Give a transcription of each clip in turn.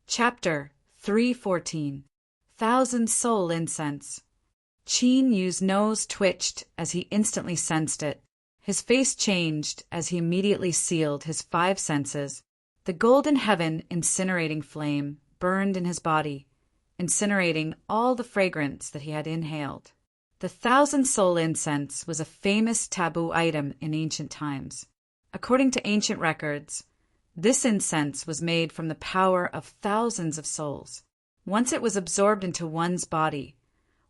Chapter 314 Thousand Soul Incense. Qin Yu's nose twitched as he instantly sensed it. His face changed as he immediately sealed his five senses. The golden heaven incinerating flame burned in his body, incinerating all the fragrance that he had inhaled. The thousand soul incense was a famous taboo item in ancient times. According to ancient records, this incense was made from the power of thousands of souls. Once it was absorbed into one's body,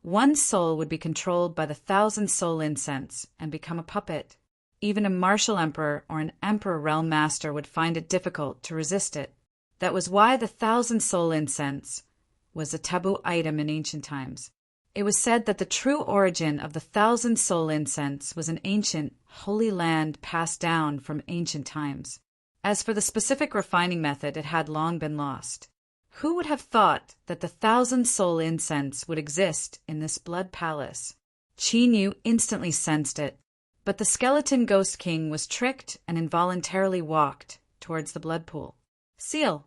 one soul would be controlled by the thousand soul incense and become a puppet. Even a martial emperor or an emperor realm master would find it difficult to resist it. That was why the thousand soul incense was a taboo item in ancient times. It was said that the true origin of the thousand soul incense was an ancient holy land passed down from ancient times. As for the specific refining method, it had long been lost. Who would have thought that the thousand soul incense would exist in this blood palace? Qin Yu instantly sensed it, but the skeleton ghost king was tricked and involuntarily walked towards the blood pool. Seal.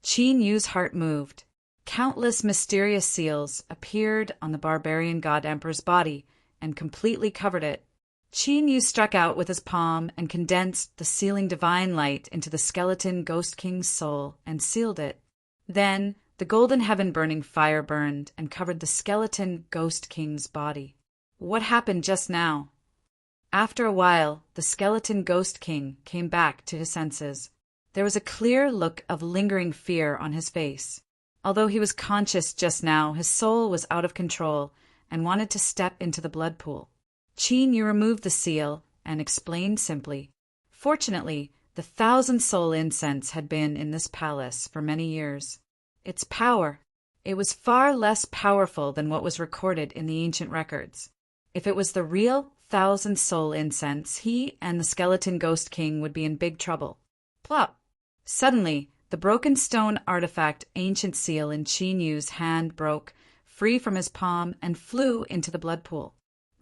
Qin Yu's heart moved. Countless mysterious seals appeared on the barbarian god emperor's body and completely covered it. Qin Yu struck out with his palm and condensed the sealing divine light into the skeleton ghost king's soul and sealed it. Then the golden heaven burning fire burned and covered the skeleton ghost king's body. What happened just now? After a while, the skeleton ghost king came back to his senses. There was a clear look of lingering fear on his face. Although he was conscious just now, his soul was out of control and wanted to step into the blood pool. Qin Yu removed the seal and explained simply. Fortunately, the thousand soul incense had been in this palace for many years. Its power, it was far less powerful than what was recorded in the ancient records. If it was the real thousand soul incense, he and the skeleton ghost king would be in big trouble. Plop! Suddenly, the broken stone artifact ancient seal in Qin Yu's hand broke free from his palm and flew into the blood pool.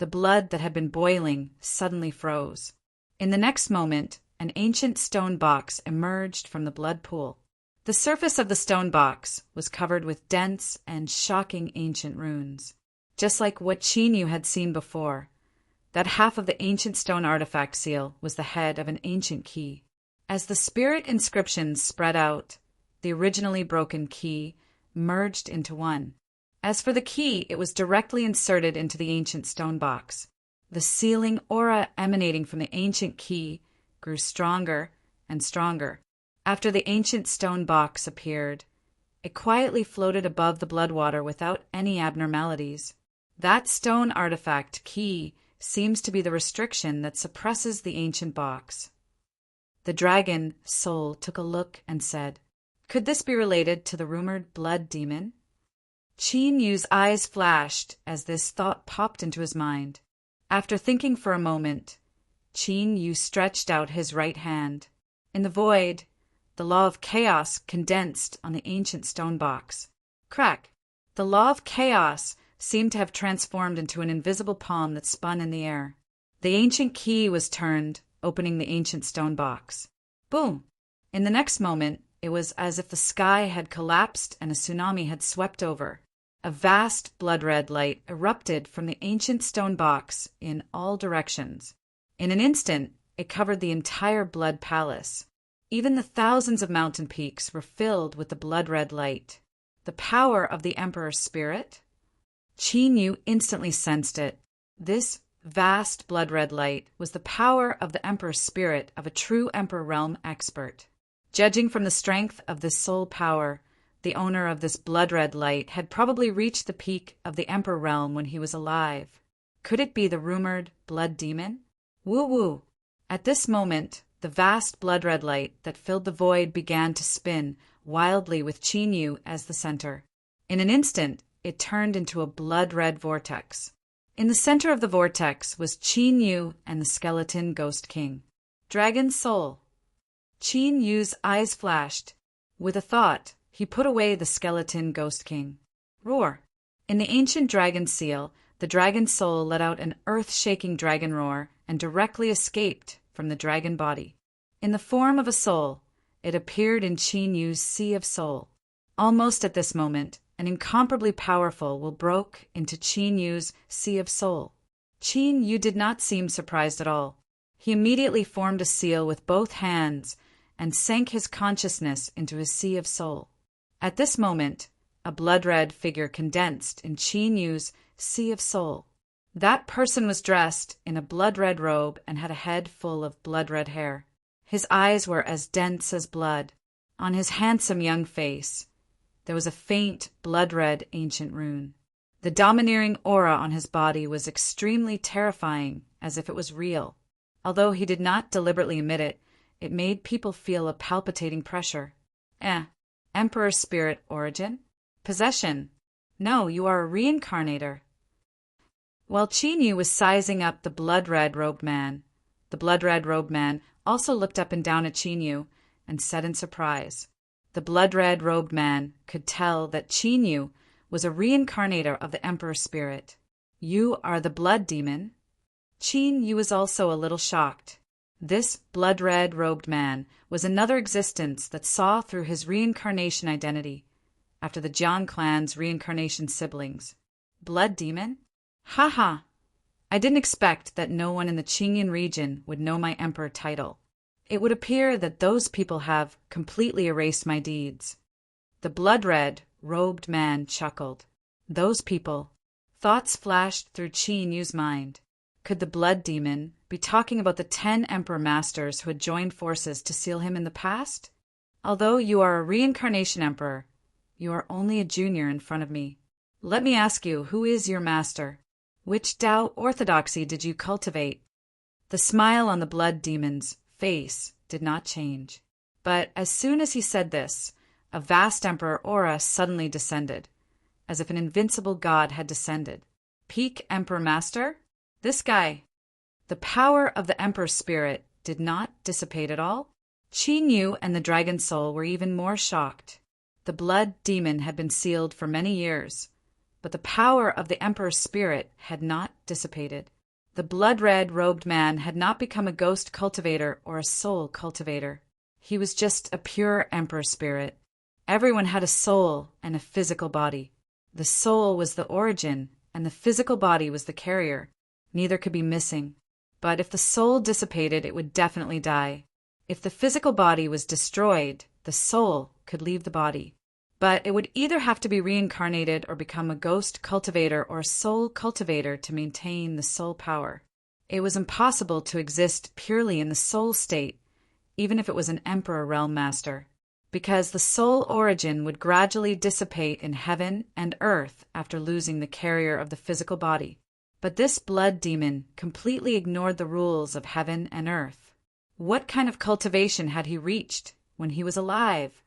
The blood that had been boiling suddenly froze. In the next moment, an ancient stone box emerged from the blood pool. The surface of the stone box was covered with dense and shocking ancient runes. Just like what Qin Yu had seen before, that half of the ancient stone artifact seal was the head of an ancient key. As the spirit inscriptions spread out, the originally broken key merged into one. As for the key, it was directly inserted into the ancient stone box. The sealing aura emanating from the ancient key grew stronger and stronger. After the ancient stone box appeared, it quietly floated above the blood water without any abnormalities. That stone artifact key seems to be the restriction that suppresses the ancient box. The dragon soul took a look and said, "Could this be related to the rumored blood demon?" Qin Yu's eyes flashed as this thought popped into his mind. After thinking for a moment, Qin Yu stretched out his right hand. In the void, the law of chaos condensed on the ancient stone box. Crack! The law of chaos seemed to have transformed into an invisible palm that spun in the air. The ancient key was turned, opening the ancient stone box. Boom! In the next moment, it was as if the sky had collapsed and a tsunami had swept over. A vast blood-red light erupted from the ancient stone box in all directions. In an instant, it covered the entire blood palace. Even the thousands of mountain peaks were filled with the blood-red light. The power of the emperor's spirit? Qin Yu instantly sensed it. This vast blood-red light was the power of the emperor's spirit of a true emperor realm expert. Judging from the strength of this soul power, the owner of this blood-red light had probably reached the peak of the emperor realm when he was alive. Could it be the rumored blood demon? Woo-woo! At this moment, the vast blood-red light that filled the void began to spin wildly with Qin Yu as the center. In an instant, it turned into a blood-red vortex. In the center of the vortex was Qin Yu and the skeleton ghost king. Dragon soul. Qin Yu's eyes flashed. With a thought, he put away the skeleton ghost king. Roar! In the ancient dragon seal, the dragon soul let out an earth-shaking dragon roar and directly escaped from the dragon body. In the form of a soul, it appeared in Qin Yu's sea of soul. Almost at this moment, an incomparably powerful will broke into Qin Yu's Sea of Soul. Qin Yu did not seem surprised at all. He immediately formed a seal with both hands and sank his consciousness into his Sea of Soul. At this moment, a blood-red figure condensed in Qin Yu's Sea of Soul. That person was dressed in a blood-red robe and had a head full of blood-red hair. His eyes were as dense as blood. On his handsome young face, there was a faint blood-red ancient rune. The domineering aura on his body was extremely terrifying, as if it was real. Although he did not deliberately emit it, it made people feel a palpitating pressure. Emperor spirit origin? Possession? No, you are a reincarnator. While Qin Yu was sizing up the blood-red robed man, the blood-red robed man also looked up and down at Qin Yu and said in surprise. The blood-red robed man could tell that Qin Yu was a reincarnator of the Emperor spirit. You are the blood demon? Qin Yu was also a little shocked. This blood-red robed man was another existence that saw through his reincarnation identity, after the Jiang clan's reincarnation siblings. Blood demon? Ha! I didn't expect that no one in the Qingyan region would know my emperor title. It would appear that those people have completely erased my deeds. The blood-red, robed man chuckled. Those people. Thoughts flashed through Qin Yu's mind. Could the blood demon be talking about the 10 emperor masters who had joined forces to seal him in the past? Although you are a reincarnation emperor, you are only a junior in front of me. Let me ask you, who is your master? Which Tao orthodoxy did you cultivate? The smile on the blood demon's face did not change. But as soon as he said this, a vast emperor aura suddenly descended, as if an invincible god had descended. Peak Emperor Master? This guy. The power of the Emperor spirit did not dissipate at all. Qin Yu and the Dragon Soul were even more shocked. The blood demon had been sealed for many years, but the power of the Emperor's spirit had not dissipated. The blood-red robed man had not become a ghost cultivator or a soul cultivator. He was just a pure Emperor spirit. Everyone had a soul and a physical body. The soul was the origin, and the physical body was the carrier. Neither could be missing. But if the soul dissipated, it would definitely die. If the physical body was destroyed, the soul could leave the body. But it would either have to be reincarnated or become a ghost cultivator or a soul cultivator to maintain the soul power. It was impossible to exist purely in the soul state, even if it was an emperor realm master, because the soul origin would gradually dissipate in heaven and earth after losing the carrier of the physical body. But this blood demon completely ignored the rules of heaven and earth. What kind of cultivation had he reached when he was alive?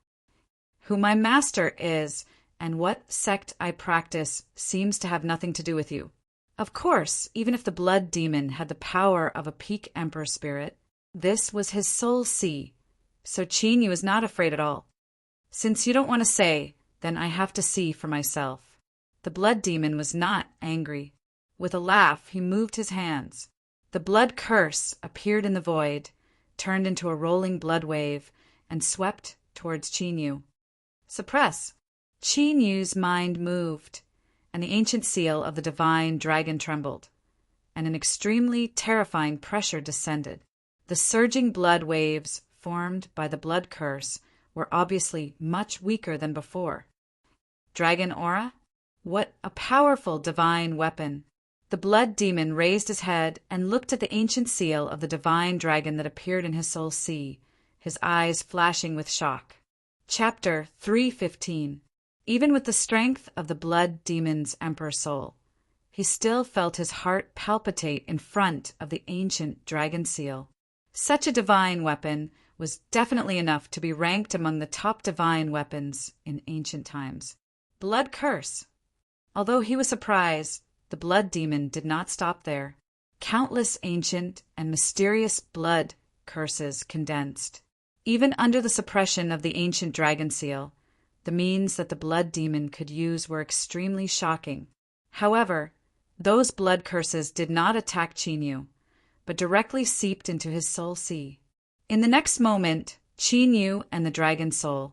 Who my master is and what sect I practice seems to have nothing to do with you. Of course, even if the blood demon had the power of a peak emperor spirit, this was his soul sea, so Qin Yu was not afraid at all. Since you don't want to say, then I have to see for myself. The blood demon was not angry. With a laugh, he moved his hands. The blood curse appeared in the void, turned into a rolling blood wave, and swept towards Qin Yu. Suppress. Qin Yu's mind moved, and the ancient seal of the divine dragon trembled, and an extremely terrifying pressure descended. The surging blood waves formed by the blood curse were obviously much weaker than before. Dragon aura? What a powerful divine weapon! The blood demon raised his head and looked at the ancient seal of the divine dragon that appeared in his soul sea, his eyes flashing with shock. Chapter 3:15. Even with the strength of the blood demon's emperor soul, he still felt his heart palpitate in front of the ancient dragon seal. Such a divine weapon was definitely enough to be ranked among the top divine weapons in ancient times. Blood curse. Although he was surprised, the blood demon did not stop there. Countless ancient and mysterious blood curses condensed. Even under the suppression of the ancient dragon seal, the means that the blood demon could use were extremely shocking. However, those blood curses did not attack Qin Yu, but directly seeped into his soul sea. In the next moment, Qin Yu and the dragon soul,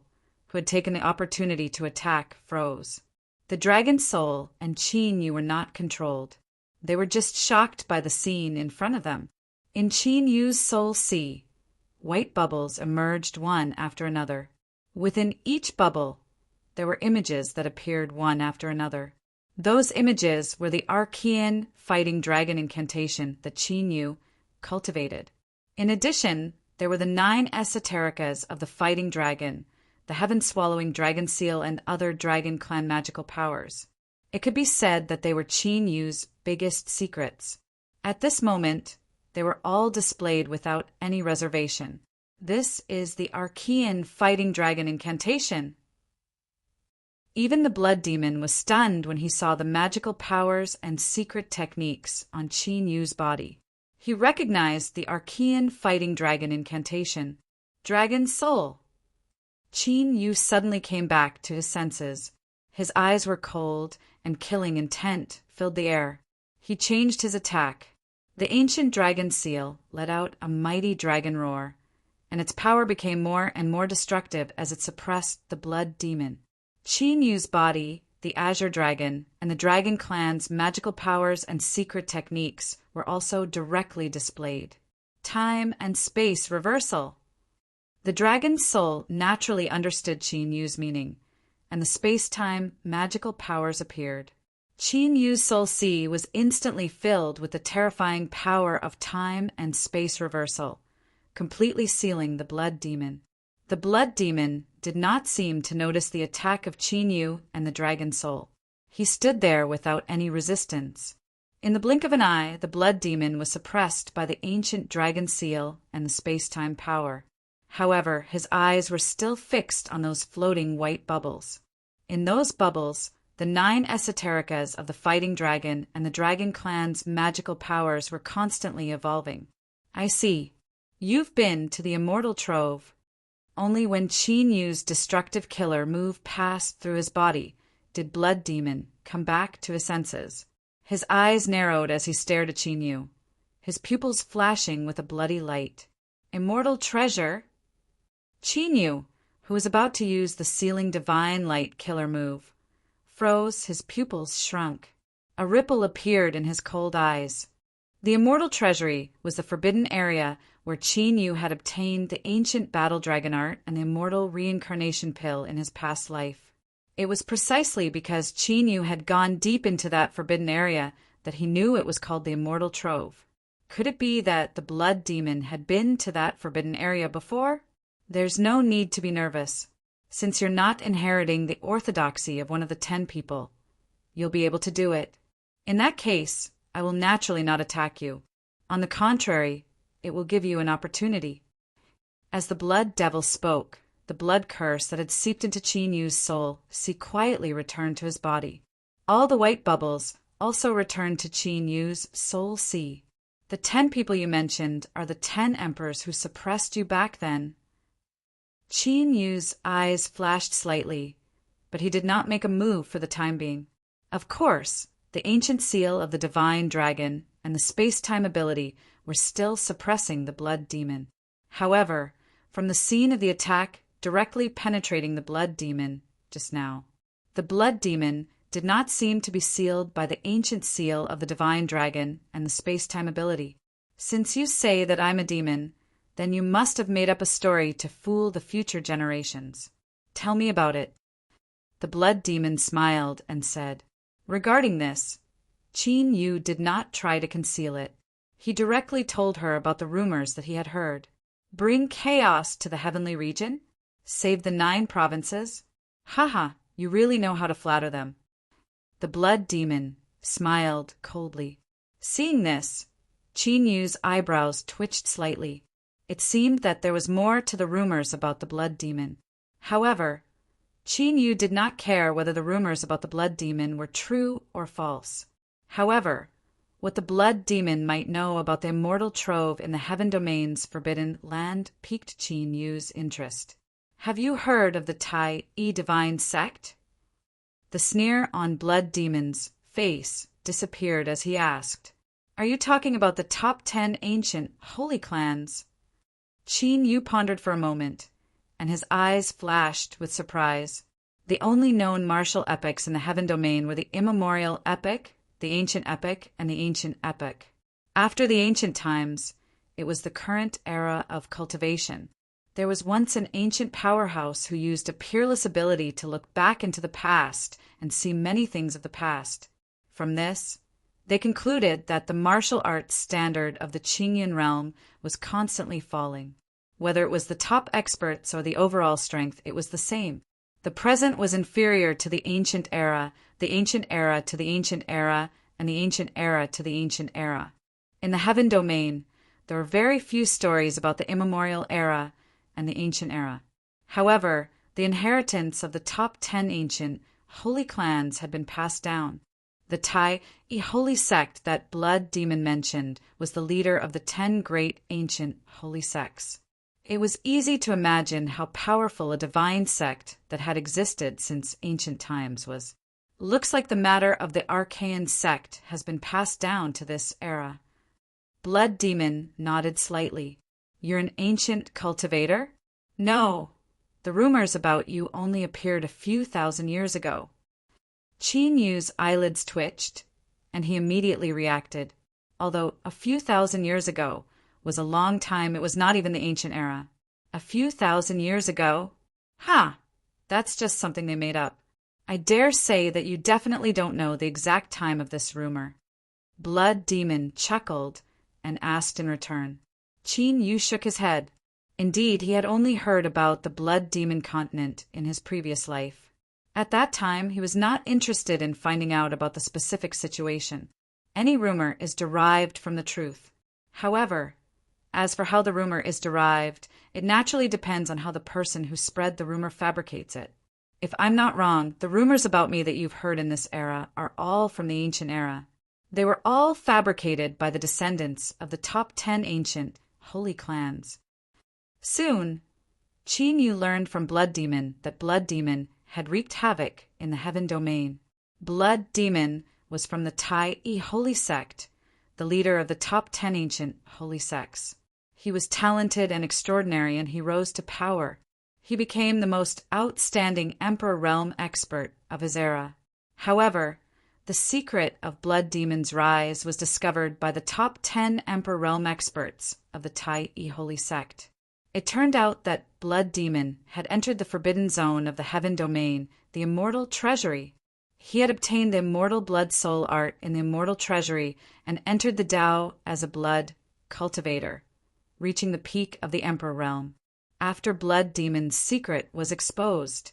who had taken the opportunity to attack, froze. The dragon's soul and Qin Yu were not controlled. They were just shocked by the scene in front of them. In Qin Yu's soul sea, white bubbles emerged one after another. Within each bubble, there were images that appeared one after another. Those images were the Archean fighting dragon incantation that Qin Yu cultivated. In addition, there were the 9 esotericas of the fighting dragon, the heaven-swallowing dragon seal, and other dragon clan magical powers. It could be said that they were Qin Yu's biggest secrets. At this moment, they were all displayed without any reservation. This is the Archean fighting dragon incantation. Even the blood demon was stunned when he saw the magical powers and secret techniques on Qin Yu's body. He recognized the Archean fighting dragon incantation. Dragon soul. Qin Yu suddenly came back to his senses. His eyes were cold, and killing intent filled the air. He changed his attack. The ancient dragon seal let out a mighty dragon roar, and its power became more and more destructive as it suppressed the blood demon. Qin Yu's body, the azure dragon, and the dragon clan's magical powers and secret techniques were also directly displayed. Time and space reversal. The dragon's soul naturally understood Qin Yu's meaning, and the space-time magical powers appeared. Qin Yu's soul sea was instantly filled with the terrifying power of time and space reversal, completely sealing the blood demon. The blood demon did not seem to notice the attack of Qin Yu and the dragon soul. He stood there without any resistance. In the blink of an eye, the blood demon was suppressed by the ancient dragon seal and the space-time power. However, his eyes were still fixed on those floating white bubbles. In those bubbles, the 9 esotericas of the fighting dragon and the dragon clan's magical powers were constantly evolving. I see. You've been to the immortal trove. Only when Qin Yu's destructive killer moved past through his body did blood demon come back to his senses. His eyes narrowed as he stared at Qin Yu, his pupils flashing with a bloody light. Immortal treasure? Qin Yu, who was about to use the sealing divine light killer move, froze, his pupils shrunk. A ripple appeared in his cold eyes. The immortal treasury was the forbidden area where Qin Yu had obtained the ancient battle dragon art and the immortal reincarnation pill in his past life. It was precisely because Qin Yu had gone deep into that forbidden area that he knew it was called the immortal trove. Could it be that the blood demon had been to that forbidden area before? There's no need to be nervous. Since you're not inheriting the orthodoxy of one of the 10 people, you'll be able to do it. In that case, I will naturally not attack you. On the contrary, it will give you an opportunity. As the blood devil spoke, the blood curse that had seeped into Qin Yu's soul quietly returned to his body. All the white bubbles also returned to Qin Yu's soul sea. The 10 people you mentioned are the 10 emperors who suppressed you back then. Qin Yu's eyes flashed slightly, but he did not make a move for the time being. Of course, the ancient seal of the divine dragon and the space-time ability were still suppressing the blood demon. However, from the scene of the attack directly penetrating the blood demon just now, the blood demon did not seem to be sealed by the ancient seal of the divine dragon and the space-time ability. Since you say that I'm a demon, then you must have made up a story to fool the future generations. Tell me about it. The blood demon smiled and said, regarding this, Qin Yu did not try to conceal it. He directly told her about the rumors that he had heard. Bring chaos to the heavenly region? Save the 9 provinces? Haha, you really know how to flatter them. The blood demon smiled coldly. Seeing this, Qin Yu's eyebrows twitched slightly. It seemed that there was more to the rumors about the blood demon. However, Qin Yu did not care whether the rumors about the blood demon were true or false. However, what the blood demon might know about the immortal trove in the heaven domain's forbidden land piqued Qin Yu's interest. Have you heard of the Tai divine sect? The sneer on blood demon's face disappeared as he asked, are you talking about the top 10 ancient holy clans? Qin Yu pondered for a moment, and his eyes flashed with surprise. The only known martial epics in the Heaven Domain were the immemorial epic, the ancient epic, and the ancient epic. After the ancient times, it was the current era of cultivation. There was once an ancient powerhouse who used a peerless ability to look back into the past and see many things of the past. From this, they concluded that the martial arts standard of the Qingyan realm was constantly falling. Whether it was the top experts or the overall strength, it was the same. The present was inferior to the ancient era to the ancient era, and the ancient era to the ancient era. In the Heaven Domain, there are very few stories about the immemorial era and the ancient era. However, the inheritance of the top 10 ancient holy clans had been passed down. The Tai holy sect that Blood Demon mentioned was the leader of the 10 great ancient holy sects. It was easy to imagine how powerful a divine sect that had existed since ancient times was. Looks like the matter of the Archaean sect has been passed down to this era. Blood Demon nodded slightly. You're an ancient cultivator? No. The rumors about you only appeared a few thousand years ago. Qin Yu's eyelids twitched, and he immediately reacted. Although a few thousand years ago was a long time, it was not even the ancient era. A few thousand years ago? Ha! That's just something they made up. I dare say that you definitely don't know the exact time of this rumor. Blood Demon chuckled and asked in return. Qin Yu shook his head. Indeed, he had only heard about the Blood Demon continent in his previous life. At that time, he was not interested in finding out about the specific situation. Any rumor is derived from the truth. However, as for how the rumor is derived, it naturally depends on how the person who spread the rumor fabricates it. If I'm not wrong, the rumors about me that you've heard in this era are all from the ancient era. They were all fabricated by the descendants of the top 10 ancient holy clans. Soon, Qin Yu learned from Blood Demon that Blood Demon had wreaked havoc in the Heaven Domain. Blood Demon was from the Tai holy sect, the leader of the top 10 ancient holy sects. He was talented and extraordinary, and he rose to power. He became the most outstanding Emperor Realm expert of his era. However, the secret of Blood Demon's rise was discovered by the top 10 Emperor Realm experts of the Tai holy sect. It turned out that Blood Demon had entered the forbidden zone of the Heaven Domain, the Immortal Treasury. He had obtained the Immortal Blood Soul art in the Immortal Treasury and entered the Tao as a blood cultivator, reaching the peak of the Emperor Realm. After Blood Demon's secret was exposed,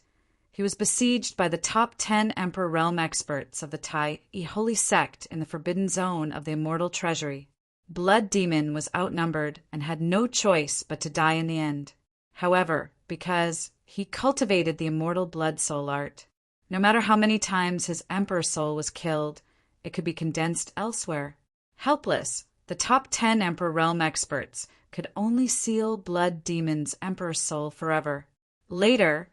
he was besieged by the top 10 Emperor Realm experts of the Tai holy sect in the forbidden zone of the Immortal Treasury. Blood Demon was outnumbered and had no choice but to die in the end. However, because he cultivated the Immortal Blood Soul art, no matter how many times his Emperor Soul was killed, it could be condensed elsewhere. Helpless, the top 10 Emperor Realm experts could only seal Blood Demon's Emperor Soul forever. Later,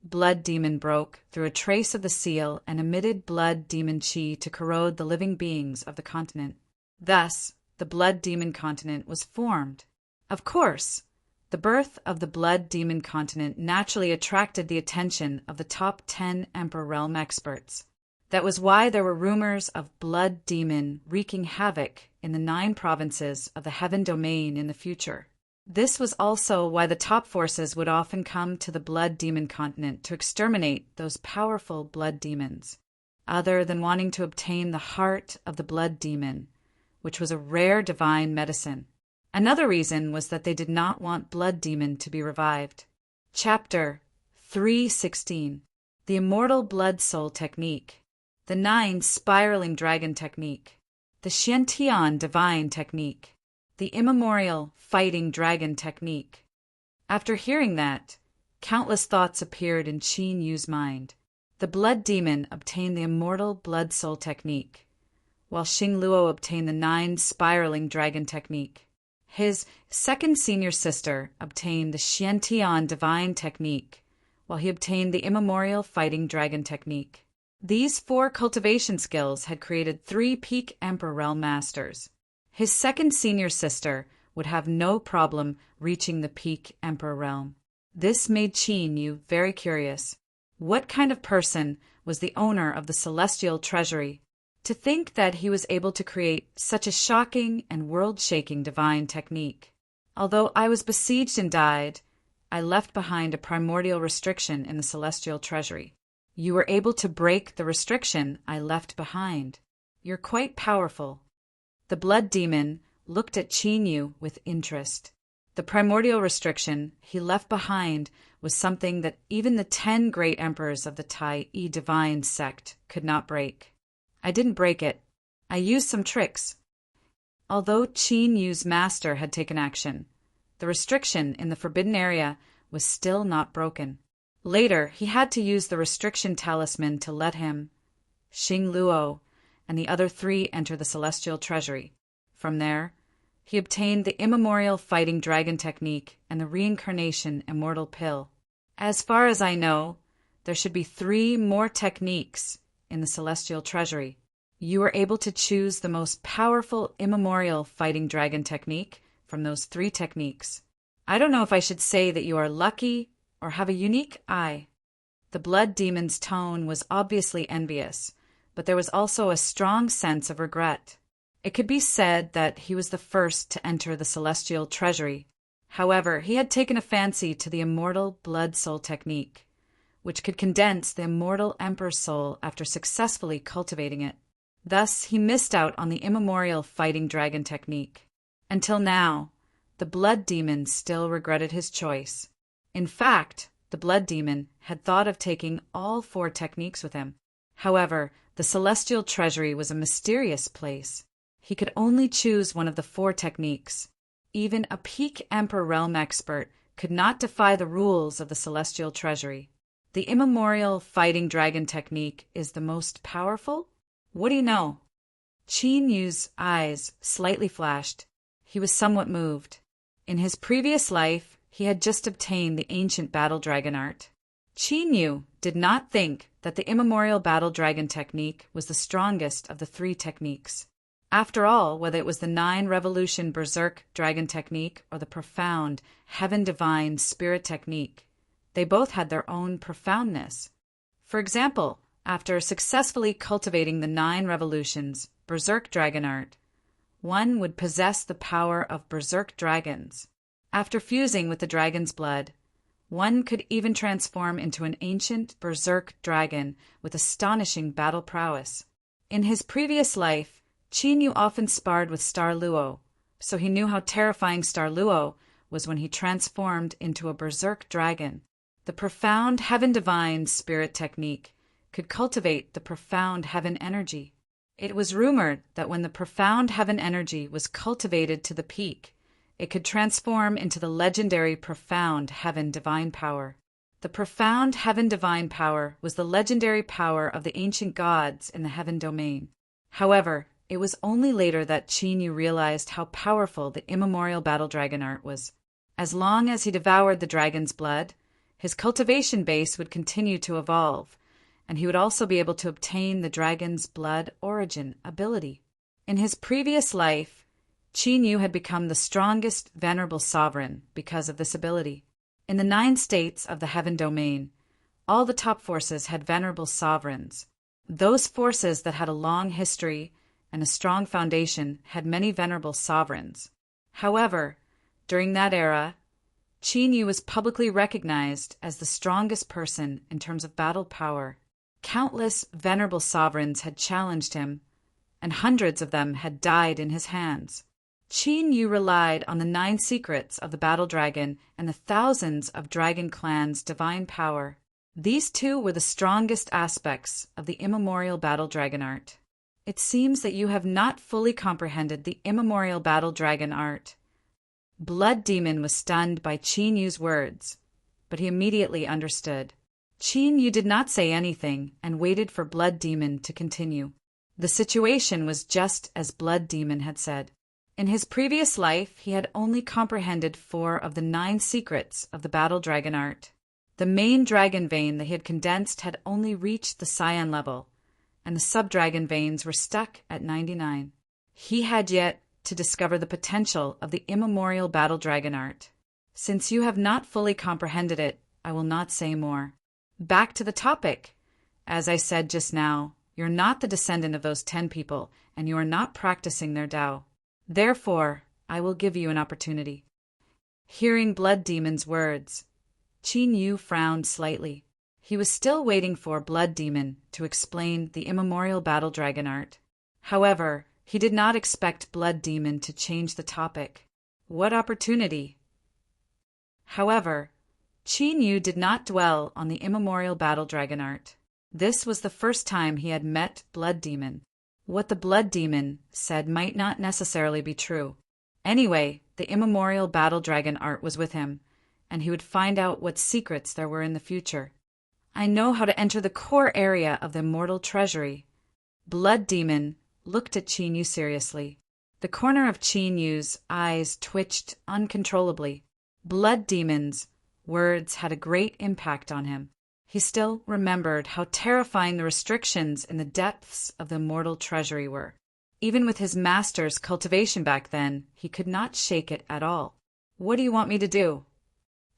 Blood Demon broke through a trace of the seal and emitted Blood Demon Chi to corrode the living beings of the continent. Thus, the Blood Demon continent was formed. Of course, the birth of the Blood Demon continent naturally attracted the attention of the top 10 Emperor Realm experts. That was why there were rumors of Blood Demon wreaking havoc in the 9 provinces of the Heaven Domain in the future. This was also why the top forces would often come to the Blood Demon continent to exterminate those powerful blood demons. Other than wanting to obtain the heart of the Blood Demon, which was a rare divine medicine. Another reason was that they did not want Blood Demon to be revived. Chapter 316. The Immortal Blood Soul Technique. The 9 Spiraling Dragon Technique. The Xiantian Divine Technique. The Immemorial Fighting Dragon Technique. After hearing that, countless thoughts appeared in Qin Yu's mind. The Blood Demon obtained the Immortal Blood Soul Technique, while Xing Luo obtained the 9 Spiraling Dragon Technique. His second senior sister obtained the Xiantian Divine Technique, while he obtained the Immemorial Fighting Dragon Technique. These 4 cultivation skills had created 3 peak Emperor Realm Masters. His second senior sister would have no problem reaching the peak Emperor Realm. This made Qin Yu very curious. What kind of person was the owner of the celestial treasury? To think that he was able to create such a shocking and world-shaking divine technique. Although I was besieged and died, I left behind a primordial restriction in the celestial treasury. You were able to break the restriction I left behind. You're quite powerful. The blood demon looked at Qin Yu with interest. The primordial restriction he left behind was something that even the 10 great emperors of the Tai divine sect could not break. I didn't break it. I used some tricks. Although Qin Yu's master had taken action, the restriction in the forbidden area was still not broken. Later, he had to use the restriction talisman to let him, Xing Luo, and the other 3 enter the celestial treasury. From there, he obtained the immemorial fighting dragon technique and the reincarnation immortal pill. As far as I know, there should be 3 more techniques in the celestial treasury. You were able to choose the most powerful immemorial fighting dragon technique from those 3 techniques. I don't know if I should say that you are lucky or have a unique eye. The blood demon's tone was obviously envious, but there was also a strong sense of regret. It could be said that he was the first to enter the celestial treasury. However, he had taken a fancy to the immortal blood soul technique, which could condense the immortal emperor's soul after successfully cultivating it. Thus, he missed out on the immemorial fighting dragon technique. Until now, the blood demon still regretted his choice. In fact, the blood demon had thought of taking all 4 techniques with him. However, the celestial treasury was a mysterious place. He could only choose one of the 4 techniques. Even a peak Emperor realm expert could not defy the rules of the celestial treasury. The immemorial fighting dragon technique is the most powerful? What do you know? Qin Yu's eyes slightly flashed. He was somewhat moved. In his previous life, he had just obtained the ancient battle dragon art. Qin Yu did not think that the immemorial battle dragon technique was the strongest of the 3 techniques. After all, whether it was the 9 revolution berserk dragon technique or the profound heaven divine spirit technique, they both had their own profoundness. For example, after successfully cultivating the 9 revolutions berserk dragon art, one would possess the power of berserk dragons. After fusing with the dragon's blood, one could even transform into an ancient berserk dragon with astonishing battle prowess. In his previous life, Qin Yu often sparred with Star Luo, so he knew how terrifying Star Luo was when he transformed into a berserk dragon. The profound heaven divine spirit technique could cultivate the profound heaven energy. It was rumored that when the profound heaven energy was cultivated to the peak, it could transform into the legendary profound heaven divine power. The profound heaven divine power was the legendary power of the ancient gods in the heaven domain. However, it was only later that Qin Yu realized how powerful the immemorial battle dragon art was. As long as he devoured the dragon's blood, his cultivation base would continue to evolve, and he would also be able to obtain the dragon's blood origin ability. In his previous life, Qin Yu had become the strongest venerable sovereign because of this ability. In the 9 states of the heaven domain, all the top forces had venerable sovereigns. Those forces that had a long history and a strong foundation had many venerable sovereigns. However, during that era, Qin Yu was publicly recognized as the strongest person in terms of battle power. Countless venerable sovereigns had challenged him, and hundreds of them had died in his hands. Qin Yu relied on the 9 secrets of the battle dragon and the thousands of dragon clans' divine power. These 2 were the strongest aspects of the immemorial battle dragon art. It seems that you have not fully comprehended the immemorial battle dragon art. Blood Demon was stunned by Qin Yu's words, but he immediately understood. Qin Yu did not say anything and waited for Blood Demon to continue. The situation was just as Blood Demon had said. In his previous life, he had only comprehended 4 of the 9 secrets of the battle dragon art. The main dragon vein that he had condensed had only reached the Scion level, and the sub-dragon veins were stuck at 99. He had yet to discover the potential of the immemorial battle dragon art. Since you have not fully comprehended it, I will not say more. Back to the topic. As I said just now, you're not the descendant of those 10 people, and you are not practicing their Tao. Therefore, I will give you an opportunity. Hearing Blood Demon's words, Qin Yu frowned slightly. He was still waiting for Blood Demon to explain the immemorial battle dragon art. However, he did not expect Blood Demon to change the topic. What opportunity? However, Qin Yu did not dwell on the immemorial battle dragon art. This was the first time he had met Blood Demon. What the Blood Demon said might not necessarily be true. Anyway, the immemorial battle dragon art was with him, and he would find out what secrets there were in the future. I know how to enter the core area of the immortal treasury. Blood Demon looked at Qin Yu seriously. The corner of Qin Yu's eyes twitched uncontrollably. Blood Demon's words had a great impact on him. He still remembered how terrifying the restrictions in the depths of the immortal treasury were. Even with his master's cultivation back then, he could not shake it at all. What do you want me to do?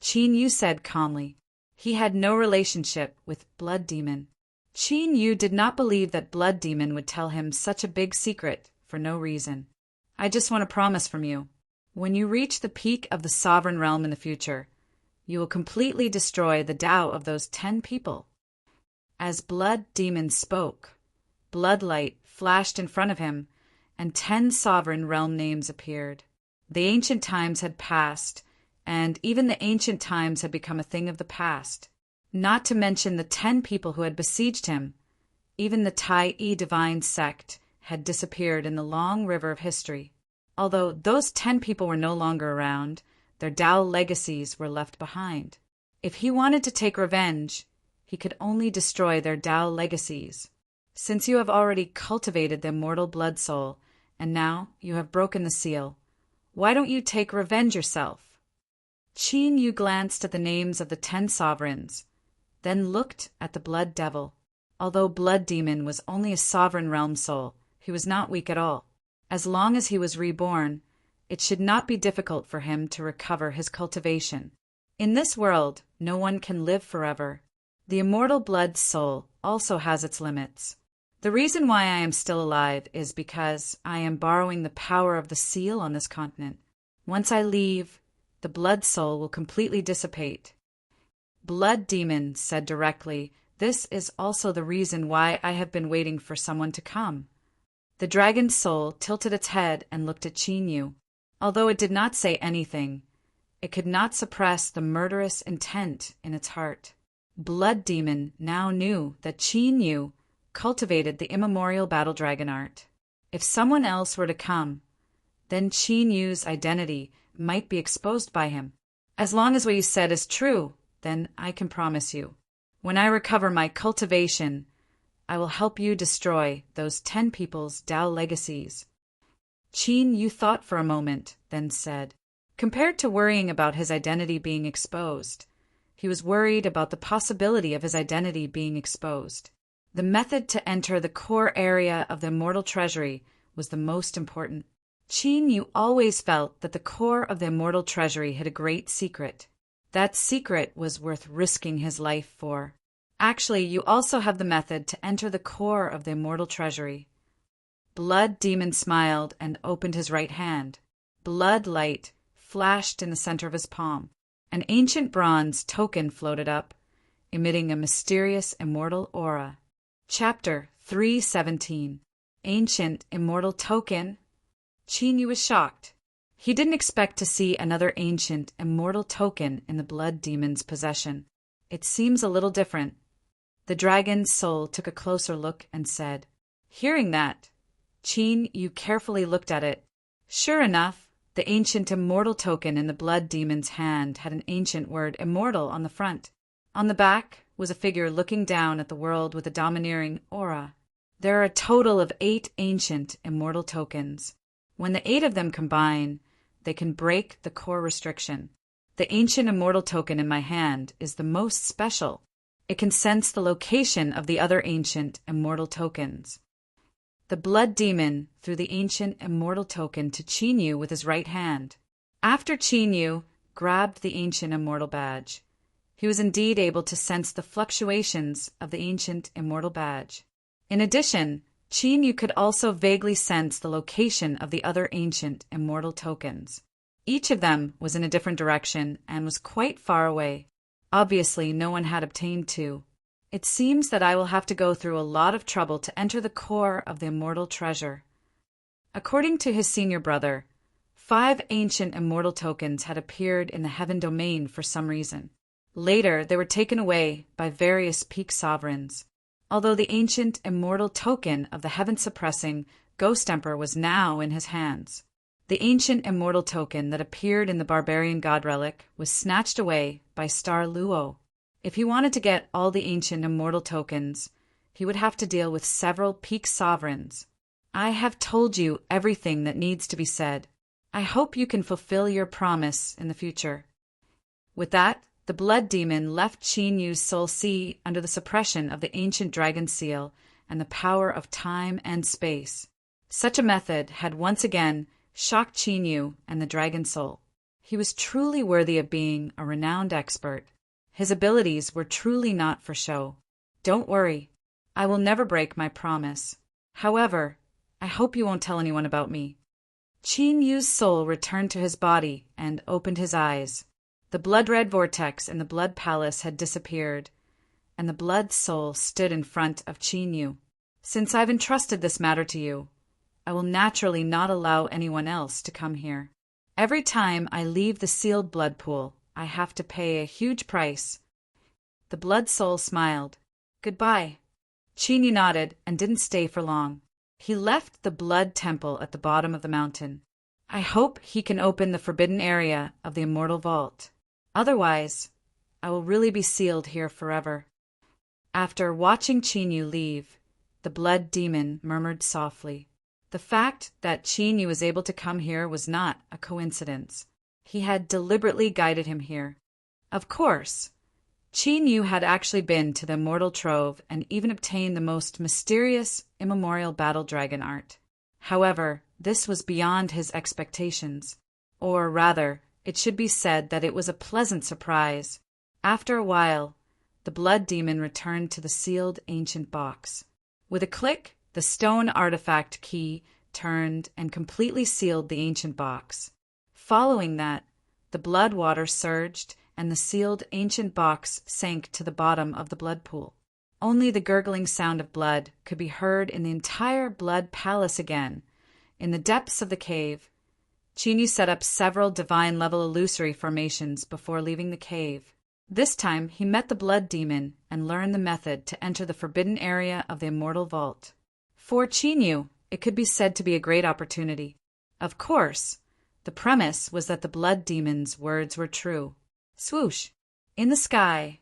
Qin Yu said calmly. He had no relationship with Blood Demon. Qin Yu did not believe that Blood Demon would tell him such a big secret for no reason. I just want a promise from you. When you reach the peak of the sovereign realm in the future, you will completely destroy the Tao of those 10 people. As Blood Demon spoke, bloodlight flashed in front of him, and 10 sovereign realm names appeared. The ancient times had passed, and even the ancient times had become a thing of the past. Not to mention the 10 people who had besieged him. Even the Tai divine sect had disappeared in the long river of history. Although those 10 people were no longer around, their Tao legacies were left behind. If he wanted to take revenge, he could only destroy their Tao legacies. Since you have already cultivated the immortal blood soul, and now you have broken the seal, why don't you take revenge yourself? Qin Yu glanced at the names of the 10 sovereigns, then looked at the Blood Devil. Although Blood Demon was only a sovereign realm soul, he was not weak at all. As long as he was reborn, it should not be difficult for him to recover his cultivation. In this world, no one can live forever. The immortal blood soul also has its limits. The reason why I am still alive is because I am borrowing the power of the seal on this continent. Once I leave, the blood soul will completely dissipate. Blood Demon said directly, this is also the reason why I have been waiting for someone to come. The dragon's soul tilted its head and looked at Qin Yu. Although it did not say anything, it could not suppress the murderous intent in its heart. Blood Demon now knew that Qin Yu cultivated the immemorial battle dragon art. If someone else were to come, then Qin Yu's identity might be exposed by him. As long as what you said is true, then I can promise you, when I recover my cultivation, I will help you destroy those 10 people's Tao legacies. Qin Yu thought for a moment, then said, compared to worrying about his identity being exposed, he was worried about the possibility of his identity being exposed. The method to enter the core area of the immortal treasury was the most important. Qin Yu always felt that the core of the immortal treasury hid a great secret. That secret was worth risking his life for. Actually, you also have the method to enter the core of the immortal treasury. Blood Demon smiled and opened his right hand. Blood light flashed in the center of his palm. An ancient bronze token floated up, emitting a mysterious immortal aura. Chapter 317. Ancient Immortal Token. Qin Yu was shocked. He didn't expect to see another ancient immortal token in the Blood Demon's possession. It seems a little different. The dragon's soul took a closer look and said, hearing that, Qin Yu carefully looked at it. Sure enough, the ancient immortal token in the Blood Demon's hand had an ancient word immortal on the front. On the back was a figure looking down at the world with a domineering aura. There are a total of 8 ancient immortal tokens. When the 8 of them combine, they can break the core restriction. The ancient immortal token in my hand is the most special. It can sense the location of the other ancient immortal tokens. The Blood Demon threw the ancient immortal token to Qin Yu with his right hand. After Qin Yu, grabbed the ancient immortal badge. He was indeed able to sense the fluctuations of the ancient immortal badge. In addition, Qin Yu could also vaguely sense the location of the other ancient immortal tokens. Each of them was in a different direction and was quite far away. Obviously, no one had obtained two. It seems that I will have to go through a lot of trouble to enter the core of the immortal treasure. According to his senior brother, 5 ancient immortal tokens had appeared in the heaven domain for some reason. Later, they were taken away by various peak sovereigns. Although the ancient immortal token of the heaven-suppressing Ghost Emperor was now in his hands. The ancient immortal token that appeared in the barbarian god relic was snatched away by Star Luo. If he wanted to get all the ancient immortal tokens, he would have to deal with several peak sovereigns. I have told you everything that needs to be said. I hope you can fulfill your promise in the future. With that, the blood demon left Qin Yu's soul sea under the suppression of the ancient dragon seal and the power of time and space. Such a method had once again shocked Qin Yu and the dragon soul. He was truly worthy of being a renowned expert. His abilities were truly not for show. Don't worry, I will never break my promise. However, I hope you won't tell anyone about me. Qin Yu's soul returned to his body and opened his eyes. The blood-red vortex in the blood palace had disappeared, and the blood soul stood in front of Qin Yu. Since I've entrusted this matter to you, I will naturally not allow anyone else to come here. Every time I leave the sealed blood pool, I have to pay a huge price. The blood soul smiled. Goodbye. Qin Yu nodded and didn't stay for long. He left the blood temple at the bottom of the mountain. I hope he can open the forbidden area of the immortal vault. Otherwise, I will really be sealed here forever. After watching Qin Yu leave, the blood demon murmured softly. The fact that Qin Yu was able to come here was not a coincidence. He had deliberately guided him here. Of course, Qin Yu had actually been to the Immortal Trove and even obtained the most mysterious, immemorial battle dragon art. However, this was beyond his expectations. Or rather, it should be said that it was a pleasant surprise. After a while, the blood demon returned to the sealed ancient box. With a click, the stone artifact key turned and completely sealed the ancient box. Following that, the blood water surged and the sealed ancient box sank to the bottom of the blood pool. Only the gurgling sound of blood could be heard in the entire blood palace again. In the depths of the cave, Qin Yu set up several divine-level illusory formations before leaving the cave. This time, he met the blood demon and learned the method to enter the forbidden area of the immortal vault. For Qin Yu, it could be said to be a great opportunity. Of course, the premise was that the blood demon's words were true. Swoosh! In the sky,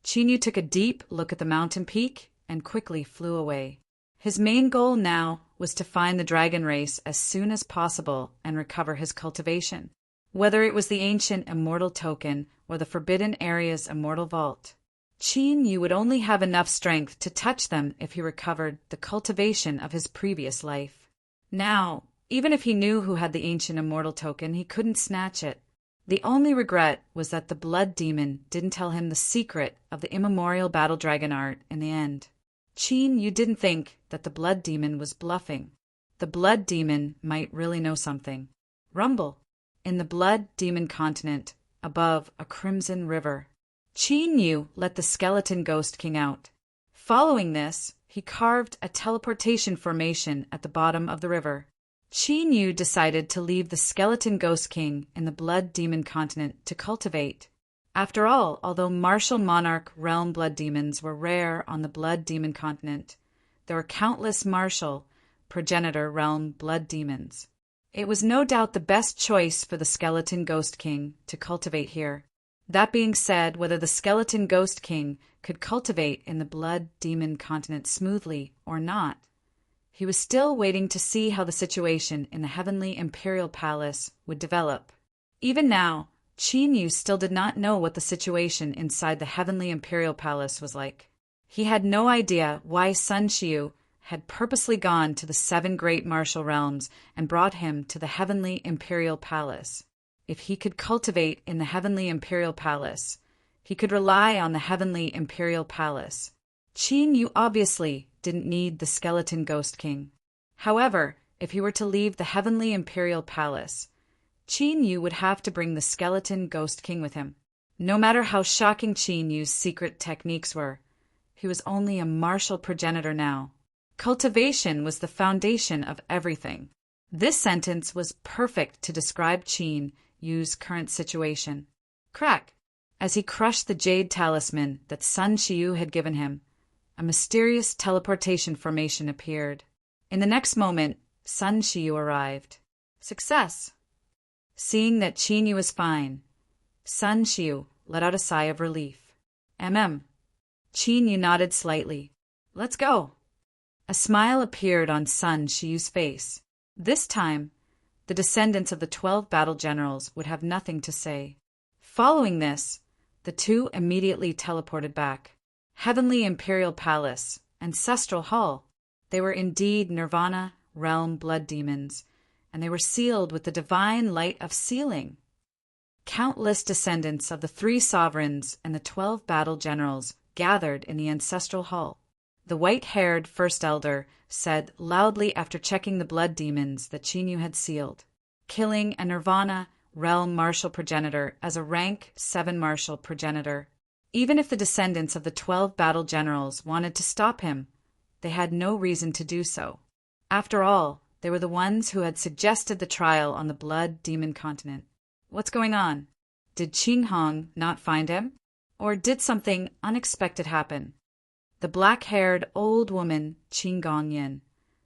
Qin Yu took a deep look at the mountain peak and quickly flew away. His main goal now was to find the dragon race as soon as possible and recover his cultivation, whether it was the ancient immortal token or the forbidden area's immortal vault. Qin Yu would only have enough strength to touch them if he recovered the cultivation of his previous life. Now, even if he knew who had the ancient immortal token, he couldn't snatch it. The only regret was that the blood demon didn't tell him the secret of the immemorial battle dragon art in the end. Qin Yu didn't think that the blood demon was bluffing. The blood demon might really know something. Rumble. In the blood demon continent, above a crimson river, Qin Yu let the skeleton ghost king out. Following this, he carved a teleportation formation at the bottom of the river. Qin Yu decided to leave the skeleton ghost king in the blood demon continent to cultivate. After all, although martial monarch realm blood demons were rare on the blood demon continent, there were countless martial progenitor realm blood demons. It was no doubt the best choice for the skeleton ghost king to cultivate here. That being said, whether the skeleton ghost king could cultivate in the blood demon continent smoothly or not, he was still waiting to see how the situation in the heavenly imperial palace would develop. Even now, Qin Yu still did not know what the situation inside the heavenly imperial palace was like. He had no idea why Sun Xiu had purposely gone to the 7 great martial realms and brought him to the heavenly imperial palace. if he could cultivate in the heavenly imperial palace, he could rely on the heavenly imperial palace. Qin Yu obviously didn't need the skeleton ghost king. However, if he were to leave the heavenly imperial palace, Qin Yu would have to bring the skeleton ghost king with him. No matter how shocking Qin Yu's secret techniques were, he was only a martial progenitor now. Cultivation was the foundation of everything. This sentence was perfect to describe Qin Yu's current situation. Crack! As he crushed the jade talisman that Sun Xiu had given him, a mysterious teleportation formation appeared. In the next moment, Sun Xiu arrived. Success! Seeing that Qin Yu was fine, Sun Xiu let out a sigh of relief. Qin Yu nodded slightly. Let's go. A smile appeared on Sun Xiu's face. This time, the descendants of the 12 battle generals would have nothing to say. Following this, the two immediately teleported back. Heavenly Imperial Palace, Ancestral Hall. They were indeed Nirvana realm blood demons, and they were sealed with the divine light of sealing. Countless descendants of the 3 sovereigns and the 12 battle generals gathered in the Ancestral Hall. The white-haired First Elder said loudly after checking the blood demons that Qin Yu had sealed, killing a Nirvana realm martial progenitor as a rank 7 martial progenitor. Even if the descendants of the 12 battle generals wanted to stop him, they had no reason to do so. After all, they were the ones who had suggested the trial on the blood demon continent. What's going on? Did Qin Hong not find him? Or did something unexpected happen? The black-haired old woman, Qin Gongyin,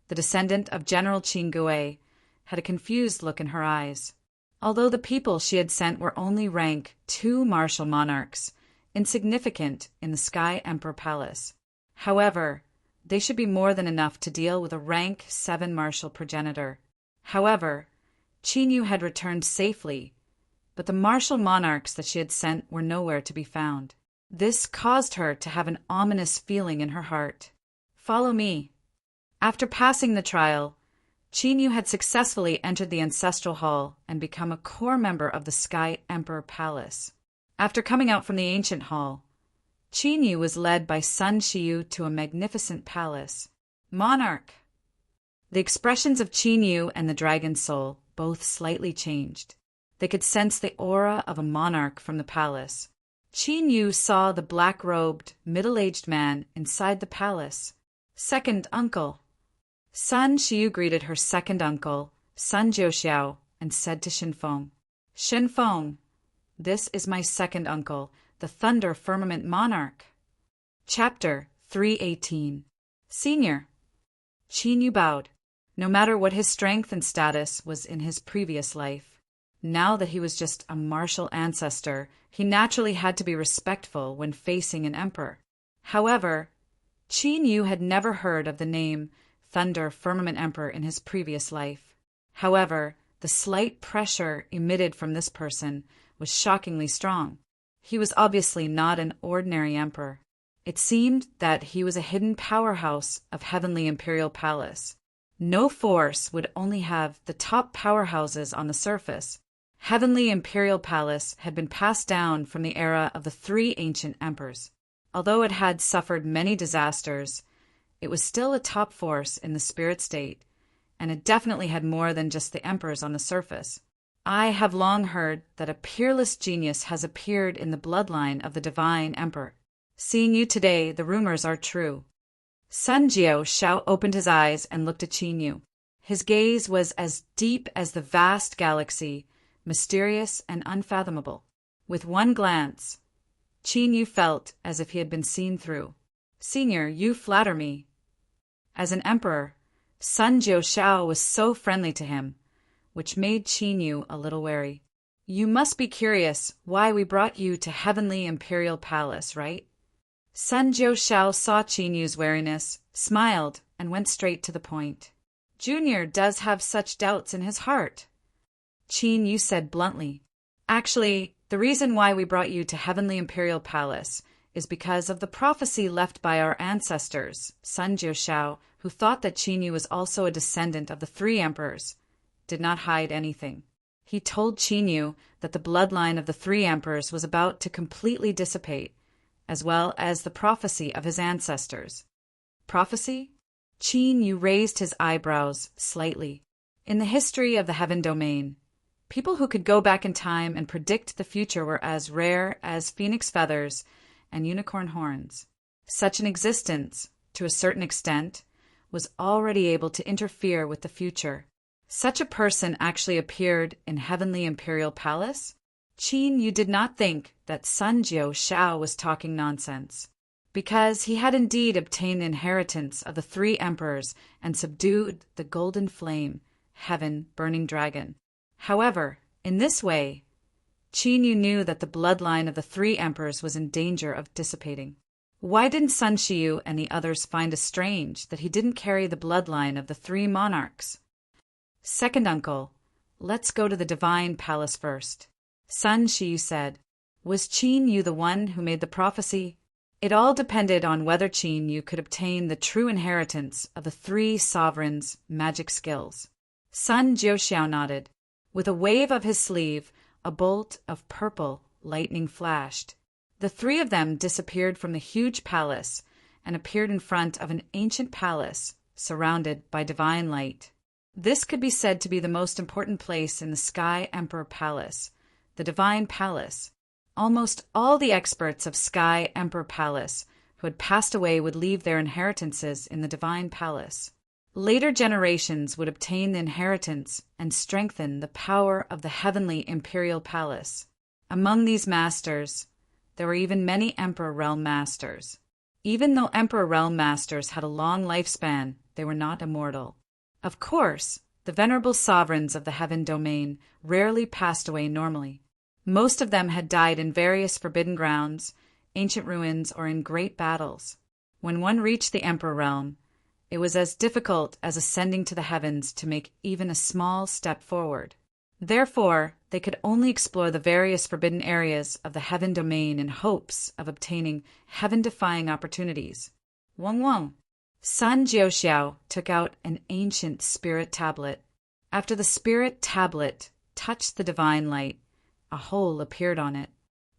the descendant of General Qin Gui, had a confused look in her eyes. Although the people she had sent were only rank 2 martial monarchs, insignificant in the Sky Emperor Palace. However, they should be more than enough to deal with a rank 7 martial progenitor. However, Qin Yu had returned safely, but the martial monarchs that she had sent were nowhere to be found. This caused her to have an ominous feeling in her heart. Follow me. After passing the trial, Qin Yu had successfully entered the Ancestral Hall and become a core member of the Sky Emperor Palace. After coming out from the Ancient Hall, Qin Yu was led by Sun Xiu to a magnificent palace. Monarch! The expressions of Qin Yu and the Dragon Soul both slightly changed. They could sense the aura of a monarch from the palace. Qin Yu saw the black-robed, middle-aged man inside the palace. Second uncle. Sun Xiu greeted her second uncle, Sun Jiuxiao, and said to Shenfeng, Shenfeng, this is my second uncle, the Thunder Firmament Monarch. Chapter 318. Senior. Qin Yu bowed. No matter what his strength and status was in his previous life, now that he was just a martial ancestor, he naturally had to be respectful when facing an emperor. However, Qin Yu had never heard of the name Thunder Firmament Emperor in his previous life. However, the slight pressure emitted from this person was shockingly strong. He was obviously not an ordinary emperor. It seemed that he was a hidden powerhouse of Heavenly Imperial Palace. No force would only have the top powerhouses on the surface. Heavenly Imperial Palace had been passed down from the era of the 3 ancient emperors. Although it had suffered many disasters, it was still a top force in the spirit state, and it definitely had more than just the emperors on the surface. I have long heard that a peerless genius has appeared in the bloodline of the divine emperor. Seeing you today, the rumors are true. Sun Jiuxiao opened his eyes and looked at Qin Yu. His gaze was as deep as the vast galaxy, mysterious and unfathomable. With one glance, Qin Yu felt as if he had been seen through. Senior, you flatter me. As an emperor, Sun Jiuxiao was so friendly to him, which made Qin Yu a little wary. You must be curious why we brought you to Heavenly Imperial Palace, right? Sun Jiuxiao saw Qin Yu's wariness, smiled, and went straight to the point. Junior does have such doubts in his heart. Qin Yu said bluntly. Actually, the reason why we brought you to Heavenly Imperial Palace is because of the prophecy left by our ancestors. Sun Jiuxiao, who thought that Qin Yu was also a descendant of the 3 emperors, did not hide anything. He told Qinyu that the bloodline of the three emperors was about to completely dissipate, as well as the prophecy of his ancestors. Prophecy? Qinyu raised his eyebrows slightly. In the history of the heaven domain, people who could go back in time and predict the future were as rare as phoenix feathers and unicorn horns. Such an existence, to a certain extent, was already able to interfere with the future. Such a person actually appeared in Heavenly Imperial Palace? Qinyu did not think that Sun Jiao was talking nonsense, because he had indeed obtained the inheritance of the three emperors and subdued the golden flame, heaven burning dragon. However, in this way, Qinyu knew that the bloodline of the three emperors was in danger of dissipating. Why didn't Sun Shiyu and the others find it strange that he didn't carry the bloodline of the three monarchs? Second uncle, let's go to the divine palace first. Sun Shiyu said. Was Qinyu the one who made the prophecy? It all depended on whether Qinyu could obtain the true inheritance of the three sovereigns' magic skills. Sun Jiao nodded. With a wave of his sleeve, a bolt of purple lightning flashed. The three of them disappeared from the huge palace and appeared in front of an ancient palace surrounded by divine light. This could be said to be the most important place in the Sky Emperor Palace, the Divine Palace. Almost all the experts of Sky Emperor Palace who had passed away would leave their inheritances in the Divine Palace. Later generations would obtain the inheritance and strengthen the power of the Heavenly Imperial Palace. Among these masters, there were even many Emperor Realm Masters. Even though Emperor Realm Masters had a long lifespan, they were not immortal. Of course, the venerable sovereigns of the heaven domain rarely passed away normally. Most of them had died in various forbidden grounds, ancient ruins, or in great battles. When one reached the Emperor realm, it was as difficult as ascending to the heavens to make even a small step forward. Therefore, they could only explore the various forbidden areas of the heaven domain in hopes of obtaining heaven-defying opportunities. Wang. Sun Jiao took out an ancient spirit tablet. After the spirit tablet touched the divine light, a hole appeared on it.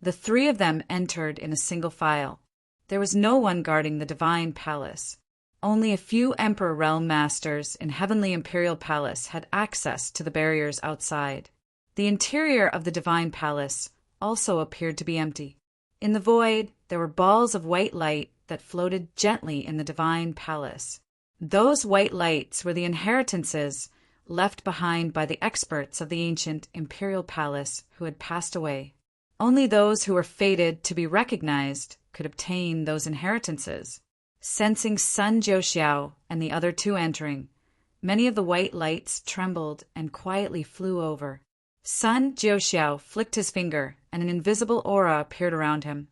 The three of them entered in a single file. There was no one guarding the divine palace. Only a few Emperor Realm Masters in Heavenly Imperial Palace had access to the barriers outside. The interior of the divine palace also appeared to be empty. In the void, there were balls of white light that floated gently in the divine palace. Those white lights were the inheritances left behind by the experts of the ancient imperial palace who had passed away. Only those who were fated to be recognized could obtain those inheritances. Sensing Sun Jiao and the other two entering, many of the white lights trembled and quietly flew over. Sun Jiao flicked his finger, and an invisible aura appeared around him,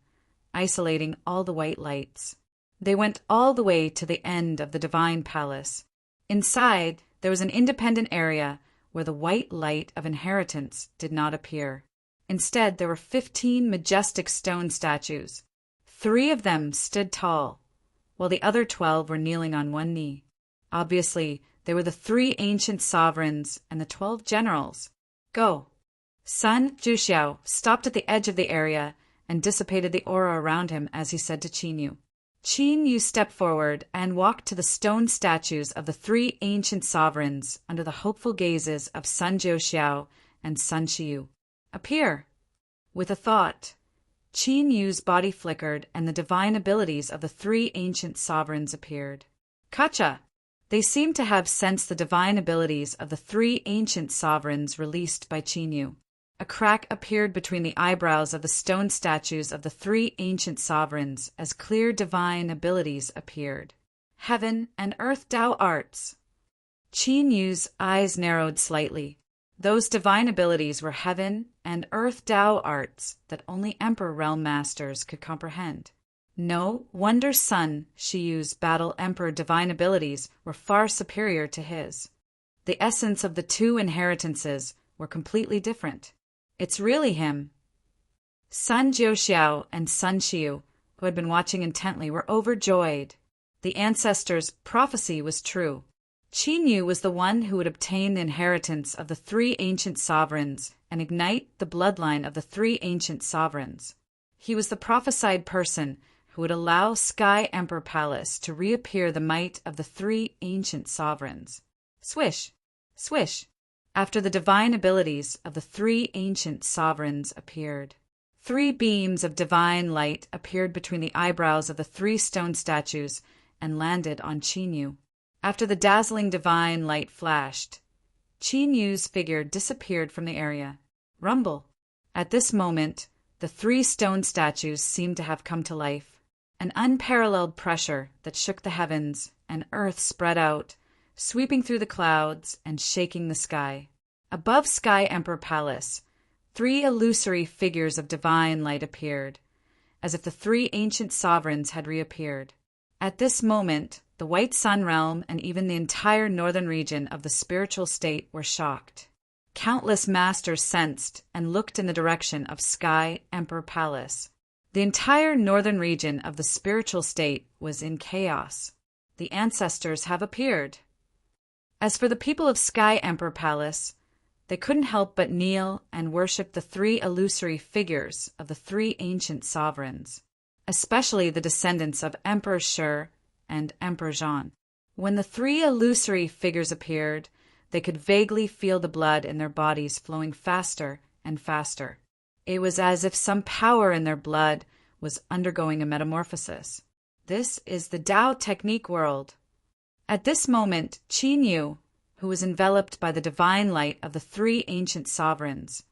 isolating all the white lights. They went all the way to the end of the divine palace. Inside, there was an independent area where the white light of inheritance did not appear. Instead, there were 15 majestic stone statues. 3 of them stood tall, while the other 12 were kneeling on one knee. Obviously, they were the 3 ancient sovereigns and the 12 generals. Go. Sun Jiao stopped at the edge of the area and dissipated the aura around him as he said to Qinyu. Qinyu stepped forward and walked to the stone statues of the 3 ancient sovereigns under the hopeful gazes of Sun Jiao and Sun Shiyu. Appear. With a thought, Qinyu's body flickered and the divine abilities of the 3 ancient sovereigns appeared. Kacha! They seemed to have sensed the divine abilities of the 3 ancient sovereigns released by Qinyu. A crack appeared between the eyebrows of the stone statues of the 3 ancient sovereigns as clear divine abilities appeared. Heaven and Earth Tao Arts. Qinyu's eyes narrowed slightly. Those divine abilities were Heaven and Earth Tao Arts that only Emperor Realm Masters could comprehend. No wonder Sun Shiyu's Battle Emperor divine abilities were far superior to his. The essence of the 2 inheritances were completely different. It's really him. Sun Jiao and Sun Shiyu, who had been watching intently, were overjoyed. The ancestors' prophecy was true. Qin Yu was the one who would obtain the inheritance of the three ancient sovereigns and ignite the bloodline of the three ancient sovereigns. He was the prophesied person who would allow Sky Emperor Palace to reappear the might of the three ancient sovereigns. Swish, swish, after the divine abilities of the three ancient sovereigns appeared. 3 beams of divine light appeared between the eyebrows of the 3 stone statues and landed on Qin Yu. After the dazzling divine light flashed, Qin Yu's figure disappeared from the area. Rumble. At this moment, the 3 stone statues seemed to have come to life. An unparalleled pressure that shook the heavens and earth spread out, sweeping through the clouds and shaking the sky. Above Sky Emperor Palace, 3 illusory figures of divine light appeared, as if the 3 ancient sovereigns had reappeared. At this moment, the White Sun Realm and even the entire northern region of the spiritual state were shocked. Countless masters sensed and looked in the direction of Sky Emperor Palace. The entire northern region of the spiritual state was in chaos. The ancestors have appeared. As for the people of Sky Emperor Palace, they couldn't help but kneel and worship the 3 illusory figures of the 3 ancient sovereigns, especially the descendants of Emperor Shi and Emperor Zhan. When the 3 illusory figures appeared, they could vaguely feel the blood in their bodies flowing faster and faster. It was as if some power in their blood was undergoing a metamorphosis. This is the Tao technique world. At this moment, Qin Yu, who was enveloped by the divine light of the 3 ancient sovereigns,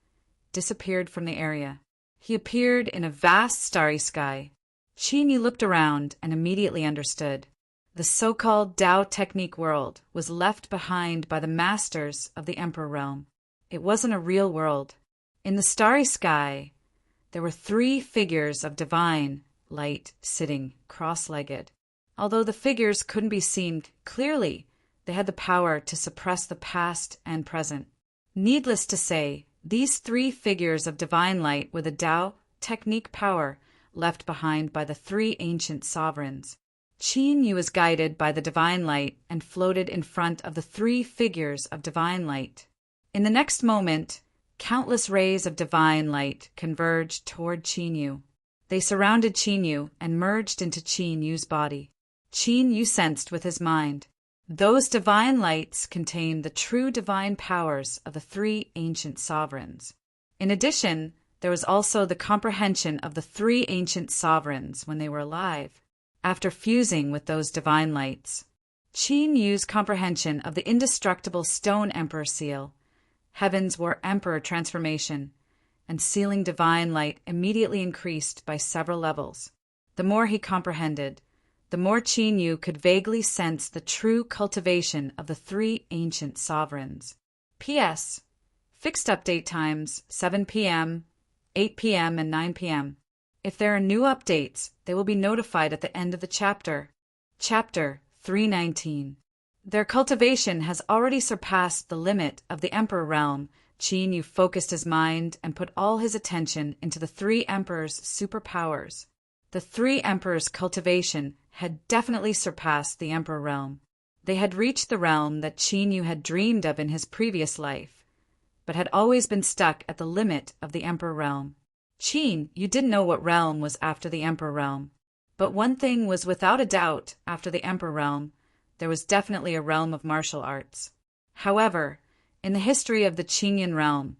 disappeared from the area. He appeared in a vast starry sky. Qin Yu looked around and immediately understood. The so-called Tao technique world was left behind by the masters of the Emperor realm. It wasn't a real world. In the starry sky, there were 3 figures of divine light sitting cross-legged. Although the figures couldn't be seen clearly, they had the power to suppress the past and present. Needless to say, these 3 figures of divine light were the Tao technique power left behind by the 3 ancient sovereigns. Qin Yu was guided by the divine light and floated in front of the 3 figures of divine light. In the next moment, countless rays of divine light converged toward Qin Yu. They surrounded Qin Yu and merged into Qin Yu's body. Qin Yu sensed with his mind. Those divine lights contained the true divine powers of the 3 ancient sovereigns. In addition, there was also the comprehension of the 3 ancient sovereigns when they were alive. After fusing with those divine lights, Qin Yu's comprehension of the indestructible Stone Emperor seal, Heaven's War Emperor transformation, and sealing divine light immediately increased by several levels. The more he comprehended, the more Qin Yu could vaguely sense the true cultivation of the 3 ancient sovereigns. P.S. Fixed update times 7 p.m., 8 p.m., and 9 p.m. If there are new updates, they will be notified at the end of the chapter. Chapter 319. Their cultivation has already surpassed the limit of the Emperor realm. Qin Yu focused his mind and put all his attention into the 3 emperors' superpowers. The 3 emperors' cultivation had definitely surpassed the Emperor realm. They had reached the realm that Qin Yu had dreamed of in his previous life, but had always been stuck at the limit of the Emperor realm. Qin Yu didn't know what realm was after the Emperor realm, but one thing was without a doubt: after the Emperor realm, there was definitely a realm of martial arts. However, in the history of the Qinyan realm,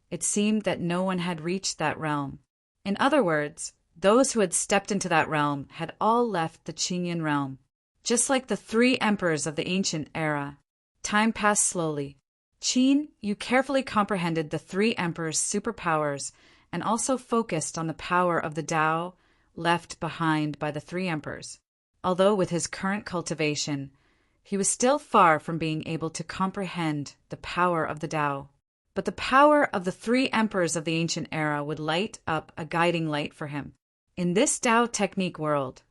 it seemed that no one had reached that realm. In other words, those who had stepped into that realm had all left the Qinyan realm. Just like the 3 emperors of the ancient era, time passed slowly. Qin Yu carefully comprehended the 3 emperors' superpowers and also focused on the power of the Tao left behind by the 3 emperors. Although with his current cultivation, he was still far from being able to comprehend the power of the Tao. But the power of the 3 emperors of the ancient era would light up a guiding light for him. In this Tao technique world,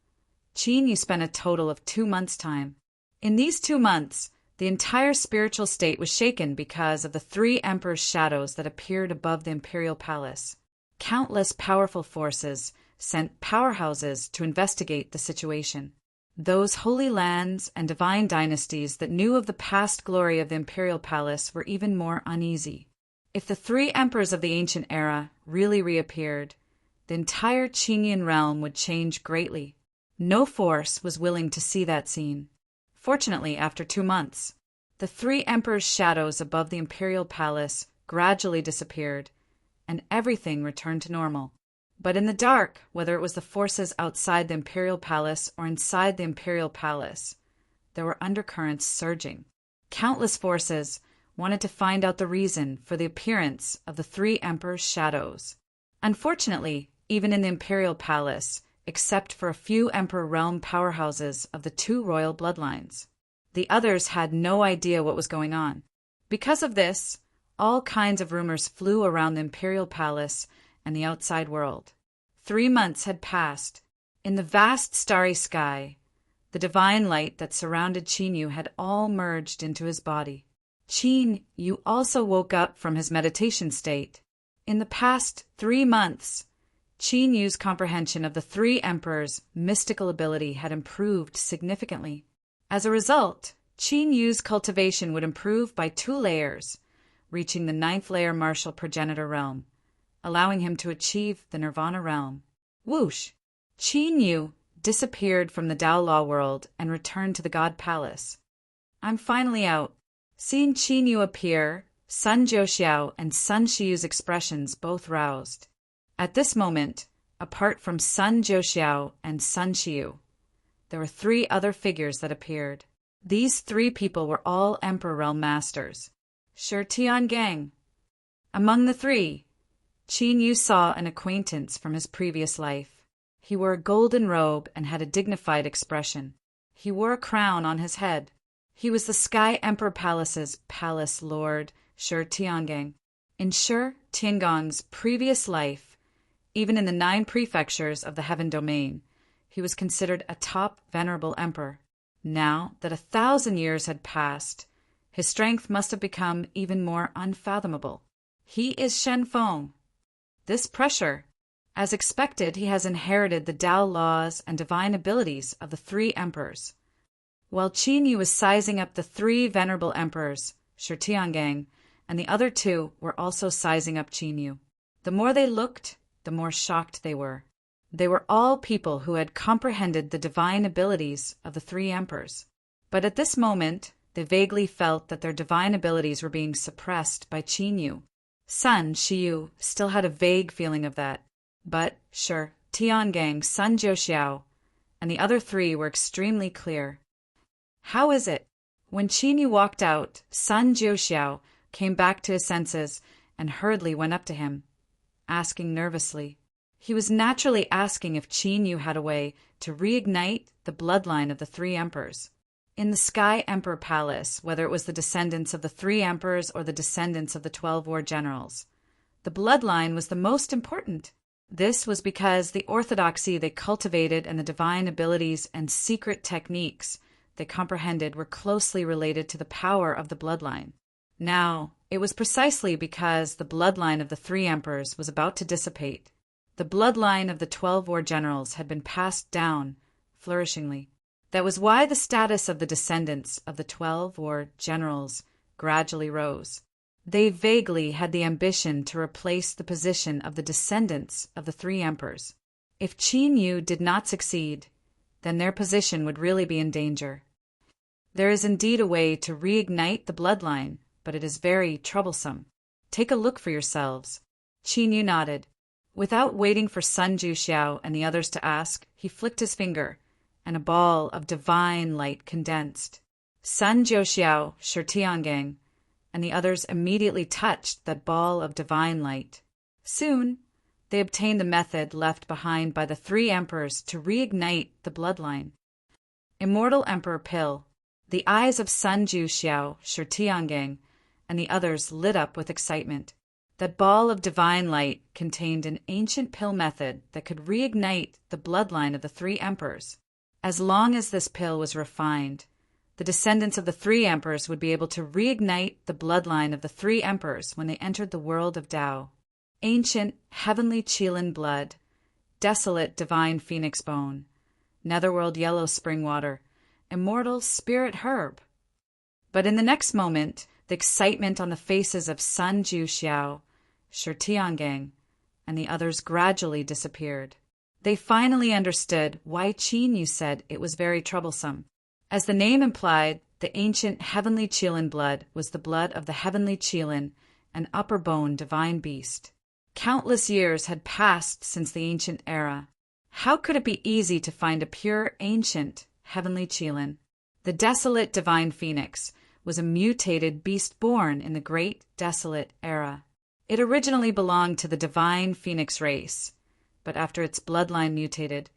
Qin Yu spent a total of 2 months' time. In these 2 months, the entire spiritual state was shaken because of the 3 emperors' shadows that appeared above the imperial palace. Countless powerful forces sent powerhouses to investigate the situation. Those holy lands and divine dynasties that knew of the past glory of the imperial palace were even more uneasy. If the three emperors of the ancient era really reappeared, the entire Qingyan realm would change greatly. No force was willing to see that scene. Fortunately, after 2 months, the three emperors' shadows above the imperial palace gradually disappeared, and everything returned to normal. But in the dark, whether it was the forces outside the imperial palace or inside the imperial palace, there were undercurrents surging. Countless forces wanted to find out the reason for the appearance of the three emperors' shadows. Unfortunately, even in the imperial palace, except for a few emperor realm powerhouses of the two royal bloodlines, the others had no idea what was going on. Because of this, all kinds of rumors flew around the imperial palace and the outside world. 3 months had passed. In the vast starry sky, the divine light that surrounded Qin Yu had all merged into his body. Qin Yu also woke up from his meditation state. In the past 3 months, Qin Yu's comprehension of the three emperors' mystical ability had improved significantly. As a result, Qin Yu's cultivation would improve by 2 layers, reaching the 9th layer martial progenitor realm, allowing him to achieve the nirvana realm. Whoosh! Qin Yu disappeared from the Dao Law world and returned to the God Palace. I'm finally out. Seeing Qin Yu appear, Sun Jiuxiao and Sun Shiyu's expressions both roused. At this moment, apart from Sun Jiuxiao and Sun Shiyu, there were 3 other figures that appeared. These 3 people were all Emperor Realm Masters. Shi Tiangang. Among the 3, Qin Yu saw an acquaintance from his previous life. He wore a golden robe and had a dignified expression. He wore a crown on his head. He was the Sky Emperor Palace's Palace Lord, Shi Tiangang. In Shi Tiangang's previous life, even in the 9 prefectures of the Heaven Domain, he was considered a top venerable emperor. Now that 1,000 years had passed, his strength must have become even more unfathomable. He is Shen Feng. This pressure, as expected, he has inherited the Tao laws and divine abilities of the 3 emperors. While Qin Yu was sizing up the 3 venerable emperors, Shi Tiangang, and the other 2 were also sizing up Qin Yu. The more they looked, the more shocked they were. They were all people who had comprehended the divine abilities of the 3 emperors. But at this moment, they vaguely felt that their divine abilities were being suppressed by Qin Yu. Sun Shiyu still had a vague feeling of that, but Shi Tiangang, Sun Jiuxiao, and the other 3 were extremely clear. How is it? When Qin Yu walked out, Sun Jiuxiao came back to his senses and hurriedly went up to him, asking nervously. He was naturally asking if Qin Yu had a way to reignite the bloodline of the 3 emperors. In the Sky Emperor Palace, whether it was the descendants of the 3 emperors or the descendants of the 12 war generals, the bloodline was the most important. This was because the orthodoxy they cultivated and the divine abilities and secret techniques they comprehended were closely related to the power of the bloodline. Now, it was precisely because the bloodline of the 3 emperors was about to dissipate. The bloodline of the 12 war generals had been passed down flourishingly. That was why the status of the descendants of the 12 war generals gradually rose. They vaguely had the ambition to replace the position of the descendants of the 3 emperors. If Qin Yu did not succeed, then their position would really be in danger. There is indeed a way to reignite the bloodline, but it is very troublesome. Take a look for yourselves. Qin Yu nodded. Without waiting for Sun Jiuxiao and the others to ask, he flicked his finger, and a ball of divine light condensed. Sun Jiuxiao, Shi Tiangang, and the others immediately touched that ball of divine light. Soon, they obtained the method left behind by the 3 emperors to reignite the bloodline. Immortal Emperor Pill. The eyes of Sun Jiuxiao, Shi Tiangang, and the others lit up with excitement. That ball of divine light contained an ancient pill method that could reignite the bloodline of the 3 emperors. As long as this pill was refined, the descendants of the 3 emperors would be able to reignite the bloodline of the 3 emperors when they entered the world of Tao. Ancient, heavenly Qilin blood, desolate divine phoenix bone, netherworld yellow spring water, immortal spirit herb. But in the next moment, the excitement on the faces of Sun Ju Xiao, Shi Tiangang, and the others gradually disappeared. They finally understood why Qin Yu said it was very troublesome. As the name implied, the ancient heavenly Qilin blood was the blood of the heavenly Qilin, an upper bone divine beast. Countless years had passed since the ancient era. How could it be easy to find a pure, ancient, heavenly Qilin? The desolate divine phoenix was a mutated beast born in the great desolate era. It originally belonged to the divine phoenix race, but after its bloodline mutated,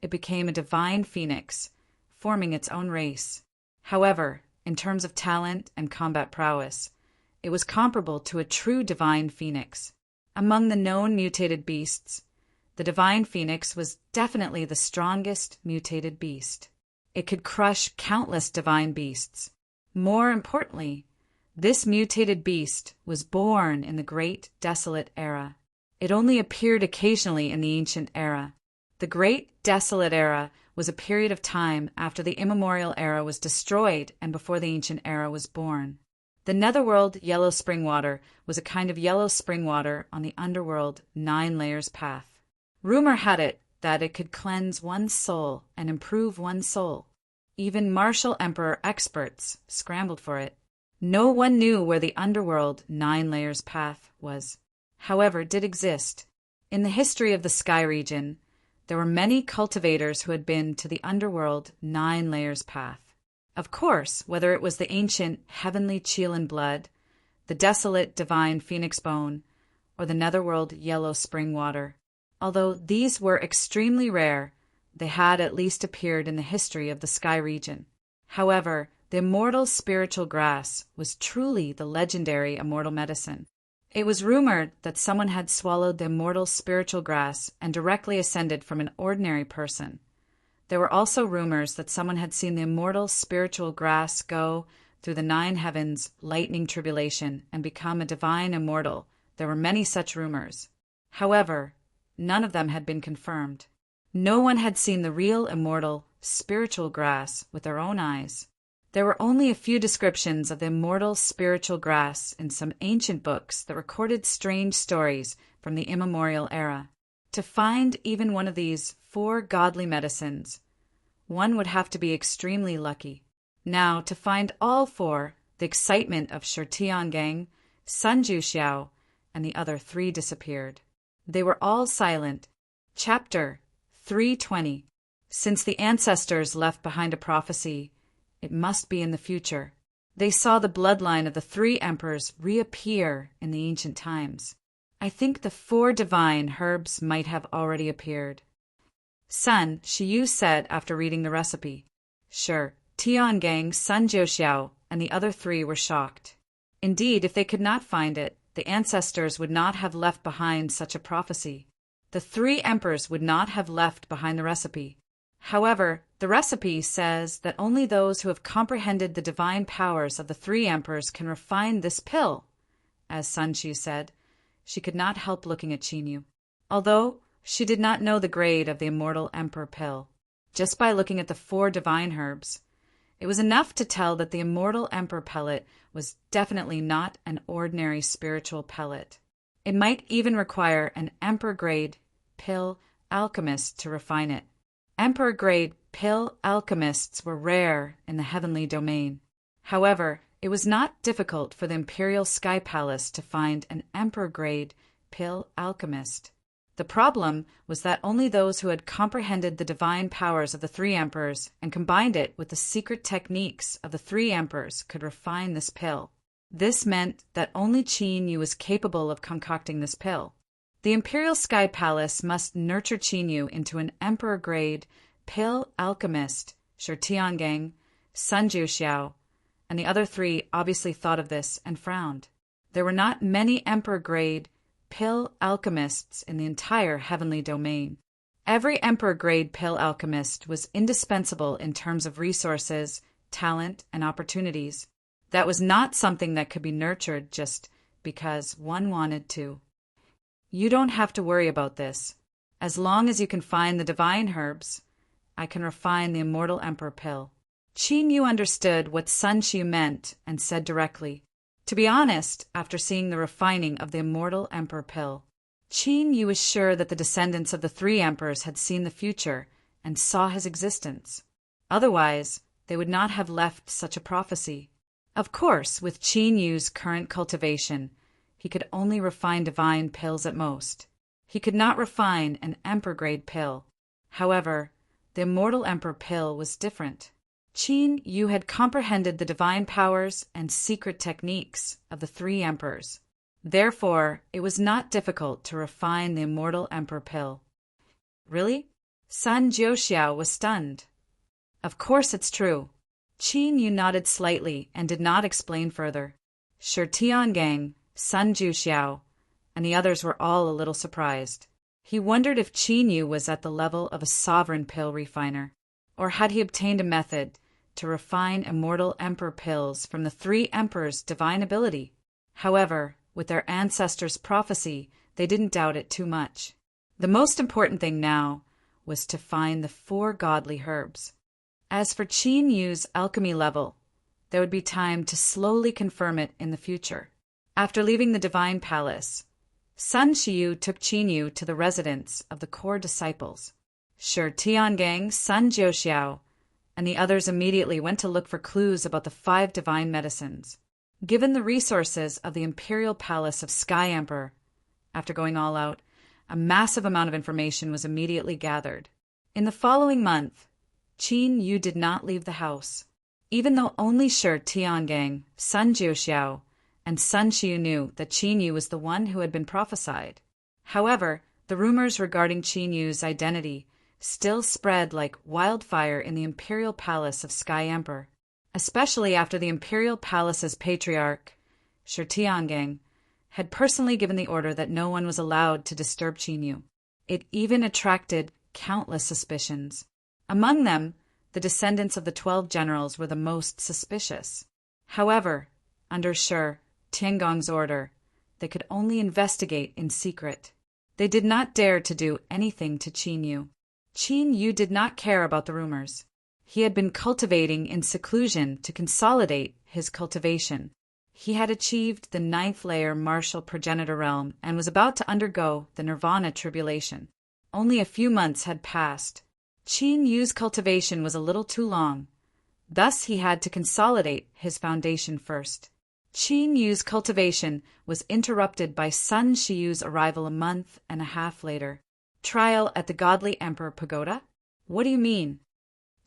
it became a divine phoenix, forming its own race. However, in terms of talent and combat prowess, it was comparable to a true divine phoenix. Among the known mutated beasts, the divine phoenix was definitely the strongest mutated beast. It could crush countless divine beasts. More importantly, this mutated beast was born in the Great Desolate Era. It only appeared occasionally in the Ancient Era. The Great Desolate Era was a period of time after the Immemorial Era was destroyed and before the Ancient Era was born. The netherworld yellow spring water was a kind of yellow spring water on the underworld 9 layers path. Rumor had it that it could cleanse one's soul and improve one's soul. Even martial emperor experts scrambled for it. No one knew where the underworld 9 layers path was. However, it did exist. In the history of the Sky region, there were many cultivators who had been to the underworld 9 layers path. Of course, whether it was the ancient heavenly Qilin blood, the desolate divine phoenix bone, or the netherworld yellow spring water. Although these were extremely rare, they had at least appeared in the history of the Sky region. However, the immortal spiritual grass was truly the legendary immortal medicine. It was rumored that someone had swallowed the immortal spiritual grass and directly ascended from an ordinary person. There were also rumors that someone had seen the immortal spiritual grass go through the 9 heavens lightning tribulation and become a divine immortal. There were many such rumors. However, none of them had been confirmed. No one had seen the real immortal spiritual grass with their own eyes. There were only a few descriptions of the immortal spiritual grass in some ancient books that recorded strange stories from the immemorial era. To find even one of these 4 godly medicines, one would have to be extremely lucky. Now, to find all 4, the excitement of Shi Tiangang, Sun Ju Xiao, and the other 3 disappeared. They were all silent. Chapter 320. Since the ancestors left behind a prophecy, it must be in the future. They saw the bloodline of the 3 emperors reappear in the ancient times. I think the 4 divine herbs might have already appeared. Sun Shiyu said after reading the recipe. Sure, Tiangang, Sun Jiuxiao, and the other 3 were shocked. Indeed, if they could not find it, the ancestors would not have left behind such a prophecy. The 3 emperors would not have left behind the recipe. However, the recipe says that only those who have comprehended the divine powers of the 3 emperors can refine this pill. As Sun Shi said, she could not help looking at Qin Yu. Although she did not know the grade of the immortal emperor pill, just by looking at the 4 divine herbs, it was enough to tell that the immortal emperor pellet was definitely not an ordinary spiritual pellet. It might even require an emperor-grade pill alchemist to refine it. Emperor-grade pill alchemists were rare in the heavenly domain. However, it was not difficult for the Imperial Sky Palace to find an emperor-grade pill alchemist. The problem was that only those who had comprehended the divine powers of the 3 emperors and combined it with the secret techniques of the 3 emperors could refine this pill. This meant that only Qin Yu was capable of concocting this pill. The Imperial Sky Palace must nurture Qin Yu into an emperor-grade pill alchemist. Shi Tiangang, Sun Jiuxiao, and the other 3 obviously thought of this and frowned. There were not many emperor-grade pill alchemists in the entire heavenly domain. Every emperor-grade pill alchemist was indispensable in terms of resources, talent, and opportunities. That was not something that could be nurtured just because one wanted to. You don't have to worry about this. As long as you can find the divine herbs, I can refine the Immortal Emperor pill. Qin Yu understood what Sun Xiu meant and said directly, "To be honest, after seeing the refining of the Immortal Emperor pill, Qin Yu was sure that the descendants of the three emperors had seen the future and saw his existence. Otherwise, they would not have left such a prophecy. Of course, with Qin Yu's current cultivation, he could only refine divine pills at most. He could not refine an emperor-grade pill. However, the Immortal Emperor pill was different. Qin Yu had comprehended the divine powers and secret techniques of the three emperors. Therefore, it was not difficult to refine the Immortal Emperor pill." "Really?" Sun Jiuxiao was stunned. "Of course it's true." Qin Yu nodded slightly and did not explain further. Shi Tiangang, Sun Jiuxiao, and the others were all a little surprised. He wondered if Qin Yu was at the level of a sovereign pill refiner, or had he obtained a method to refine Immortal Emperor pills from the three emperors' divine ability. However, with their ancestors' prophecy, they didn't doubt it too much. The most important thing now was to find the 4 godly herbs. As for Qin Yu's alchemy level, there would be time to slowly confirm it in the future. After leaving the Divine Palace, Sun Xiu took Qin Yu to the residence of the core disciples. Shi Tiangang, Sun Jiuxiao, and the others immediately went to look for clues about the 5 divine medicines. Given the resources of the Imperial Palace of Sky Emperor, after going all out, a massive amount of information was immediately gathered. In the following month, Qin Yu did not leave the house. Even though only Shi Tiangang, Sun Jiuxiao, and Sun Xiu knew that Qin Yu was the one who had been prophesied. However, the rumors regarding Qin Yu's identity still spread like wildfire in the Imperial Palace of Sky Emperor, especially after the Imperial Palace's patriarch, Shi Tiangang, had personally given the order that no one was allowed to disturb Qin Yu. It even attracted countless suspicions. Among them, the descendants of the 12 generals were the most suspicious. However, under Shi Tiangong's order, they could only investigate in secret. They did not dare to do anything to Qin Yu. Qin Yu did not care about the rumors. He had been cultivating in seclusion to consolidate his cultivation. He had achieved the 9th layer martial progenitor realm and was about to undergo the nirvana tribulation. Only a few months had passed. Qin Yu's cultivation was a little too long. Thus he had to consolidate his foundation first. Qin Yu's cultivation was interrupted by Sun Xiu's arrival a month and a half later. Trial at the Godly Emperor Pagoda? What do you mean?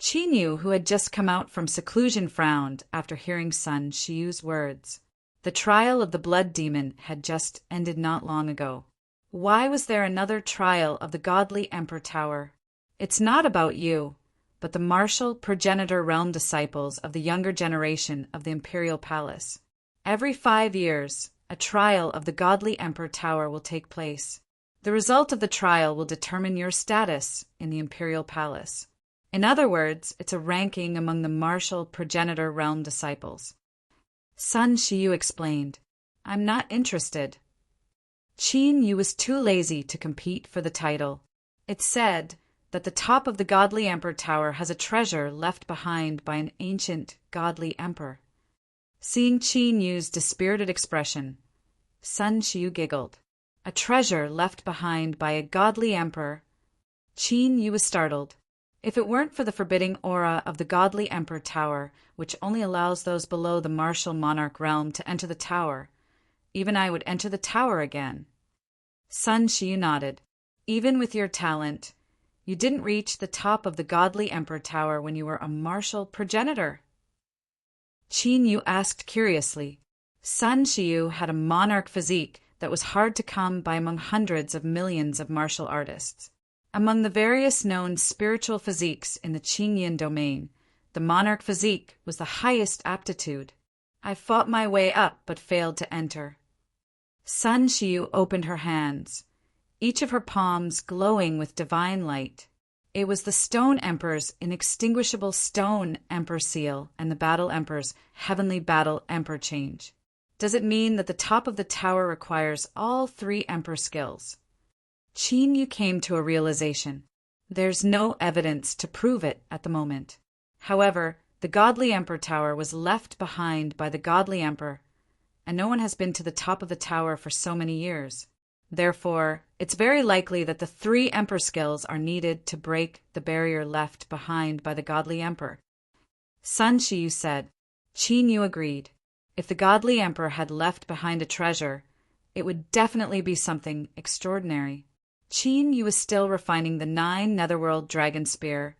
Qin Yu, who had just come out from seclusion, frowned after hearing Sun Xiu's words. The trial of the blood demon had just ended not long ago. Why was there another trial of the Godly Emperor Tower? It's not about you, but the martial progenitor realm disciples of the younger generation of the Imperial Palace. Every 5 years, a trial of the Godly Emperor Tower will take place. The result of the trial will determine your status in the Imperial Palace. In other words, it's a ranking among the martial progenitor realm disciples. Sun Xiu explained, "I'm not interested." Qin Yu was too lazy to compete for the title. It's said that the top of the Godly Emperor Tower has a treasure left behind by an ancient godly emperor. Seeing Qin Yu's dispirited expression, Sun Xiu giggled. A treasure left behind by a godly emperor? Qin Yu was startled. If it weren't for the forbidding aura of the Godly Emperor Tower, which only allows those below the martial monarch realm to enter the tower, even I would enter the tower again. Sun Xiu nodded. Even with your talent, you didn't reach the top of the Godly Emperor Tower when you were a martial progenitor. Qin Yu asked curiously. Sun Xiu had a monarch physique that was hard to come by among hundreds of millions of martial artists. Among the various known spiritual physiques in the Qingyan domain, the monarch physique was the highest aptitude. I fought my way up but failed to enter. Sun Xiu opened her hands, each of her palms glowing with divine light. It was the Stone Emperor's inextinguishable Stone Emperor seal and the Battle Emperor's Heavenly Battle Emperor change. Does it mean that the top of the tower requires all 3 Emperor skills? Qin Yu came to a realization. There's no evidence to prove it at the moment. However, the Godly Emperor Tower was left behind by the Godly Emperor, and no one has been to the top of the tower for so many years. Therefore, it's very likely that the 3 Emperor skills are needed to break the barrier left behind by the Godly Emperor. Sun Shiyu said. Qin Yu agreed. If the Godly Emperor had left behind a treasure, it would definitely be something extraordinary. Qin Yu was still refining the 9 Netherworld Dragon Spear,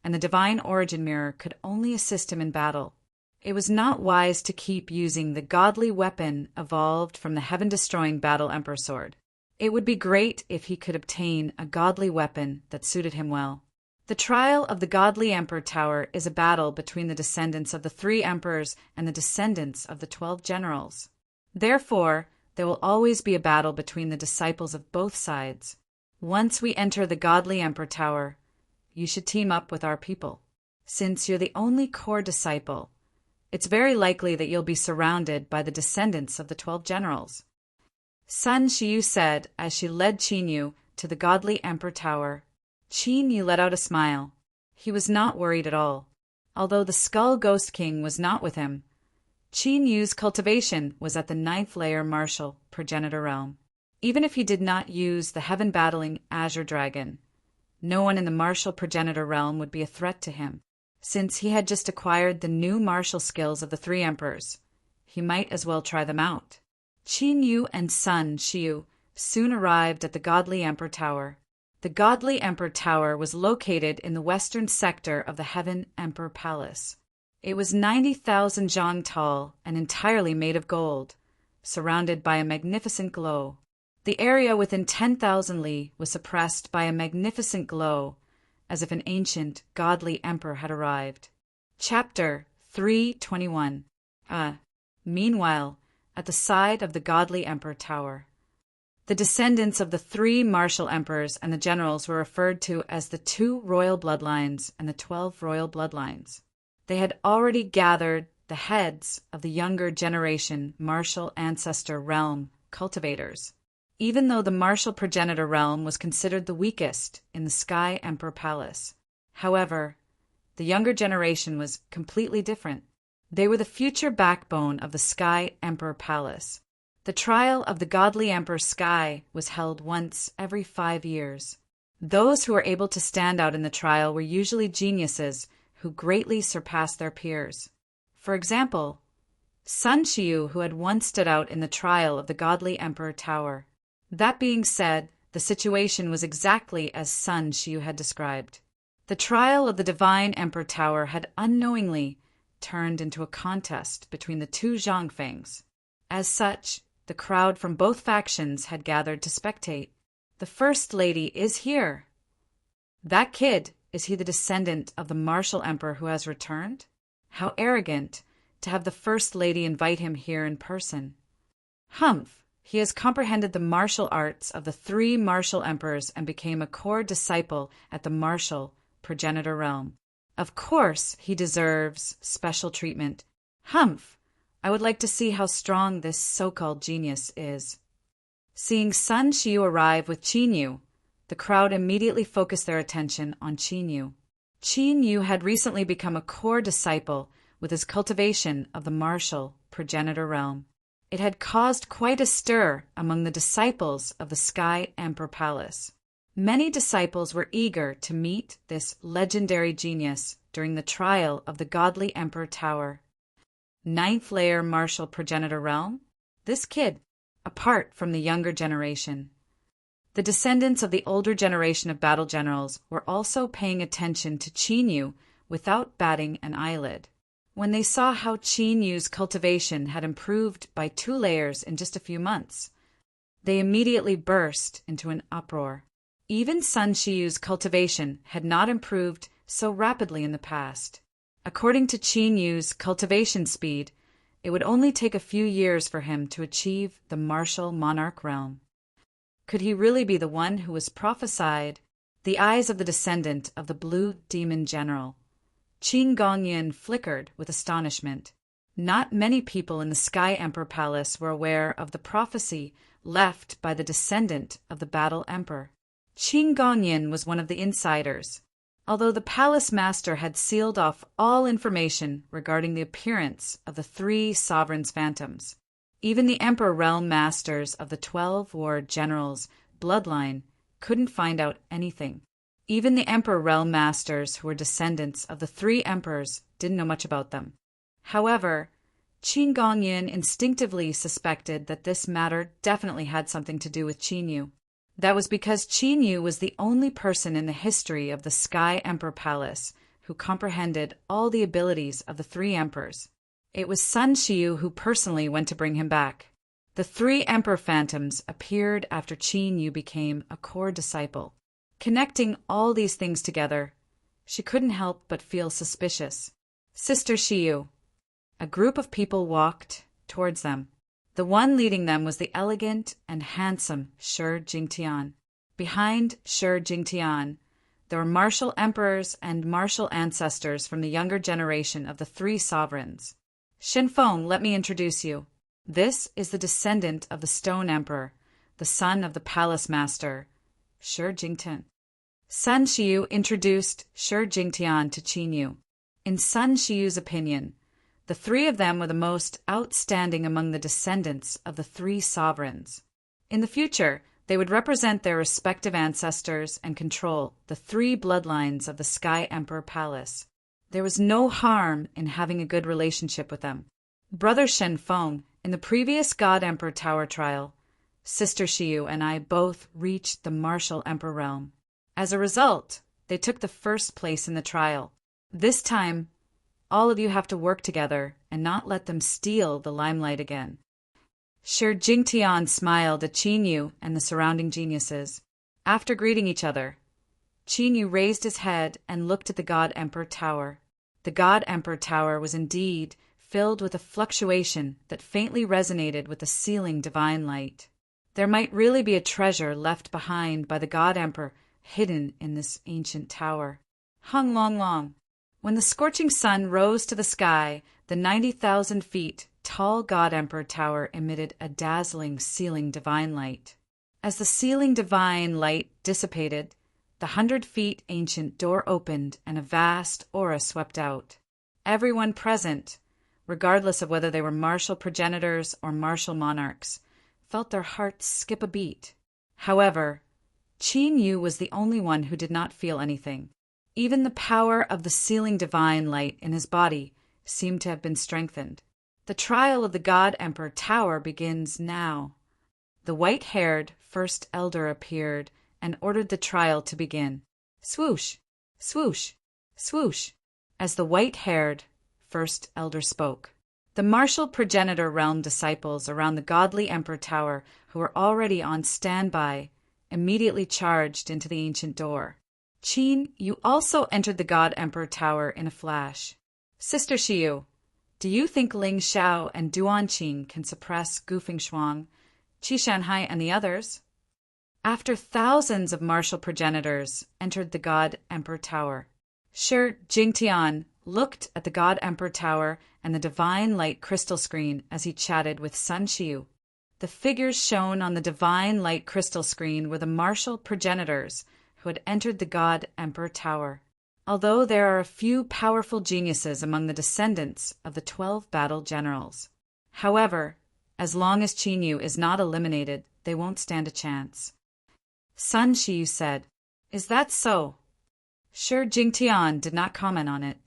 and the Divine Origin Mirror could only assist him in battle. It was not wise to keep using the godly weapon evolved from the heaven-destroying Battle Emperor Sword. It would be great if he could obtain a godly weapon that suited him well. The trial of the Godly Emperor Tower is a battle between the descendants of the 3 emperors and the descendants of the 12 generals. Therefore, there will always be a battle between the disciples of both sides. Once we enter the Godly Emperor Tower, you should team up with our people. Since you're the only core disciple, it's very likely that you'll be surrounded by the descendants of the 12 generals. Sun Shiyu said as she led Qin Yu to the Godly Emperor Tower. Qin Yu let out a smile. He was not worried at all. Although the Skull Ghost King was not with him, Qin Yu's cultivation was at the 9th layer martial progenitor realm. Even if he did not use the heaven-battling Azure Dragon, no one in the martial progenitor realm would be a threat to him. Since he had just acquired the new martial skills of the 3 emperors, he might as well try them out. Qin Yu and Sun Shiyu soon arrived at the Godly Emperor Tower. The Godly Emperor Tower was located in the western sector of the Heaven Emperor Palace. It was 90,000 zhang tall and entirely made of gold, surrounded by a magnificent glow. The area within 10,000 li was suppressed by a magnificent glow, as if an ancient, godly emperor had arrived. Chapter 321. Meanwhile, at the side of the Godly Emperor Tower, the descendants of the 3 martial emperors and the generals were referred to as the 2 royal bloodlines and the 12 royal bloodlines. They had already gathered the heads of the younger generation martial ancestor realm cultivators, even though the martial progenitor realm was considered the weakest in the Sky Emperor Palace. However, the younger generation was completely different. They were the future backbone of the Sky Emperor Palace. The trial of the Godly Emperor Sky was held once every 5 years. Those who were able to stand out in the trial were usually geniuses who greatly surpassed their peers. For example, Sun Shiyu, who had once stood out in the trial of the Godly Emperor Tower. That being said, the situation was exactly as Sun Shiyu had described. The trial of the Divine Emperor Tower had unknowingly turned into a contest between the 2 Zhangfangs. As such, the crowd from both factions had gathered to spectate. The First Lady is here. That kid, is he the descendant of the martial emperor who has returned? How arrogant to have the First Lady invite him here in person. Humph, he has comprehended the martial arts of the 3 martial emperors and became a core disciple at the martial progenitor realm. Of course, he deserves special treatment. Humph, I would like to see how strong this so-called genius is. Seeing Sun Shiyu arrive with Qin Yu, the crowd immediately focused their attention on Qin Yu. Qin Yu had recently become a core disciple with his cultivation of the martial progenitor realm. It had caused quite a stir among the disciples of the Sky Emperor Palace. Many disciples were eager to meet this legendary genius during the trial of the Godly Emperor Tower. 9th layer martial progenitor realm? This kid, apart from the younger generation. The descendants of the older generation of battle generals were also paying attention to Qin Yu without batting an eyelid. When they saw how Qin Yu's cultivation had improved by 2 layers in just a few months, they immediately burst into an uproar. Even Sun Shiyu's cultivation had not improved so rapidly in the past. According to Qin Yu's cultivation speed, it would only take a few years for him to achieve the martial monarch realm. Could he really be the one who was prophesied? The eyes of the descendant of the blue demon general, Qin Gongyin, flickered with astonishment. Not many people in the Sky Emperor Palace were aware of the prophecy left by the descendant of the Battle Emperor. Qin Gongyin was one of the insiders. Although the palace master had sealed off all information regarding the appearance of the three sovereigns' phantoms, even the Emperor Realm Masters of the 12 War Generals' bloodline couldn't find out anything. Even the Emperor Realm Masters, who were descendants of the three emperors, didn't know much about them. However, Qin Gongyin instinctively suspected that this matter definitely had something to do with Qin Yu. That was because Qin Yu was the only person in the history of the Sky Emperor Palace who comprehended all the abilities of the three emperors. It was Sun Xiu who personally went to bring him back. The three emperor phantoms appeared after Qin Yu became a core disciple. Connecting all these things together, she couldn't help but feel suspicious. Sister Xiu. A group of people walked towards them. The one leading them was the elegant and handsome Shi Jingtian. Behind Shi Jingtian, there were martial emperors and martial ancestors from the younger generation of the three sovereigns. Shenfeng, let me introduce you. This is the descendant of the Stone Emperor, the son of the palace master, Shi Jingtian. Sun Xiu introduced Shi Jingtian to Qin Yu. In Sun Xiu's opinion, the three of them were the most outstanding among the descendants of the three sovereigns. In the future, they would represent their respective ancestors and control the three bloodlines of the Sky Emperor Palace. There was no harm in having a good relationship with them. Brother Shenfeng, in the previous God Emperor Tower trial, Sister Xiu and I both reached the Martial Emperor realm. As a result, they took the first place in the trial. This time, all of you have to work together and not let them steal the limelight again. Shi Jingtian smiled at Qin Yu and the surrounding geniuses. After greeting each other, Qin Yu raised his head and looked at the God Emperor Tower. The God Emperor Tower was indeed filled with a fluctuation that faintly resonated with the sealing divine light. There might really be a treasure left behind by the God Emperor hidden in this ancient tower. Hung Long Long. When the scorching sun rose to the sky, the 90,000 feet tall God Emperor Tower emitted a dazzling sealing divine light. As the sealing divine light dissipated, the 100 feet ancient door opened and a vast aura swept out. Everyone present, regardless of whether they were martial progenitors or martial monarchs, felt their hearts skip a beat. However, Qin Yu was the only one who did not feel anything. Even the power of the sealing divine light in his body seemed to have been strengthened. The trial of the God Emperor Tower begins now. The white-haired first elder appeared and ordered the trial to begin. Swoosh, swoosh, swoosh, as the white-haired first elder spoke. The martial progenitor realm disciples around the godly Emperor Tower, who were already on standby, immediately charged into the ancient door. Qin, you also entered the God Emperor Tower in a flash. Sister Xiu, do you think Ling Xiao and Duan Qing can suppress Gufeng Shuang, Qi Shanhai, and the others? After thousands of martial progenitors entered the God Emperor Tower, Shi Jingtian looked at the God Emperor Tower and the divine light crystal screen as he chatted with Sun Xiu. The figures shown on the divine light crystal screen were the martial progenitors who had entered the God Emperor Tower. Although there are a few powerful geniuses among the descendants of the 12 battle generals. However, as long as Qin Yu is not eliminated, they won't stand a chance. Sun Xiu said, "Is that so?" Shi Jingtian did not comment on it.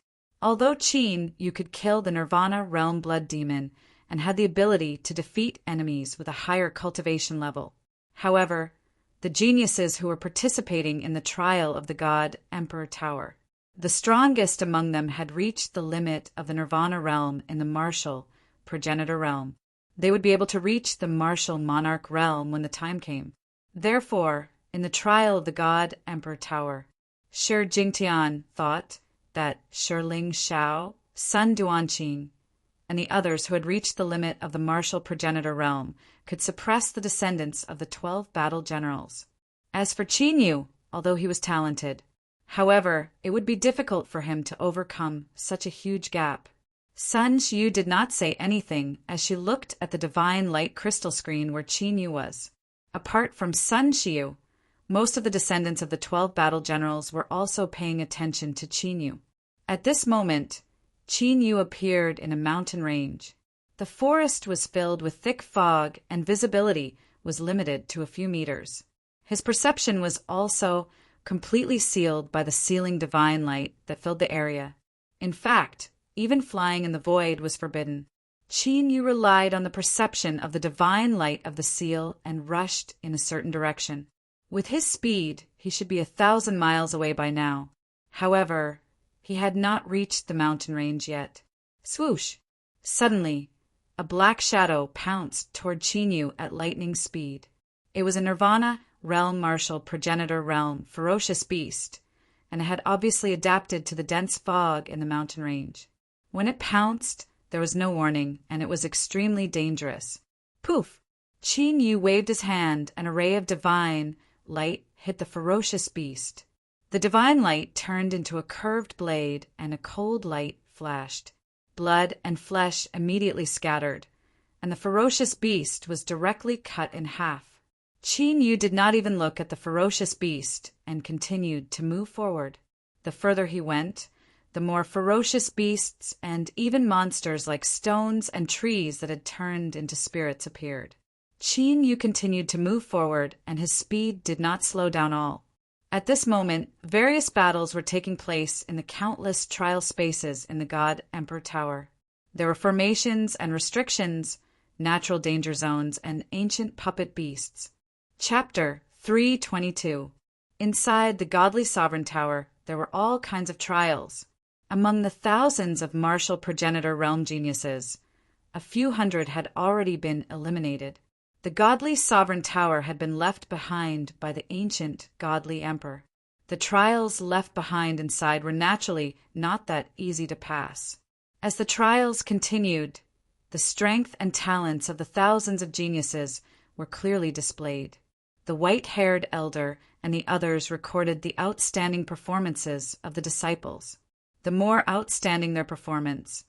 Although Qin Yu could kill the Nirvana realm blood demon and had the ability to defeat enemies with a higher cultivation level. However, the geniuses who were participating in the trial of the God Emperor Tower, the strongest among them had reached the limit of the Nirvana realm in the martial progenitor realm. They would be able to reach the martial monarch realm when the time came. Therefore, in the trial of the God Emperor Tower, Shi Jingtian thought that Shi Ling Xiao, Sun Duanqing, and the others who had reached the limit of the martial progenitor realm could suppress the descendants of the 12 battle generals. As for Qin Yu, although he was talented, however, it would be difficult for him to overcome such a huge gap. Sun Xiu did not say anything as she looked at the divine light crystal screen where Qin Yu was. Apart from Sun Xiu, Most of the descendants of the 12 battle generals were also paying attention to Qin Yu. At this moment, Qin Yu appeared in a mountain range. The forest was filled with thick fog and visibility was limited to a few meters. His perception was also completely sealed by the sealing divine light that filled the area. In fact, even flying in the void was forbidden. Qin Yu relied on the perception of the divine light of the seal and rushed in a certain direction. With his speed, he should be 1,000 miles away by now. However, he had not reached the mountain range yet. Swoosh! Suddenly, a black shadow pounced toward Qin Yu at lightning speed. It was a Nirvana realm martial progenitor realm ferocious beast, and it had obviously adapted to the dense fog in the mountain range. When it pounced, there was no warning, and it was extremely dangerous. Poof! Qin Yu waved his hand, and a ray of divine light hit the ferocious beast. The divine light turned into a curved blade, and a cold light flashed. Blood and flesh immediately scattered, and the ferocious beast was directly cut in half. Qin Yu did not even look at the ferocious beast and continued to move forward. The further he went, the more ferocious beasts and even monsters like stones and trees that had turned into spirits appeared. Qin Yu continued to move forward, and his speed did not slow down all. At this moment, various battles were taking place in the countless trial spaces in the God Emperor Tower. There were formations and restrictions, natural danger zones, and ancient puppet beasts. Chapter 322. Inside the Godly Sovereign Tower, there were all kinds of trials. Among the thousands of martial progenitor realm geniuses, a few hundred had already been eliminated. The Godly Sovereign Tower had been left behind by the ancient Godly Emperor. The trials left behind inside were naturally not that easy to pass. As the trials continued, the strength and talents of the thousands of geniuses were clearly displayed. The white-haired elder and the others recorded the outstanding performances of the disciples. The more outstanding their performance,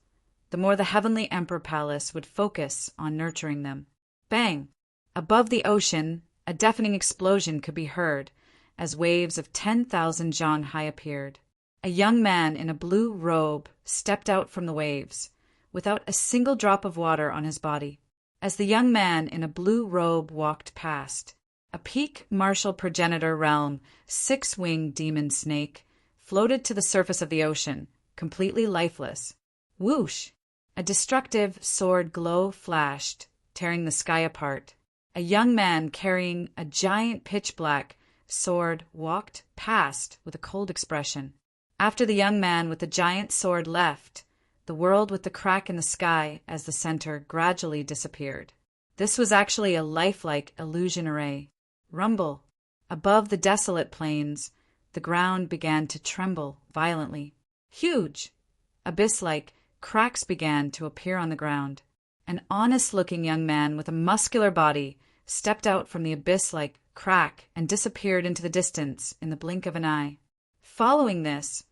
the more the Heavenly Emperor Palace would focus on nurturing them. Bang! Above the ocean, a deafening explosion could be heard as waves of 10,000 zhang high appeared. A young man in a blue robe stepped out from the waves, without a single drop of water on his body. As the young man in a blue robe walked past, a peak martial progenitor realm, six-winged demon snake, floated to the surface of the ocean, completely lifeless. Whoosh! A destructive sword glow flashed, tearing the sky apart. A young man carrying a giant pitch-black sword walked past with a cold expression. After the young man with the giant sword left, the world with the crack in the sky as the center gradually disappeared. This was actually a lifelike illusion array. Rumble. Above the desolate plains, the ground began to tremble violently. Huge, abyss-like cracks began to appear on the ground. An honest-looking young man with a muscular body stepped out from the abyss-like crack and disappeared into the distance in the blink of an eye. Following this,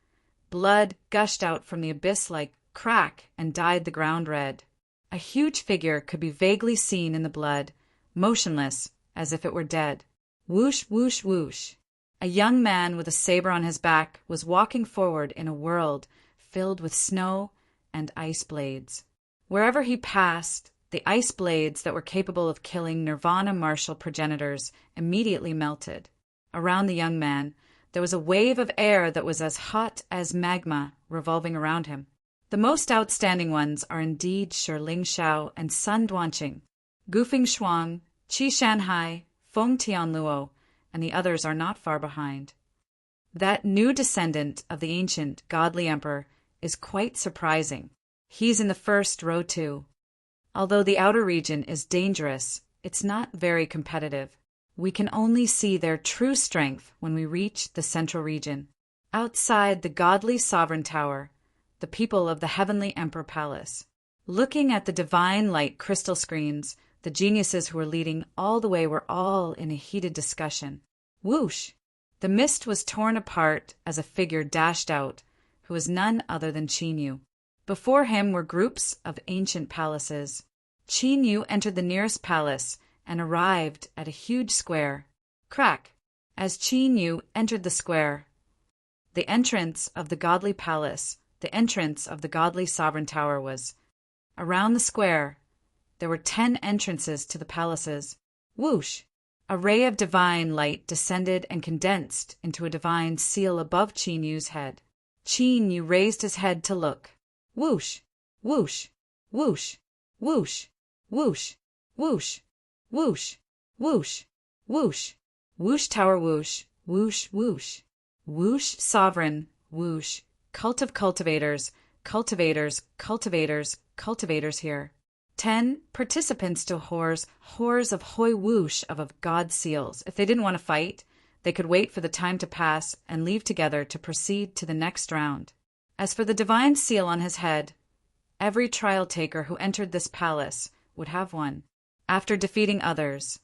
blood gushed out from the abyss-like crack and dyed the ground red. A huge figure could be vaguely seen in the blood, motionless as if it were dead. Whoosh, whoosh, whoosh. A young man with a saber on his back was walking forward in a world filled with snow and ice blades. Wherever he passed, the ice blades that were capable of killing Nirvana martial progenitors immediately melted. Around the young man, there was a wave of air that was as hot as magma revolving around him. The most outstanding ones are indeed Shiling Shao and Sun Duanqing. Gufeng Shuang, Qi Shanhai, Feng Tianluo, and the others are not far behind. That new descendant of the ancient godly emperor is quite surprising. He's in the first row too. Although the outer region is dangerous, it's not very competitive. We can only see their true strength when we reach the central region. Outside the Godly Sovereign Tower, the people of the Heavenly Emperor Palace. Looking at the divine light crystal screens, the geniuses who were leading all the way were all in a heated discussion. Whoosh! The mist was torn apart as a figure dashed out, who was none other than Qin Yu. Before him were groups of ancient palaces. Qin Yu entered the nearest palace and arrived at a huge square. Crack! As Qin Yu entered the square, the entrance of the godly palace, the entrance of the godly sovereign tower was. Around the square, there were 10 entrances to the palaces. Whoosh! A ray of divine light descended and condensed into a divine seal above Qin Yu's head. Qin Yu raised his head to look. Whoosh! Whoosh! Whoosh! Whoosh! Whoosh! Whoosh! Whoosh! Whoosh! Whoosh! Whoosh tower whoosh! Whoosh! Whoosh! Whoosh sovereign! Whoosh! Cult of cultivators! Cultivators! Cultivators! Cultivators here. 10 participants to whores of hoi whoosh of God seals. If they didn't want to fight, they could wait for the time to pass and leave together to proceed to the next round. As for the divine seal on his head, every trial taker who entered this palace would have one. After defeating others,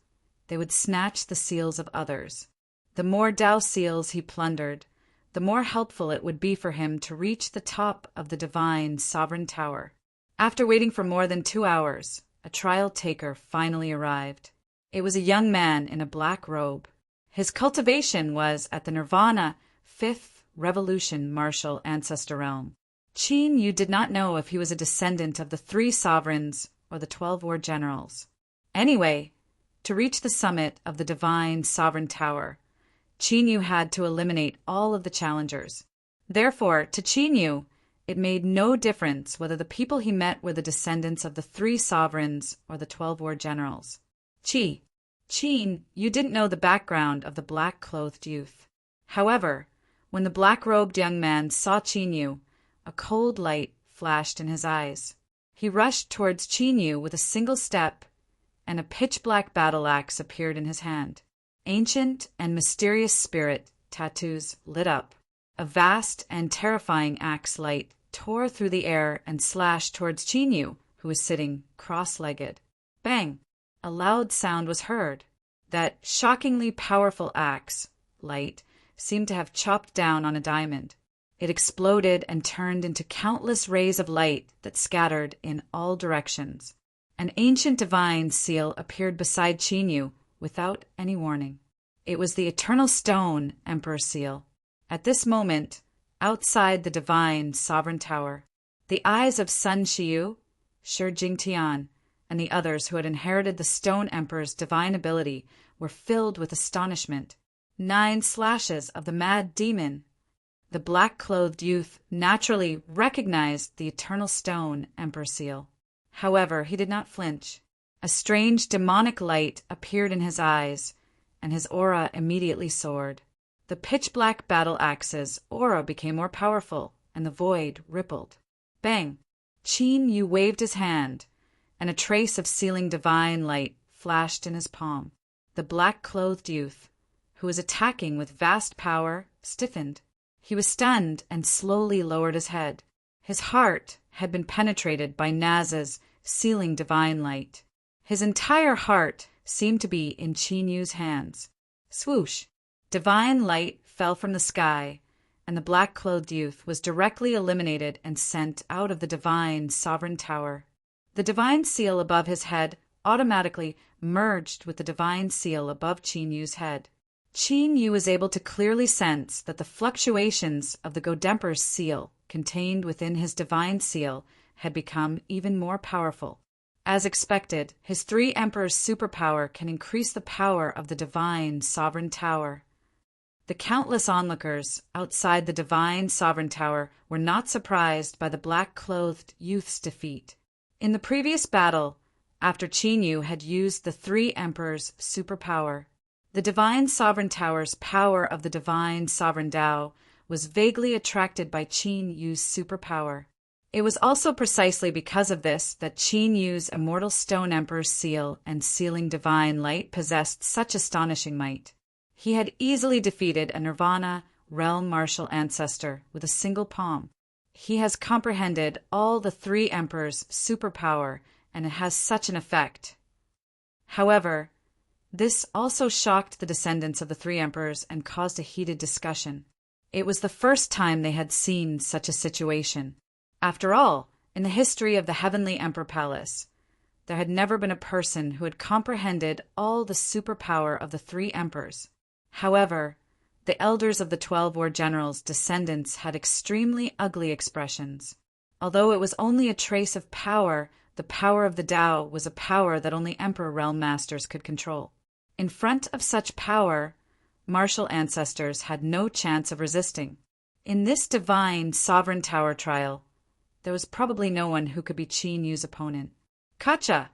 they would snatch the seals of others. The more Dao seals he plundered, the more helpful it would be for him to reach the top of the divine sovereign tower. After waiting for more than 2 hours, a trial taker finally arrived. It was a young man in a black robe. His cultivation was at the Nirvana 5th Revolution Martial Ancestor Realm. Qin Yu did not know if he was a descendant of the 3 sovereigns or the 12 war generals. Anyway, to reach the summit of the divine sovereign tower, Qin Yu had to eliminate all of the challengers. Therefore, to Qin Yu, it made no difference whether the people he met were the descendants of the 3 sovereigns or the 12 war generals. Qin, you didn't know the background of the black-clothed youth. However, when the black-robed young man saw Qin Yu, a cold light flashed in his eyes. He rushed towards Qin Yu with a single step, and a pitch-black battle axe appeared in his hand. Ancient and mysterious spirit tattoos lit up. A vast and terrifying axe light tore through the air and slashed towards Qin Yu, who was sitting cross-legged. Bang! A loud sound was heard. That shockingly powerful axe light seemed to have chopped down on a diamond. It exploded and turned into countless rays of light that scattered in all directions. An ancient divine seal appeared beside Qin Yu without any warning. It was the Eternal Stone Emperor Seal. At this moment, outside the divine sovereign tower, the eyes of Sun Shiyu, Shi Jingtian, and the others who had inherited the Stone Emperor's divine ability were filled with astonishment. 9 slashes of the mad demon. The black-clothed youth naturally recognized the Eternal Stone Emperor Seal. However, he did not flinch. A strange demonic light appeared in his eyes, and his aura immediately soared. The pitch-black battle axe's aura became more powerful, and the void rippled. Bang! Qin Yu waved his hand, and a trace of sealing divine light flashed in his palm. The black-clothed youth, who was attacking with vast power, stiffened. He was stunned and slowly lowered his head. His heart had been penetrated by Naz's sealing divine light. His entire heart seemed to be in Qin Yu's hands. Swoosh! Divine light fell from the sky, and the black-clothed youth was directly eliminated and sent out of the divine sovereign tower. The divine seal above his head automatically merged with the divine seal above Qin Yu's head. Qin Yu was able to clearly sense that the fluctuations of the Godemper's seal contained within his divine seal had become even more powerful. As expected, his 3 emperors' superpower can increase the power of the divine sovereign tower. The countless onlookers outside the divine sovereign tower were not surprised by the black-clothed youth's defeat. In the previous battle, after Qin Yu had used the 3 emperors' superpower, the divine sovereign tower's power of the divine sovereign Tao was vaguely attracted by Qin Yu's superpower. It was also precisely because of this that Qin Yu's immortal Stone Emperor's seal and sealing divine light possessed such astonishing might. He had easily defeated a Nirvana realm martial ancestor with a single palm. He has comprehended all the 3 emperors' superpower, and it has such an effect. However, this also shocked the descendants of the 3 emperors and caused a heated discussion. It was the first time they had seen such a situation. After all, in the history of the Heavenly Emperor Palace, there had never been a person who had comprehended all the superpower of the 3 emperors. However, the elders of the 12 war generals' descendants had extremely ugly expressions. Although it was only a trace of power, the power of the Tao was a power that only Emperor Realm Masters could control. In front of such power, martial ancestors had no chance of resisting. In this divine sovereign tower trial, there was probably no one who could be Qin Yu's opponent. Gotcha!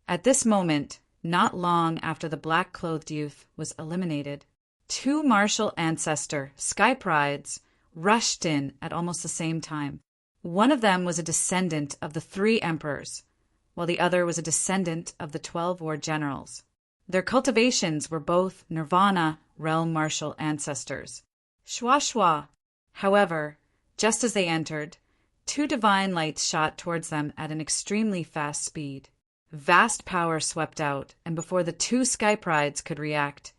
At this moment, not long after the black-clothed youth was eliminated, 2 martial ancestor sky prides rushed in at almost the same time. One of them was a descendant of the 3 emperors, while the other was a descendant of the 12 war generals. Their cultivations were both Nirvana realm martial ancestors. Shwa shwa! However, just as they entered, 2 divine lights shot towards them at an extremely fast speed. Vast power swept out, and before the 2 sky prides could react,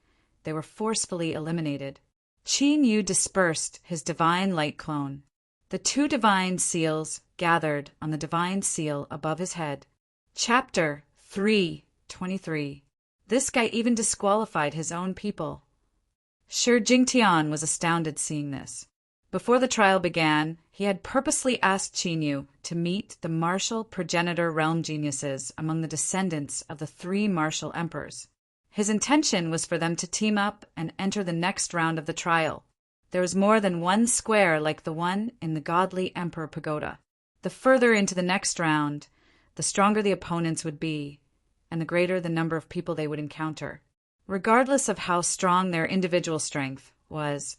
they were forcefully eliminated. Qin Yu dispersed his divine light clone. The 2 divine seals gathered on the divine seal above his head. Chapter 3:23. This guy even disqualified his own people. Shi Jingtian was astounded seeing this. Before the trial began, he had purposely asked Qin Yu to meet the martial progenitor realm geniuses among the descendants of the 3 martial emperors. His intention was for them to team up and enter the next round of the trial. There was more than one square like the one in the godly Emperor Pagoda. The further into the next round, the stronger the opponents would be, and the greater the number of people they would encounter. Regardless of how strong their individual strength was,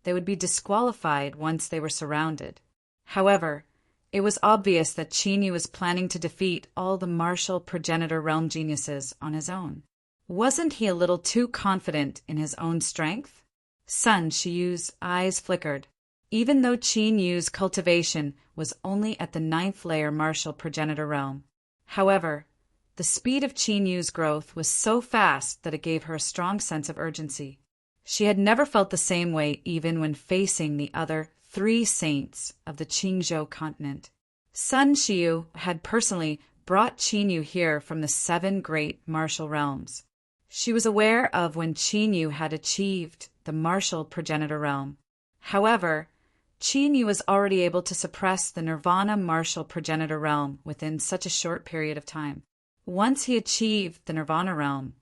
they would be disqualified once they were surrounded. However, it was obvious that Qin Yu was planning to defeat all the martial progenitor realm geniuses on his own. Wasn't he a little too confident in his own strength? Sun Shiyu's eyes flickered. Even though Qin Yu's cultivation was only at the 9th layer martial progenitor realm. However, the speed of Qin Yu's growth was so fast that it gave her a strong sense of urgency. She had never felt the same way even when facing the other 3 saints of the Qingzhou continent. Sun Shiyu had personally brought Qin Yu here from the 7 great martial realms. She was aware of when Qin Yu had achieved the martial progenitor realm. However, Qin Yu was already able to suppress the Nirvana martial progenitor realm within such a short period of time. Once he achieved the Nirvana realm,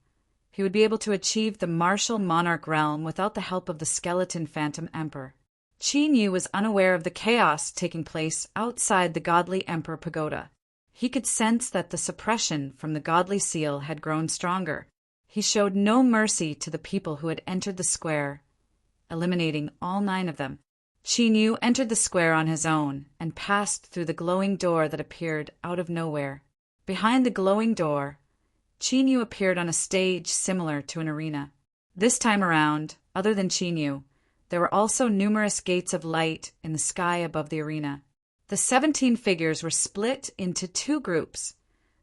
he would be able to achieve the martial monarch realm without the help of the skeleton phantom emperor. Qin Yu was unaware of the chaos taking place outside the godly Emperor Pagoda. He could sense that the suppression from the godly seal had grown stronger. He showed no mercy to the people who had entered the square, eliminating all 9 of them. Qin Yu entered the square on his own and passed through the glowing door that appeared out of nowhere. Behind the glowing door, Qin Yu appeared on a stage similar to an arena. This time around, other than Qin Yu, there were also numerous gates of light in the sky above the arena. The 17 figures were split into 2 groups,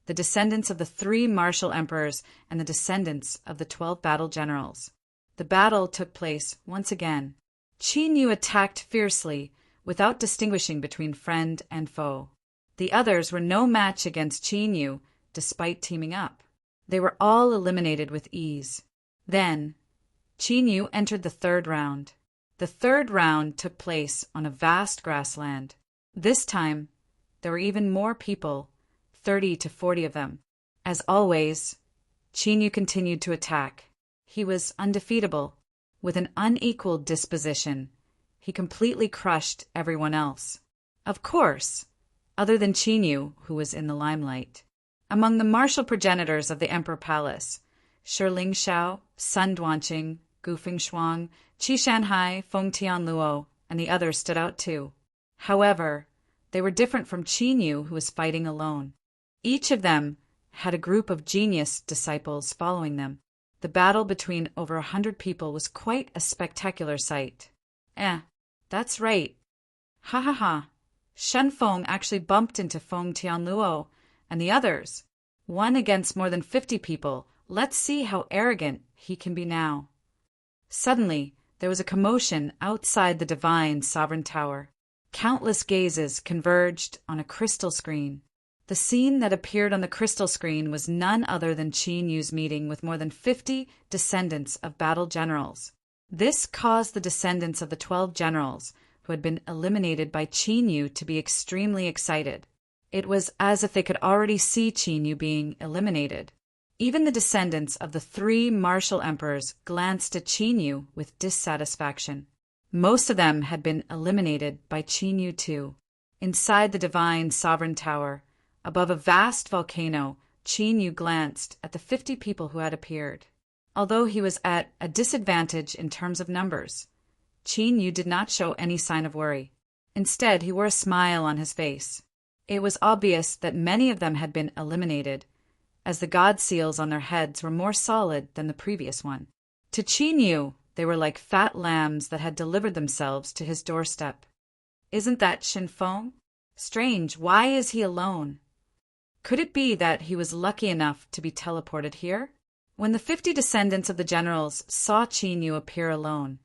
the descendants of the 3 martial emperors and the descendants of the 12 battle generals. The battle took place once again. Qin Yu attacked fiercely, without distinguishing between friend and foe. The others were no match against Qin Yu, despite teaming up. They were all eliminated with ease. Then, Qin Yu entered the 3rd round. The 3rd round took place on a vast grassland. This time, there were even more people, 30 to 40 of them. As always, Qin Yu continued to attack. He was undefeatable. With an unequaled disposition, he completely crushed everyone else. Of course, other than Qin Yu, who was in the limelight. Among the martial progenitors of the Emperor Palace, Shi Lingshao, Sun Duanqing, Gu Fengshuang, Qi Shanhai, Feng Tianluo, and the others stood out too. However, they were different from Qin Yu, who was fighting alone. Each of them had a group of genius disciples following them. The battle between over 100 people was quite a spectacular sight. That's right. Ha ha ha. Shen Feng actually bumped into Feng Tianluo and the others. One against more than 50 people. Let's see how arrogant he can be now. Suddenly, there was a commotion outside the divine sovereign tower. Countless gazes converged on a crystal screen. The scene that appeared on the crystal screen was none other than Qin Yu's meeting with more than 50 descendants of battle generals. This caused the descendants of the 12 generals who had been eliminated by Qin Yu to be extremely excited. It was as if they could already see Qin Yu being eliminated. Even the descendants of the 3 martial emperors glanced at Qin Yu with dissatisfaction. Most of them had been eliminated by Qin Yu too. Inside the divine sovereign tower, above a vast volcano, Qin Yu glanced at the 50 people who had appeared. Although he was at a disadvantage in terms of numbers, Qin Yu did not show any sign of worry. Instead, he wore a smile on his face. It was obvious that many of them had been eliminated, as the god seals on their heads were more solid than the previous one. To Qin Yu, they were like fat lambs that had delivered themselves to his doorstep. Isn't that Shen Feng? Strange, why is he alone? Could it be that he was lucky enough to be teleported here? When the 50 descendants of the generals saw Qin Yu appear alone,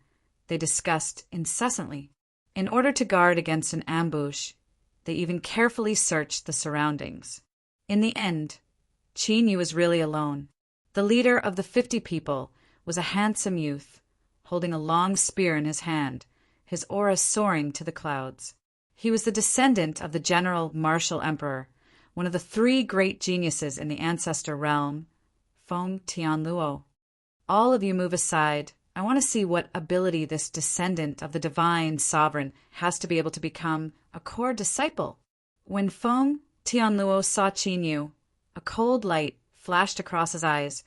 they discussed incessantly. In order to guard against an ambush, they even carefully searched the surroundings. In the end, Qin Yu was really alone. The leader of the 50 people was a handsome youth, holding a long spear in his hand, his aura soaring to the clouds. He was the descendant of the general martial emperor, one of the 3 great geniuses in the ancestor realm, Feng Tianluo. All of you move aside. I want to see what ability this descendant of the divine sovereign has to be able to become a core disciple. When Feng Tianluo saw Qin Yu, a cold light flashed across his eyes,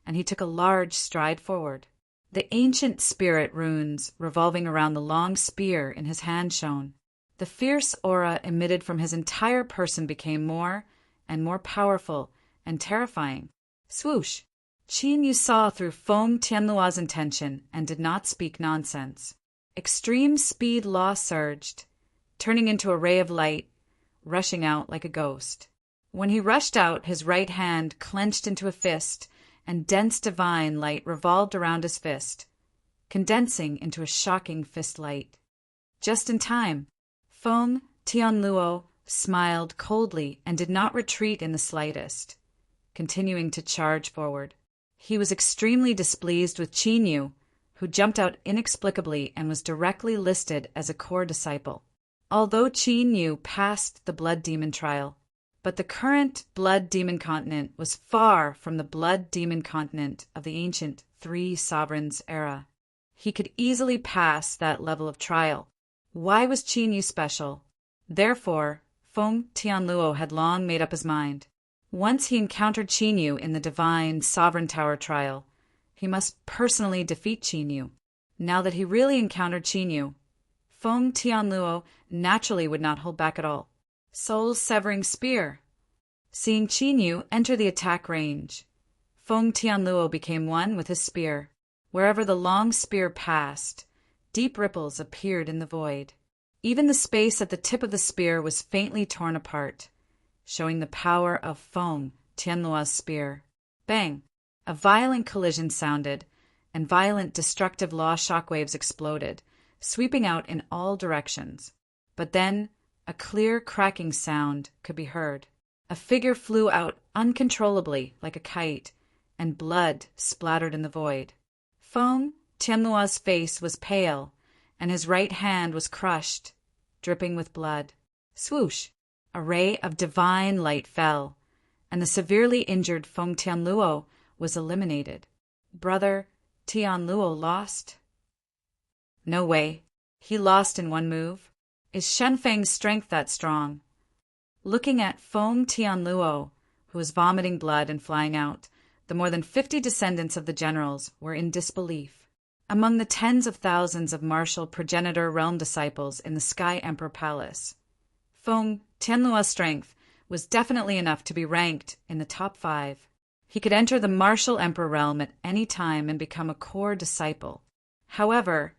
and he took a large stride forward. The ancient spirit runes revolving around the long spear in his hand shone. The fierce aura emitted from his entire person became more and more powerful and terrifying. Swoosh! Qin Yu saw through Feng Tianluo's intention and did not speak nonsense. Extreme speed law surged, turning into a ray of light, rushing out like a ghost. When he rushed out, his right hand clenched into a fist, and dense divine light revolved around his fist, condensing into a shocking fist light. Just in time, Feng Tianluo smiled coldly and did not retreat in the slightest, continuing to charge forward. He was extremely displeased with Qin Yu, who jumped out inexplicably and was directly listed as a core disciple. Although Qin Yu passed the blood demon trial, but the current blood demon continent was far from the blood demon continent of the ancient 3 sovereigns era. He could easily pass that level of trial. Why was Qin Yu special? Therefore, Feng Tianluo had long made up his mind. Once he encountered Qin Yu in the divine sovereign tower trial, he must personally defeat Qin Yu. Now that he really encountered Qin Yu, Feng Tianluo naturally would not hold back at all. Soul-severing spear. Seeing Qin Yu enter the attack range, Feng Tianluo became one with his spear. Wherever the long spear passed, deep ripples appeared in the void. Even the space at the tip of the spear was faintly torn apart, showing the power of Feng Tianluo's spear. Bang! A violent collision sounded, and violent destructive law shockwaves exploded, sweeping out in all directions. But then, a clear cracking sound could be heard. A figure flew out uncontrollably like a kite, and blood splattered in the void. Feng Tianluo's face was pale, and his right hand was crushed, dripping with blood. Swoosh! A ray of divine light fell, and the severely injured Feng Tianluo was eliminated. Brother Tianluo lost? No way. He lost in one move. Is Shenfeng's strength that strong? Looking at Feng Tianluo, who was vomiting blood and flying out, the more than 50 descendants of the generals were in disbelief. Among the tens of thousands of martial progenitor realm disciples in the Sky Emperor Palace, Feng Tianluo's strength was definitely enough to be ranked in the top 5. He could enter the martial emperor realm at any time and become a core disciple. However,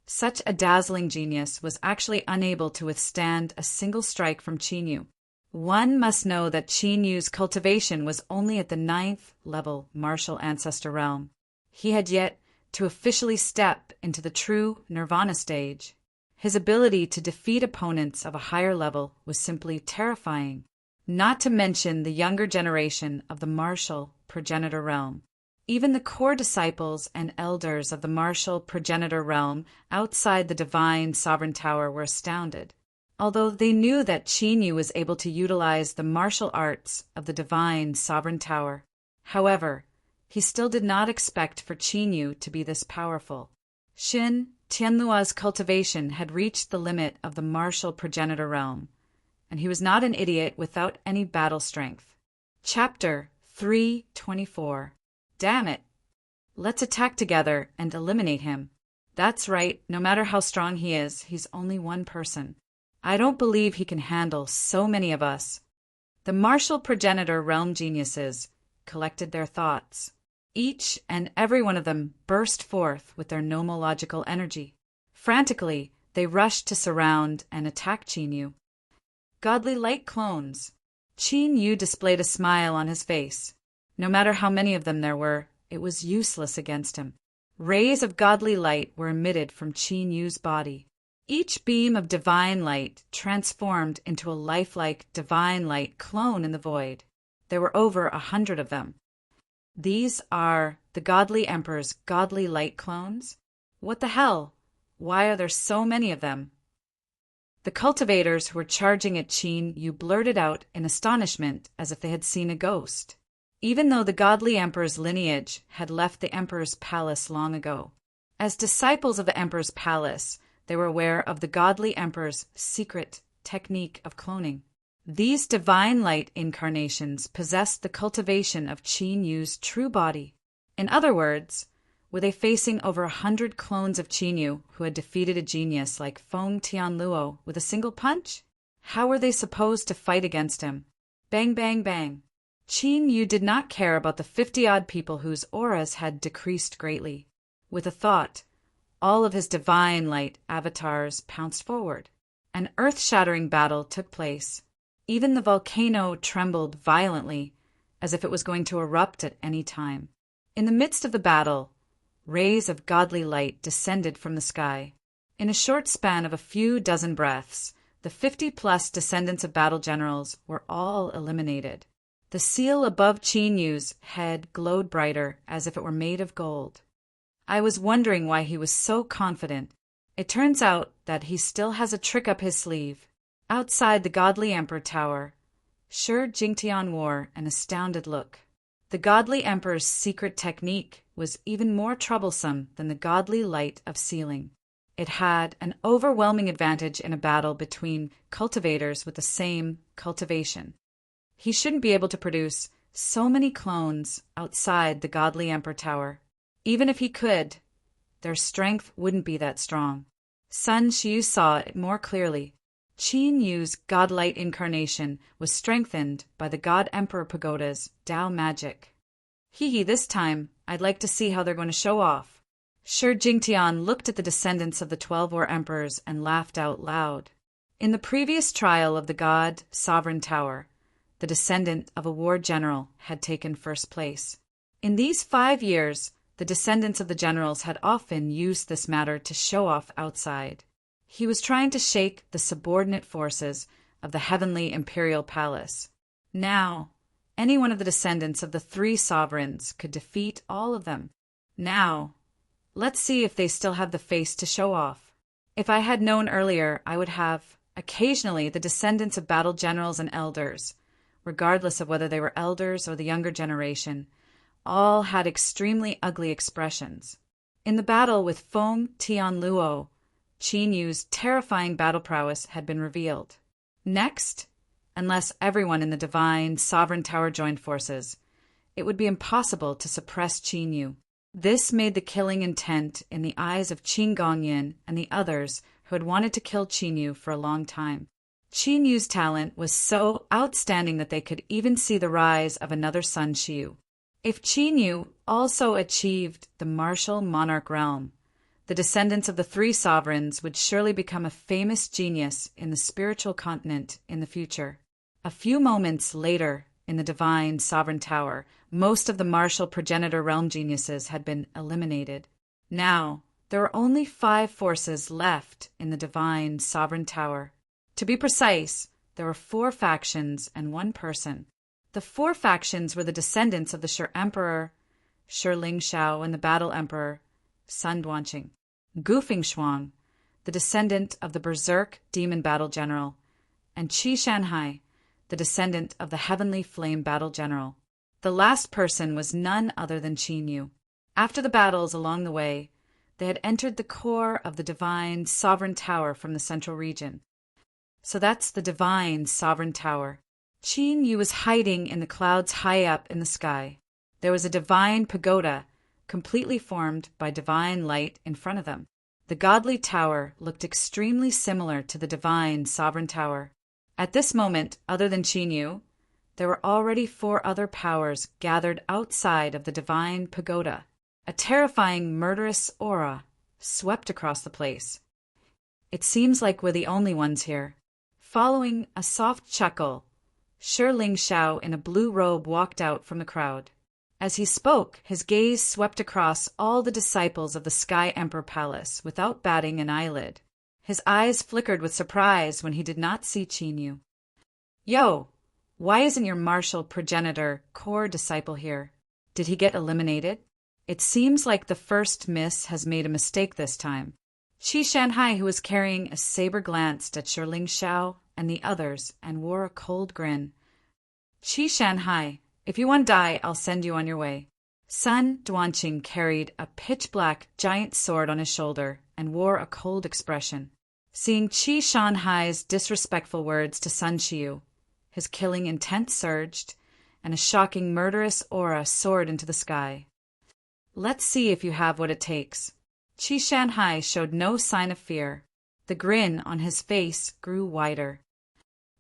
such a dazzling genius was actually unable to withstand a single strike from Qin Yu. One must know that Qin Yu's cultivation was only at the 9th level martial ancestor realm. He had yet to officially step into the true nirvana stage. His ability to defeat opponents of a higher level was simply terrifying, not to mention the younger generation of the martial progenitor realm. Even the core disciples and elders of the martial progenitor realm outside the divine sovereign tower were astounded. Although they knew that Qin Yu was able to utilize the martial arts of the divine sovereign tower. However, he still did not expect for Qin Yu to be this powerful. Xin Tianluo's cultivation had reached the limit of the martial progenitor realm, and he was not an idiot without any battle strength. Chapter 324. Damn it! Let's attack together and eliminate him. That's right, no matter how strong he is, he's only one person. I don't believe he can handle so many of us. The martial progenitor realm geniuses collected their thoughts. Each and every one of them burst forth with their nomological energy. Frantically, they rushed to surround and attack Qin Yu. Godly light clones. Qin Yu displayed a smile on his face. No matter how many of them there were, it was useless against him. Rays of godly light were emitted from Qin Yu's body. Each beam of divine light transformed into a lifelike divine light clone in the void. There were over 100 of them. These are the Godly Emperor's godly light clones? What the hell? Why are there so many of them? The cultivators who were charging at Qin Yu blurted out in astonishment as if they had seen a ghost. Even though the Godly Emperor's lineage had left the Emperor's palace long ago. As disciples of the Emperor's palace, they were aware of the Godly Emperor's secret technique of cloning. These divine light incarnations possessed the cultivation of Qin Yu's true body. In other words, were they facing over 100 clones of Qin Yu who had defeated a genius like Feng Tianluo with a single punch? How were they supposed to fight against him? Bang, bang, bang. Qin Yu did not care about the 50-odd people whose auras had decreased greatly. With a thought, all of his divine light avatars pounced forward. An earth-shattering battle took place. Even the volcano trembled violently, as if it was going to erupt at any time. In the midst of the battle, rays of godly light descended from the sky. In a short span of a few dozen breaths, the 50-plus descendants of battle generals were all eliminated. The seal above Qin Yu's head glowed brighter, as if it were made of gold. I was wondering why he was so confident. It turns out that he still has a trick up his sleeve. Outside the Godly Emperor Tower, Shi Jingtian wore an astounded look. The Godly Emperor's secret technique was even more troublesome than the godly light of sealing. It had an overwhelming advantage in a battle between cultivators with the same cultivation. He shouldn't be able to produce so many clones outside the Godly Emperor Tower. Even if he could, their strength wouldn't be that strong. Sun Xiu saw it more clearly. Qin Yu's godlight incarnation was strengthened by the God Emperor Pagoda's Tao magic. This time, I'd like to see how they're going to show off. Shi Jingtian looked at the descendants of the 12 War Emperors and laughed out loud. In the previous trial of the God Sovereign Tower, the descendant of a war general had taken first place. In these 5 years, the descendants of the generals had often used this matter to show off outside. He was trying to shake the subordinate forces of the heavenly imperial palace. Now, any one of the descendants of the 3 sovereigns could defeat all of them. Now, let's see if they still have the face to show off. If I had known earlier, I would have, occasionally, the descendants of battle generals and elders, regardless of whether they were elders or the younger generation, all had extremely ugly expressions. In the battle with Feng Tianluo, Qin Yu's terrifying battle prowess had been revealed. Next, unless everyone in the divine sovereign tower joined forces, it would be impossible to suppress Qin Yu. This made the killing intent in the eyes of Qin Gongyin and the others who had wanted to kill Qin Yu for a long time. Qin Yu's talent was so outstanding that they could even see the rise of another Sun Xiu. If Qin Yu also achieved the martial monarch realm, the descendants of the 3 sovereigns would surely become a famous genius in the spiritual continent in the future. A few moments later, in the divine sovereign tower, most of the martial progenitor realm geniuses had been eliminated. Now, there were only 5 forces left in the divine sovereign tower. To be precise, there were 4 factions and 1 person. The 4 factions were the descendants of the Shi Emperor, Shi Lingshao and the Battle Emperor, Sun Duanqing. Gu Fengshuang, the descendant of the Berserk Demon Battle General, and Qi Shanhai, the descendant of the Heavenly Flame Battle General. The last person was none other than Qin Yu. After the battles along the way, they had entered the core of the Divine Sovereign Tower from the central region. So that's the Divine Sovereign Tower. Qin Yu was hiding in the clouds high up in the sky. There was a divine pagoda, completely formed by divine light in front of them. The godly tower looked extremely similar to the Divine Sovereign Tower. At this moment, other than Qin Yu, there were already 4 other powers gathered outside of the divine pagoda. A terrifying, murderous aura swept across the place. It seems like we're the only ones here. Following a soft chuckle, Shi Lingshao in a blue robe walked out from the crowd. As he spoke, his gaze swept across all the disciples of the Sky Emperor Palace without batting an eyelid. His eyes flickered with surprise when he did not see Qin Yu. Yo! Why isn't your martial progenitor, core disciple here? Did he get eliminated? It seems like the first miss has made a mistake this time. Qi Shanhai, who was carrying a saber, glanced at Shi Lingshao and the others and wore a cold grin. Qi Shanhai, if you want to die, I'll send you on your way. Sun Duanqing carried a pitch-black giant sword on his shoulder and wore a cold expression. Seeing Qi Shanhai's disrespectful words to Sun Qiu, his killing intent surged, and a shocking murderous aura soared into the sky. Let's see if you have what it takes. Qi Shanhai showed no sign of fear. The grin on his face grew wider.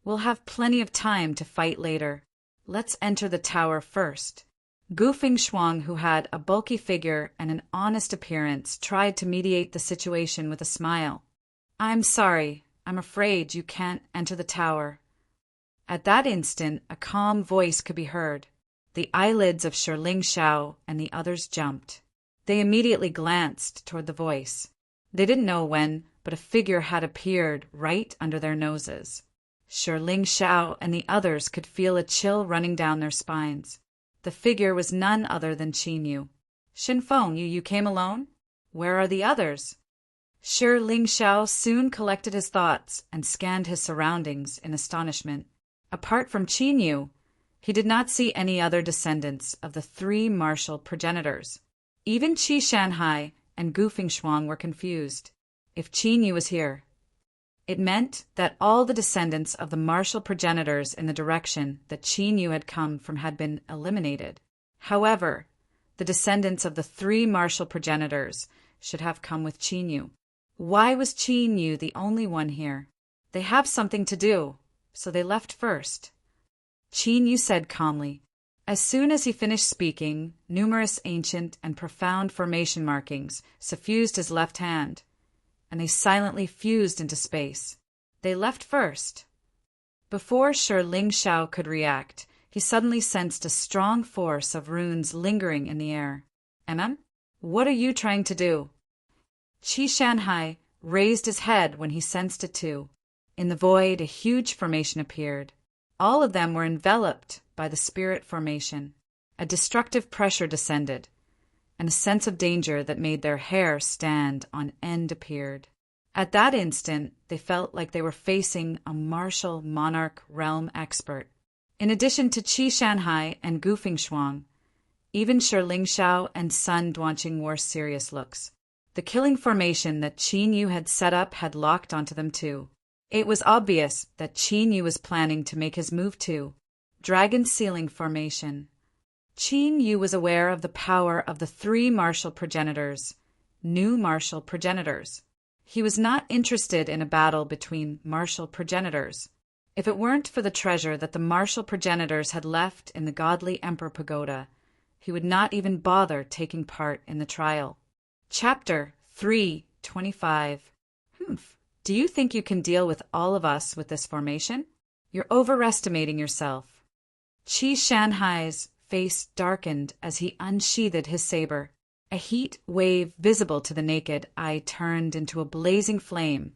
We'll have plenty of time to fight later. Let's enter the tower first. Gu Fengshuang, who had a bulky figure and an honest appearance, tried to mediate the situation with a smile. I'm sorry. I'm afraid you can't enter the tower. At that instant, a calm voice could be heard. The eyelids of Shi Lingshao and the others jumped. They immediately glanced toward the voice. They didn't know when, but a figure had appeared right under their noses. Shi Lingshao and the others could feel a chill running down their spines. The figure was none other than Qin Yu. Shinfeng, you came alone? Where are the others? Shi Lingshao soon collected his thoughts and scanned his surroundings in astonishment. Apart from Qin Yu, he did not see any other descendants of the 3 martial progenitors. Even Qi Shanhai and Gu Fengshuang were confused. If Qin Yu was here, it meant that all the descendants of the martial progenitors in the direction that Qin Yu had come from had been eliminated. However, the descendants of the 3 martial progenitors should have come with Qin Yu. Why was Qin Yu the only one here? They have something to do, so they left first. Qin Yu said calmly. As soon as he finished speaking, numerous ancient and profound formation markings suffused his left hand, and they silently fused into space. They left first. Before Shi Lingshao could react, he suddenly sensed a strong force of runes lingering in the air. What are you trying to do? Qi Shanhai raised his head when he sensed it too. In the void, a huge formation appeared. All of them were enveloped by the spirit formation. A destructive pressure descended, and a sense of danger that made their hair stand on end appeared. At that instant, they felt like they were facing a martial monarch realm expert. In addition to Qi Shanhai and Gu Fengshuang, even Shi Lingshao and Sun Duanqing wore serious looks. The killing formation that Qin Yu had set up had locked onto them too. It was obvious that Qin Yu was planning to make his move too. Dragon Sealing Formation. Qin Yu was aware of the power of the 3 martial progenitors, new martial progenitors. He was not interested in a battle between martial progenitors. If it weren't for the treasure that the martial progenitors had left in the godly Emperor Pagoda, he would not even bother taking part in the trial. Chapter 325. Do you think you can deal with all of us with this formation? You're overestimating yourself. Qi Shanhai's face darkened as he unsheathed his saber. A heat wave visible to the naked eye turned into a blazing flame,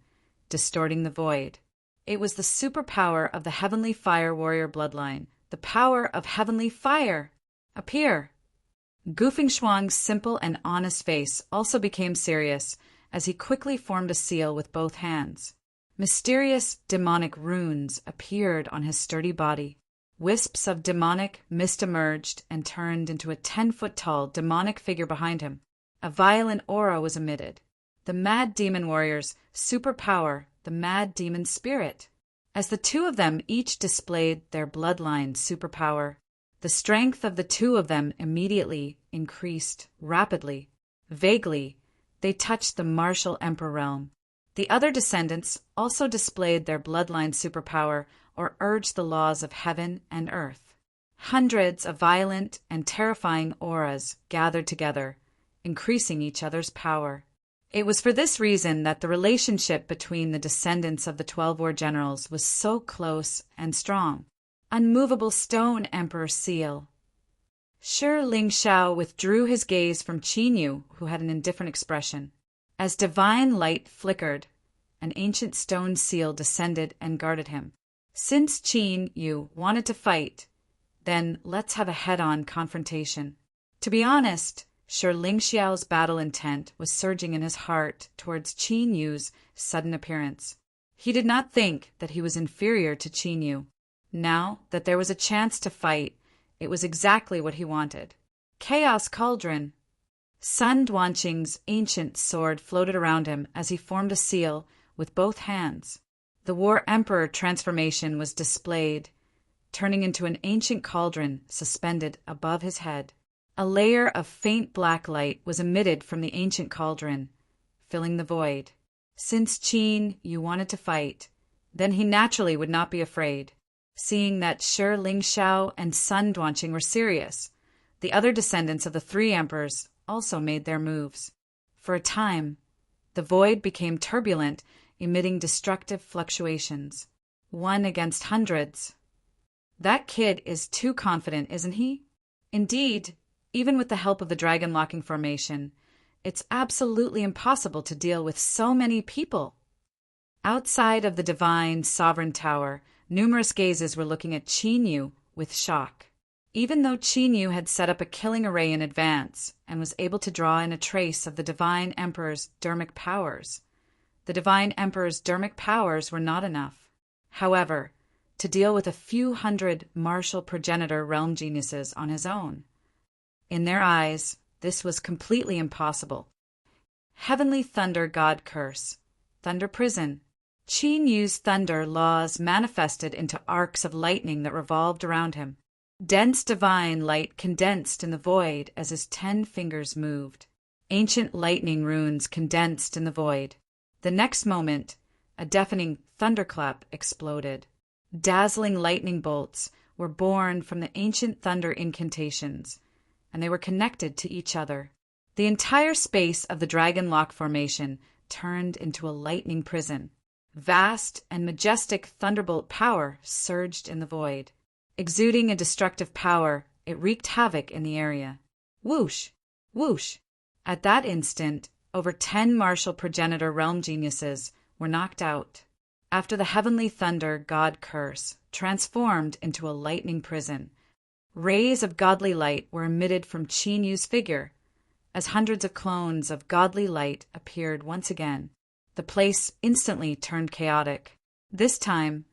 distorting the void. It was the superpower of the Heavenly Fire Warrior bloodline, the power of Heavenly Fire. Appear! Gufeng Shuang's simple and honest face also became serious as he quickly formed a seal with both hands. Mysterious demonic runes appeared on his sturdy body. Wisps of demonic mist emerged and turned into a 10-foot-tall demonic figure behind him. A violent aura was emitted. The Mad Demon Warrior's superpower, the Mad Demon Spirit. As the two of them each displayed their bloodline superpower, the strength of the two of them immediately increased rapidly. Vaguely, they touched the martial emperor realm. The other descendants also displayed their bloodline superpower or urged the laws of heaven and earth. Hundreds of violent and terrifying auras gathered together, increasing each other's power. It was for this reason that the relationship between the descendants of the 12 war generals was so close and strong. Unmovable stone emperor seal. Shi Lingxiao withdrew his gaze from Qin Yu, who had an indifferent expression. As divine light flickered, an ancient stone seal descended and guarded him. Since Qin Yu wanted to fight, then let's have a head-on confrontation. To be honest, Shi Lingxiao's battle intent was surging in his heart towards Qin Yu's sudden appearance. He did not think that he was inferior to Qin Yu. Now that there was a chance to fight, it was exactly what he wanted. Chaos Cauldron. Sun Duanqing's ancient sword floated around him as he formed a seal with both hands. The War Emperor transformation was displayed, turning into an ancient cauldron suspended above his head. A layer of faint black light was emitted from the ancient cauldron, filling the void. Since Qin Yu wanted to fight, then he naturally would not be afraid. Seeing that Shi Lingxiao and Sun Duanqing were serious, the other descendants of the 3 emperors also made their moves. For a time, the void became turbulent, emitting destructive fluctuations. 1 against hundreds. That kid is too confident, isn't he? Indeed, even with the help of the dragon locking formation, it's absolutely impossible to deal with so many people. Outside of the divine sovereign tower, numerous gazes were looking at Qin Yu with shock. Even though Qin Yu had set up a killing array in advance and was able to draw in a trace of the Divine Emperor's dermic powers, the Divine Emperor's dermic powers were not enough. However, to deal with a few hundred martial progenitor realm geniuses on his own. In their eyes, this was completely impossible. Heavenly Thunder God Curse. Thunder Prison. Qin Yu's thunder laws manifested into arcs of lightning that revolved around him. Dense divine light condensed in the void as his 10 fingers moved. Ancient lightning runes condensed in the void. The next moment, a deafening thunderclap exploded. Dazzling lightning bolts were born from the ancient thunder incantations, and they were connected to each other. The entire space of the Dragon Lock formation turned into a lightning prison. Vast and majestic thunderbolt power surged in the void. Exuding a destructive power, it wreaked havoc in the area. Whoosh! Whoosh! At that instant, over 10 martial progenitor realm geniuses were knocked out. After the heavenly thunder god curse transformed into a lightning prison, rays of godly light were emitted from Qin Yu's figure. As hundreds of clones of godly light appeared once again, the place instantly turned chaotic. This time,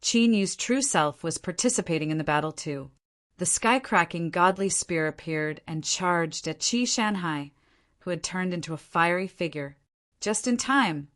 Qin Yu's true self was participating in the battle too. The sky-cracking godly spear appeared and charged at Qi Shanhai, who had turned into a fiery figure. Just in time.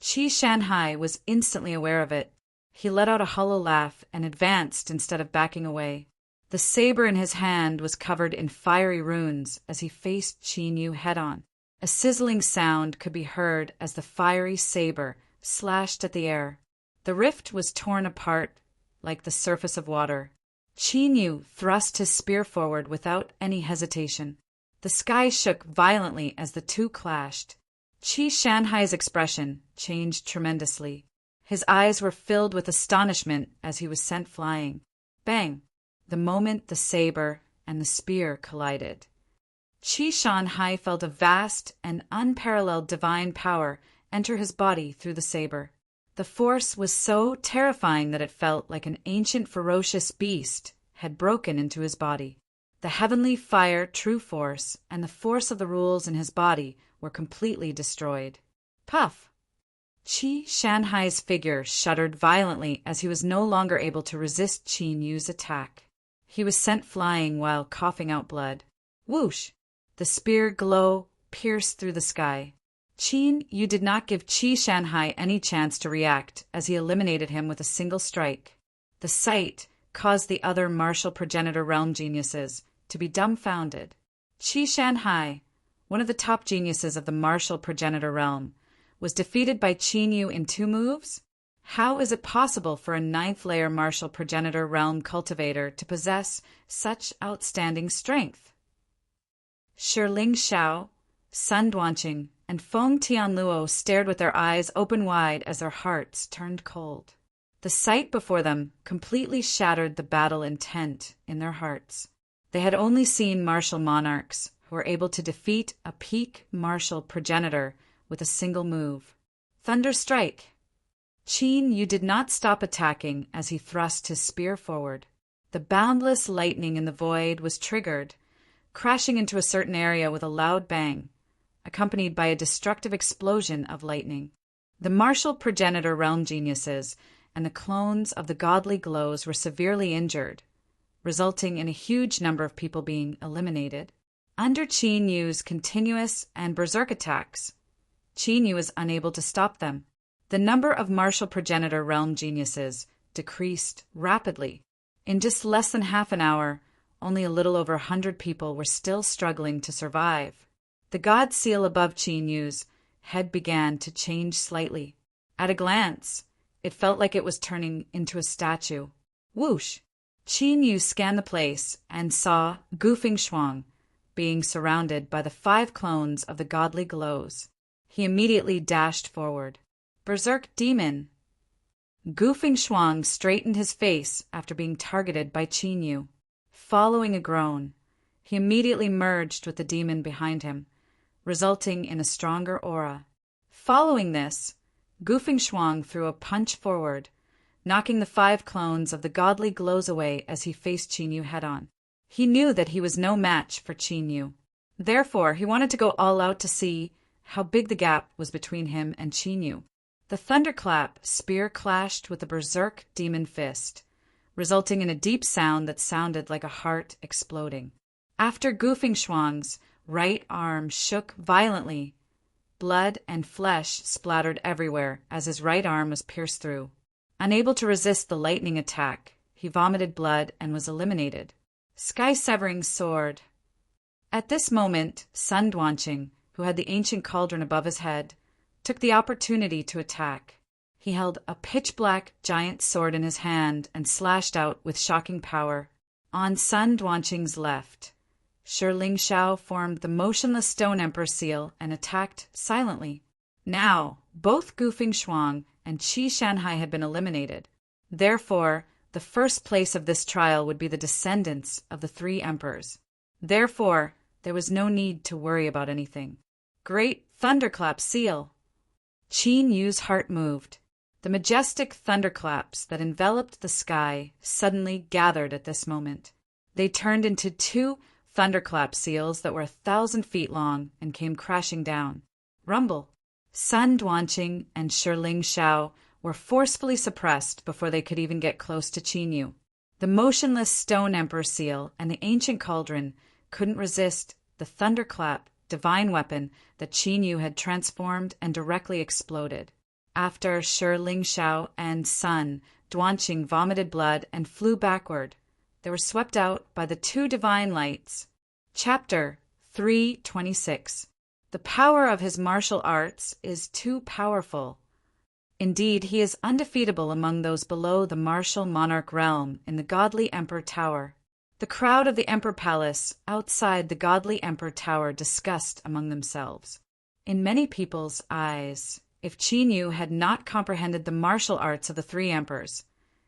Qi Shanhai was instantly aware of it. He let out a hollow laugh and advanced instead of backing away. The saber in his hand was covered in fiery runes as he faced Qin Yu head-on. A sizzling sound could be heard as the fiery saber slashed at the air. The rift was torn apart like the surface of water. Qin Yu thrust his spear forward without any hesitation. The sky shook violently as the two clashed. Qi Shanhai's expression changed tremendously. His eyes were filled with astonishment as he was sent flying. Bang! The moment the saber and the spear collided, Qi Shanhai felt a vast and unparalleled divine power enter his body through the saber. The force was so terrifying that it felt like an ancient ferocious beast had broken into his body. The heavenly fire, true force, and the force of the rules in his body were completely destroyed. Puff! Qi Shanhai's figure shuddered violently as he was no longer able to resist Qin Yu's attack. He was sent flying while coughing out blood. Whoosh! The spear glow pierced through the sky. Qin Yu did not give Qi Shanhai any chance to react as he eliminated him with a single strike. The sight caused the other martial progenitor realm geniuses to be dumbfounded. Qi Shanhai, one of the top geniuses of the martial progenitor realm, was defeated by Qin Yu in 2 moves? How is it possible for a 9th-layer martial progenitor realm cultivator to possess such outstanding strength? Shiling Xiao, Sun Duanqing, and Feng Tianluo stared with their eyes open wide as their hearts turned cold. The sight before them completely shattered the battle intent in their hearts. They had only seen martial monarchs who were able to defeat a peak martial progenitor with a single move. Thunder Strike! Qin Yu did not stop attacking as he thrust his spear forward. The boundless lightning in the void was triggered, crashing into a certain area with a loud bang, accompanied by a destructive explosion of lightning. The martial progenitor realm geniuses and the clones of the godly glows were severely injured, resulting in a huge number of people being eliminated. Under Qin Yu's continuous and berserk attacks, Qin Yu was unable to stop them. The number of martial progenitor realm geniuses decreased rapidly. In just less than half an hour, only a little over 100 people were still struggling to survive. The god seal above Qin Yu's head began to change slightly. At a glance, it felt like it was turning into a statue. Whoosh! Qin Yu scanned the place and saw Gu Fengshuang being surrounded by the 5 clones of the godly glows. He immediately dashed forward. Berserk Demon! Gu Fengshuang straightened his face after being targeted by Qin Yu. Following a groan, he immediately merged with the demon behind him, resulting in a stronger aura. Following this, Gu Fengshuang threw a punch forward, knocking the 5 clones of the godly glows away as he faced Qin Yu head-on. He knew that he was no match for Qin Yu. Therefore, he wanted to go all out to see how big the gap was between him and Qin Yu. The thunderclap spear clashed with the berserk demon fist, resulting in a deep sound that sounded like a heart exploding. After Gu Fengshuang's right arm shook violently, blood and flesh splattered everywhere as his right arm was pierced through. Unable to resist the lightning attack, he vomited blood and was eliminated. Sky-severing sword! At this moment, Sun Duanqing, who had the ancient cauldron above his head, took the opportunity to attack. He held a pitch-black giant sword in his hand and slashed out with shocking power. On Sun Duanqing's left, Shiling Xiao formed the motionless Stone Emperor seal and attacked silently. Now, both Gu Fengshuang and Qi Shanhai had been eliminated. Therefore, the first place of this trial would be the descendants of the 3 emperors. Therefore, there was no need to worry about anything. Great thunderclap seal! Qin Yu's heart moved. The majestic thunderclaps that enveloped the sky suddenly gathered at this moment. They turned into 2 thunderclap seals that were 1,000 feet long and came crashing down. Rumble! Sun Duanqing and Shiling Xiao were forcefully suppressed before they could even get close to Qin Yu. The motionless Stone Emperor seal and the ancient cauldron couldn't resist the thunderclap divine weapon that Qin Yu had transformed and directly exploded. After Shiling Xiao and Sun Duanqing vomited blood and flew backward, they were swept out by the 2 divine lights. Chapter 326. The power of his martial arts is too powerful. Indeed, he is undefeatable among those below the martial monarch realm in the godly Emperor Tower. The crowd of the Emperor Palace outside the godly Emperor Tower discussed among themselves. In many people's eyes, if Qin Yu had not comprehended the martial arts of the 3 emperors,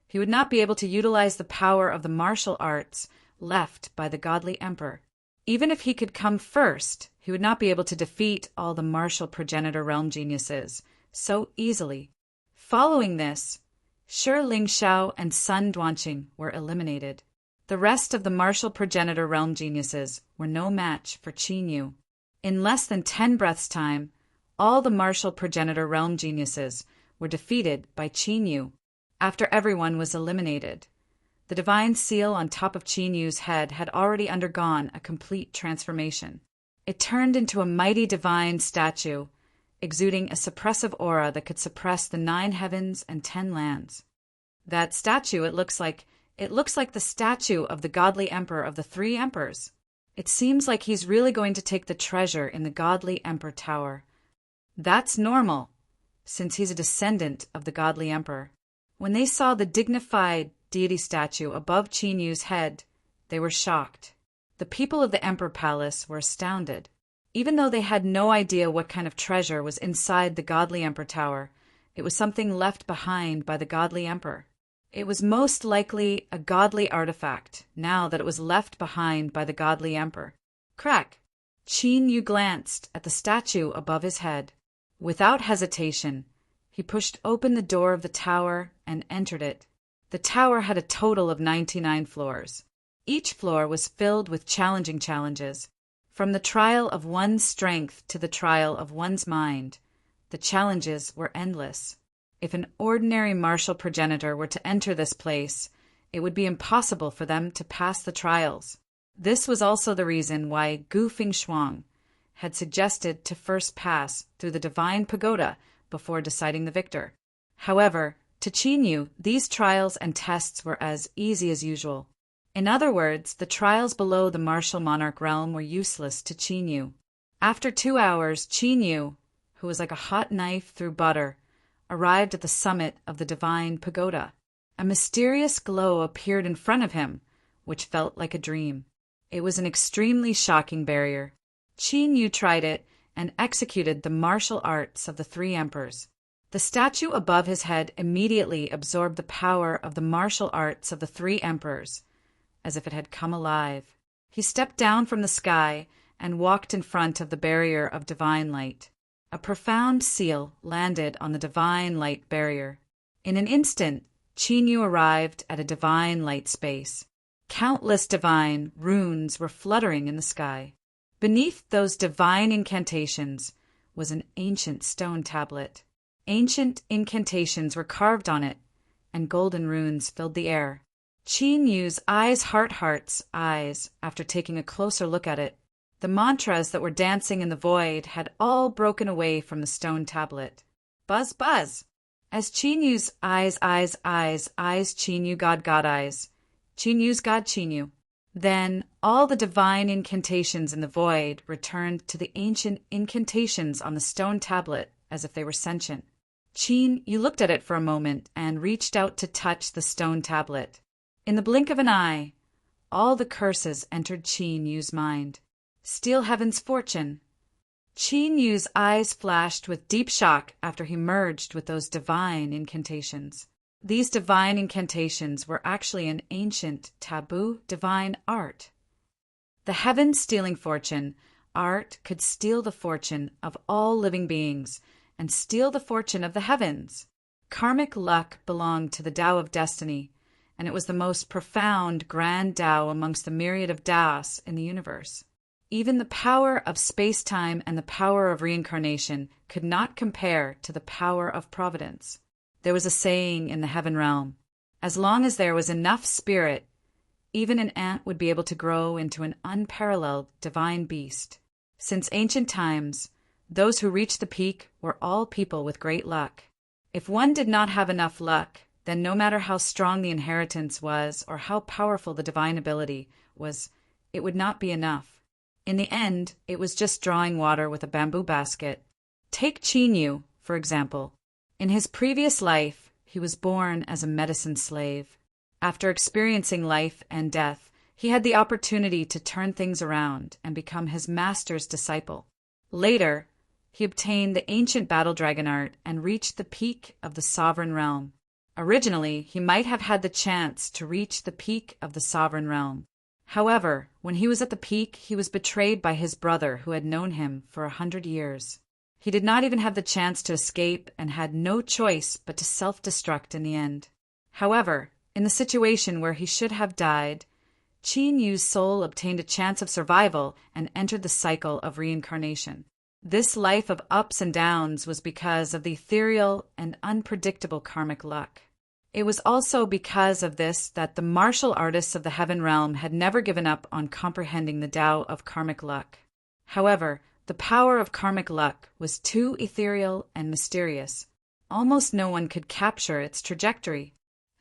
he would not be able to utilize the power of the martial arts left by the godly emperor. Even if he could come first, he would not be able to defeat all the martial progenitor realm geniuses so easily. Following this, Shiling Xiao and Sun Duanqing were eliminated. The rest of the martial progenitor realm geniuses were no match for Qin Yu. In less than 10 breaths' time, all the martial progenitor realm geniuses were defeated by Qin Yu. After everyone was eliminated, the divine seal on top of Qin Yu's head had already undergone a complete transformation. It turned into a mighty divine statue, exuding a suppressive aura that could suppress the 9 heavens and 10 lands. That statue, it looks like the statue of the godly emperor of the 3 emperors. It seems like he's really going to take the treasure in the godly emperor tower. That's normal, since he's a descendant of the godly emperor. When they saw the dignified deity statue above Qin Yu's head, they were shocked. The people of the Emperor Palace were astounded. Even though they had no idea what kind of treasure was inside the godly Emperor Tower, it was something left behind by the godly Emperor. It was most likely a godly artifact, now that it was left behind by the godly Emperor. Crack! Qin Yu glanced at the statue above his head. Without hesitation, he pushed open the door of the tower and entered it. The tower had a total of 99 floors. Each floor was filled with challenging challenges. From the trial of one's strength to the trial of one's mind, the challenges were endless. If an ordinary martial progenitor were to enter this place, it would be impossible for them to pass the trials. This was also the reason why Gu Fengshuang had suggested to first pass through the divine pagoda before deciding the victor. However, to Qin Yu, these trials and tests were as easy as usual. In other words, the trials below the martial monarch realm were useless to Qin Yu. After 2 hours, Qin Yu, who was like a hot knife through butter, arrived at the summit of the divine pagoda. A mysterious glow appeared in front of him, which felt like a dream. It was an extremely shocking barrier. Qin Yu tried it and executed the martial arts of the 3 emperors. The statue above his head immediately absorbed the power of the martial arts of the 3 emperors, as if it had come alive. He stepped down from the sky and walked in front of the barrier of divine light. A profound seal landed on the divine light barrier. In an instant, Qin Yu arrived at a divine light space. Countless divine runes were fluttering in the sky. Beneath those divine incantations was an ancient stone tablet. Ancient incantations were carved on it, and golden runes filled the air. Qin Yu's heart's eyes after taking a closer look at it. The mantras that were dancing in the void had all broken away from the stone tablet. Buzz, buzz! As Qin Yu's eyes, Qin Yu God eyes. Qin Yu's God Qin Yu. Then all the divine incantations in the void returned to the ancient incantations on the stone tablet as if they were sentient. Qin Yu looked at it for a moment and reached out to touch the stone tablet. In the blink of an eye, all the curses entered Qin Yu's mind. Steal heaven's fortune. Qin Yu's eyes flashed with deep shock after he merged with those divine incantations. These divine incantations were actually an ancient, taboo, divine art. The heavens stealing fortune, art could steal the fortune of all living beings and steal the fortune of the heavens. Karmic luck belonged to the Tao of destiny, and it was the most profound, grand Tao amongst the myriad of Taos in the universe. Even the power of space-time and the power of reincarnation could not compare to the power of providence. There was a saying in the heaven realm, as long as there was enough spirit, even an ant would be able to grow into an unparalleled divine beast. Since ancient times, those who reached the peak were all people with great luck. If one did not have enough luck, then no matter how strong the inheritance was or how powerful the divine ability was, it would not be enough. In the end, it was just drawing water with a bamboo basket. Take Qin Yu, for example. In his previous life, he was born as a medicine slave. After experiencing life and death, he had the opportunity to turn things around and become his master's disciple. Later, he obtained the ancient battle dragon art and reached the peak of the sovereign realm. Originally, he might have had the chance to reach the peak of the sovereign realm. However, when he was at the peak, he was betrayed by his brother who had known him for 100 years. He did not even have the chance to escape and had no choice but to self-destruct in the end. However, in the situation where he should have died, Qin Yu's soul obtained a chance of survival and entered the cycle of reincarnation. This life of ups and downs was because of the ethereal and unpredictable karmic luck. It was also because of this that the martial artists of the heaven realm had never given up on comprehending the Tao of karmic luck. However, the power of karmic luck was too ethereal and mysterious. Almost no one could capture its trajectory.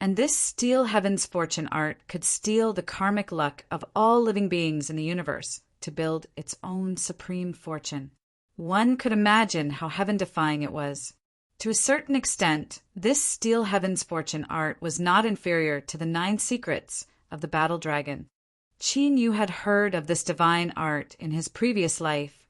And this steel heaven's fortune art could steal the karmic luck of all living beings in the universe to build its own supreme fortune. One could imagine how heaven-defying it was. To a certain extent, this steel heaven's fortune art was not inferior to the 9 secrets of the battle dragon. Qin Yu had heard of this divine art in his previous life,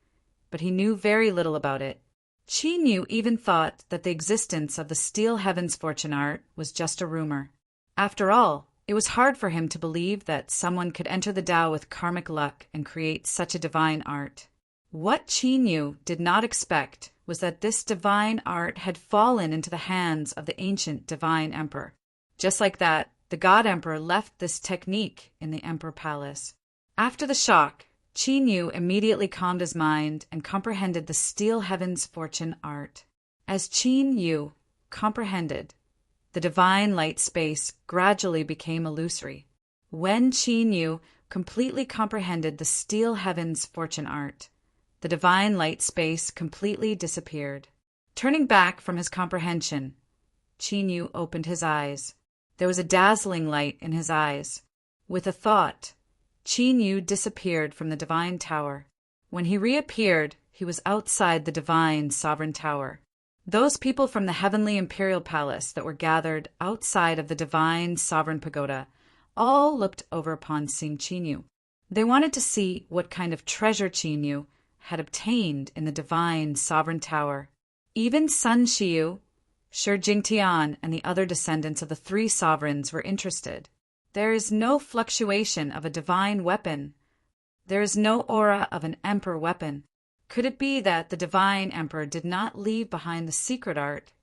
but he knew very little about it. Qin Yu even thought that the existence of the steel heaven's fortune art was just a rumor. After all, it was hard for him to believe that someone could enter the Tao with karmic luck and create such a divine art. What Qin Yu did not expect was that this divine art had fallen into the hands of the ancient divine emperor. Just like that, the god emperor left this technique in the emperor palace. After the shock, Qin Yu immediately calmed his mind and comprehended the steel heaven's fortune art. As Qin Yu comprehended, the divine light space gradually became illusory. When Qin Yu completely comprehended the steel heaven's fortune art, the divine light space completely disappeared. Turning back from his comprehension, Qin Yu opened his eyes. There was a dazzling light in his eyes. With a thought, Qin Yu disappeared from the divine tower. When he reappeared, he was outside the divine sovereign tower. Those people from the heavenly imperial palace that were gathered outside of the divine sovereign pagoda all looked over upon seeing Qin Yu. They wanted to see what kind of treasure Qin Yu had obtained in the divine sovereign tower. Even Sun Shiyu, Shi Jingtian, and the other descendants of the 3 sovereigns were interested. There is no fluctuation of a divine weapon. There is no aura of an emperor weapon. Could it be that the divine emperor did not leave behind the secret art?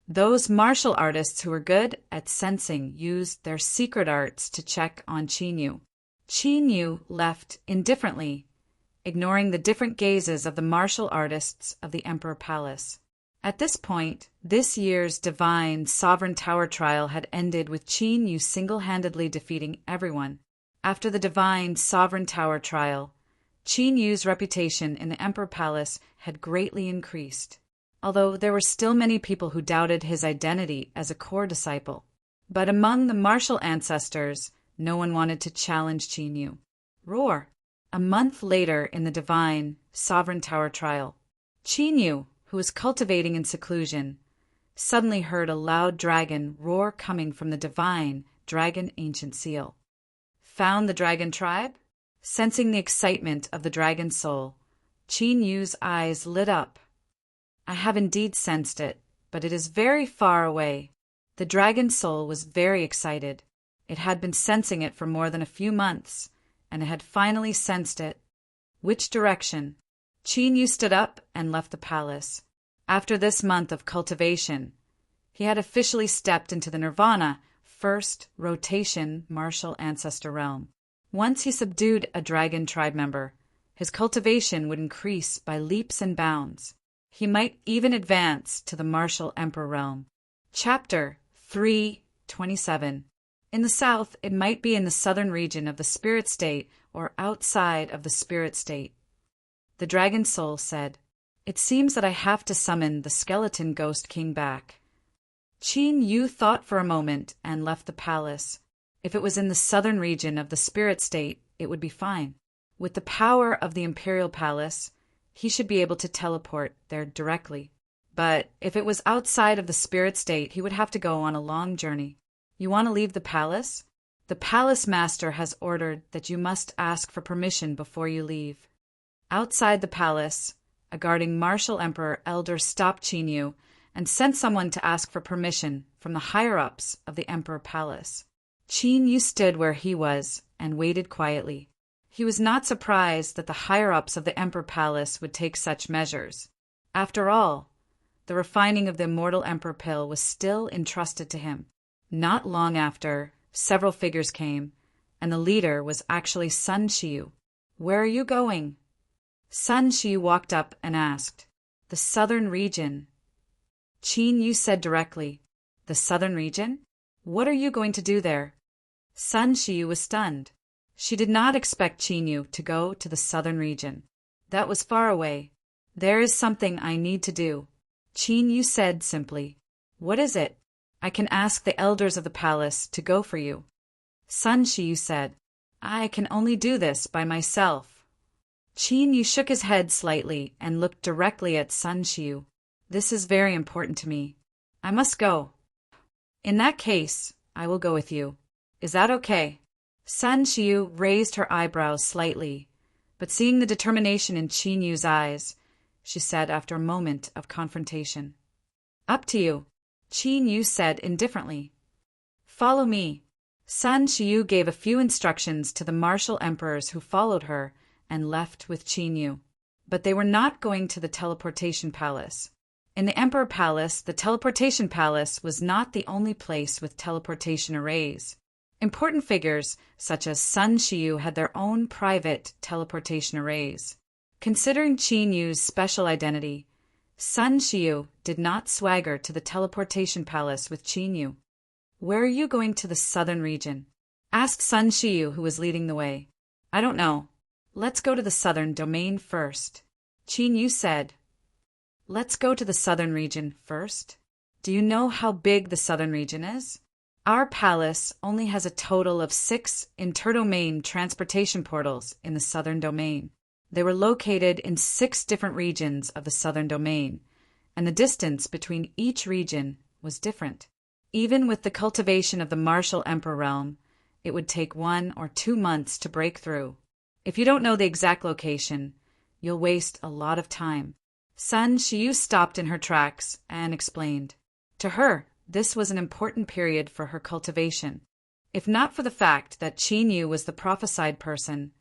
Those martial artists who were good at sensing used their secret arts to check on Qin Yu. Qin Yu left indifferently, ignoring the different gazes of the martial artists of the Emperor Palace. At this point, this year's divine sovereign tower trial had ended with Qin Yu single-handedly defeating everyone. After the divine sovereign tower trial, Qin Yu's reputation in the Emperor Palace had greatly increased, although there were still many people who doubted his identity as a core disciple. But among the martial ancestors, no one wanted to challenge Qin Yu. Roar! A month later in the divine sovereign tower trial, Qin Yu, who was cultivating in seclusion, suddenly heard a loud dragon roar coming from the divine dragon ancient seal. Found the dragon tribe? Sensing the excitement of the dragon soul, Qin Yu's eyes lit up. I have indeed sensed it, but it is very far away. The dragon soul was very excited. It had been sensing it for more than a few months, and it had finally sensed it. Which direction? Qin Yu stood up and left the palace. After this month of cultivation, he had officially stepped into the nirvana, first rotation martial ancestor realm. Once he subdued a dragon tribe member, his cultivation would increase by leaps and bounds. He might even advance to the martial emperor realm. Chapter 3:27. In the south, it might be in the southern region of the spirit state or outside of the spirit state. The dragon soul said, "It seems that I have to summon the skeleton ghost king back." Qin Yu thought for a moment and left the palace. If it was in the southern region of the spirit state, it would be fine. With the power of the imperial palace, he should be able to teleport there directly. But if it was outside of the spirit state, he would have to go on a long journey. You want to leave the palace? The palace master has ordered that you must ask for permission before you leave. Outside the palace, a guarding martial emperor elder stopped Qin Yu and sent someone to ask for permission from the higher-ups of the emperor palace. Qin Yu stood where he was and waited quietly. He was not surprised that the higher-ups of the emperor palace would take such measures. After all, the refining of the immortal emperor pill was still entrusted to him. Not long after, several figures came, and the leader was actually Sun Shiyu. "Where are you going?" Sun Shiyu walked up and asked. "The southern region." Qin Yu said directly, "The southern region? What are you going to do there?" Sun Shiyu was stunned. She did not expect Qin Yu to go to the southern region. That was far away. "There is something I need to do," Qin Yu said simply. "What is it?" "I can ask the elders of the palace to go for you." Sun Shiyu said, "I can only do this by myself." Qin Yu shook his head slightly and looked directly at Sun Shiyu. "This is very important to me. I must go." "In that case, I will go with you. Is that okay?" Sun Shiyu raised her eyebrows slightly, but seeing the determination in Qin Yu's eyes, she said after a moment of confrontation. "Up to you," Qin Yu said indifferently. "Follow me." Sun Shiyu gave a few instructions to the martial emperors who followed her and left with Qin Yu. But they were not going to the teleportation palace. In the Emperor Palace, the teleportation palace was not the only place with teleportation arrays. Important figures, such as Sun Shiyu, had their own private teleportation arrays. Considering Qin Yu's special identity, Sun Shiyu did not swagger to the teleportation palace with Qin Yu. "Where are you going to the southern region?" asked Sun Shiyu, who was leading the way. "I don't know. Let's go to the southern domain first," Qin Yu said. "Let's go to the southern region first? Do you know how big the southern region is? Our palace only has a total of 6 interdomain transportation portals in the southern domain. They were located in 6 different regions of the southern domain, and the distance between each region was different. Even with the cultivation of the martial emperor realm, it would take 1 or 2 months to break through. If you don't know the exact location, you'll waste a lot of time." Sun Shiyu stopped in her tracks and explained. To her, this was an important period for her cultivation. If not for the fact that Qin Yu was the prophesied person,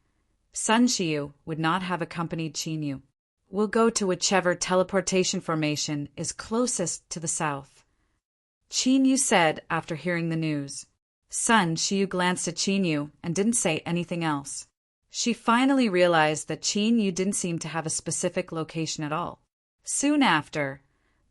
Sun Shiyu would not have accompanied Qin Yu. "We'll go to whichever teleportation formation is closest to the south," Qin Yu said after hearing the news. Sun Shiyu glanced at Qin Yu and didn't say anything else. She finally realized that Qin Yu didn't seem to have a specific location at all. Soon after,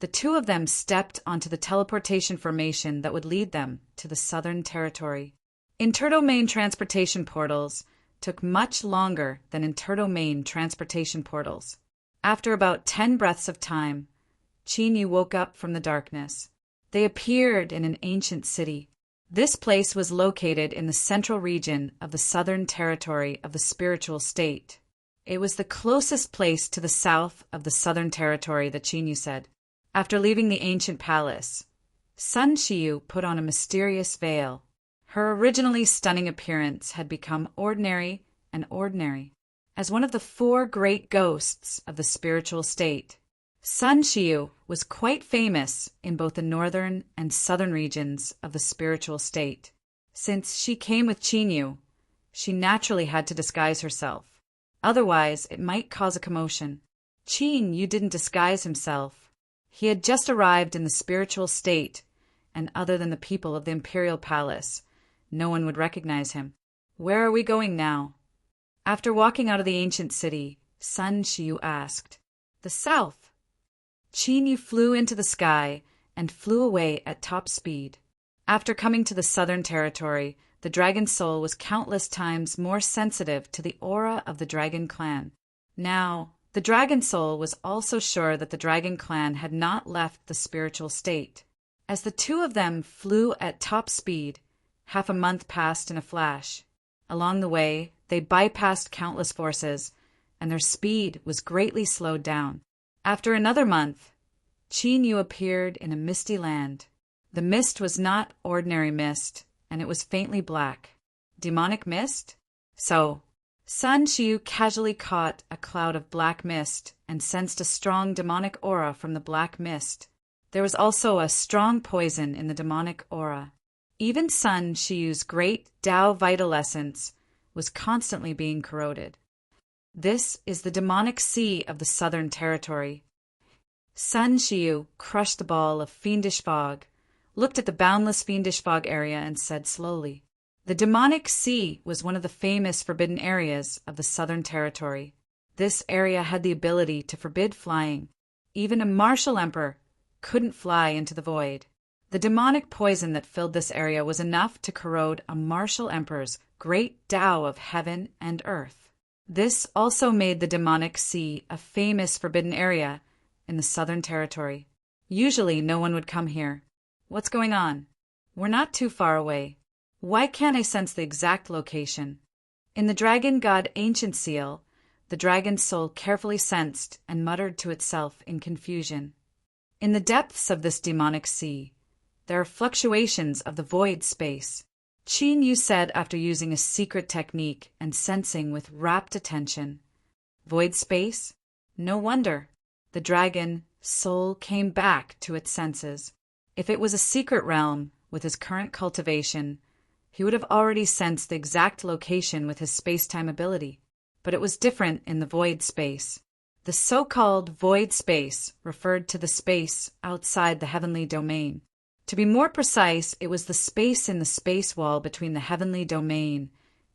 the two of them stepped onto the teleportation formation that would lead them to the southern territory. Interdomain transportation portals took much longer than interdomain transportation portals. After about 10 breaths of time, Qin Yu woke up from the darkness. They appeared in an ancient city. This place was located in the central region of the southern territory of the spiritual state. It was the closest place to the south of the southern territory, that Qin Yu said. After leaving the ancient palace, Sun Shiyu put on a mysterious veil. Her originally stunning appearance had become ordinary and ordinary. As one of the 4 great ghosts of the spiritual state, Sun Shiyu was quite famous in both the northern and southern regions of the spiritual state. Since she came with Qin Yu, she naturally had to disguise herself. Otherwise, it might cause a commotion. Qin Yu didn't disguise himself. He had just arrived in the spiritual state, and other than the people of the imperial palace, no one would recognize him. "Where are we going now?" After walking out of the ancient city, Sun Shiyu asked. "The south." Qin Yu flew into the sky and flew away at top speed. After coming to the southern territory, the dragon soul was countless times more sensitive to the aura of the dragon clan. Now, the dragon soul was also sure that the dragon clan had not left the spiritual state. As the two of them flew at top speed, half a month passed in a flash. Along the way, they bypassed countless forces, and their speed was greatly slowed down. After another month, Qin Yu appeared in a misty land. The mist was not ordinary mist, and it was faintly black. Demonic mist? So, Sun Shiyu casually caught a cloud of black mist and sensed a strong demonic aura from the black mist. There was also a strong poison in the demonic aura. Even Sun Shiyu's great Tao vital essence was constantly being corroded. This is the demonic sea of the southern territory. Sun Shiyu crushed the ball of fiendish fog, looked at the boundless fiendish fog area, and said slowly, The demonic sea was one of the famous forbidden areas of the Southern Territory. This area had the ability to forbid flying. Even a martial emperor couldn't fly into the void. The demonic poison that filled this area was enough to corrode a martial emperor's great Tao of heaven and earth. This also made the demonic sea a famous forbidden area in the Southern Territory. Usually no one would come here. What's going on? We're not too far away. Why can't I sense the exact location? In the dragon god Ancient Seal, the dragon's soul carefully sensed and muttered to itself in confusion. In the depths of this demonic sea, there are fluctuations of the void space. Qin Yu said after using a secret technique and sensing with rapt attention. Void space? No wonder. The dragon soul came back to its senses. If it was a secret realm, with his current cultivation, he would have already sensed the exact location with his space-time ability. But it was different in the void space. The so-called void space referred to the space outside the heavenly domain. To be more precise, it was the space in the space wall between the heavenly domain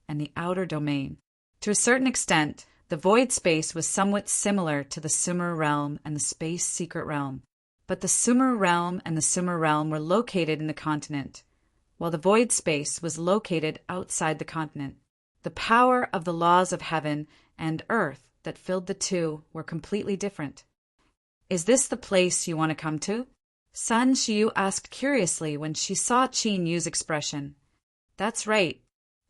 and the outer domain. To a certain extent, the void space was somewhat similar to the Sumer realm and the space secret realm. But the Sumer realm and the Sumer realm were located in the continent, while the void space was located outside the continent. The power of the laws of heaven and earth that filled the two were completely different. Is this the place you want to come to? Sun Xiu asked curiously when she saw Qin Yu's expression. That's right.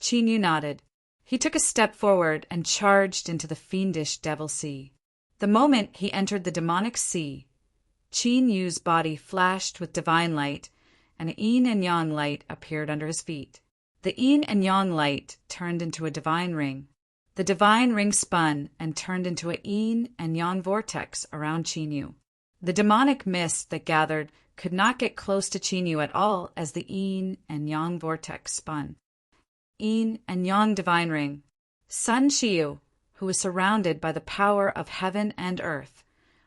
Qin Yu nodded. He took a step forward and charged into the fiendish devil sea. The moment he entered the demonic sea, Qin Yu's body flashed with divine light, and an yin and yang light appeared under his feet. The yin and yang light turned into a divine ring. The divine ring spun and turned into a yin and yang vortex around Qin Yu. The demonic mist that gathered could not get close to Qin Yu at all as the yin and yang vortex spun. Yin and yang divine ring. Sun Xiu, who was surrounded by the power of heaven and earth,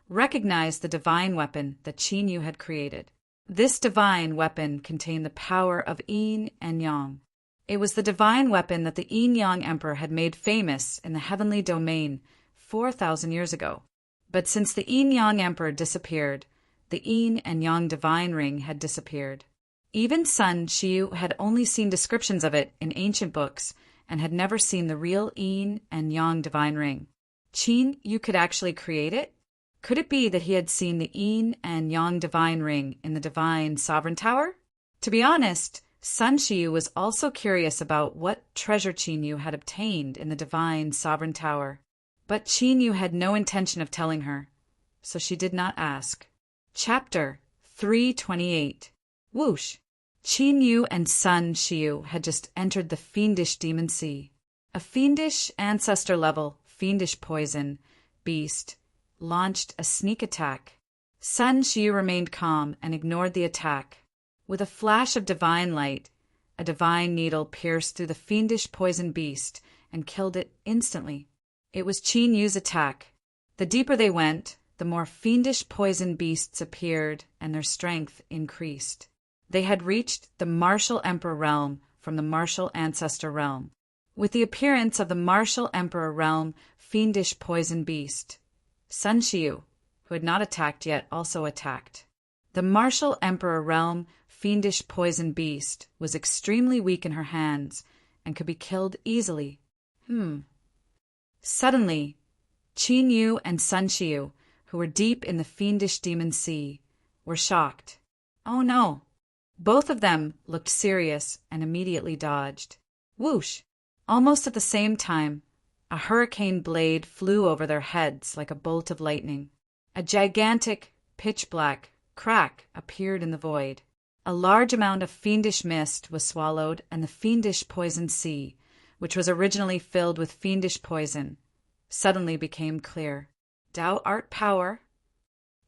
recognized the divine weapon that Qin Yu had created. This divine weapon contained the power of yin and yang. It was the divine weapon that the Yin-Yang Emperor had made famous in the heavenly domain 4,000 years ago. But since the Yin-Yang Emperor disappeared, the Yin and Yang divine ring had disappeared. Even Sun Xiu had only seen descriptions of it in ancient books and had never seen the real Yin and Yang divine ring. Qin Yu could actually create it? Could it be that he had seen the Yin and Yang divine ring in the divine sovereign tower? To be honest, Sun Xiu was also curious about what treasure Qin Yu had obtained in the divine sovereign tower. But Qin Yu had no intention of telling her, so she did not ask. Chapter 328. Whoosh! Qin Yu and Sun Xiu had just entered the fiendish demon sea. A fiendish ancestor-level, fiendish poison beast launched a sneak attack. Sun Xiu remained calm and ignored the attack. With a flash of divine light, a divine needle pierced through the fiendish poison beast and killed it instantly. It was Qin Yu's attack. The deeper they went, the more fiendish poison beasts appeared and their strength increased. They had reached the martial emperor realm from the martial ancestor realm. With the appearance of the martial emperor realm fiendish poison beast, Sun Xiu, who had not attacked yet, also attacked. The martial emperor realm fiendish poison beast was extremely weak in her hands and could be killed easily. Suddenly, Qin Yu and Sun Xiu, who were deep in the fiendish demon sea, were shocked. Oh no! Both of them looked serious and immediately dodged. Whoosh! Almost at the same time, a hurricane blade flew over their heads like a bolt of lightning. A gigantic, pitch-black crack appeared in the void. A large amount of fiendish mist was swallowed, and the fiendish poison sea, which was originally filled with fiendish poison, suddenly became clear. Tao art power.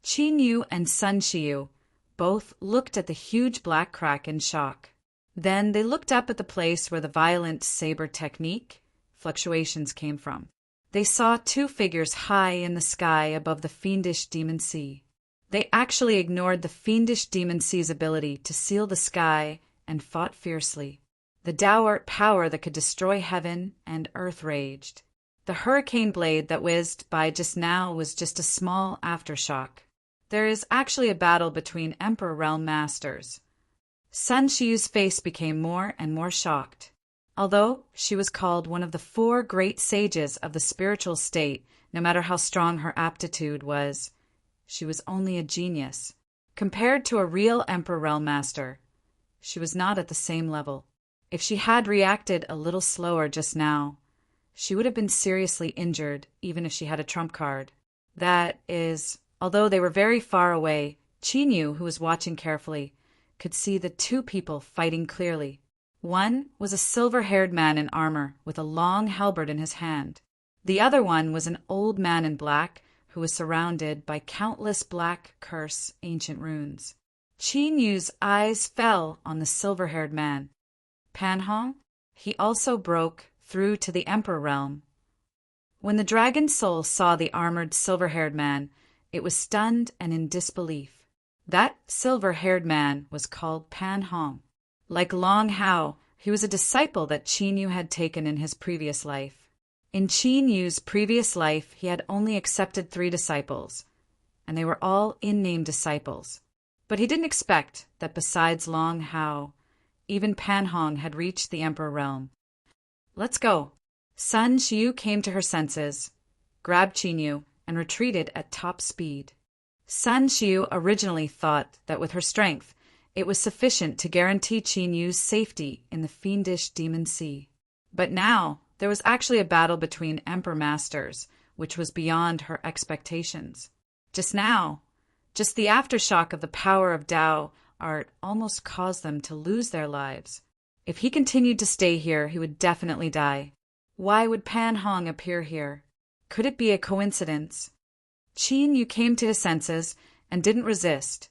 Qin Yu and Sun Xiu both looked at the huge black crack in shock. Then they looked up at the place where the violent saber technique fluctuations came from. They saw two figures high in the sky above the fiendish demon sea. They actually ignored the fiendish demon sea's ability to seal the sky and fought fiercely. The Tao power that could destroy heaven and earth raged. The hurricane blade that whizzed by just now was just a small aftershock. There is actually a battle between Emperor Realm Masters. Sun Shiyu's face became more and more shocked. Although she was called one of the 4 great sages of the spiritual state, no matter how strong her aptitude was, she was only a genius. Compared to a real Emperor Realm Master, she was not at the same level. If she had reacted a little slower just now, she would have been seriously injured, even if she had a trump card. That is, although they were very far away, Qinyu, who was watching carefully, could see the 2 people fighting clearly. One was a silver-haired man in armor with a long halberd in his hand. The other one was an old man in black who was surrounded by countless black curse ancient runes. Qinyu's eyes fell on the silver-haired man. Pan Hong? He also broke through to the Emperor realm. When the dragon soul saw the armored silver-haired man, it was stunned and in disbelief. That silver-haired man was called Pan Hong. Like Long Hao, he was a disciple that Qinyu had taken in his previous life. In Qinyu's previous life, he had only accepted 3 disciples, and they were all in-name disciples. But he didn't expect that besides Long Hao, even Pan Hong had reached the Emperor realm. "Let's go." Sun Shiyu came to her senses, grabbed Qinyu, and retreated at top speed. Sun Shiyu originally thought that with her strength, it was sufficient to guarantee Qinyu's safety in the fiendish demon sea. But now, there was actually a battle between Emperor Masters, which was beyond her expectations. Just now, just the aftershock of the power of Tao art almost caused them to lose their lives. If he continued to stay here, he would definitely die. Why would Pan Hong appear here? Could it be a coincidence? Qinyu came to his senses and didn't resist,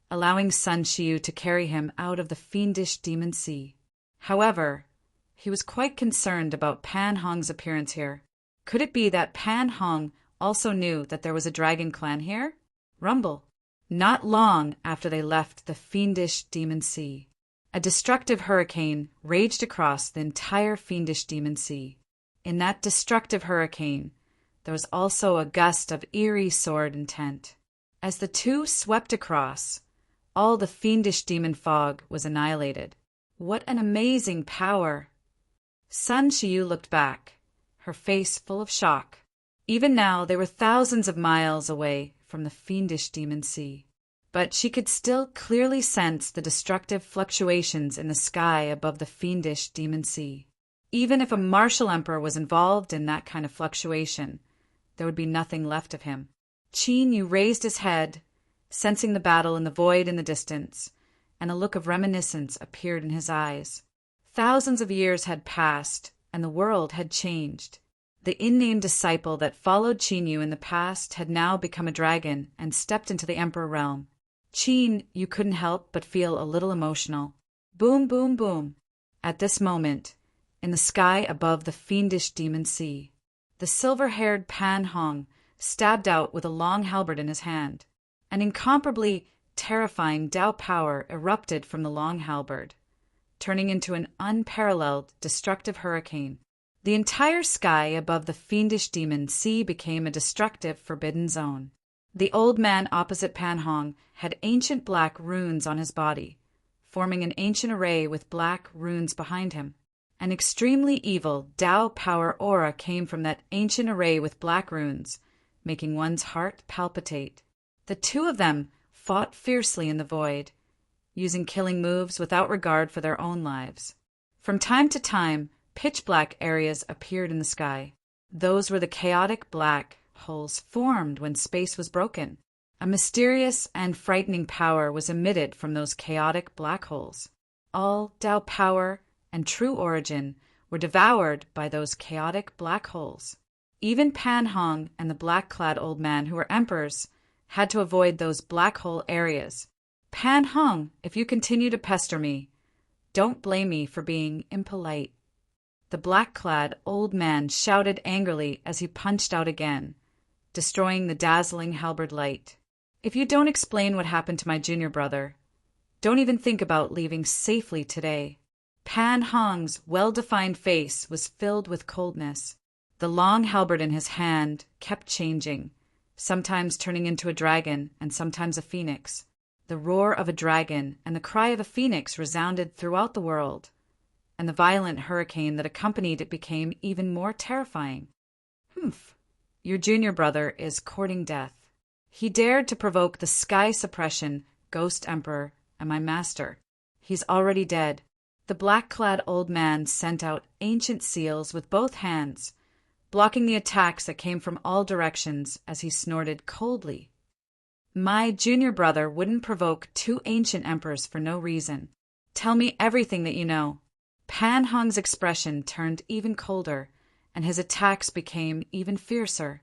allowing Sun Shiyu to carry him out of the fiendish demon sea. However, he was quite concerned about Pan Hong's appearance here. Could it be that Pan Hong also knew that there was a dragon clan here? Rumble. Not long after they left the fiendish demon sea, a destructive hurricane raged across the entire fiendish demon sea. In that destructive hurricane, there was also a gust of eerie sword intent. As the 2 swept across, all the fiendish demon fog was annihilated. What an amazing power! Sun Shiyu looked back, her face full of shock. Even now they were thousands of miles away from the fiendish demon sea, but she could still clearly sense the destructive fluctuations in the sky above the fiendish demon sea. Even if a martial emperor was involved in that kind of fluctuation, there would be nothing left of him. Qinyu raised his head, sensing the battle in the void in the distance, and a look of reminiscence appeared in his eyes. Thousands of years had passed, and the world had changed. The in-name disciple that followed Qinyu in the past had now become a dragon and stepped into the Emperor realm. Qinyu couldn't help but feel a little emotional. Boom, boom, boom. At this moment, in the sky above the fiendish demon sea, the silver-haired Pan Hong stabbed out with a long halberd in his hand. An incomparably terrifying Tao power erupted from the long halberd, turning into an unparalleled destructive hurricane. The entire sky above the fiendish demon sea became a destructive forbidden zone. The old man opposite Pan Hong had ancient black runes on his body, forming an ancient array with black runes behind him. An extremely evil Tao power aura came from that ancient array with black runes, making one's heart palpitate. The 2 of them fought fiercely in the void, using killing moves without regard for their own lives. From time to time, pitch-black areas appeared in the sky. Those were the chaotic black holes formed when space was broken. A mysterious and frightening power was emitted from those chaotic black holes. All Tao power and true origin were devoured by those chaotic black holes. Even Pan Hong and the black-clad old man who were emperors had to avoid those black hole areas. Pan Hong, if you continue to pester me, don't blame me for being impolite. The black-clad old man shouted angrily as he punched out again, destroying the dazzling halberd light. If you don't explain what happened to my junior brother, don't even think about leaving safely today. Pan Hong's well-defined face was filled with coldness. The long halberd in his hand kept changing, sometimes turning into a dragon and sometimes a phoenix. The roar of a dragon and the cry of a phoenix resounded throughout the world, and the violent hurricane that accompanied it became even more terrifying. Humph! Your junior brother is courting death. He dared to provoke the sky suppression, Ghost Emperor, and my master. He's already dead. The black-clad old man sent out ancient seals with both hands, blocking the attacks that came from all directions as he snorted coldly. My junior brother wouldn't provoke two ancient emperors for no reason. Tell me everything that you know. Pan Hong's expression turned even colder, and his attacks became even fiercer.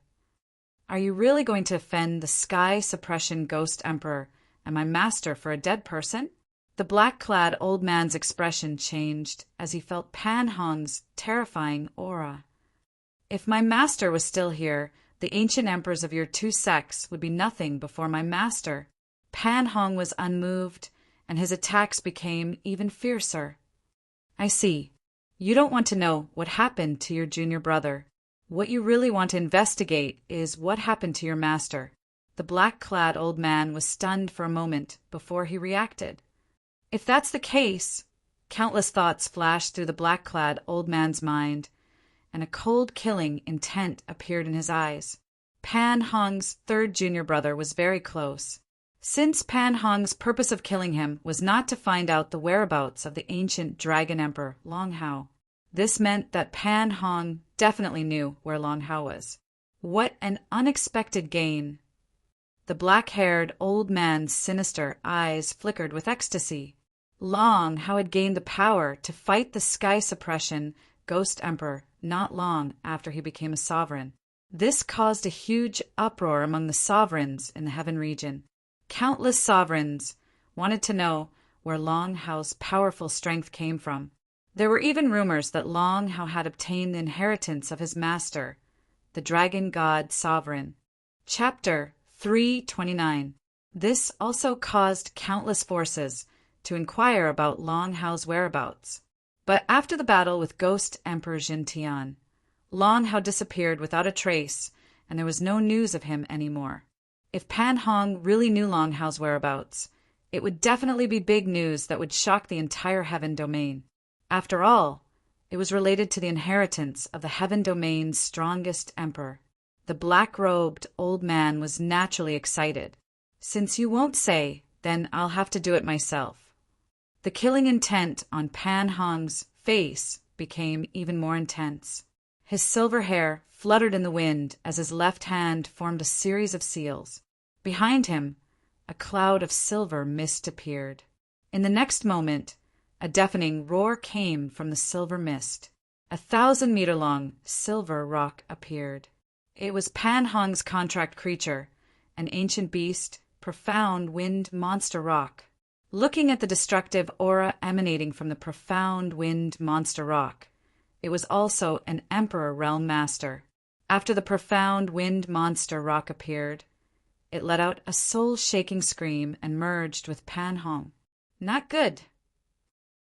Are you really going to offend the sky suppression Ghost Emperor and my master for a dead person? The black-clad old man's expression changed as he felt Pan Hong's terrifying aura. If my master was still here, the ancient emperors of your two sects would be nothing before my master. Pan Hong was unmoved, and his attacks became even fiercer. I see. You don't want to know what happened to your junior brother. What you really want to investigate is what happened to your master. The black-clad old man was stunned for a moment before he reacted. If that's the case, countless thoughts flashed through the black-clad old man's mind, and a cold killing intent appeared in his eyes. Pan Hong's third junior brother was very close. Since Pan Hong's purpose of killing him was not to find out the whereabouts of the ancient dragon emperor Long Hao, this meant that Pan Hong definitely knew where Long Hao was. What an unexpected gain! The black-haired old man's sinister eyes flickered with ecstasy. Long Hao had gained the power to fight the sky suppression Ghost Emperor not long after he became a sovereign. This caused a huge uproar among the sovereigns in the heaven region. Countless sovereigns wanted to know where Long Hao's powerful strength came from. There were even rumors that Long Hao had obtained the inheritance of his master, the dragon god sovereign. Chapter 329. This also caused countless forces to inquire about Long Hao's whereabouts. But after the battle with Ghost Emperor Jin Tian, Long Hao disappeared without a trace, and there was no news of him anymore. If Pan Hong really knew Long Hao's whereabouts, it would definitely be big news that would shock the entire heaven domain. After all, it was related to the inheritance of the heaven domain's strongest emperor. The black-robed old man was naturally excited. Since you won't say, then I'll have to do it myself. The killing intent on Pan Hong's face became even more intense. His silver hair fluttered in the wind as his left hand formed a series of seals. Behind him, a cloud of silver mist appeared. In the next moment, a deafening roar came from the silver mist. 1,000-meter-long silver rock appeared. It was Pan Hong's contract creature, an ancient beast, profound wind monster rock. Looking at the destructive aura emanating from the profound wind monster rock, it was also an Emperor Realm Master. After the profound wind monster rock appeared, it let out a soul-shaking scream and merged with Pan Hong. Not good.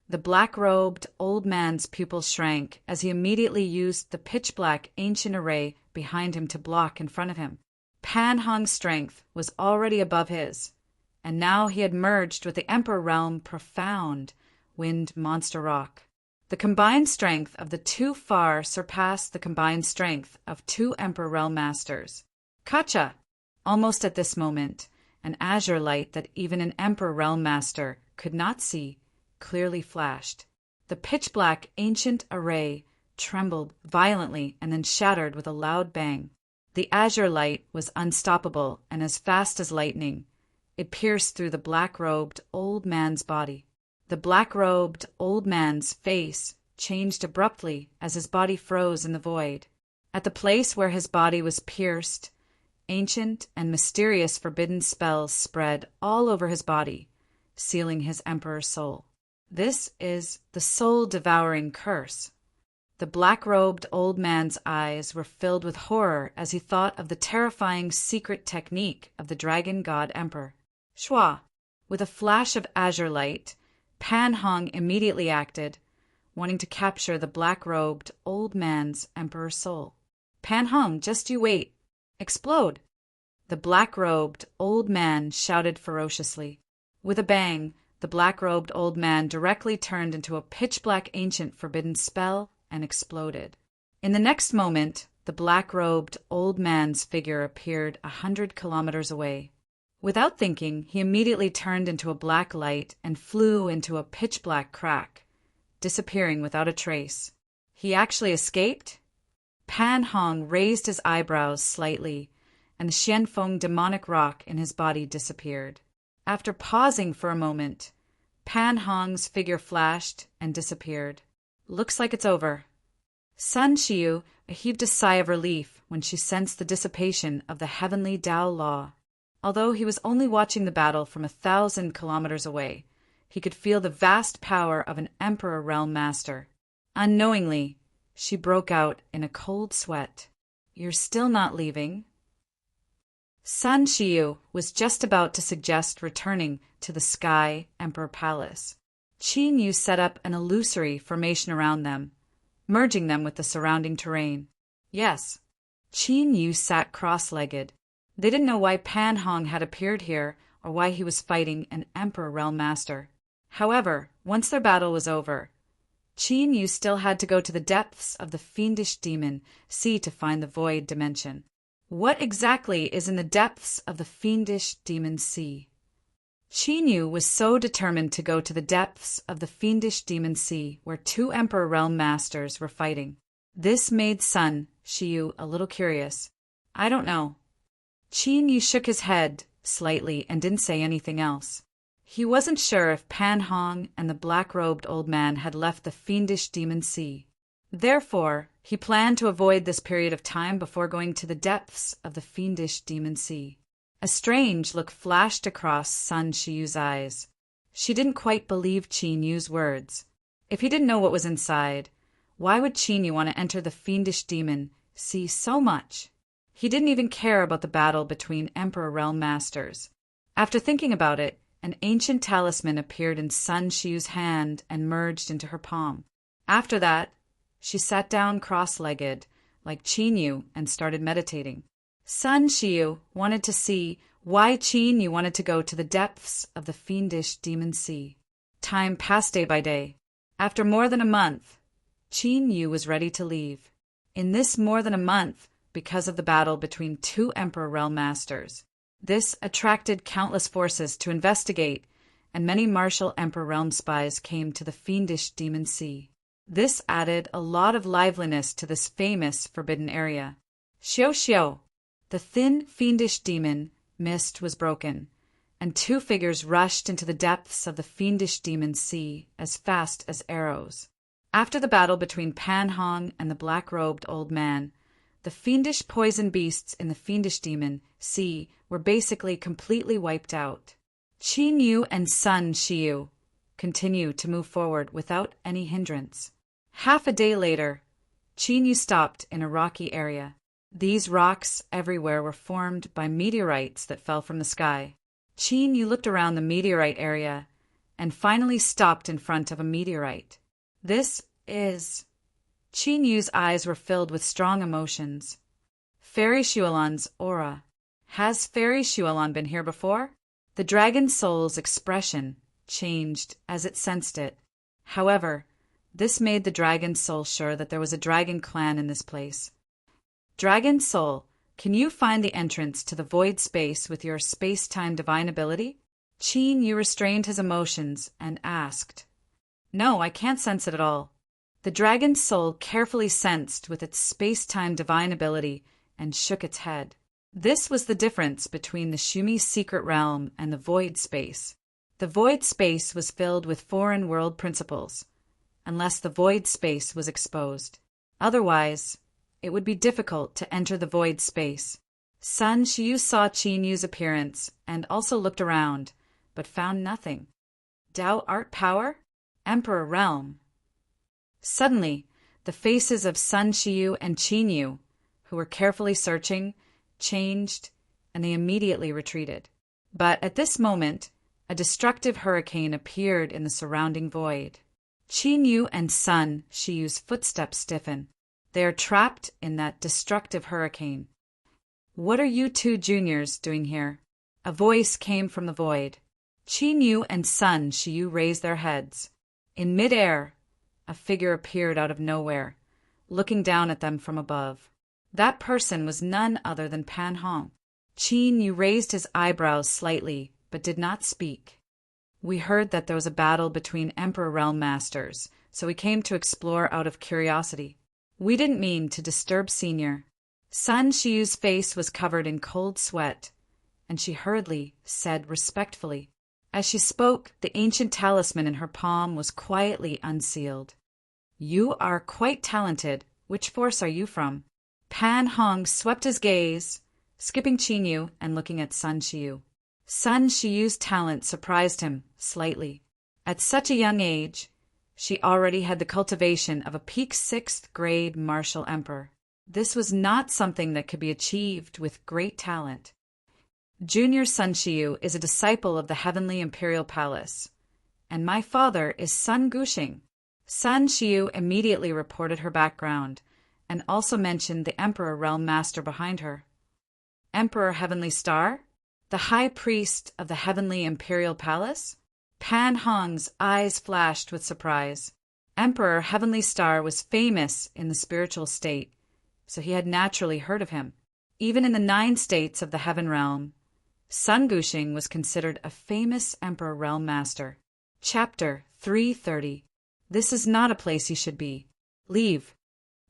The black-robed old man's pupils shrank as he immediately used the pitch-black ancient array behind him to block in front of him. Pan Hong's strength was already above his, and now he had merged with the Emperor Realm profound wind monster rock. The combined strength of the two far surpassed the combined strength of two Emperor Realm Masters. Kacha! Almost at this moment, an azure light that even an Emperor Realm Master could not see clearly flashed. The pitch-black ancient array trembled violently and then shattered with a loud bang. The azure light was unstoppable, and as fast as lightning, it pierced through the black-robed old man's body. The black-robed old man's face changed abruptly as his body froze in the void. At the place where his body was pierced, ancient and mysterious forbidden spells spread all over his body, sealing his emperor's soul. This is the soul-devouring curse. The black-robed old man's eyes were filled with horror as he thought of the terrifying secret technique of the dragon god emperor. Shua! With a flash of azure light, Pan Hong immediately acted, wanting to capture the black-robed old man's emperor soul. Pan Hong, just you wait. Explode! The black-robed old man shouted ferociously. With a bang, the black-robed old man directly turned into a pitch-black ancient forbidden spell and exploded. In the next moment, the black-robed old man's figure appeared 100 kilometers away. Without thinking, he immediately turned into a black light and flew into a pitch-black crack, disappearing without a trace. He actually escaped? Pan Hong raised his eyebrows slightly, and the Xianfeng demonic rock in his body disappeared. After pausing for a moment, Pan Hong's figure flashed and disappeared. Looks like it's over. Sun Xiu heaved a sigh of relief when she sensed the dissipation of the heavenly Tao law. Although he was only watching the battle from 1,000 kilometers away, he could feel the vast power of an Emperor Realm Master. Unknowingly, she broke out in a cold sweat. You're still not leaving? Sun Xiu was just about to suggest returning to the Sky Emperor Palace. Qin Yu set up an illusory formation around them, merging them with the surrounding terrain. Yes, Qin Yu sat cross-legged. They didn't know why Pan Hong had appeared here or why he was fighting an Emperor Realm Master. However, once their battle was over, Qin Yu still had to go to the depths of the fiendish demon sea to find the void dimension. What exactly is in the depths of the fiendish demon sea? Qin Yu was so determined to go to the depths of the fiendish demon sea where two Emperor Realm Masters were fighting. This made Sun Xiu a little curious. I don't know. Qin Yu shook his head slightly and didn't say anything else. He wasn't sure if Pan Hong and the black-robed old man had left the fiendish demon sea. Therefore, he planned to avoid this period of time before going to the depths of the fiendish demon sea. A strange look flashed across Sun Xiu's eyes. She didn't quite believe Qin Yu's words. If he didn't know what was inside, why would Qin Yu want to enter the fiendish demon sea so much? He didn't even care about the battle between Emperor Realm Masters. After thinking about it, an ancient talisman appeared in Sun Xiu's hand and merged into her palm. After that, she sat down cross-legged, like Qin Yu, and started meditating. Sun Xiu wanted to see why Qin Yu wanted to go to the depths of the fiendish demon sea. Time passed day by day. After more than a month, Qin Yu was ready to leave. In this more than a month, because of the battle between two Emperor Realm Masters, this attracted countless forces to investigate, and many martial Emperor Realm spies came to the fiendish demon sea. This added a lot of liveliness to this famous forbidden area. Xiao Xiao! The thin, fiendish demon mist was broken, and two figures rushed into the depths of the fiendish demon sea as fast as arrows. After the battle between Pan Hong and the black-robed old man, the fiendish poison beasts in the fiendish demon sea were basically completely wiped out. Qin Yu and Sun Xiu continued to move forward without any hindrance. Half a day later, Qin Yu stopped in a rocky area. These rocks everywhere were formed by meteorites that fell from the sky. Qin Yu looked around the meteorite area and finally stopped in front of a meteorite. This is... Qin Yu's eyes were filled with strong emotions. Fairy Xuelan's aura. Has Fairy Xuelan been here before? The dragon soul's expression changed as it sensed it. However, this made the dragon soul sure that there was a dragon clan in this place. Dragon soul, can you find the entrance to the void space with your space-time divine ability? Qin Yu restrained his emotions and asked. No, I can't sense it at all. The dragon soul carefully sensed with its space-time divine ability and shook its head. This was the difference between the Shumi's secret realm and the void space. The void space was filled with foreign world principles, unless the void space was exposed. Otherwise, it would be difficult to enter the void space. Sun Xiu saw Qin Yu's appearance and also looked around, but found nothing. Tao art power? Emperor realm. Suddenly, the faces of Sun Xiu and Qin Yu, who were carefully searching, changed, and they immediately retreated. But at this moment, a destructive hurricane appeared in the surrounding void. Qin Yu and Sun Shiyu's footsteps stiffen. They are trapped in that destructive hurricane. What are you two juniors doing here? A voice came from the void. Qin Yu and Sun Shiyu raised their heads. In midair, a figure appeared out of nowhere, looking down at them from above. That person was none other than Pan Hong. Qin Yu raised his eyebrows slightly, but did not speak. We heard that there was a battle between Emperor Realm Masters, so we came to explore out of curiosity. We didn't mean to disturb Senior. Sun Shiyu's face was covered in cold sweat, and she hurriedly said respectfully. As she spoke, the ancient talisman in her palm was quietly unsealed. You are quite talented. Which force are you from? Pan Hong swept his gaze, skipping Qin Yu and looking at Sun Shiyu. Sun Shiyu's talent surprised him slightly. At such a young age, she already had the cultivation of a peak 6th grade martial emperor. This was not something that could be achieved with great talent. Junior Sun Shiyu is a disciple of the Heavenly Imperial Palace, and my father is Sun Gushing. Sun Shiyu immediately reported her background, and also mentioned the Emperor Realm Master behind her. Emperor Heavenly Star? The High Priest of the Heavenly Imperial Palace? Pan Hong's eyes flashed with surprise. Emperor Heavenly Star was famous in the spiritual state, so he had naturally heard of him. Even in the 9 states of the Heaven Realm, Sun Gushing was considered a famous Emperor Realm Master. Chapter 330. This is not a place you should be. Leave.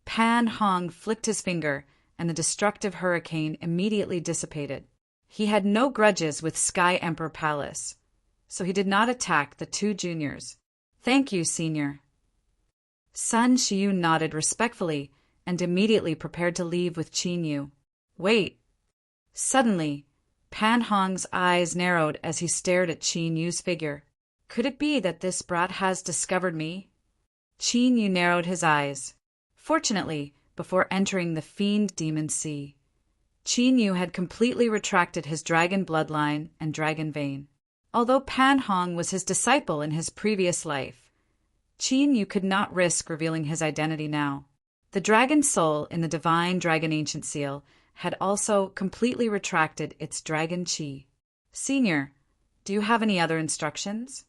Pan Hong flicked his finger, and the destructive hurricane immediately dissipated. He had no grudges with Sky Emperor Palace, so he did not attack the 2 juniors. Thank you, Senior. Sun Shiyu nodded respectfully and immediately prepared to leave with Qin Yu. Wait. Suddenly, Pan Hong's eyes narrowed as he stared at Qin Yu's figure. Could it be that this brat has discovered me? Qin Yu narrowed his eyes. Fortunately, before entering the Fiend Demon Sea, Qin Yu had completely retracted his dragon bloodline and dragon vein. Although Pan Hong was his disciple in his previous life, Qin Yu could not risk revealing his identity now. The dragon soul in the divine Dragon Ancient Seal had also completely retracted its dragon chi. Senior, do you have any other instructions?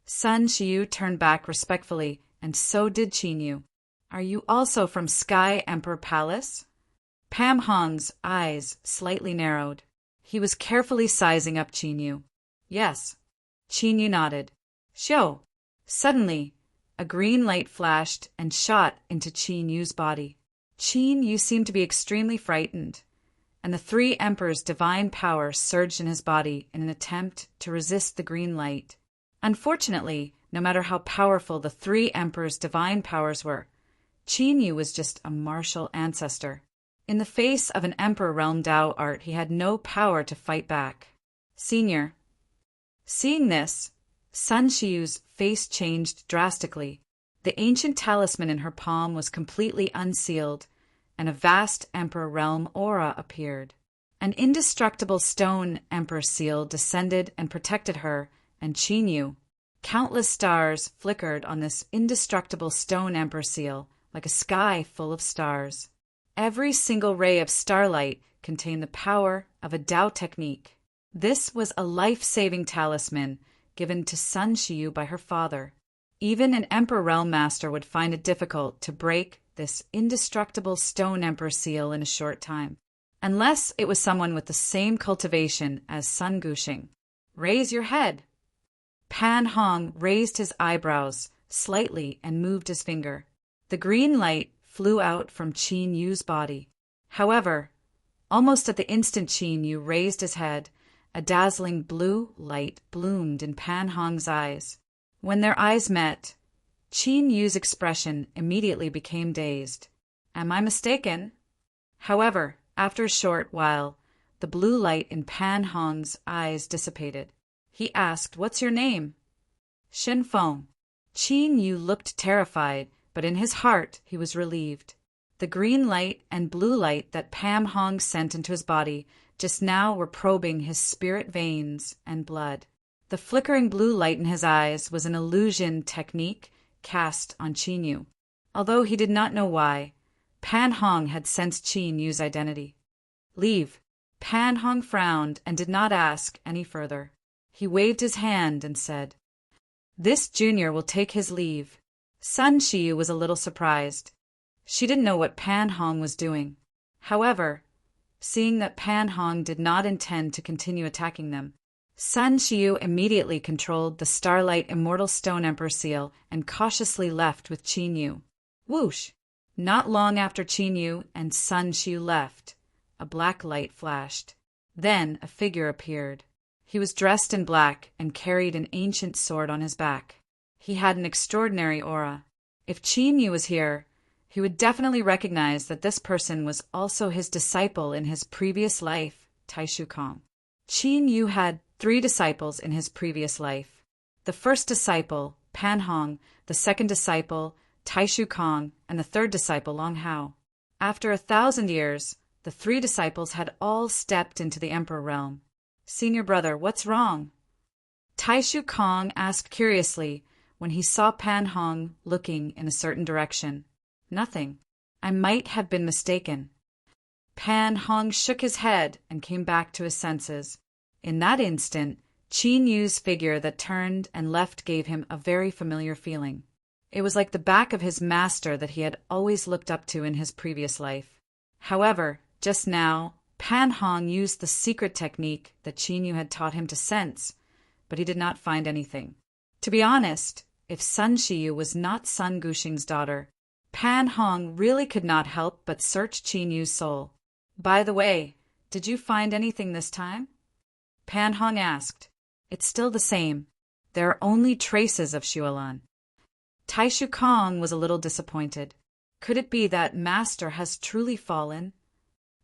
Sun Shiyu turned back respectfully, and so did Qin Yu. Are you also from Sky Emperor Palace? Pan Hong's eyes slightly narrowed. He was carefully sizing up Qin Yu. Yes. Qin Yu nodded. Show. Suddenly, a green light flashed and shot into Qin Yu's body. Qin Yu seemed to be extremely frightened, and the 3 emperors' divine power surged in his body in an attempt to resist the green light. Unfortunately, no matter how powerful the 3 emperors' divine powers were, Qin Yu was just a martial ancestor. In the face of an Emperor Realm Dao art, he had no power to fight back. Senior. Seeing this, Sun Shiyu's face changed drastically. The ancient talisman in her palm was completely unsealed, and a vast Emperor Realm aura appeared. An indestructible stone Emperor seal descended and protected her and Qin Yu. Countless stars flickered on this indestructible stone Emperor seal, like a sky full of stars. Every single ray of starlight contained the power of a Dao technique. This was a life-saving talisman given to Sun Shiyu by her father. Even an Emperor Realm Master would find it difficult to break this indestructible stone Emperor seal in a short time, unless it was someone with the same cultivation as Sun Gushing. Raise your head. Pan Hong raised his eyebrows slightly and moved his finger. The green light flew out from Qin Yu's body. However, almost at the instant Qin Yu raised his head, a dazzling blue light bloomed in Pan Hong's eyes. When their eyes met, Qin Yu's expression immediately became dazed. Am I mistaken? However, after a short while, the blue light in Pan Hong's eyes dissipated. He asked, What's your name? Shen Feng. Qin Yu looked terrified, but in his heart he was relieved. The green light and blue light that Pan Hong sent into his body just now were probing his spirit veins and blood. The flickering blue light in his eyes was an illusion technique cast on Qin Yu. Although he did not know why, Pan Hong had sensed Qin Yu's identity. "Leave." Pan Hong frowned and did not ask any further. He waved his hand and said, "This junior will take his leave." Sun Shiyu was a little surprised. She didn't know what Pan Hong was doing. However, seeing that Pan Hong did not intend to continue attacking them, Sun Shiyu immediately controlled the Starlight Immortal Stone Emperor seal and cautiously left with Qin Yu. Whoosh! Not long after Qin Yu and Sun Shiyu left, a black light flashed. Then a figure appeared. He was dressed in black and carried an ancient sword on his back. He had an extraordinary aura. If Qin Yu was here, he would definitely recognize that this person was also his disciple in his previous life, Taishu Kong. Qin Yu had 3 disciples in his previous life. The first disciple, Pan Hong, the second disciple, Taishu Kong, and the third disciple, Long Hao. After 1,000 years, the 3 disciples had all stepped into the Emperor realm. "Senior brother, what's wrong?" Taishu Kong asked curiously when he saw Pan Hong looking in a certain direction. "Nothing. I might have been mistaken." Pan Hong shook his head and came back to his senses. In that instant, Qin Yu's figure that turned and left gave him a very familiar feeling. It was like the back of his master that he had always looked up to in his previous life. However, just now, Pan Hong used the secret technique that Qin Yu had taught him to sense, but he did not find anything. To be honest, if Sun Shiyu was not Sun Guxing's daughter, Pan Hong really could not help but search Qin Yu's soul. "By the way, did you find anything this time?" Pan Hong asked. "It's still the same. There are only traces of Xuelan." Taishu Kong was a little disappointed. Could it be that Master has truly fallen?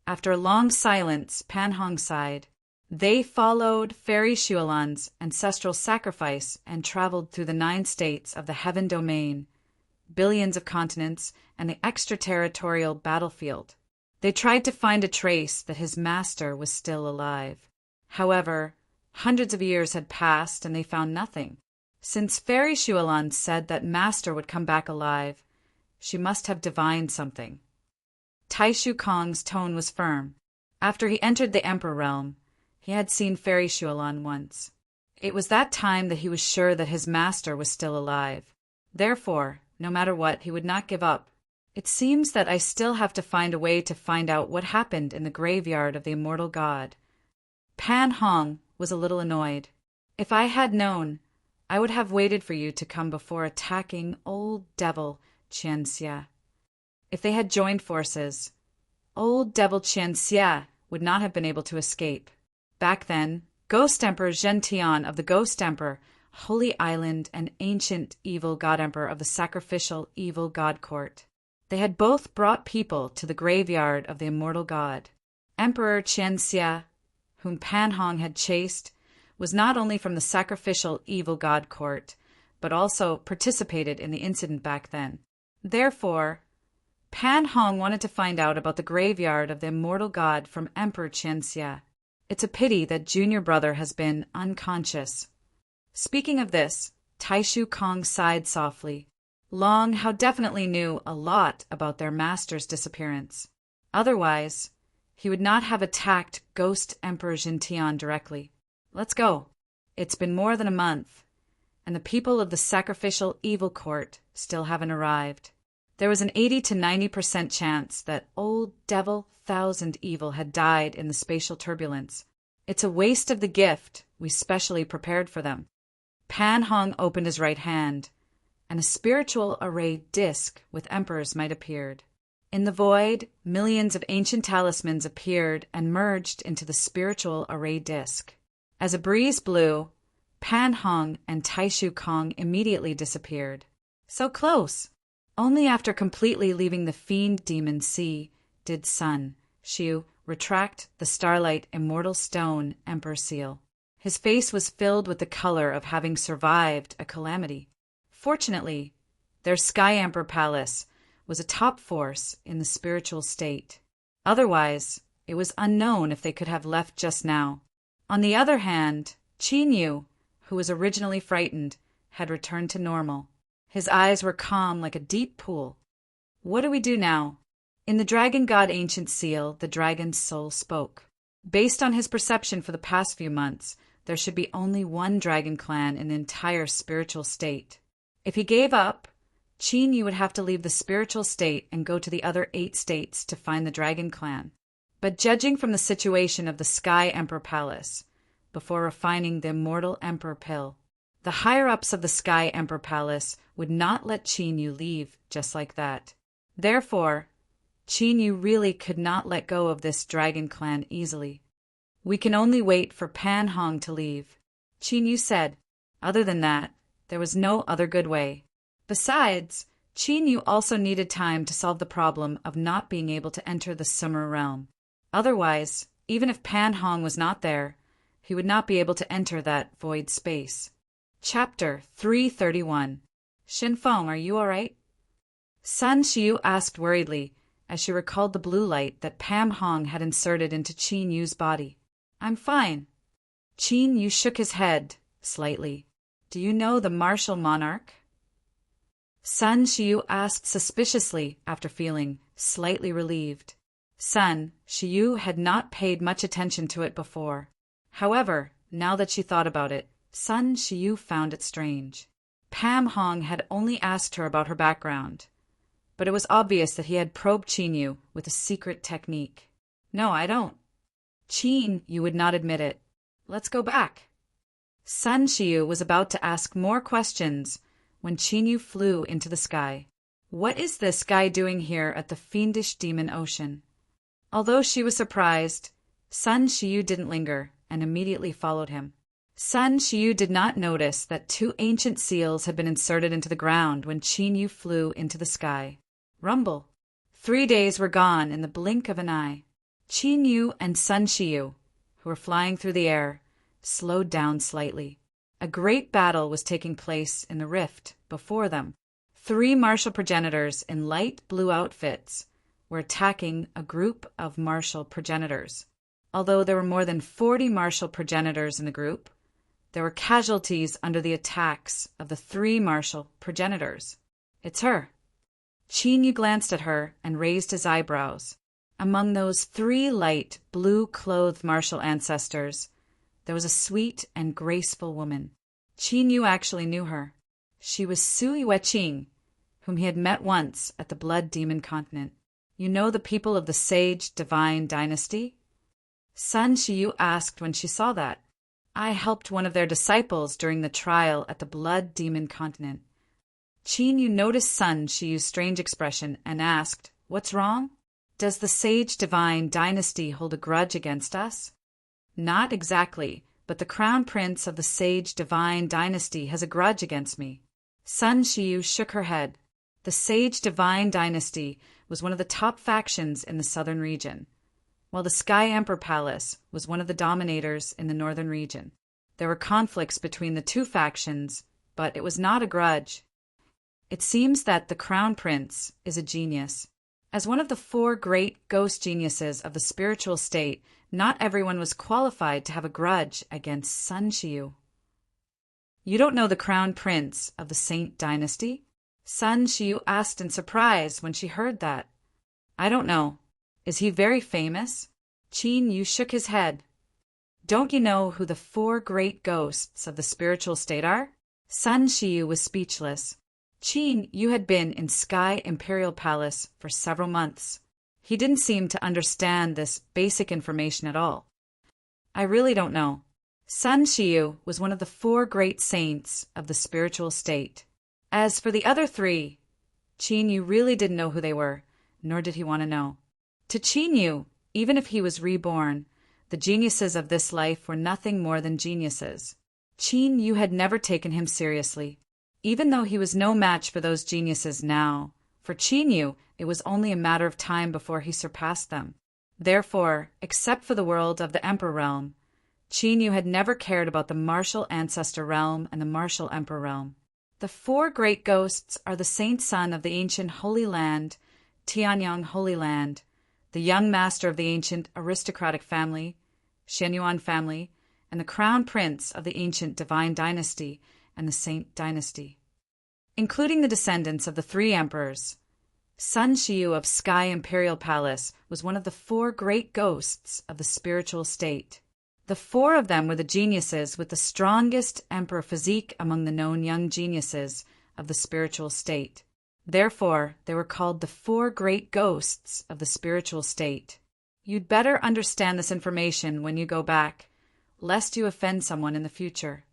After a long silence, Pan Hong sighed. They followed Fairy Xuelan's ancestral sacrifice and traveled through the 9 states of the Heaven Domain, billions of continents, and the extraterritorial battlefield. They tried to find a trace that his master was still alive. However, hundreds of years had passed and they found nothing. Since Fairy Xuelan said that Master would come back alive, she must have divined something. Taishu Kong's tone was firm. After he entered the Emperor realm, he had seen Fairy Xuelan once. It was that time that he was sure that his master was still alive. Therefore, no matter what, he would not give up. "It seems that I still have to find a way to find out what happened in the graveyard of the immortal god." Pan Hong was a little annoyed. "If I had known, I would have waited for you to come before attacking old devil Qianxia. If they had joined forces, old devil Qianxia would not have been able to escape. Back then, Ghost Emperor Zhentian of the Ghost Emperor, Holy Island, and ancient evil God Emperor of the sacrificial evil God Court. They had both brought people to the graveyard of the immortal god. Emperor Qianxia, whom Pan Hong had chased, was not only from the sacrificial evil god court, but also participated in the incident back then. Therefore, Pan Hong wanted to find out about the graveyard of the immortal god from Emperor Qianxia. It's a pity that junior brother has been unconscious." Speaking of this, Taishu Kong sighed softly. Long Hao definitely knew a lot about their master's disappearance. Otherwise, he would not have attacked Ghost Emperor Zhentian directly. "Let's go. It's been more than a month, and the people of the sacrificial evil court still haven't arrived." There was an 80 to 90% chance that old devil Thousand Evil had died in the spatial turbulence. It's a waste of the gift we specially prepared for them. Pan Hong opened his right hand, and a spiritual array disc with emperors might appeared. In the void, millions of ancient talismans appeared and merged into the spiritual array disc. As a breeze blew, Pan Hong and Taishu Kong immediately disappeared. So close! Only after completely leaving the fiend demon sea did Sun Shiyu retract the Starlight Immortal Stone Emperor seal. His face was filled with the color of having survived a calamity. Fortunately, their Sky Emperor Palace was a top force in the spiritual state. Otherwise, it was unknown if they could have left just now. On the other hand, Qin Yu, who was originally frightened, had returned to normal. His eyes were calm like a deep pool. What do we do now? In the dragon god ancient seal, the dragon's soul spoke. Based on his perception for the past few months, there should be only one dragon clan in the entire spiritual state. If he gave up, Qin Yu would have to leave the spiritual state and go to the other 8 states to find the dragon clan. But judging from the situation of the Sky Emperor Palace, before refining the Immortal Emperor pill, the higher-ups of the Sky Emperor Palace would not let Qin Yu leave just like that. Therefore, Qin Yu really could not let go of this dragon clan easily. We can only wait for Pan Hong to leave, Qin Yu said. Other than that, there was no other good way. Besides, Qin Yu also needed time to solve the problem of not being able to enter the Summer Realm. Otherwise, even if Pan Hong was not there, he would not be able to enter that void space. Chapter 331. Shinfeng, are you all right? Sun Xiu asked worriedly as she recalled the blue light that Pan Hong had inserted into Qin Yu's body. I'm fine. Qin Yu shook his head slightly. Do you know the martial monarch? Sun Xiu asked suspiciously after feeling slightly relieved. Sun Xiu had not paid much attention to it before. However, now that she thought about it, Sun Xiu found it strange. Pan Hong had only asked her about her background, but it was obvious that he had probed Qin Yu with a secret technique. No, I don't. Qin Yu would not admit it. Let's go back. Sun Xiu was about to ask more questions when Qin Yu flew into the sky. What is this guy doing here at the fiendish demon ocean? Although she was surprised, Sun Xiu didn't linger and immediately followed him. Sun Xiu did not notice that 2 ancient seals had been inserted into the ground when Qin Yu flew into the sky. Rumble. 3 days were gone in the blink of an eye. Qin Yu and Sun Xiu, who were flying through the air, slowed down slightly. A great battle was taking place in the rift before them. 3 martial progenitors in light blue outfits were attacking a group of martial progenitors. Although there were more than 40 martial progenitors in the group, there were casualties under the attacks of the 3 martial progenitors. It's her. Qin Yu glanced at her and raised his eyebrows. Among those 3 light blue-clothed martial ancestors, there was a sweet and graceful woman. Qin Yu actually knew her. She was Sui Weqing, whom he had met once at the Blood Demon Continent. You know the people of the Sage Divine Dynasty? Sun Xiu asked when she saw that. I helped one of their disciples during the trial at the Blood Demon Continent. Qin Yu noticed Sun Xiu's strange expression and asked, What's wrong? Does the Sage Divine Dynasty hold a grudge against us? Not exactly, but the Crown Prince of the Sage Divine Dynasty has a grudge against me. Sun Xiu shook her head. The Sage Divine Dynasty was one of the top factions in the southern region, while the Sky Emperor Palace was one of the dominators in the northern region. There were conflicts between the 2 factions, but it was not a grudge. It seems that the Crown Prince is a genius. As one of the 4 great ghost geniuses of the spiritual state, not everyone was qualified to have a grudge against Sun Xiu. You don't know the Crown Prince of the Saint Dynasty? Sun Xiu asked in surprise when she heard that. I don't know. Is he very famous? Qin Yu shook his head. Don't you know who the 4 great ghosts of the spiritual state are? Sun Xiu was speechless. Qin Yu had been in Sky Imperial Palace for several months. He didn't seem to understand this basic information at all. I really don't know. Sun Xiu was one of the 4 great saints of the spiritual state. As for the other 3, Qin Yu really didn't know who they were, nor did he want to know. To Qin Yu, even if he was reborn, the geniuses of this life were nothing more than geniuses. Qin Yu had never taken him seriously. Even though he was no match for those geniuses now, for Qin Yu, it was only a matter of time before he surpassed them. Therefore, except for the world of the Emperor Realm, Qin Yu had never cared about the Martial Ancestor Realm and the Martial Emperor Realm. The 4 great ghosts are the Saint Son of the ancient Holy Land, Tianyang Holy Land, the young master of the ancient aristocratic family, Shenyuan family, and the Crown Prince of the ancient Divine Dynasty and the Saint Dynasty. including the descendants of the three emperors. Sun Xiu of Sky Imperial Palace was one of the four great ghosts of the spiritual state. The four of them were the geniuses with the strongest emperor physique among the known young geniuses of the spiritual state. Therefore, they were called the four great ghosts of the spiritual state. You'd better understand this information when you go back, lest you offend someone in the future.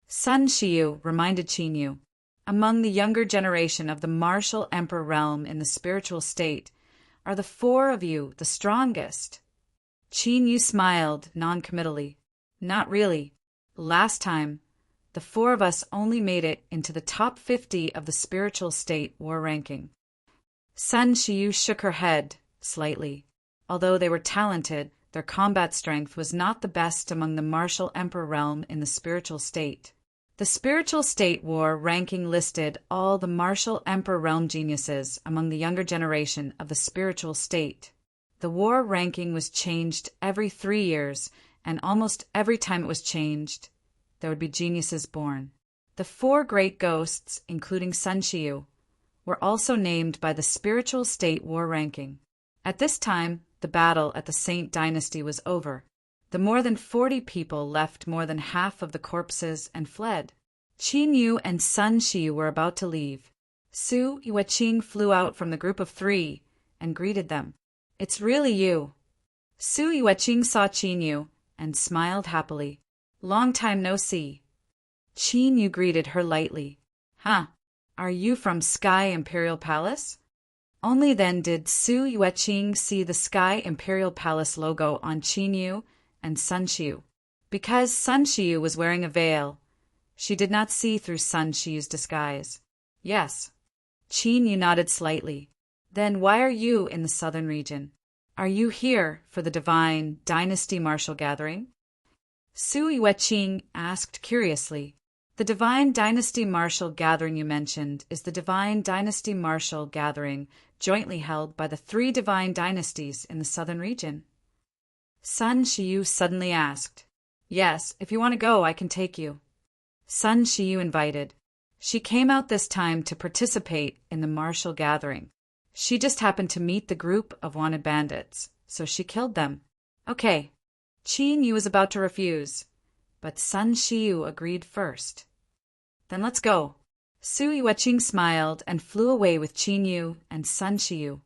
Sun Xiu reminded Qin Yu, among the younger generation of the martial emperor realm in the spiritual state, are the four of you the strongest? Qin Yu smiled noncommittally. Not really. Last time, the four of us only made it into the top 50 of the spiritual state war ranking. Sun Xiu shook her head slightly. Although they were talented, their combat strength was not the best among the martial emperor realm in the spiritual state. The spiritual state war ranking listed all the martial emperor realm geniuses among the younger generation of the spiritual state. The war ranking was changed every 3 years, and almost every time it was changed, there would be geniuses born. The four great ghosts, including Sun Xiu, were also named by the spiritual state war ranking. At this time, the battle at the Saint Dynasty was over. The more than 40 people left more than half of the corpses and fled. Qin Yu and Sun Xiu were about to leave. Su Yueqing flew out from the group of 3 and greeted them. It's really you. Su Yueqing saw Qin Yu and smiled happily. Long time no see. Qin Yu greeted her lightly. Huh, are you from Sky Imperial Palace? Only then did Su Yueqing see the Sky Imperial Palace logo on Qin Yu and Sun Xiu. Because Sun Xiu was wearing a veil, she did not see through Sun Xiu's disguise. Yes. Qin Yu nodded slightly. Then why are you in the southern region? Are you here for the Divine Dynasty Martial Gathering? Su Yueqing asked curiously. The Divine Dynasty Martial Gathering you mentioned is the Divine Dynasty Martial Gathering jointly held by the 3 divine dynasties in the southern region. Sun Xiu suddenly asked. Yes, if you want to go, I can take you. Sun Xiu invited. She came out this time to participate in the martial gathering. She just happened to meet the group of wanted bandits, so she killed them. Okay. Qin Yu was about to refuse, but Sun Xiu agreed first. Then let's go. Su Yueqing smiled and flew away with Qin Yu and Sun Xiu.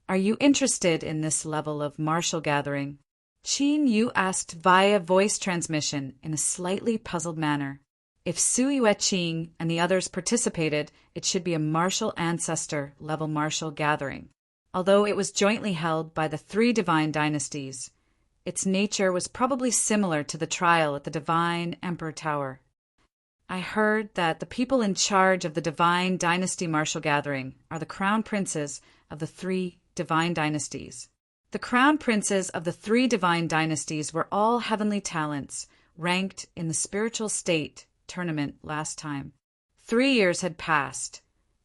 Are you interested in this level of martial gathering? Qin Yu asked via voice transmission in a slightly puzzled manner. If Su Yueqing and the others participated, it should be a martial ancestor level martial gathering. Although it was jointly held by the 3 divine dynasties, its nature was probably similar to the trial at the Divine Emperor Tower. I heard that the people in charge of the Divine Dynasty Martial Gathering are the crown princes of the 3 divine dynasties. The crown princes of the 3 divine dynasties were all heavenly talents, ranked in the spiritual state tournament last time. 3 years had passed,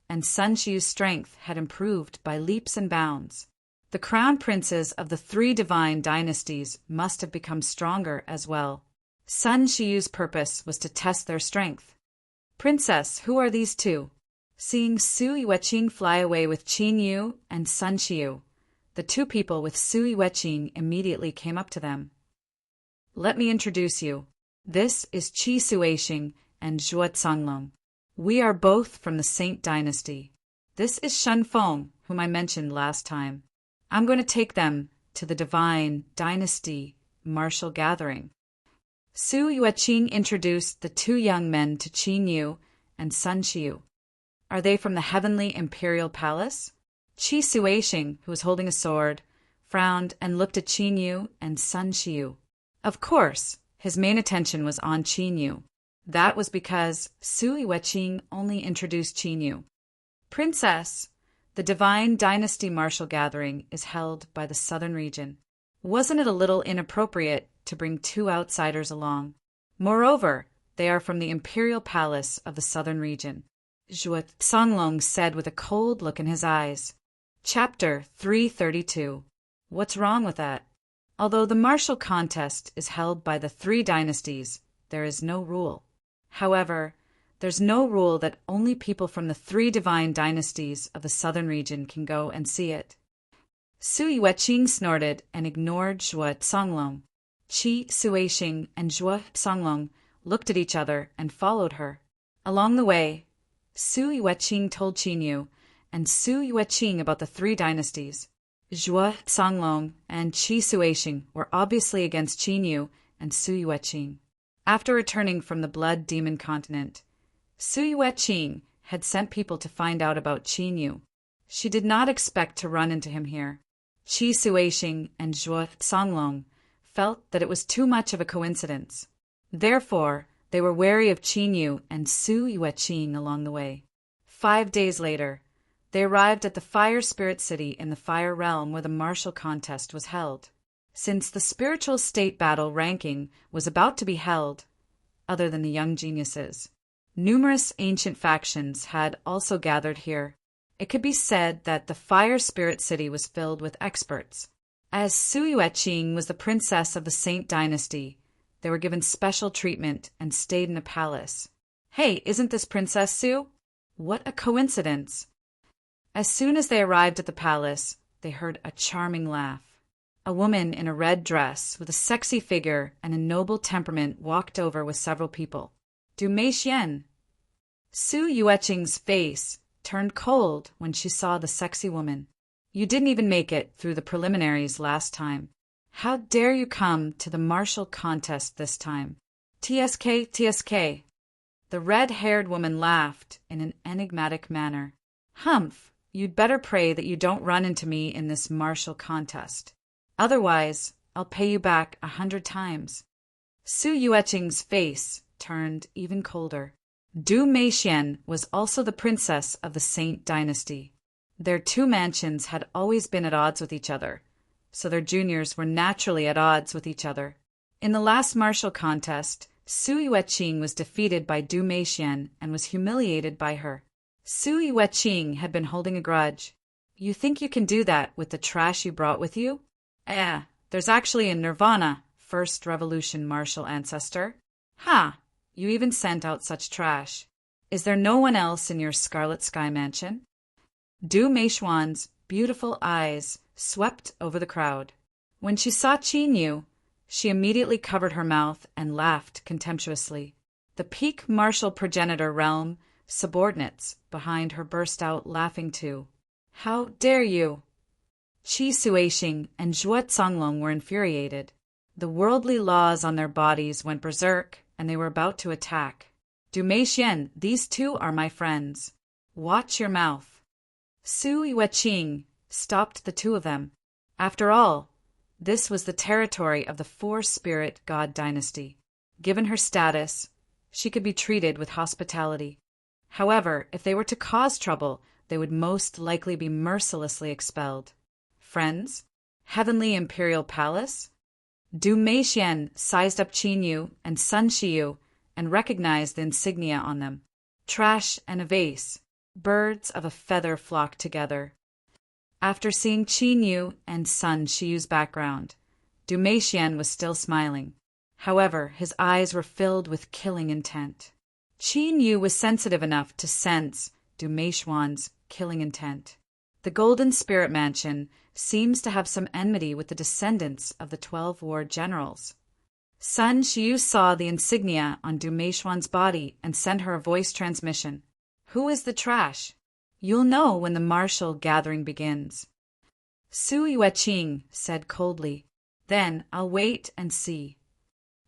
and Sun Xiu's strength had improved by leaps and bounds. The crown princes of the 3 divine dynasties must have become stronger as well. Sun Xiu's purpose was to test their strength. Princess, who are these 2? Seeing Su Yueqing fly away with Qin Yu and Sun Xiu, the 2 people with Su Yueqing immediately came up to them. Let me introduce you. This is Qi Suishing and Zhuo Canglong. We are both from the Saint Dynasty. This is Shen Feng, whom I mentioned last time. I'm going to take them to the Divine Dynasty Martial Gathering. Su Yueqing introduced the 2 young men to Qin Yu and Sun Xiu. Are they from the Heavenly Imperial Palace? Qi Suishing, who was holding a sword, frowned and looked at Qin Yu and Sun Xiu. Of course, his main attention was on Qin Yu. That was because Su Yueqing only introduced Qin Yu. Princess, the Divine Dynasty Martial Gathering is held by the southern region. Wasn't it a little inappropriate to bring 2 outsiders along? Moreover, they are from the Imperial Palace of the southern region. Zhuo Canglong said with a cold look in his eyes. Chapter 332. What's wrong with that? Although the martial contest is held by the 3 dynasties, there is no rule. However, There's no rule that only people from the 3 divine dynasties of the southern region can go and see it. Su Yueqing snorted and ignored Zhuo Songlong. Qi Suishing and Zhuo Songlong looked at each other and followed her. Along the way, Su Yueqing told Qin Yu and Su Yueqing about the 3 dynasties. Zhuo Songlong and Qi Suishing were obviously against Qin Yu and Su Yueqing. After returning from the Blood Demon continent, Su Yueqing had sent people to find out about Qin Yu. She did not expect to run into him here. Qi Suishing and Zhuo Songlong felt that it was too much of a coincidence. Therefore, they were wary of Qin Yu and Su Yueqing along the way. 5 days later, they arrived at the Fire Spirit City in the Fire Realm where the martial contest was held. Since the spiritual state battle ranking was about to be held, other than the young geniuses, numerous ancient factions had also gathered here. It could be said that the Fire Spirit City was filled with experts. As Su Yueqing was the princess of the Saint Dynasty, they were given special treatment and stayed in a palace. Hey, isn't this Princess Su? What a coincidence! As soon as they arrived at the palace, they heard a charming laugh. A woman in a red dress with a sexy figure and a noble temperament walked over with several people. Du Mei Xian. Su Yueqing's face turned cold when she saw the sexy woman. You didn't even make it through the preliminaries last time. How dare you come to the martial contest this time? TSK, TSK. The red-haired woman laughed in an enigmatic manner. Humph, you'd better pray that you don't run into me in this martial contest. Otherwise, I'll pay you back 100 times. Su Yueqing's face turned even colder. Du Meixian was also the princess of the Saint Dynasty. Their 2 mansions had always been at odds with each other, so their juniors were naturally at odds with each other. In the last martial contest, Su Yueqing was defeated by Du Meixian and was humiliated by her. Su Yueqing had been holding a grudge. You think you can do that with the trash you brought with you? There's actually a Nirvana, First Revolution martial ancestor. Ha! You even sent out such trash. Is there no one else in your Scarlet Sky mansion? Du Meishuan's beautiful eyes swept over the crowd. When she saw Qin Yu, she immediately covered her mouth and laughed contemptuously. The peak martial progenitor realm subordinates behind her burst out laughing too. How dare you! Qi Suishing and Zhuo Songlong were infuriated. The worldly laws on their bodies went berserk, and they were about to attack. Du Meixian, these 2 are my friends. Watch your mouth. Su Yueqing stopped the 2 of them. After all, this was the territory of the 4-spirit god dynasty. Given her status, she could be treated with hospitality. However, if they were to cause trouble, they would most likely be mercilessly expelled. Friends? Heavenly Imperial Palace? Du Meixian sized up Qin Yu and Sun Shiyu and recognized the insignia on them. Trash and a vase. Birds of a feather flocked together. After seeing Qin Yu and Sun Shiyu's background, Du Meixian was still smiling. However, his eyes were filled with killing intent. Qin Yu was sensitive enough to sense Du Meixian's killing intent. The Golden Spirit Mansion seems to have some enmity with the descendants of the 12 war generals. Sun Shiyu saw the insignia on Du Meixian's body and sent her a voice transmission. Who is the trash? You'll know when the martial gathering begins. Su Yueqing said coldly, Then I'll wait and see.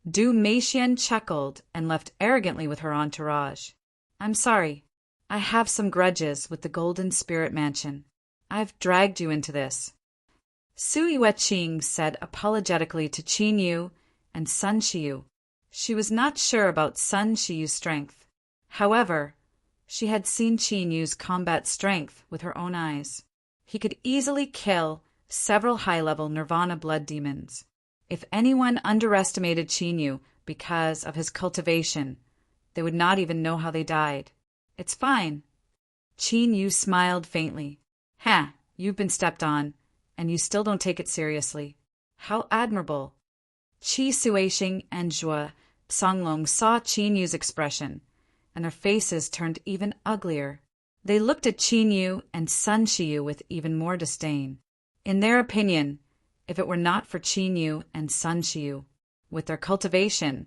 Du Meixian chuckled and left arrogantly with her entourage. I'm sorry. I have some grudges with the Golden Spirit Mansion. I've dragged you into this. Su Yueqing said apologetically to Qin Yu and Sun Shiyu. She was not sure about Sun Shiyu's strength. However, she had seen Qin Yu's combat strength with her own eyes. He could easily kill several high-level Nirvana blood demons. If anyone underestimated Qin Yu because of his cultivation, they would not even know how they died. It's fine. Qin Yu smiled faintly. You've been stepped on, and you still don't take it seriously. How admirable. Qi Suishing and Zhuo Songlong saw Qin Yu's expression, and their faces turned even uglier. They looked at Qin Yu and Sun Shiyu with even more disdain. In their opinion, if it were not for Qin Yu and Sun Shiyu, with their cultivation,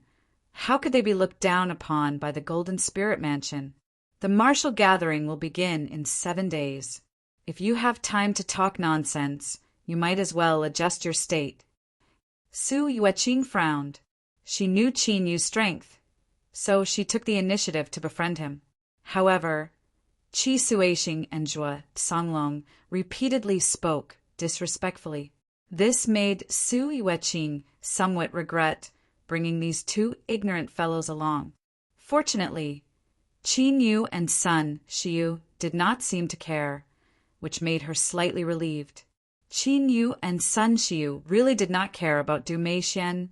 how could they be looked down upon by the Golden Spirit Mansion? The martial gathering will begin in 7 days. If you have time to talk nonsense, you might as well adjust your state. Su Yueqing frowned. She knew Qin Yu's strength, so she took the initiative to befriend him. However, Qi Suixing and Zhuo Songlong repeatedly spoke disrespectfully. This made Su Yueqing somewhat regret bringing these two ignorant fellows along. Fortunately, Qin Yu and Sun Shiyu did not seem to care, which made her slightly relieved. Qin Yu and Sun Shiyu really did not care about Du Meixian,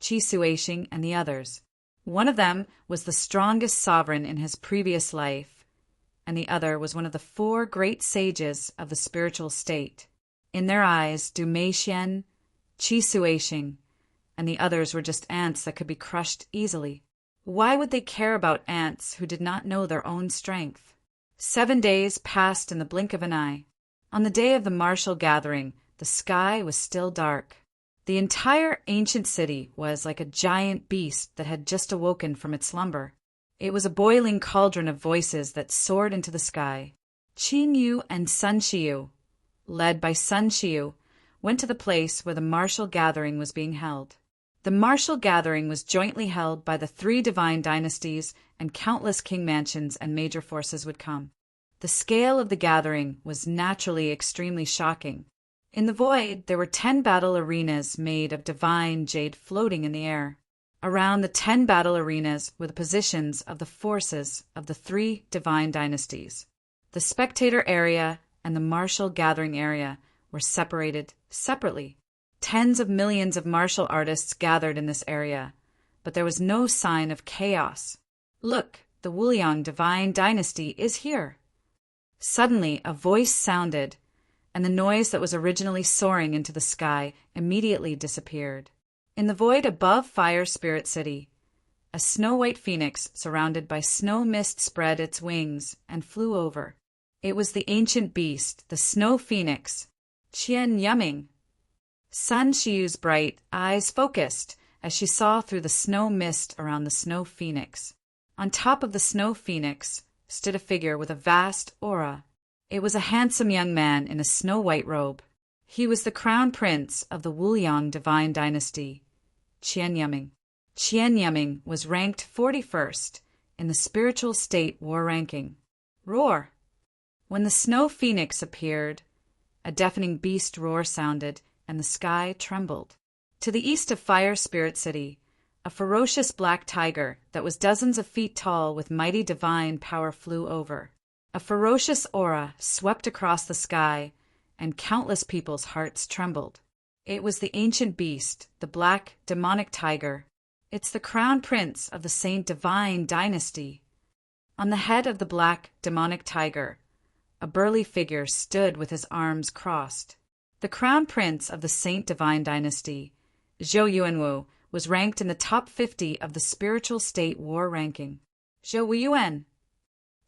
Qi Suixing, and the others. One of them was the strongest sovereign in his previous life, and the other was one of the 4 great sages of the spiritual state. In their eyes, Du Meixian, Qi Suixing, and the others were just ants that could be crushed easily. Why would they care about ants who did not know their own strength? 7 days passed in the blink of an eye. On the day of the martial gathering, the sky was still dark. The entire ancient city was like a giant beast that had just awoken from its slumber. It was a boiling cauldron of voices that soared into the sky. Qin Yu and Sun Shiyu, led by Sun Shiyu, went to the place where the martial gathering was being held. The martial gathering was jointly held by the 3 divine dynasties, and countless king mansions and major forces would come. The scale of the gathering was naturally extremely shocking. In the void, there were 10 battle arenas made of divine jade floating in the air. Around the 10 battle arenas were the positions of the forces of the 3 divine dynasties. The spectator area and the martial gathering area were separated separately. Tens of millions of martial artists gathered in this area, but there was no sign of chaos. Look, the Wuliang divine dynasty is here. Suddenly, a voice sounded, and the noise that was originally soaring into the sky immediately disappeared. In the void above Fire Spirit City, a snow-white phoenix surrounded by snow mist spread its wings and flew over. It was the ancient beast, the snow phoenix, Qian Yuming. Sun Shiyu's bright eyes focused as she saw through the snow mist around the snow phoenix. On top of the snow phoenix stood a figure with a vast aura. It was a handsome young man in a snow-white robe. He was the crown prince of the Wuliang divine dynasty, Qian Yuming. Qian Yuming was ranked 41st in the spiritual state war ranking. Roar! When the snow phoenix appeared, a deafening beast roar sounded, and the sky trembled. To the east of Fire Spirit City, a ferocious black tiger that was dozens of feet tall with mighty divine power flew over. A ferocious aura swept across the sky, and countless people's hearts trembled. It was the ancient beast, the black demonic tiger. It's the crown prince of the Saint Divine Dynasty. On the head of the black demonic tiger, a burly figure stood with his arms crossed. The crown prince of the Saint Divine Dynasty, Zhou Yuanwu, was ranked in the top 50 of the spiritual state war ranking. Zhou Yuan.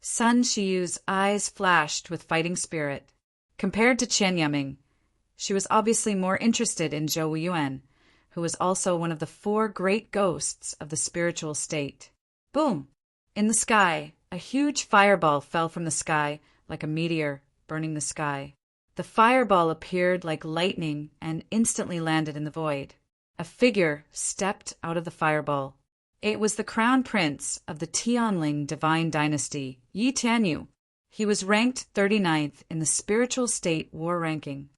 Sun Shiyu's eyes flashed with fighting spirit. Compared to Qian Yuming, she was obviously more interested in Zhou Yuan, who was also one of the 4 great ghosts of the spiritual state. Boom! In the sky, a huge fireball fell from the sky like a meteor burning the sky. The fireball appeared like lightning and instantly landed in the void. A figure stepped out of the fireball. It was the crown prince of the Tianling divine dynasty, Yi Tianyu. He was ranked 39th in the spiritual state war ranking.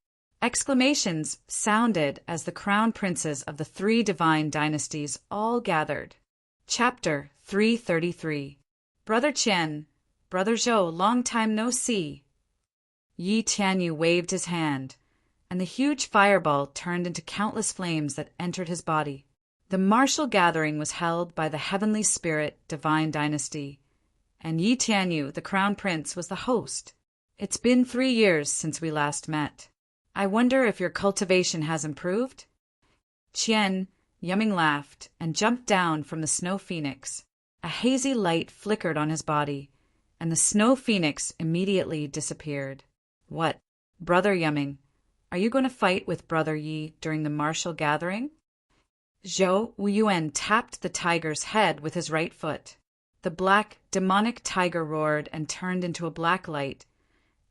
Exclamations sounded as the crown princes of the 3 divine dynasties all gathered. Chapter 333. Brother Qian, Brother Zhou, long time no see. Yi Tianyu waved his hand, and the huge fireball turned into countless flames that entered his body. The martial gathering was held by the Heavenly Spirit Divine Dynasty, and Yi Tianyu, the crown prince, was the host. It's been 3 years since we last met. I wonder if your cultivation has improved? Qian Yuming laughed and jumped down from the snow phoenix. A hazy light flickered on his body, and the snow phoenix immediately disappeared. What, Brother Yumming, are you going to fight with Brother Yi during the martial gathering? Zhou Wuyuan tapped the tiger's head with his right foot. The black, demonic tiger roared and turned into a black light,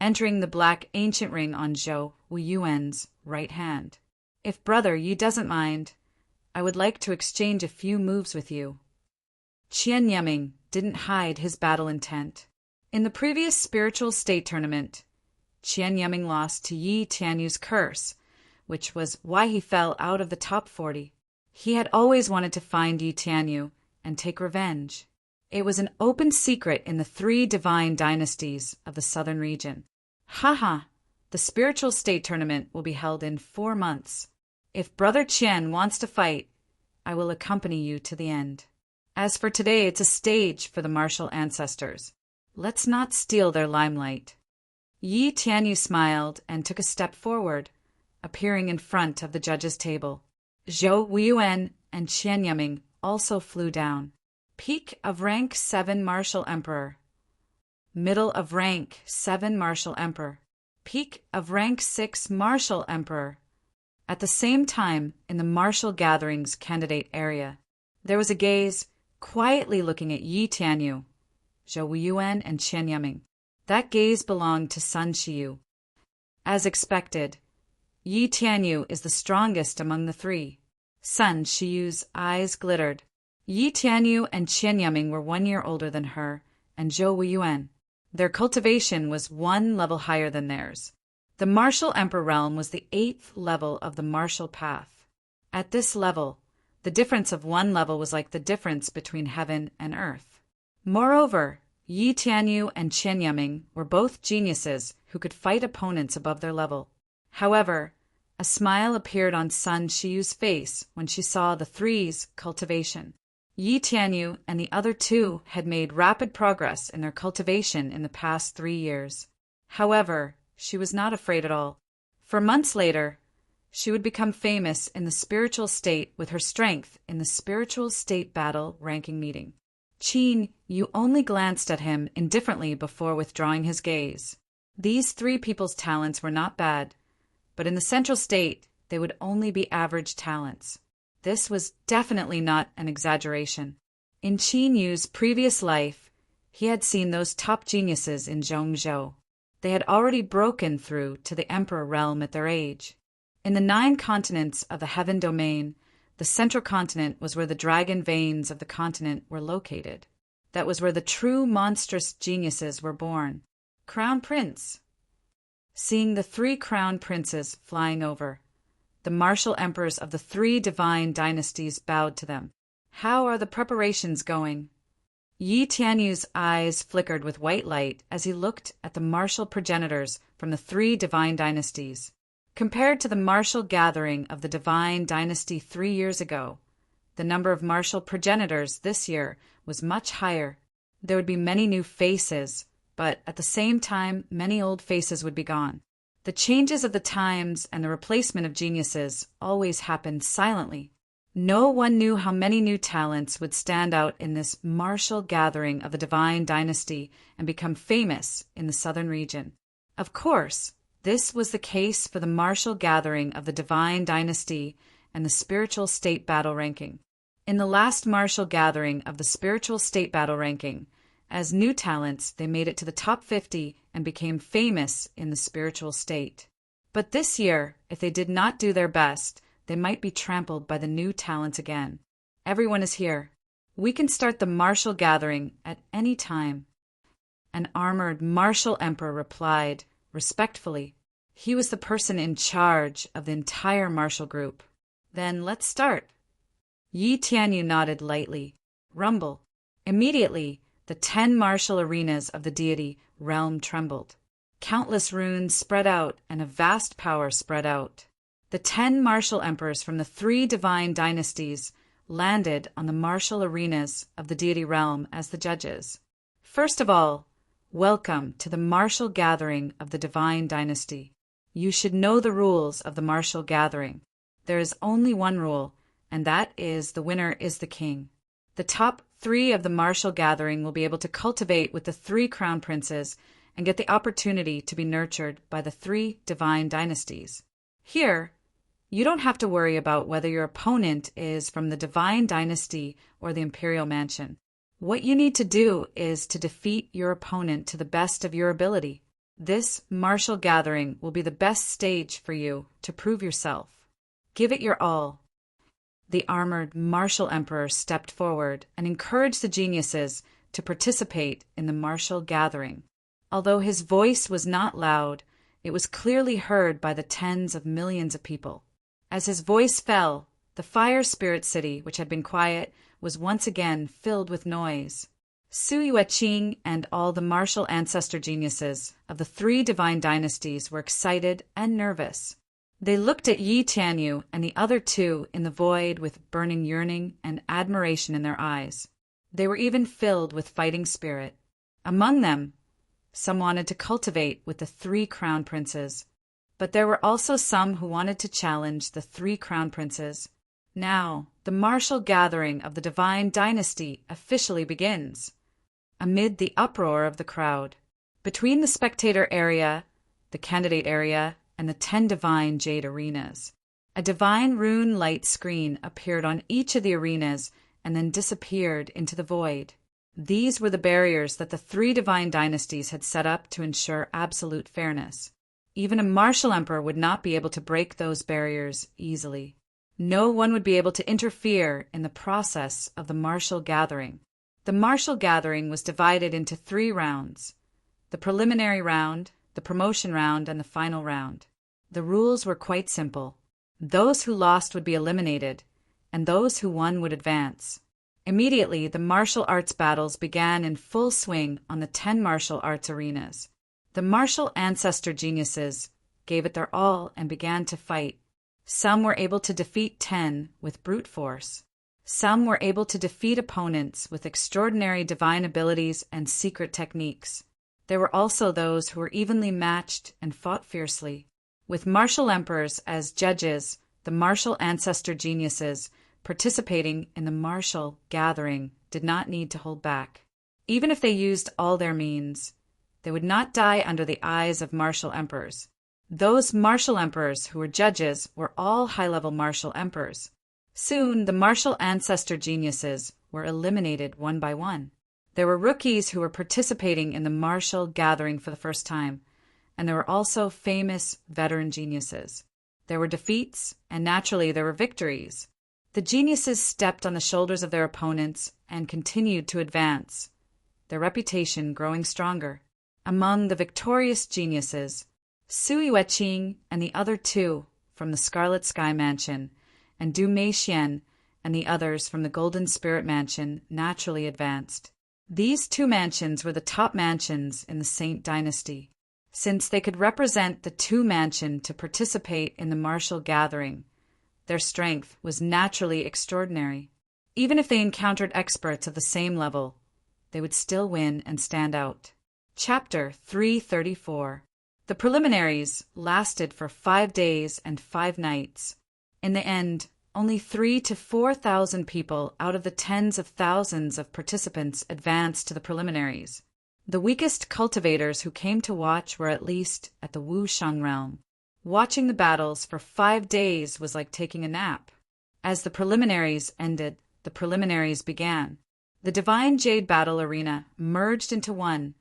entering the black ancient ring on Zhou Wuyuan's right hand. If Brother Yi doesn't mind, I would like to exchange a few moves with you. Qian Yumming didn't hide his battle intent. In the previous spiritual state tournament, Qian Yumming lost to Yi Tianyu's curse, which was why he fell out of the top 40. He had always wanted to find Yi Tianyu and take revenge. It was an open secret in the 3 divine dynasties of the southern region. Haha, the spiritual state tournament will be held in 4 months. If Brother Qian wants to fight, I will accompany you to the end. As for today, it's a stage for the martial ancestors. Let's not steal their limelight. Yi Tianyu smiled and took a step forward, appearing in front of the judges' table. Zhou Wuyuan and Qian Yumming also flew down. Peak of rank 7 Martial Emperor. Middle of rank 7 Martial Emperor. Peak of rank 6 Martial Emperor. At the same time, in the martial gatherings candidate area, there was a gaze quietly looking at Yi Tianyu, Zhou Wuyuan, and Qian Yumming. That gaze belonged to Sun Shiyu. As expected, Yi Tianyu is the strongest among the 3. Sun Shiyu's eyes glittered. Yi Tianyu and Qian Yumming were 1 year older than her and Zhou Wuyuan. Their cultivation was 1 level higher than theirs. The martial emperor realm was the 8th level of the martial path. At this level, the difference of 1 level was like the difference between heaven and earth. Moreover, Yi Tianyu and Qian Yumming were both geniuses who could fight opponents above their level. However, a smile appeared on Sun Shiyu's face when she saw the 3's cultivation. Yi Tianyu and the other 2 had made rapid progress in their cultivation in the past 3 years. However, she was not afraid at all. For months later, she would become famous in the spiritual state with her strength in the spiritual state battle ranking meeting. Qin Yu only glanced at him indifferently before withdrawing his gaze. These 3 people's talents were not bad, but in the central state, they would only be average talents. This was definitely not an exaggeration. In Qin Yu's previous life, he had seen those top geniuses in Zhongzhou. They had already broken through to the emperor realm at their age. In the 9 continents of the heaven domain, the central continent was where the dragon veins of the continent were located. That was where the true monstrous geniuses were born. Crown Prince. Seeing the 3 crown princes flying over, the martial emperors of the 3 divine dynasties bowed to them. How are the preparations going? Yi Tianyu's eyes flickered with white light as he looked at the martial progenitors from the 3 divine dynasties. Compared to the martial gathering of the divine dynasty 3 years ago, the number of martial progenitors this year was much higher. There would be many new faces, but at the same time, many old faces would be gone. The changes of the times and the replacement of geniuses always happened silently. No one knew how many new talents would stand out in this martial gathering of the divine dynasty and become famous in the southern region. Of course, this was the case for the martial gathering of the divine dynasty and the spiritual state battle ranking. In the last martial gathering of the spiritual state battle ranking, as new talents, they made it to the top 50 and became famous in the spiritual state. But this year, if they did not do their best, they might be trampled by the new talents again. Everyone is here. We can start the martial gathering at any time. An armored martial emperor replied, respectfully. He was the person in charge of the entire martial group. Then let's start. Yi Tianyu nodded lightly. Rumble. Immediately, the 10 martial arenas of the deity realm trembled. Countless runes spread out and a vast power spread out. The 10 martial emperors from the 3 divine dynasties landed on the martial arenas of the deity realm as the judges. First of all, welcome to the martial gathering of the divine dynasty. You should know the rules of the martial gathering. There is only one rule, and that is the winner is the king. The top 3 of the martial gathering will be able to cultivate with the 3 crown princes and get the opportunity to be nurtured by the 3 divine dynasties. Here, you don't have to worry about whether your opponent is from the divine dynasty or the imperial mansion. What you need to do is to defeat your opponent to the best of your ability. This martial gathering will be the best stage for you to prove yourself. Give it your all. The armored martial emperor stepped forward and encouraged the geniuses to participate in the martial gathering. Although his voice was not loud, it was clearly heard by the tens of millions of people. As his voice fell, the fire spirit city, which had been quiet, was once again filled with noise. Sui Yueqing and all the martial ancestor geniuses of the 3 divine dynasties were excited and nervous. They looked at Yi Tianyu and the other 2 in the void with burning yearning and admiration in their eyes. They were even filled with fighting spirit. Among them, some wanted to cultivate with the 3 crown princes, but there were also some who wanted to challenge the 3 crown princes. Now, the martial gathering of the divine dynasty officially begins. Amid the uproar of the crowd, between the spectator area, the candidate area, and the 10 divine jade arenas, a divine rune light screen appeared on each of the arenas and then disappeared into the void. These were the barriers that the 3 divine dynasties had set up to ensure absolute fairness. Even a martial emperor would not be able to break those barriers easily. No one would be able to interfere in the process of the martial gathering. The martial gathering was divided into 3 rounds: the preliminary round, the promotion round, and the final round. The rules were quite simple. Those who lost would be eliminated, and those who won would advance. Immediately, the martial arts battles began in full swing on the 10 martial arts arenas. The martial ancestor geniuses gave it their all and began to fight. Some were able to defeat 10 with brute force. Some were able to defeat opponents with extraordinary divine abilities and secret techniques. There were also those who were evenly matched and fought fiercely. With martial emperors as judges, the martial ancestor geniuses participating in the martial gathering did not need to hold back. Even if they used all their means, they would not die under the eyes of martial emperors. Those martial emperors who were judges were all high-level martial emperors. Soon, the martial ancestor geniuses were eliminated one by one. There were rookies who were participating in the martial gathering for the first time, and there were also famous veteran geniuses. There were defeats, and naturally there were victories. The geniuses stepped on the shoulders of their opponents and continued to advance, their reputation growing stronger. Among the victorious geniuses, Sui Yueqing and the other 2 from the Scarlet Sky Mansion, and Du Meixian and the others from the Golden Spirit Mansion naturally advanced. These 2 mansions were the top mansions in the Saint Dynasty. Since they could represent the 2 mansion to participate in the martial gathering, their strength was naturally extraordinary. Even if they encountered experts of the same level, they would still win and stand out. Chapter 334. The preliminaries lasted for 5 days and 5 nights. In the end, only 3,000 to 4,000 people out of the tens of thousands of participants advanced to the preliminaries. The weakest cultivators who came to watch were at least at the Wushang realm. Watching the battles for 5 days was like taking a nap. As the preliminaries ended, the preliminaries began. The Divine Jade Battle Arena merged into one,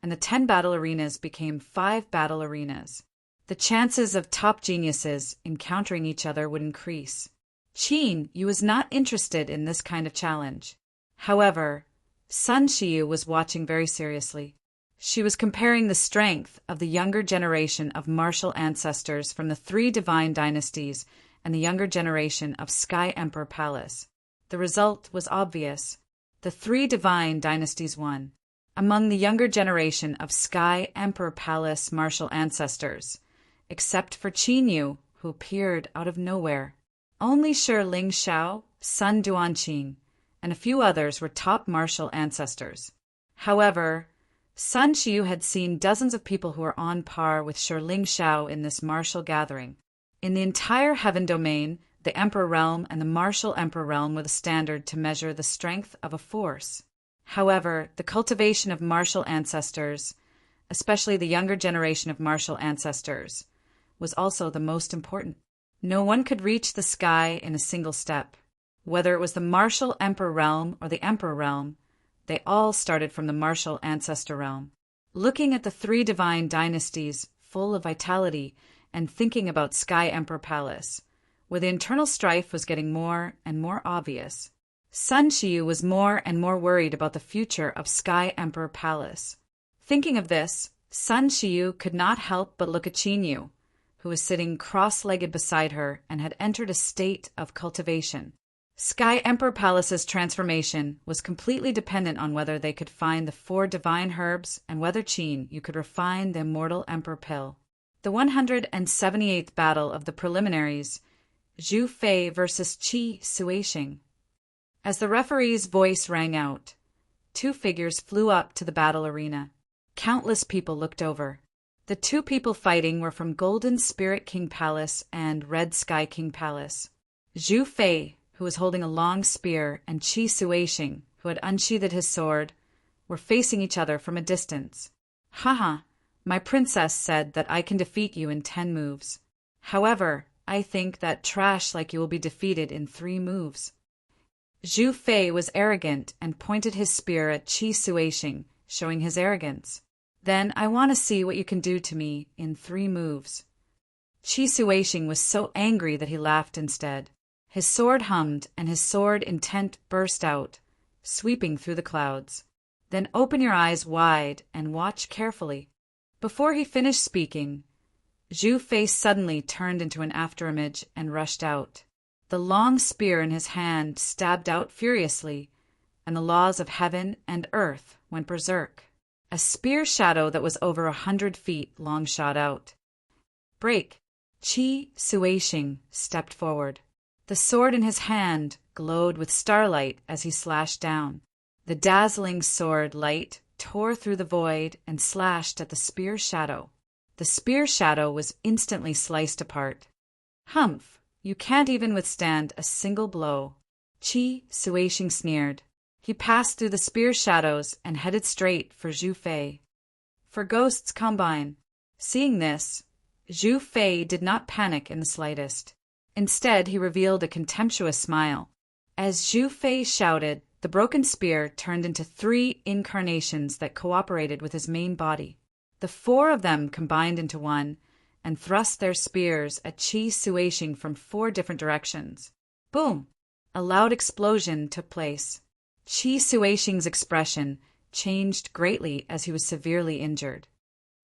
and the 10 battle arenas became 5 battle arenas. The chances of top geniuses encountering each other would increase. Qin Yu was not interested in this kind of challenge. However, Sun Shiyu was watching very seriously. She was comparing the strength of the younger generation of martial ancestors from the 3 divine dynasties and the younger generation of Sky Emperor Palace. The result was obvious. The 3 divine dynasties won. Among the younger generation of Sky Emperor Palace martial ancestors, except for Qin Yu, who appeared out of nowhere, only Shi Ling Shao, Sun Duanqing, and a few others were top martial ancestors. However, Sun Shiyu had seen dozens of people who were on par with Shi Ling Shao in this martial gathering. In the entire heaven domain, The Emperor Realm and the Martial Emperor Realm were the standard to measure the strength of a force. However, the cultivation of martial ancestors, especially the younger generation of martial ancestors, was also the most important. No one could reach the sky in a single step. Whether it was the Martial Emperor Realm or the Emperor Realm, they all started from the Martial Ancestor Realm. Looking at the three divine dynasties full of vitality and thinking about Sky Emperor Palace, where the internal strife was getting more and more obvious, Sun Xiu was more and more worried about the future of Sky Emperor Palace. Thinking of this, Sun Xiu could not help but look at Qin Yu, who was sitting cross-legged beside her and had entered a state of cultivation. Sky Emperor Palace's transformation was completely dependent on whether they could find the 4 divine herbs and whether Qin Yu could refine the immortal Emperor Pill. The 178th battle of the preliminaries, Zhu Fei versus Qi Suishing. As the referee's voice rang out, 2 figures flew up to the battle arena. Countless people looked over. The 2 people fighting were from Golden Spirit King Palace and Red Sky King Palace. Zhu Fei, who was holding a long spear, and Qi Suishing, who had unsheathed his sword, were facing each other from a distance. Haha, my princess said that I can defeat you in 10 moves. However, I think that trash like you will be defeated in 3 moves. Zhu Fei was arrogant and pointed his spear at Qi Suishing, showing his arrogance. Then I want to see what you can do to me in 3 moves. Qi Suishing was so angry that he laughed instead. His sword hummed, and his sword intent burst out, sweeping through the clouds. Then open your eyes wide and watch carefully. Before he finished speaking, Zhu Fei suddenly turned into an afterimage and rushed out. The long spear in his hand stabbed out furiously, and the laws of heaven and earth went berserk. A spear shadow that was over 100 feet long shot out. Break! Qi Suishing stepped forward. The sword in his hand glowed with starlight as he slashed down. The dazzling sword light tore through the void and slashed at the spear shadow. The spear shadow was instantly sliced apart. Humph! You can't even withstand a single blow. Qi Suishing sneered. He passed through the spear shadows and headed straight for Zhu Fei. For ghosts combine. Seeing this, Zhu Fei did not panic in the slightest. Instead, he revealed a contemptuous smile. As Zhu Fei shouted, the broken spear turned into 3 incarnations that cooperated with his main body. The 4 of them combined into one and thrust their spears at Qi Suishing from 4 different directions. Boom! A loud explosion took place. Qi Suishing's expression changed greatly as he was severely injured.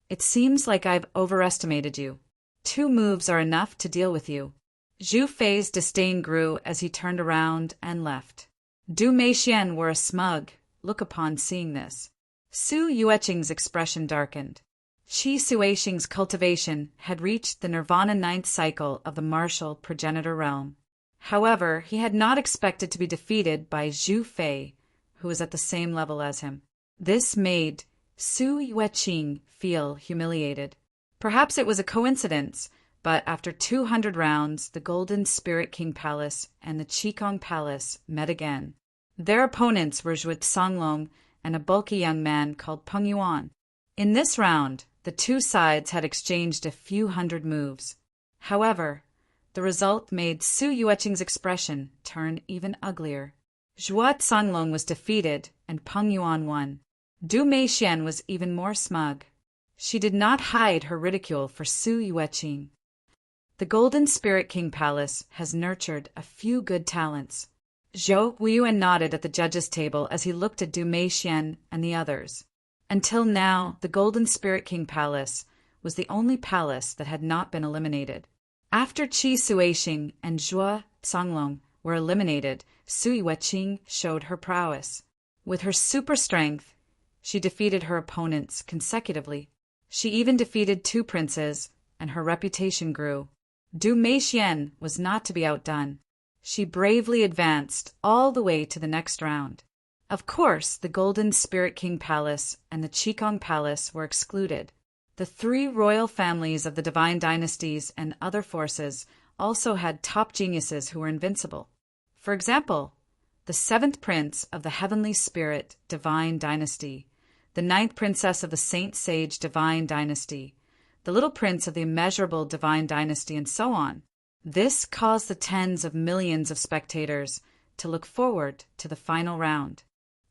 It seems like I've overestimated you. 2 moves are enough to deal with you. Zhu Fei's disdain grew as he turned around and left. Du Meixian wore a smug look upon seeing this. Su Yueqing's expression darkened. Qi Suishing's cultivation had reached the Nirvana 9th cycle of the martial progenitor realm. However, he had not expected to be defeated by Zhu Fei, who was at the same level as him. This made Su Yueqing feel humiliated. Perhaps it was a coincidence, but after 200 rounds, the Golden Spirit King Palace and the Qigong Palace met again. Their opponents were Zhuo Songlong and a bulky young man called Peng Yuan. In this round, the 2 sides had exchanged a few hundred moves. However, the result made Su Yueqing's expression turn even uglier. Zhuo Songlong was defeated and Peng Yuan won. Du Meixian was even more smug. She did not hide her ridicule for Su Yueqing. The Golden Spirit King Palace has nurtured a few good talents. Zhou Weiyuan nodded at the judges' table as he looked at Du Meixian and the others. Until now, the Golden Spirit King Palace was the only palace that had not been eliminated. After Qi Suishing and Zhuo Songlong were eliminated, Su Yueqing showed her prowess. With her super strength, she defeated her opponents consecutively. She even defeated 2 princes, and her reputation grew. Du Meixian was not to be outdone. She bravely advanced all the way to the next round. Of course, the Golden Spirit King Palace and the Qigong Palace were excluded. The 3 royal families of the divine dynasties and other forces also had top geniuses who were invincible. For example, the 7th prince of the Heavenly Spirit Divine Dynasty, the 9th princess of the Saint Sage Divine Dynasty, the little prince of the Immeasurable Divine Dynasty, and so on. This caused the tens of millions of spectators to look forward to the final round.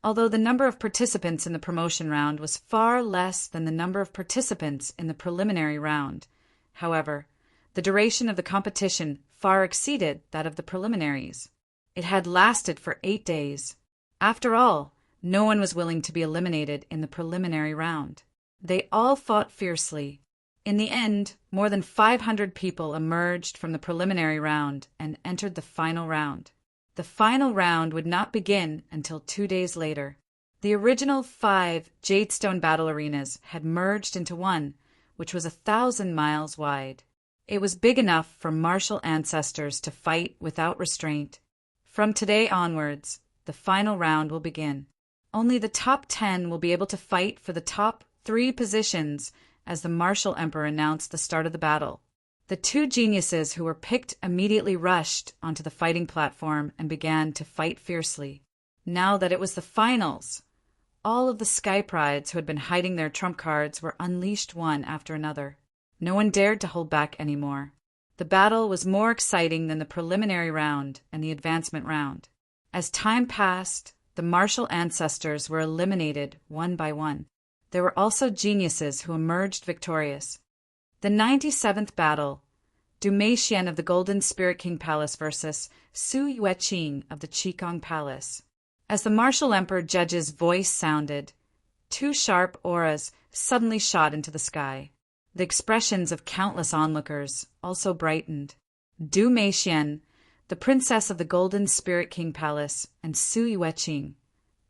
Although the number of participants in the promotion round was far less than the number of participants in the preliminary round, however, the duration of the competition far exceeded that of the preliminaries. It had lasted for 8 days. After all, no one was willing to be eliminated in the preliminary round. They all fought fiercely. In the end, more than 500 people emerged from the preliminary round and entered the final round. The final round would not begin until 2 days later. The original 5 Jadestone battle arenas had merged into one, which was 1,000 miles wide. It was big enough for martial ancestors to fight without restraint. From today onwards, the final round will begin. Only the top 10 will be able to fight for the top 3 positions as the martial emperor announced the start of the battle. The 2 geniuses who were picked immediately rushed onto the fighting platform and began to fight fiercely. Now that it was the finals, all of the Sky Prides who had been hiding their trump cards were unleashed one after another. No one dared to hold back anymore. The battle was more exciting than the preliminary round and the advancement round. As time passed, the martial ancestors were eliminated one by one. There were also geniuses who emerged victorious. The 97th battle, Du Meixian of the Golden Spirit King Palace versus Su Yueqing of the Qigong Palace. As the martial emperor judge's voice sounded, 2 sharp auras suddenly shot into the sky. The expressions of countless onlookers also brightened. Du Meixian, the princess of the Golden Spirit King Palace, and Su Yueqing,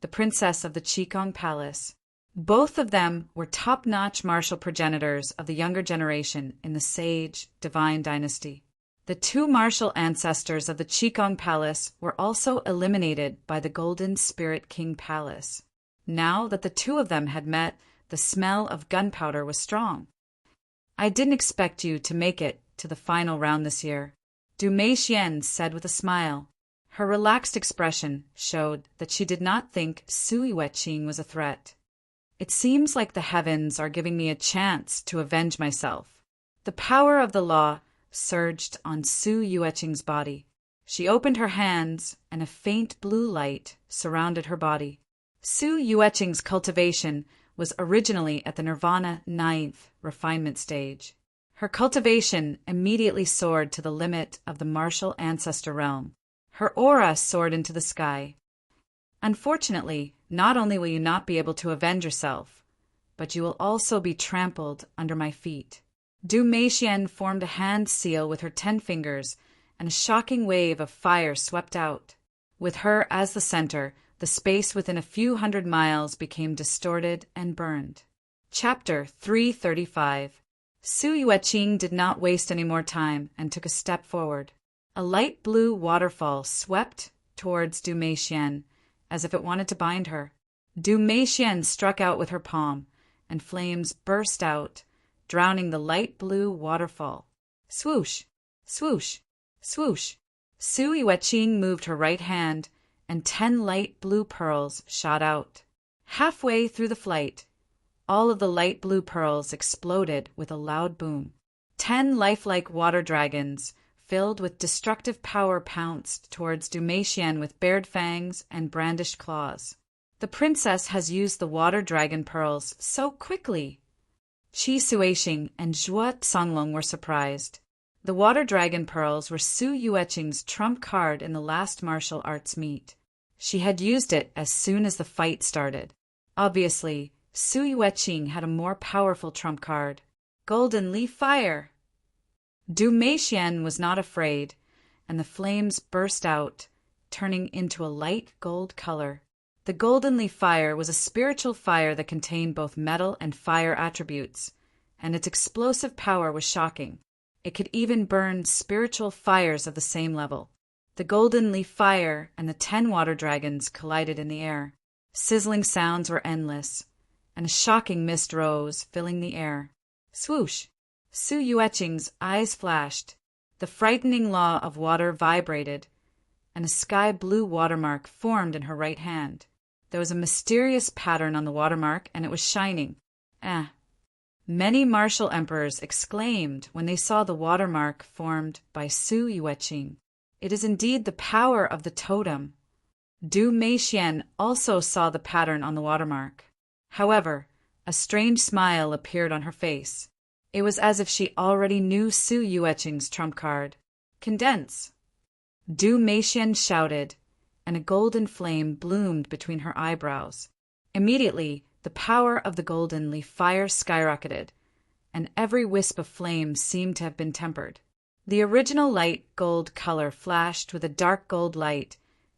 the princess of the Qigong Palace. Both of them were top-notch martial progenitors of the younger generation in the Sage Divine Dynasty. The 2 martial ancestors of the Qigong Palace were also eliminated by the Golden Spirit King Palace. Now that the 2 of them had met, the smell of gunpowder was strong. "I didn't expect you to make it to the final round this year," Du Meixian said with a smile. Her relaxed expression showed that she did not think Su Yueqing was a threat. "It seems like the heavens are giving me a chance to avenge myself." The power of the law surged on Su Yueqing's body. She opened her hands, and a faint blue light surrounded her body. Su Yueqing's cultivation was originally at the Nirvana 9th refinement stage. Her cultivation immediately soared to the limit of the martial ancestor realm. Her aura soared into the sky. Unfortunately, not only will you not be able to avenge yourself, but you will also be trampled under my feet. Du Meixian formed a hand seal with her 10 fingers, and a shocking wave of fire swept out. With her as the center, the space within a few hundred miles became distorted and burned. Chapter 335. Su Yueqing did not waste any more time and took a step forward. A light blue waterfall swept towards Du Meixian, as if it wanted to bind her. Du Meixian struck out with her palm, and flames burst out, drowning the light blue waterfall. Swoosh! Swoosh! Swoosh! Su Yueqing moved her right hand, and 10 light blue pearls shot out. Halfway through the flight, all of the light blue pearls exploded with a loud boom. 10 lifelike water dragons, filled with destructive power, pounced towards Du Meixian with bared fangs and brandished claws. "The princess has used the water dragon pearls so quickly." Qi Suixing and Zhuo Songlong were surprised. The water dragon pearls were Su Yueqing's trump card in the last martial arts meet. She had used it as soon as the fight started. Obviously, Su Yueqing had a more powerful trump card. Golden Leaf Fire! Du Meixian was not afraid, and the flames burst out, turning into a light gold color. The Golden Leaf Fire was a spiritual fire that contained both metal and fire attributes, and its explosive power was shocking. It could even burn spiritual fires of the same level. The Golden Leaf Fire and the 10 water dragons collided in the air. Sizzling sounds were endless, and a shocking mist rose, filling the air. Swoosh! Su Yueqing's eyes flashed. The frightening law of water vibrated, and a sky-blue watermark formed in her right hand. There was a mysterious pattern on the watermark, and it was shining. Many martial emperors exclaimed when they saw the watermark formed by Su Yueqing. It is indeed the power of the totem. Du Meixian also saw the pattern on the watermark. However, a strange smile appeared on her face. It was as if she already knew Su Yueqing's trump card. Condense! Du Meixian shouted, and a golden flame bloomed between her eyebrows. Immediately, the power of the golden leaf fire skyrocketed, and every wisp of flame seemed to have been tempered. The original light gold color flashed with a dark gold light,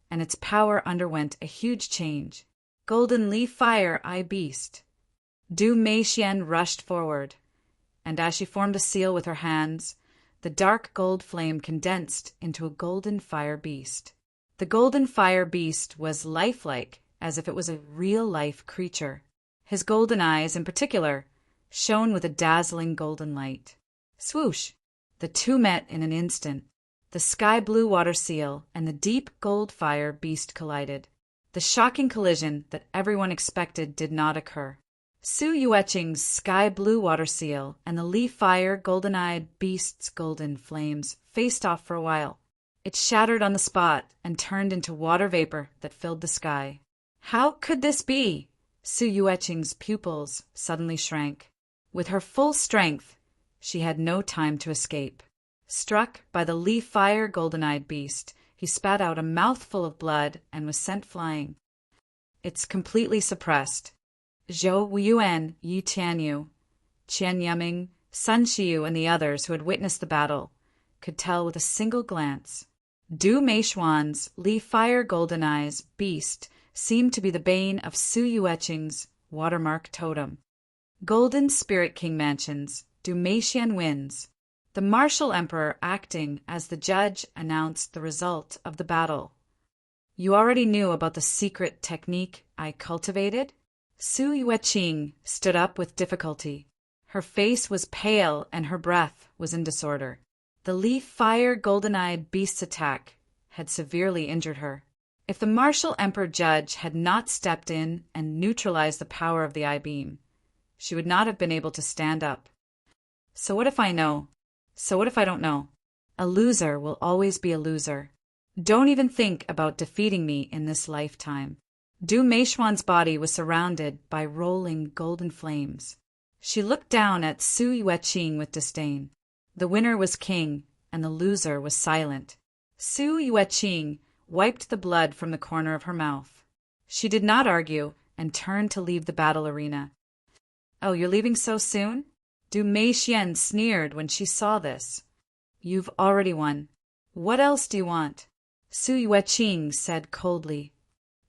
and its power underwent a huge change. Golden leaf fire, I beast! Du Meixian rushed forward, and as she formed a seal with her hands, the dark gold flame condensed into a golden fire beast. The golden fire beast was lifelike, as if it was a real-life creature. His golden eyes, in particular, shone with a dazzling golden light. Swoosh! The two met in an instant. The sky-blue water seal and the deep gold fire beast collided. The shocking collision that everyone expected did not occur. Su Yueqing's sky-blue water seal and the leaf fire golden-eyed beast's golden flames faced off for a while. It shattered on the spot and turned into water vapor that filled the sky. How could this be? Su Yueqing's pupils suddenly shrank. With her full strength, she had no time to escape. Struck by the leaf fire golden-eyed beast, he spat out a mouthful of blood and was sent flying. It's completely suppressed. Zhou Wuyuan, Yi Tianyu, Qian Yiming, Sun Xiu, and the others who had witnessed the battle could tell with a single glance. Du Meixian's leaf fire golden eyes beast seemed to be the bane of Su Yueqing's watermark totem. Golden Spirit King Mansions, Du Meixian wins. The martial emperor, acting as the judge, announced the result of the battle. You already knew about the secret technique I cultivated? Su Yueqing stood up with difficulty. Her face was pale and her breath was in disorder. The leaf fire golden-eyed beast's attack had severely injured her. If the martial emperor judge had not stepped in and neutralized the power of the I-beam, she would not have been able to stand up. So what if I know? So what if I don't know? A loser will always be a loser. Don't even think about defeating me in this lifetime. Du Meixian's body was surrounded by rolling golden flames. She looked down at Su Yueqing with disdain. The winner was king, and the loser was silent. Su Yueqing wiped the blood from the corner of her mouth. She did not argue and turned to leave the battle arena. Oh, you're leaving so soon? Du Meixian sneered when she saw this. You've already won. What else do you want? Su Yueqing said coldly.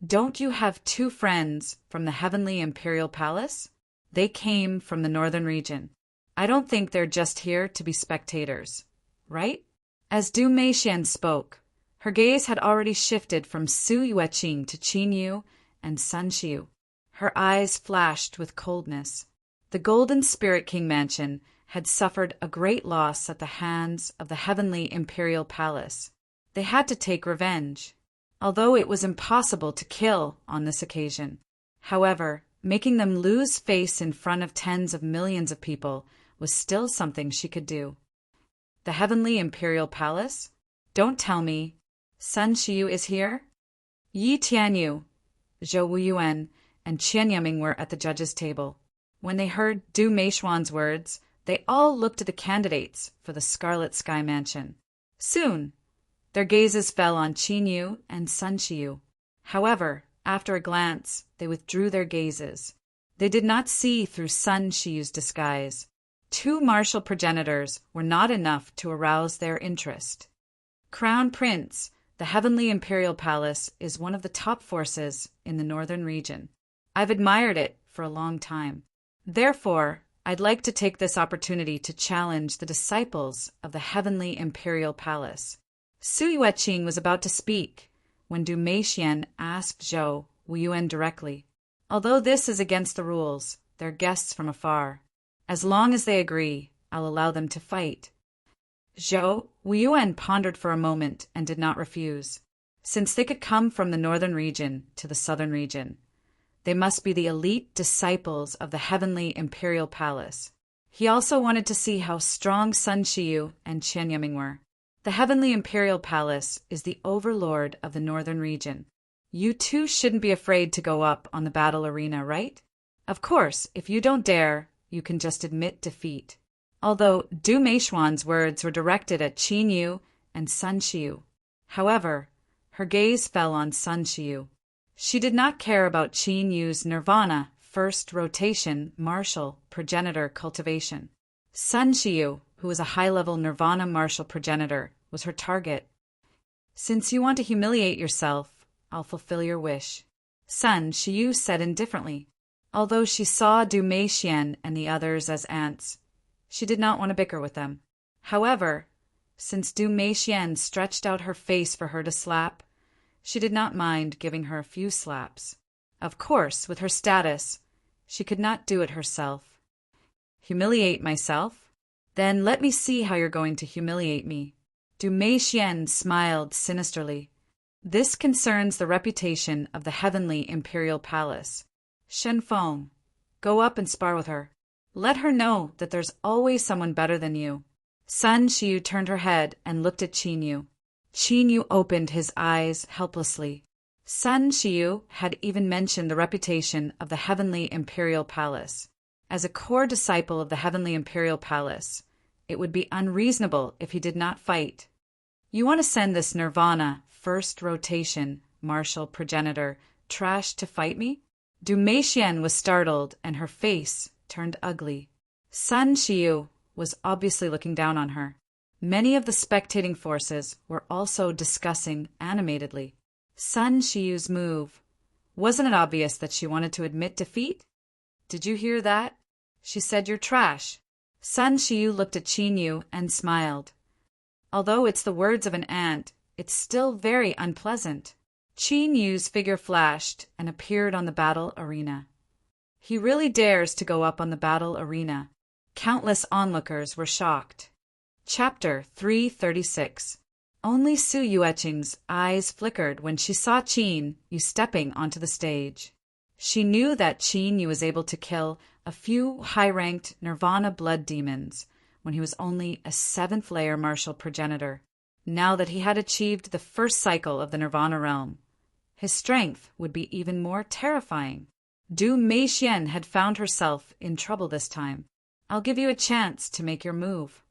Don't you have two friends from the Heavenly Imperial Palace? They came from the northern region. I don't think they're just here to be spectators, right? As Du Meixian spoke, her gaze had already shifted from Su Yueqing to Qin Yu and Sun Xiu. Her eyes flashed with coldness. The Golden Spirit King Mansion had suffered a great loss at the hands of the Heavenly Imperial Palace. They had to take revenge, although it was impossible to kill on this occasion. However, making them lose face in front of tens of millions of people was still something she could do. The Heavenly Imperial Palace? Don't tell me. Sun Xiu is here? Yi Tianyu, Zhou Wuyuan, and Qian Yiming were at the judges' table. When they heard Du Meixian's words, they all looked at the candidates for the Scarlet Sky Mansion. Soon, their gazes fell on Qin Yu and Sun Xiu. However, after a glance, they withdrew their gazes. They did not see through Sun Xiu's disguise. Two martial progenitors were not enough to arouse their interest. Crown Prince, the Heavenly Imperial Palace is one of the top forces in the northern region. I've admired it for a long time. Therefore, I'd like to take this opportunity to challenge the disciples of the Heavenly Imperial Palace. Su Yueqing was about to speak when Du Meixian asked Zhou Wuyuan directly. Although this is against the rules, they're guests from afar. As long as they agree, I'll allow them to fight. Zhou Weiyuan pondered for a moment and did not refuse. Since they could come from the northern region to the southern region, they must be the elite disciples of the heavenly imperial palace. He also wanted to see how strong Sun Shiyu and Qian Yiming were. The heavenly imperial palace is the overlord of the northern region. You two shouldn't be afraid to go up on the battle arena, right? Of course, if you don't dare, you can just admit defeat. Although Du Meishuan's words were directed at Qin Yu and Sun Shiyu. However, her gaze fell on Sun Shiyu. She did not care about Qin Yu's nirvana, first rotation, martial, progenitor cultivation. Sun Shiyu, who was a high-level nirvana martial progenitor, was her target. Since you want to humiliate yourself, I'll fulfill your wish. Sun Shiyu said indifferently. Although she saw Du Meixian and the others as ants, she did not want to bicker with them. However, since Du Meixian stretched out her face for her to slap, she did not mind giving her a few slaps. Of course, with her status, she could not do it herself. Humiliate myself? Then let me see how you're going to humiliate me. Du Meixian smiled sinisterly. This concerns the reputation of the heavenly imperial palace. Shen Feng, go up and spar with her. Let her know that there's always someone better than you. Sun Shiyu turned her head and looked at Qin Yu. Qin Yu opened his eyes helplessly. Sun Shiyu had even mentioned the reputation of the heavenly imperial palace. As a core disciple of the heavenly imperial palace, it would be unreasonable if he did not fight. You want to send this nirvana, first rotation, martial progenitor, trash to fight me? Du Meixian was startled and her face turned ugly. Sun Shiyu was obviously looking down on her. Many of the spectating forces were also discussing animatedly Sun Shiyu's move. Wasn't it obvious that she wanted to admit defeat? Did you hear that? She said you're trash. Sun Shiyu looked at Qin Yu and smiled. Although it's the words of an ant, it's still very unpleasant. Qin Yu's figure flashed and appeared on the battle arena. He really dares to go up on the battle arena. Countless onlookers were shocked. Chapter 336. Only Su Yueqing's eyes flickered when she saw Qin Yu stepping onto the stage. She knew that Qin Yu was able to kill a few high-ranked nirvana blood demons when he was only a 7th-layer martial progenitor. Now that he had achieved the first cycle of the nirvana realm, his strength would be even more terrifying. Du Meixian had found herself in trouble this time. I'll give you a chance to make your move.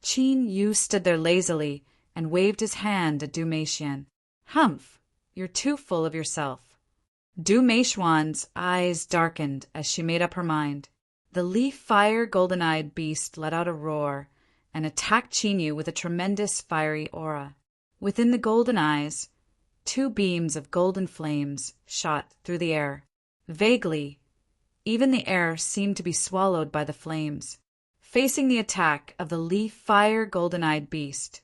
Qin Yu stood there lazily and waved his hand at Du Meixian. Humph, you're too full of yourself. Du Meixian's eyes darkened as she made up her mind. The leaf-fire golden-eyed beast let out a roar and attacked Qin Yu with a tremendous fiery aura. Within the golden eyes, 2 beams of golden flames shot through the air. Vaguely, even the air seemed to be swallowed by the flames. Facing the attack of the leaf-fire golden-eyed beast,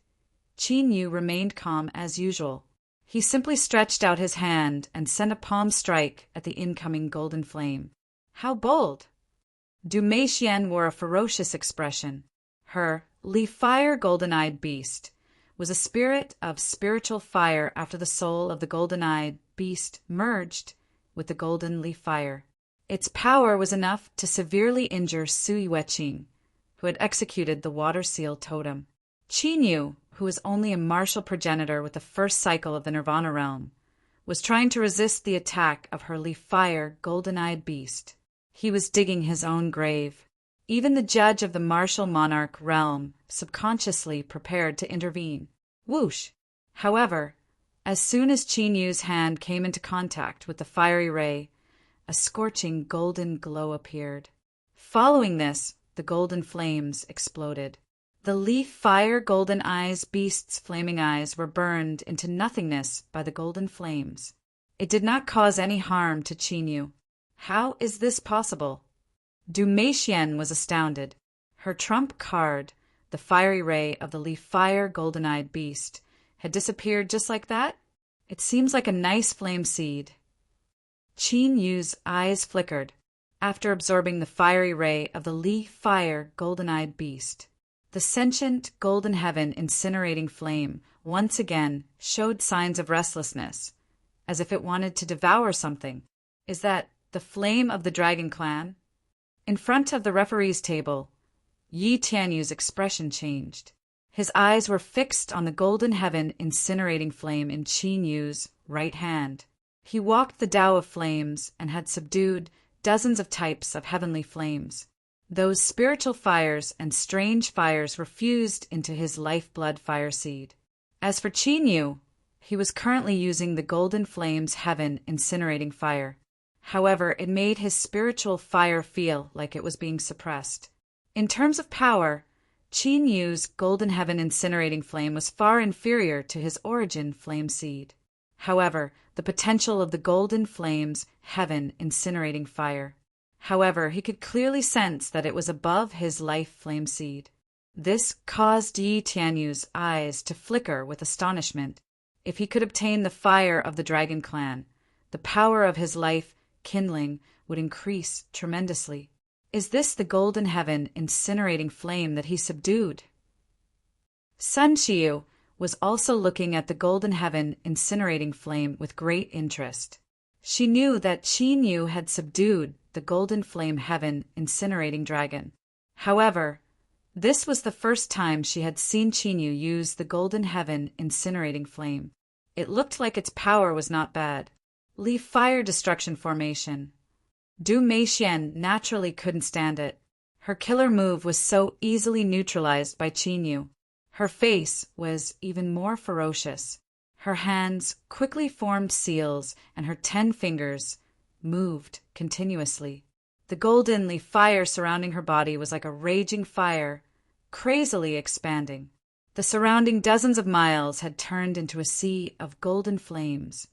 Qin Yu remained calm as usual. He simply stretched out his hand and sent a palm strike at the incoming golden flame. How bold! Du Meixian wore a ferocious expression. Her leaf-fire golden-eyed beast was a spirit of spiritual fire after the soul of the golden-eyed beast merged with the golden leaf-fire. Its power was enough to severely injure Su Yueqing, who had executed the water seal totem. Qin Yu, who was only a martial progenitor with the first cycle of the nirvana realm, was trying to resist the attack of her leaf-fire golden-eyed beast. He was digging his own grave. Even the judge of the martial monarch realm subconsciously prepared to intervene. Whoosh! However, as soon as Qin Yu's hand came into contact with the fiery ray, a scorching golden glow appeared. Following this, the golden flames exploded. The leaf-fire golden eyes beast's flaming eyes were burned into nothingness by the golden flames. It did not cause any harm to Qin Yu. How is this possible? Du Meixian was astounded. Her trump card, the fiery ray of the leaf-fire golden-eyed beast, had disappeared just like that? It seems like a nice flame seed. Qin Yu's eyes flickered after absorbing the fiery ray of the leaf-fire golden-eyed beast. The sentient golden heaven incinerating flame once again showed signs of restlessness, as if it wanted to devour something. Is that the flame of the dragon clan? In front of the referee's table, Yi Tianyu's expression changed. His eyes were fixed on the golden heaven incinerating flame in Qin Yu's right hand. He walked the Tao of flames and had subdued dozens of types of heavenly flames. Those spiritual fires and strange fires were fused into his lifeblood fire seed. As for Qin Yu, he was currently using the golden flame's heaven incinerating fire. However, it made his spiritual fire feel like it was being suppressed. In terms of power, Qin Yu's golden heaven incinerating flame was far inferior to his origin flame seed. However, the potential of the golden flame's heaven incinerating fire. However, he could clearly sense that it was above his life flame seed. This caused Yi Tianyu's eyes to flicker with astonishment. If he could obtain the fire of the dragon clan, the power of his life kindling would increase tremendously. Is this the golden heaven incinerating flame that he subdued? Sun Qiu was also looking at the golden heaven incinerating flame with great interest. She knew that Qin Yu had subdued the golden flame heaven incinerating dragon. However, this was the first time she had seen Qin Yu use the golden heaven incinerating flame. It looked like its power was not bad. Leaf fire destruction formation. Du Meixian naturally couldn't stand it. Her killer move was so easily neutralized by Qin Yu. Her face was even more ferocious. Her hands quickly formed seals, and her 10 fingers moved continuously. The golden leaf fire surrounding her body was like a raging fire, crazily expanding. The surrounding dozens of miles had turned into a sea of golden flames,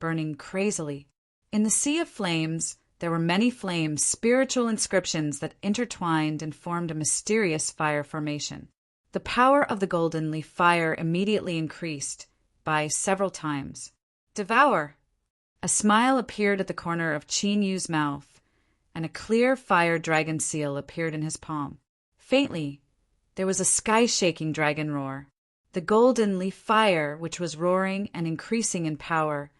burning crazily. In the sea of flames, there were many flames, spiritual inscriptions that intertwined and formed a mysterious fire formation. The power of the golden leaf fire immediately increased by several times. Devour! A smile appeared at the corner of Qin Yu's mouth, and a clear fire dragon seal appeared in his palm. Faintly, there was a sky-shaking dragon roar. The golden leaf fire, which was roaring and increasing in power,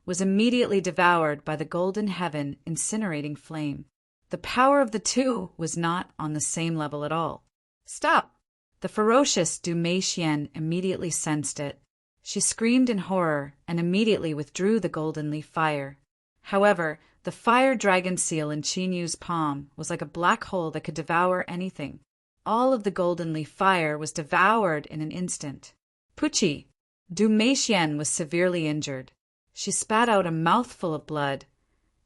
was immediately devoured by the golden heaven incinerating flame. The power of the two was not on the same level at all. Stop! The ferocious Du Meixian immediately sensed it. She screamed in horror and immediately withdrew the golden leaf fire. However, the fire dragon seal in Qin Yu's palm was like a black hole that could devour anything. All of the golden leaf fire was devoured in an instant. Puchi! Du Meixian was severely injured. She spat out a mouthful of blood,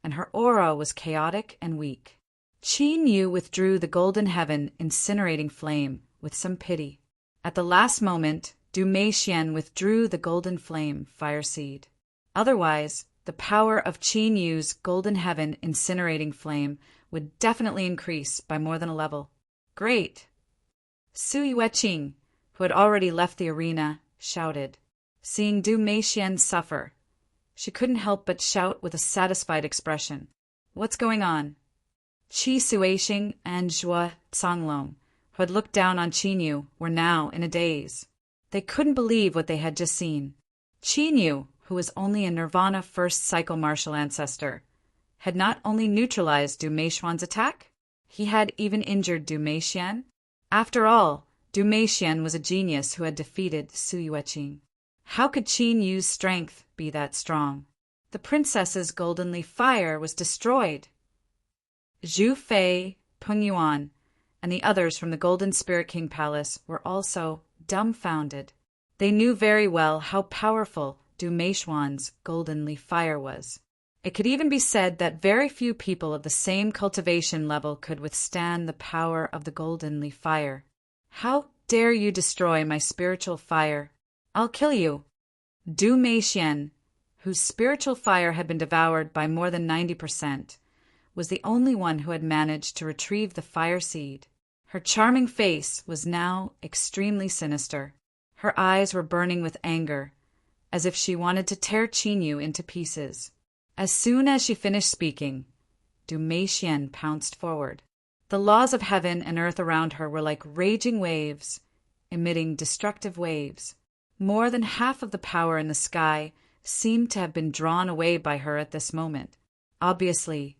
and her aura was chaotic and weak. Qin Yu withdrew the golden heaven incinerating flame with some pity. At the last moment, Du Meixian withdrew the golden flame fire seed. Otherwise, the power of Qin Yu's golden heaven incinerating flame would definitely increase by more than a level. Great! Su Yueqing, who had already left the arena, shouted. Seeing Du Meixian suffer, she couldn't help but shout with a satisfied expression. What's going on? Qi Suixing and Zhuo Canglong, who had looked down on Qin Yu, were now in a daze. They couldn't believe what they had just seen. Qin Yu, who was only a Nirvana first cycle martial ancestor, had not only neutralized Du Meixian's attack, he had even injured Du Meixian. After all, Du Meixian was a genius who had defeated Su Yueqing. How could Qin Yu's strength be that strong? The princess's golden leaf fire was destroyed. Zhu Fei, Peng Yuan, and the others from the Golden Spirit King Palace were also dumbfounded. They knew very well how powerful Du Meixian's golden leaf fire was. It could even be said that very few people of the same cultivation level could withstand the power of the golden leaf fire. How dare you destroy my spiritual fire? I'll kill you. Du Meixian, whose spiritual fire had been devoured by more than 90%, was the only one who had managed to retrieve the fire seed. Her charming face was now extremely sinister. Her eyes were burning with anger, as if she wanted to tear Qin Yu into pieces. As soon as she finished speaking, Du Meixian pounced forward. The laws of heaven and earth around her were like raging waves, emitting destructive waves. More than half of the power in the sky seemed to have been drawn away by her at this moment. Obviously,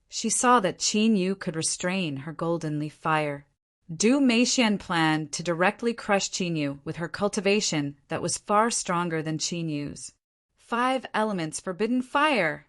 she saw that Qin Yu could restrain her golden leaf fire. Du Meixian planned to directly crush Qin Yu with her cultivation that was far stronger than Qin Yu's. 5 elements forbidden fire!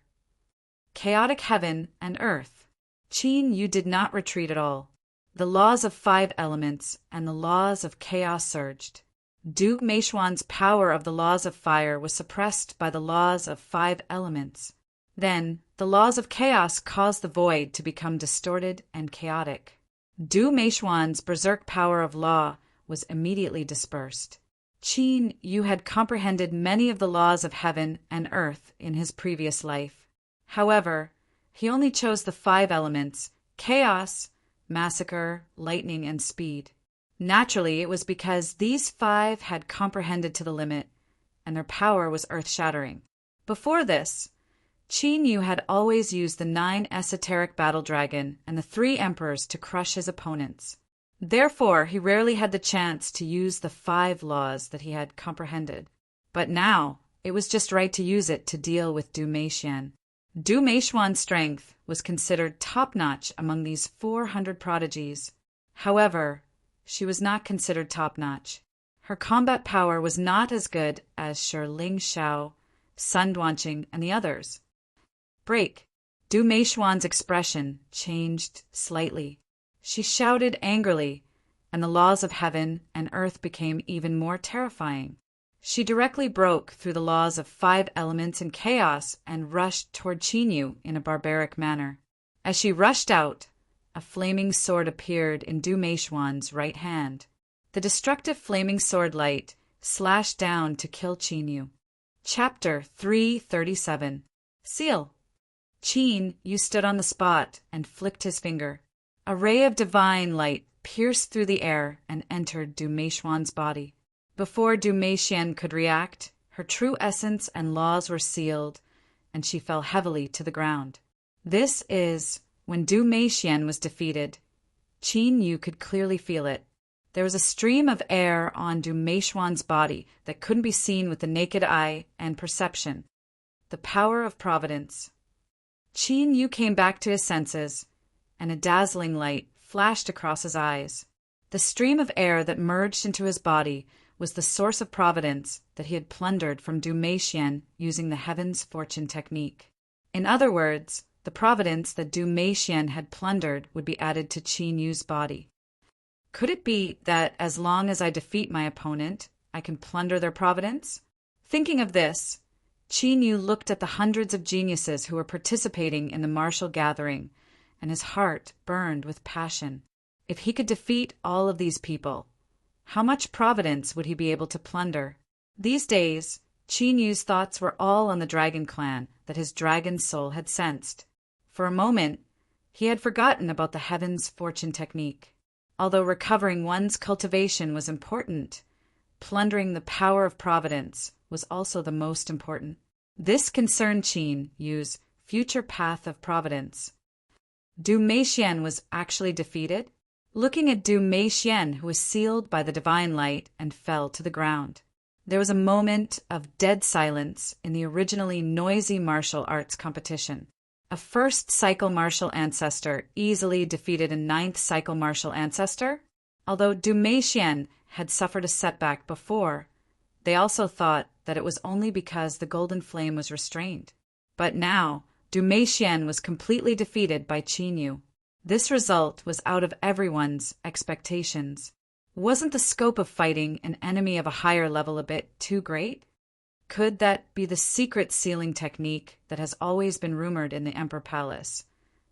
Chaotic heaven and earth. Qin Yu did not retreat at all. The laws of 5 elements and the laws of chaos surged. Du Meishuan's power of the laws of fire was suppressed by the laws of 5 elements. Then, the laws of chaos caused the void to become distorted and chaotic. Du Meishuan's berserk power of law was immediately dispersed. Qin Yu had comprehended many of the laws of heaven and earth in his previous life. However, he only chose the 5 elements: chaos, massacre, lightning, and speed. Naturally, it was because these 5 had comprehended to the limit, and their power was earth-shattering. Before this, Qin Yu had always used the 9 esoteric battle dragon and the 3 emperors to crush his opponents. Therefore, he rarely had the chance to use the 5 laws that he had comprehended. But now, it was just right to use it to deal with Du Meixian. Du Meishuan's strength was considered top-notch among these 400 prodigies. However, she was not considered top-notch. Her combat power was not as good as Shi Ling Xiao, Sun Duanqing, and the others. Break. Du Meishuan's expression changed slightly. She shouted angrily, and the laws of heaven and earth became even more terrifying. She directly broke through the laws of 5 elements and chaos and rushed toward Qin Yu in a barbaric manner. As she rushed out, a flaming sword appeared in Du Meishuan's right hand. The destructive flaming sword light slashed down to kill Qin Yu. Chapter 337. Seal. Qin Yu stood on the spot and flicked his finger. A ray of divine light pierced through the air and entered Du Meishuan's body. Before Du Meixian could react, her true essence and laws were sealed, and she fell heavily to the ground. This is when Du Meixian was defeated. Qin Yu could clearly feel it. There was a stream of air on Du Meishuan's body that couldn't be seen with the naked eye and perception. The power of providence. Qin Yu came back to his senses, and a dazzling light flashed across his eyes. The stream of air that merged into his body was the source of providence that he had plundered from Du Meixian using the Heaven's Fortune technique. In other words, the providence that Du Meixian had plundered would be added to Qin Yu's body. Could it be that as long as I defeat my opponent, I can plunder their providence? Thinking of this, Qin Yu looked at the hundreds of geniuses who were participating in the martial gathering, and his heart burned with passion. If he could defeat all of these people, how much providence would he be able to plunder? These days, Qin Yu's thoughts were all on the dragon clan that his dragon soul had sensed. For a moment, he had forgotten about the Heaven's Fortune technique. Although recovering one's cultivation was important, plundering the power of providence was also the most important. This concerned Qin Yu's future path of providence. Du Meixian was actually defeated. Looking at Du Meixian, who was sealed by the divine light and fell to the ground. There was a moment of dead silence in the originally noisy martial arts competition. A first cycle martial ancestor easily defeated a 9th cycle martial ancestor. Although Du Meixian had suffered a setback before, they also thought that it was only because the golden flame was restrained. But now, Du Meixian was completely defeated by Qin Yu. This result was out of everyone's expectations. Wasn't the scope of fighting an enemy of a higher level a bit too great? Could that be the secret sealing technique that has always been rumored in the Emperor Palace?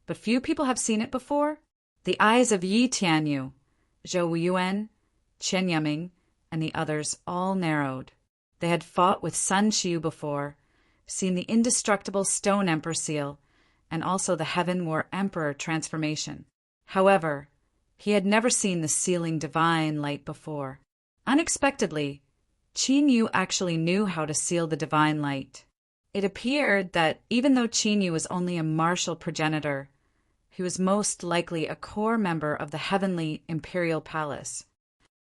But few people have seen it before? The eyes of Yi Tianyu, Zhou Yuan, Chen Yiming, and the others all narrowed. They had fought with Sun Xiu before, seen the indestructible Stone Emperor seal, and also the Heaven War Emperor transformation. However, he had never seen the sealing divine light before. Unexpectedly, Qin Yu actually knew how to seal the divine light. It appeared that even though Qin Yu was only a martial progenitor, He was most likely a core member of the heavenly imperial palace.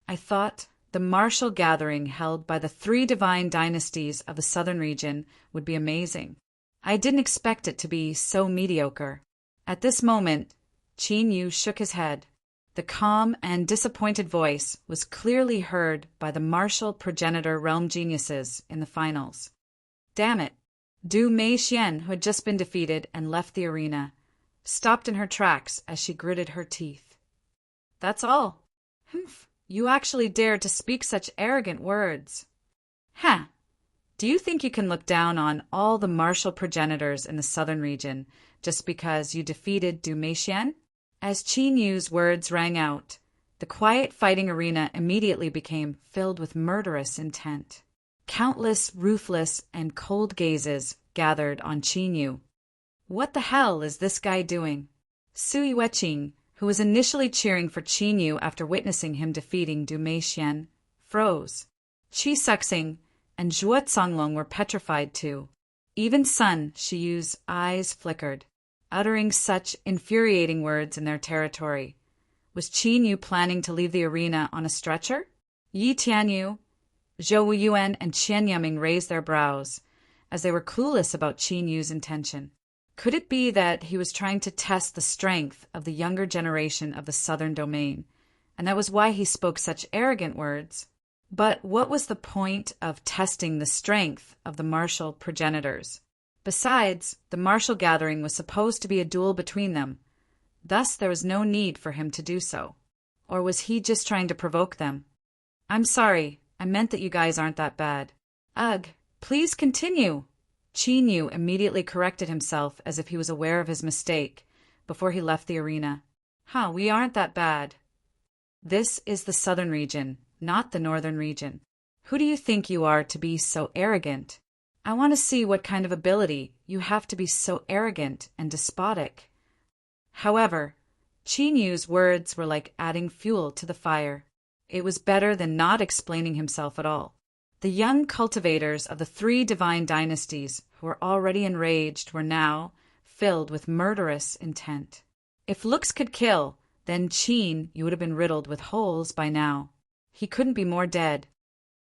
I thought the martial gathering held by the three divine dynasties of the southern region would be amazing. I didn't expect it to be so mediocre. At this moment, Qin Yu shook his head. The calm and disappointed voice was clearly heard by the martial progenitor realm geniuses in the finals. Damn it! Du Meixian, who had just been defeated and left the arena, stopped in her tracks as she gritted her teeth. That's all. Humph! You actually dared to speak such arrogant words. Huh! Do you think you can look down on all the martial progenitors in the southern region just because you defeated Du Meixian? As Qin Yu's words rang out, the quiet fighting arena immediately became filled with murderous intent. Countless ruthless and cold gazes gathered on Qin Yu. What the hell is this guy doing? Su Yueqing, who was initially cheering for Qin Yu after witnessing him defeating Du Meixian, froze. Qi Suxing and Zhuo Songlong were petrified too. Even Sun Shiyu's eyes flickered, uttering such infuriating words in their territory. Was Qin Yu planning to leave the arena on a stretcher? Yi Tianyu, Zhou Yuan, and Qian Yiming raised their brows, as they were clueless about Qin Yu's intention. Could it be that he was trying to test the strength of the younger generation of the southern domain, and that was why he spoke such arrogant words? But what was the point of testing the strength of the martial progenitors? Besides, the martial gathering was supposed to be a duel between them. Thus there was no need for him to do so. Or was he just trying to provoke them? I'm sorry, I meant that you guys aren't that bad. Ugh, please continue. Qin Yu immediately corrected himself as if he was aware of his mistake before he left the arena. We aren't that bad. This is the southern region, not the northern region. Who do you think you are to be so arrogant? I want to see what kind of ability you have to be so arrogant and despotic. However, Qin Yu's words were like adding fuel to the fire. It was better than not explaining himself at all. The young cultivators of the three divine dynasties who were already enraged were now filled with murderous intent. If looks could kill, then Qin Yu would have been riddled with holes by now. He couldn't be more dead.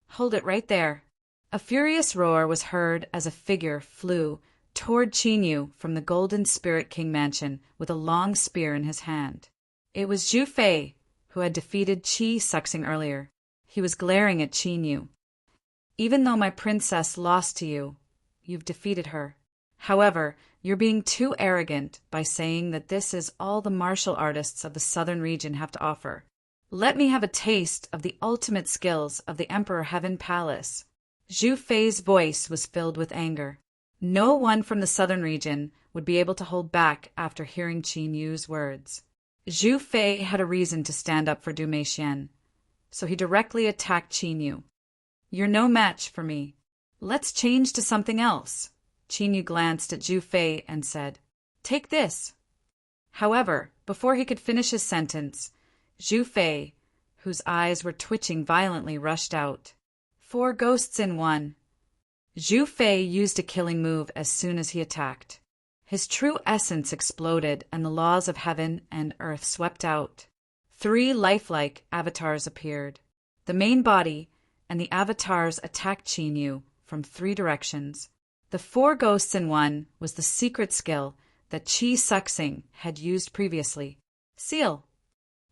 Hold it right there. A furious roar was heard as a figure flew toward Qin Yu from the Golden Spirit King mansion with a long spear in his hand. It was Zhu Fei, who had defeated Qi Suxing earlier. He was glaring at Qin Yu. Even though my princess lost to you, you've defeated her. However, you're being too arrogant by saying that this is all the martial artists of the southern region have to offer. Let me have a taste of the ultimate skills of the Emperor Heaven Palace. Zhu Fei's voice was filled with anger. No one from the southern region would be able to hold back after hearing Qin Yu's words. Zhu Fei had a reason to stand up for Du Meixian, so he directly attacked Qin Yu. You're no match for me. Let's change to something else. Qin Yu glanced at Zhu Fei and said, Take this. However, before he could finish his sentence, Zhu Fei, whose eyes were twitching violently, rushed out. 4 ghosts in one. Zhu Fei used a killing move as soon as he attacked. His true essence exploded and the laws of heaven and earth swept out. 3 lifelike avatars appeared. The main body and the avatars attacked Qin Yu from 3 directions. The 4 ghosts in one was the secret skill that Qi Suxing had used previously. Seal.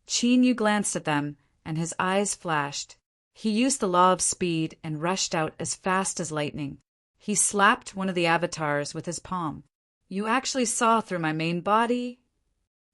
Qin Yu glanced at them, and his eyes flashed. He used the law of speed and rushed out as fast as lightning. He slapped one of the avatars with his palm. You actually saw through my main body?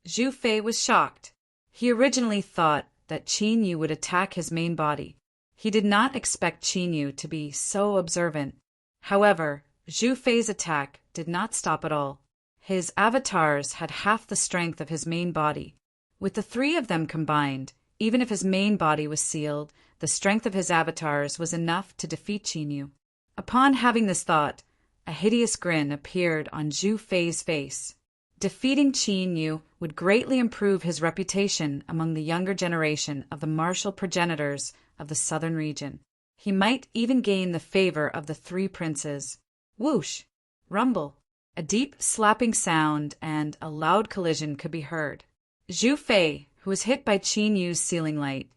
Zhu Fei was shocked. He originally thought that Qin Yu would attack his main body. He did not expect Qin Yu to be so observant. However, Zhu Fei's attack did not stop at all. His avatars had half the strength of his main body. With the 3 of them combined, even if his main body was sealed, the strength of his avatars was enough to defeat Qin Yu. Upon having this thought, a hideous grin appeared on Zhu Fei's face. Defeating Qin Yu would greatly improve his reputation among the younger generation of the martial progenitors of the southern region. He might even gain the favor of the 3 princes. Whoosh! Rumble! A deep slapping sound and a loud collision could be heard. Zhu Fei, who was hit by Qin Yu's sealing light,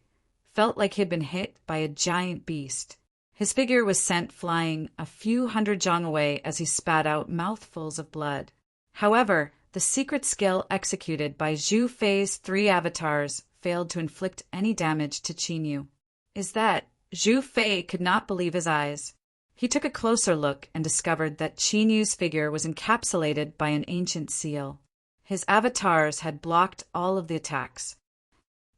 felt like he'd been hit by a giant beast. His figure was sent flying a few hundred zhang away as he spat out mouthfuls of blood. However, the secret skill executed by Zhu Fei's 3 avatars failed to inflict any damage to Qin Yu. Is that Zhu Fei could not believe his eyes. He took a closer look and discovered that Qin Yu's figure was encapsulated by an ancient seal. His avatars had blocked all of the attacks.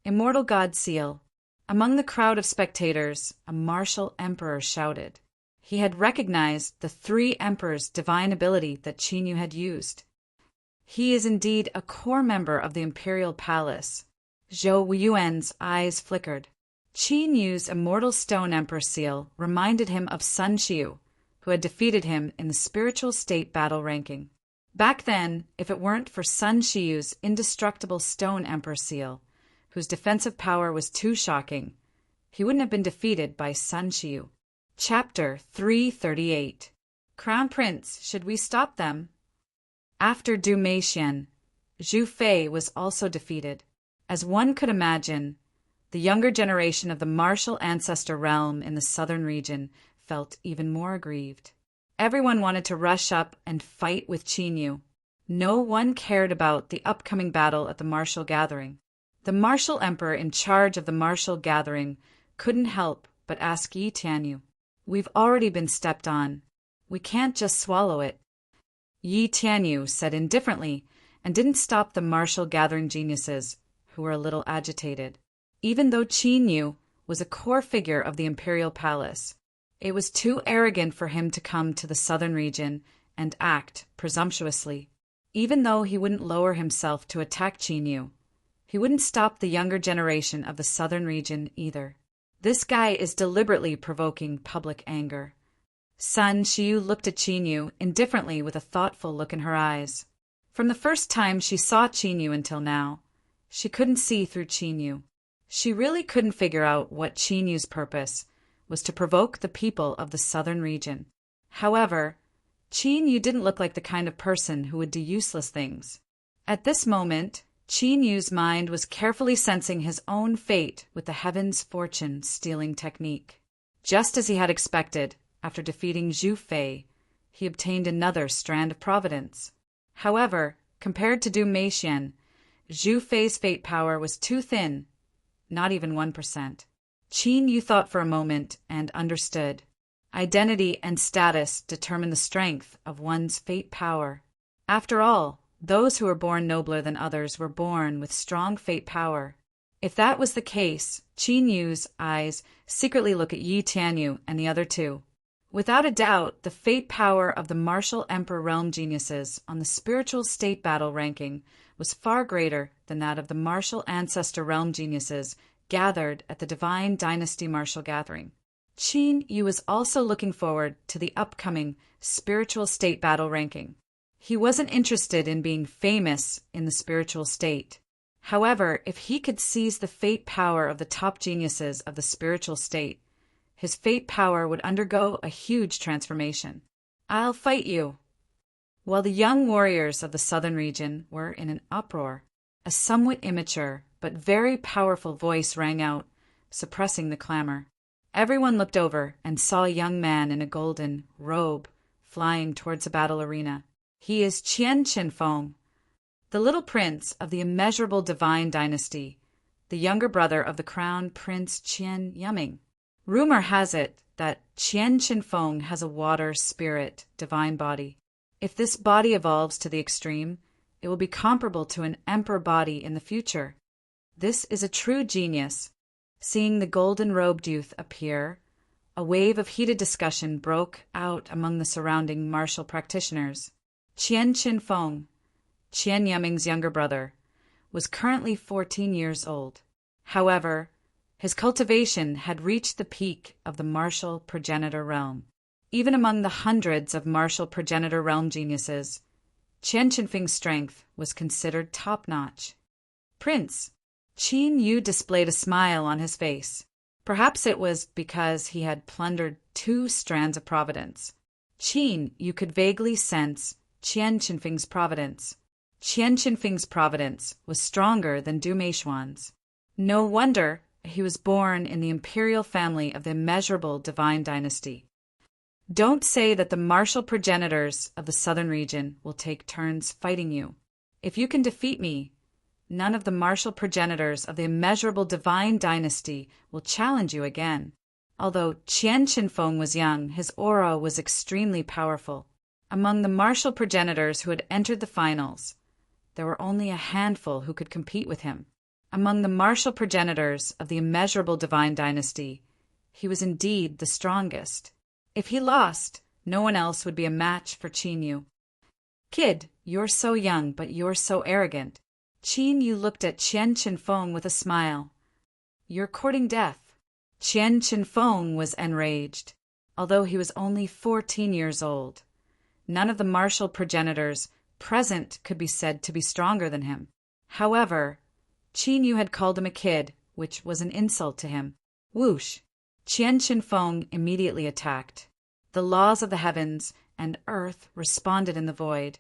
Immortal God Seal. Among the crowd of spectators, a martial emperor shouted. He had recognized the 3 emperors' divine ability that Qin Yu had used. He is indeed a core member of the imperial palace. Zhou Yuan's eyes flickered. Qin Yu's immortal stone emperor seal reminded him of Sun Xiu, who had defeated him in the spiritual state battle ranking. Back then, if it weren't for Sun Xiu's indestructible stone emperor seal, whose defensive power was too shocking, he wouldn't have been defeated by Sun Xiu. Chapter 338. Crown Prince, should we stop them? After Du Meixian, Zhu Fei was also defeated. As one could imagine, the younger generation of the martial ancestor realm in the southern region felt even more aggrieved. Everyone wanted to rush up and fight with Qin Yu. No one cared about the upcoming battle at the martial gathering. The martial emperor in charge of the martial gathering couldn't help but ask Yi Tianyu, "We've already been stepped on. We can't just swallow it." Yi Tianyu said indifferently and didn't stop the martial gathering geniuses, who were a little agitated. Even though Qin Yu was a core figure of the imperial palace, it was too arrogant for him to come to the southern region and act presumptuously. Even though he wouldn't lower himself to attack Qin Yu, he wouldn't stop the younger generation of the southern region either. This guy is deliberately provoking public anger. Sun Xiu looked at Qin Yu indifferently with a thoughtful look in her eyes. From the first time she saw Qin Yu until now, she couldn't see through Qin Yu. She really couldn't figure out what Qin Yu's purpose was to provoke the people of the southern region. However, Qin Yu didn't look like the kind of person who would do useless things. At this moment, Qin Yu's mind was carefully sensing his own fate with the heaven's fortune-stealing technique. Just as he had expected, after defeating Zhu Fei, he obtained another strand of providence. However, compared to Du Meixian, Zhu Fei's fate power was too thin, not even 1%. Qin Yu thought for a moment and understood. Identity and status determine the strength of one's fate power. After all, those who were born nobler than others were born with strong fate power. If that was the case, Qin Yu's eyes secretly looked at Yi Tianyu and the other 2. Without a doubt, the fate power of the martial emperor realm geniuses on the spiritual state battle ranking was far greater than that of the martial ancestor realm geniuses gathered at the divine dynasty martial gathering. Qin Yu was also looking forward to the upcoming spiritual state battle ranking. He wasn't interested in being famous in the spiritual state. However, if he could seize the fate power of the top geniuses of the spiritual state, his fate power would undergo a huge transformation. "I'll fight you." While the young warriors of the southern region were in an uproar, a somewhat immature but very powerful voice rang out, suppressing the clamor. Everyone looked over and saw a young man in a golden robe flying towards the battle arena. He is Qian Qinfeng, the little prince of the immeasurable divine dynasty, the younger brother of the crown prince Qian Yuming. Rumor has it that Qian Qinfeng has a water spirit divine body. If this body evolves to the extreme, it will be comparable to an emperor body in the future. This is a true genius. Seeing the golden-robed youth appear, a wave of heated discussion broke out among the surrounding martial practitioners. Qian Qinfeng, Qian Yuming's younger brother, was currently 14 years old. However, his cultivation had reached the peak of the martial progenitor realm. Even among the hundreds of martial progenitor realm geniuses, Qian Qinfeng's strength was considered top-notch. "Prince," Qin Yu displayed a smile on his face. Perhaps it was because he had plundered 2 strands of providence. Qin Yu could vaguely sense Qian Qinfeng's providence. Qian Qinfeng's providence was stronger than Du Meishuan's. No wonder he was born in the imperial family of the immeasurable divine dynasty. Don't say that the martial progenitors of the southern region will take turns fighting you. If you can defeat me, none of the martial progenitors of the immeasurable divine dynasty will challenge you again. Although Qian Qinfeng was young, his aura was extremely powerful. Among the martial progenitors who had entered the finals, there were only a handful who could compete with him. Among the martial progenitors of the immeasurable divine dynasty, he was indeed the strongest. If he lost, no one else would be a match for Qin Yu. Kid, you're so young, but you're so arrogant. Qin Yu looked at Qian Qinfeng with a smile. You're courting death. Qian Qinfeng was enraged. Although he was only 14 years old, none of the martial progenitors present could be said to be stronger than him. However, Qin Yu had called him a kid, which was an insult to him. Whoosh! Qian Qinfeng immediately attacked. The laws of the heavens and earth responded in the void,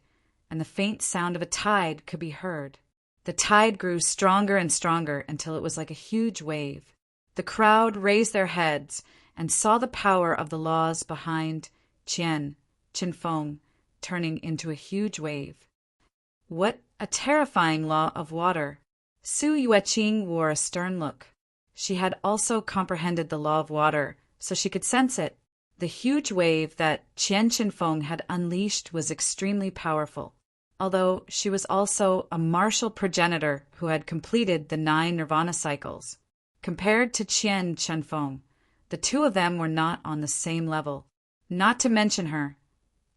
and the faint sound of a tide could be heard. The tide grew stronger and stronger until it was like a huge wave. The crowd raised their heads and saw the power of the laws behind Qian Qinfeng turning into a huge wave. What a terrifying law of water! Su Yueqing wore a stern look. She had also comprehended the law of water, so she could sense it. The huge wave that Qian Qinfeng had unleashed was extremely powerful, although she was also a martial progenitor who had completed the 9 nirvana cycles. Compared to Qian Qinfeng, the two of them were not on the same level. Not to mention her,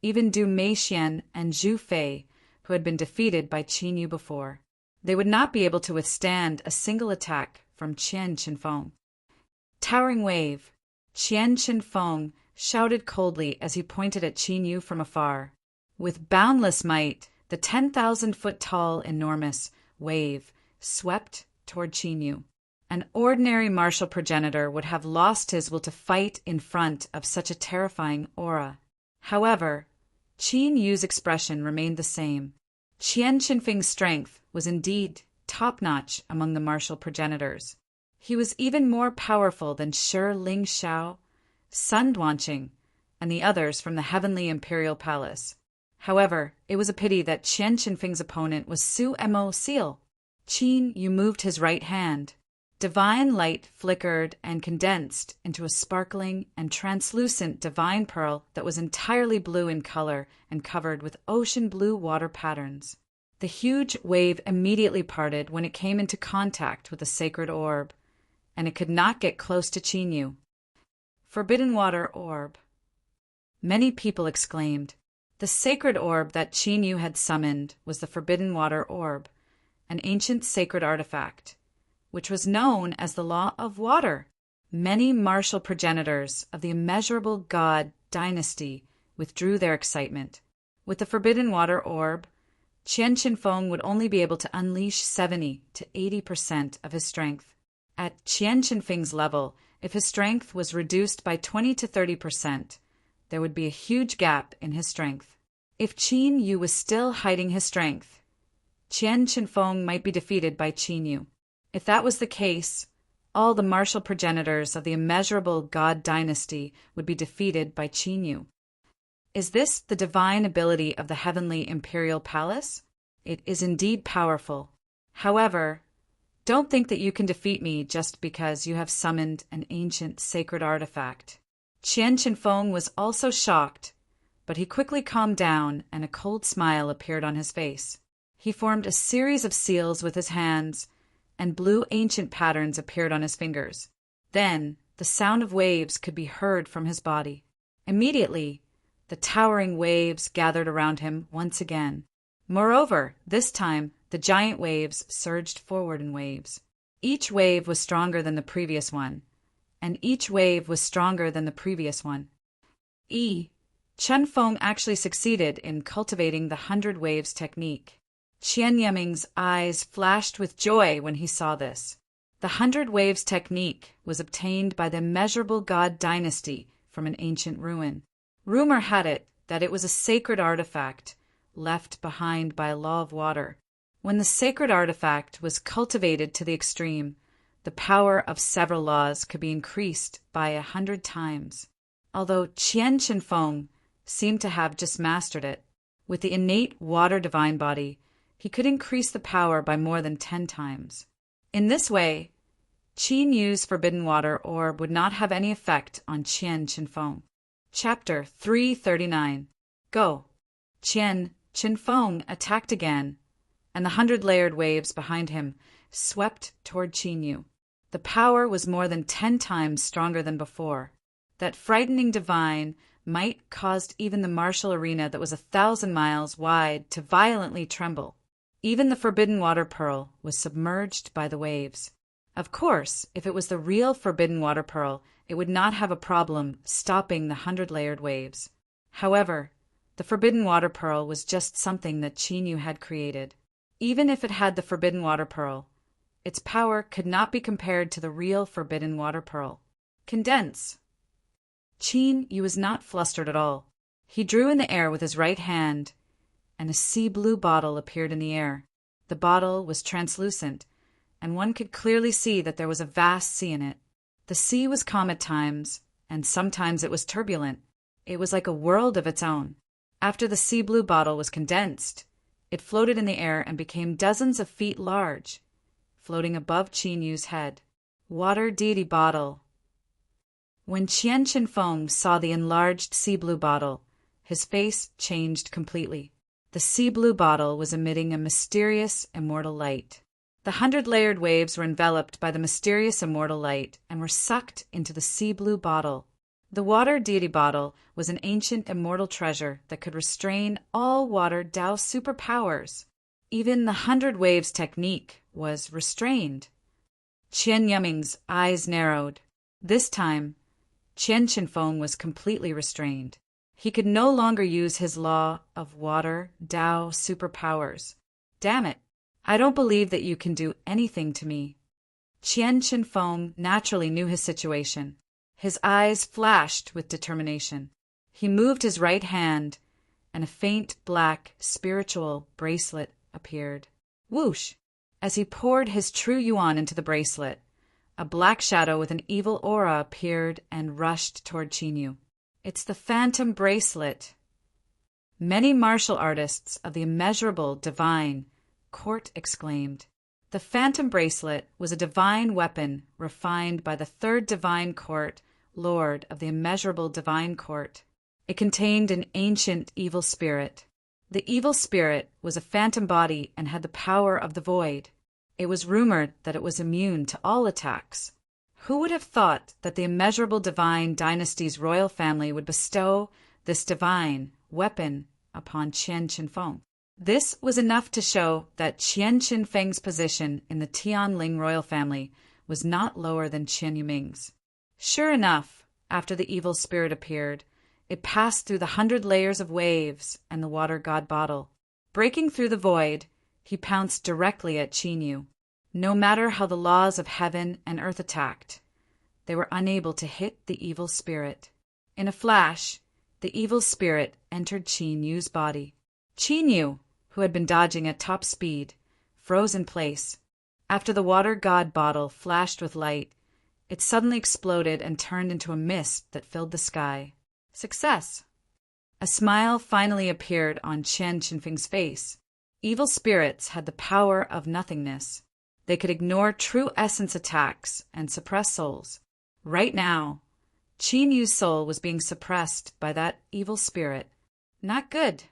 even Du Meixian and Zhu Fei, who had been defeated by Qin Yu before. They would not be able to withstand a single attack from Qian Qinfeng. Towering wave! Qian Qinfeng shouted coldly as he pointed at Qin Yu from afar. With boundless might, the 10,000-foot-tall enormous wave swept toward Qin Yu. An ordinary martial progenitor would have lost his will to fight in front of such a terrifying aura. However, Qin Yu's expression remained the same. Qian Qinfeng's strength was indeed top-notch among the martial progenitors. He was even more powerful than Shi Ling Xiao, Sun Duanqing, and the others from the heavenly imperial palace. However, it was a pity that Qian Qinfeng's opponent was Su Mo Seal. Qin Yu moved his right hand. Divine light flickered and condensed into a sparkling and translucent divine pearl that was entirely blue in color and covered with ocean blue water patterns. The huge wave immediately parted when it came into contact with the sacred orb, and it could not get close to Qin Yu. Forbidden water orb! Many people exclaimed. The sacred orb that Qin Yu had summoned was the forbidden water orb, an ancient sacred artifact, which was known as the law of water. Many martial progenitors of the immeasurable god dynasty withdrew their excitement. With the forbidden water orb, Qian Qinfeng would only be able to unleash 70 to 80% of his strength. At Qian Qinfeng's level, if his strength was reduced by 20 to 30%, there would be a huge gap in his strength. If Qin Yu was still hiding his strength, Qian Qinfeng might be defeated by Qin Yu. If that was the case, all the martial progenitors of the immeasurable god dynasty would be defeated by Qin Yu. Is this the divine ability of the heavenly imperial palace? It is indeed powerful. However, don't think that you can defeat me just because you have summoned an ancient sacred artifact. Qian Qinfeng was also shocked, but he quickly calmed down and a cold smile appeared on his face. He formed a series of seals with his hands, and blue ancient patterns appeared on his fingers. Then, the sound of waves could be heard from his body. Immediately, the towering waves gathered around him once again. Moreover, this time, the giant waves surged forward in waves. Each wave was stronger than the previous one, and each wave was stronger than the previous one. Chen Feng actually succeeded in cultivating the 100 waves technique. Qian Yiming's eyes flashed with joy when he saw this. The 100 waves technique was obtained by the immeasurable god dynasty from an ancient ruin. Rumor had it that it was a sacred artifact, left behind by a law of water. When the sacred artifact was cultivated to the extreme, the power of several laws could be increased by 100 times. Although Qian Qinfeng seemed to have just mastered it, with the innate water divine body, he could increase the power by more than 10 times. In this way, Qin Yu's forbidden water orb would not have any effect on Qian Qinfeng. Chapter 339. Go! Qian Qinfeng attacked again, and the 100-layered waves behind him swept toward Qin Yu. The power was more than 10 times stronger than before. That frightening divine might caused even the martial arena that was 1,000 miles wide to violently tremble. Even the forbidden water pearl was submerged by the waves. Of course, if it was the real forbidden water pearl, it would not have a problem stopping the 100-layered waves. However, the forbidden water pearl was just something that Qin Yu had created. Even if it had the forbidden water pearl, its power could not be compared to the real forbidden water pearl. Condense! Qin Yu was not flustered at all. He drew in the air with his right hand, and a sea-blue bottle appeared in the air. The bottle was translucent, and one could clearly see that there was a vast sea in it. The sea was calm at times, and sometimes it was turbulent. It was like a world of its own. After the sea-blue bottle was condensed, it floated in the air and became dozens of feet large, floating above Qin Yu's head. Water deity bottle. When Qian Qinfeng saw the enlarged sea-blue bottle, his face changed completely. The sea-blue bottle was emitting a mysterious, immortal light. The 100-layered waves were enveloped by the mysterious immortal light and were sucked into the sea-blue bottle. The water deity bottle was an ancient immortal treasure that could restrain all water Tao superpowers. Even the 100 waves technique was restrained. Qian Yuming's eyes narrowed. This time, Qian Qinfeng was completely restrained. He could no longer use his law of water Tao superpowers. Damn it! I don't believe that you can do anything to me. Qian Qinfeng naturally knew his situation. His eyes flashed with determination. He moved his right hand, and a faint black spiritual bracelet appeared. Whoosh! As he poured his true yuan into the bracelet, a black shadow with an evil aura appeared and rushed toward Qin Yu. It's the phantom bracelet. Many martial artists of the immeasurable divine court exclaimed. The phantom bracelet was a divine weapon refined by the third divine court, lord of the immeasurable divine court. It contained an ancient evil spirit. The evil spirit was a phantom body and had the power of the void. It was rumored that it was immune to all attacks. Who would have thought that the immeasurable divine dynasty's royal family would bestow this divine weapon upon Qian Qinfeng? This was enough to show that Qian Qinfeng's position in the Tianling royal family was not lower than Qian Yuming's. Sure enough, after the evil spirit appeared, it passed through the 100 layers of waves and the water god bottle. Breaking through the void, he pounced directly at Qin Yu. No matter how the laws of heaven and earth attacked, they were unable to hit the evil spirit. In a flash, the evil spirit entered Qin Yu's body. Qin Yu, who had been dodging at top speed, froze in place. After the water god bottle flashed with light, it suddenly exploded and turned into a mist that filled the sky. Success! A smile finally appeared on Qian Qinfeng's face. Evil spirits had the power of nothingness. They could ignore true essence attacks and suppress souls. Right now, Qin Yu's soul was being suppressed by that evil spirit. Not good.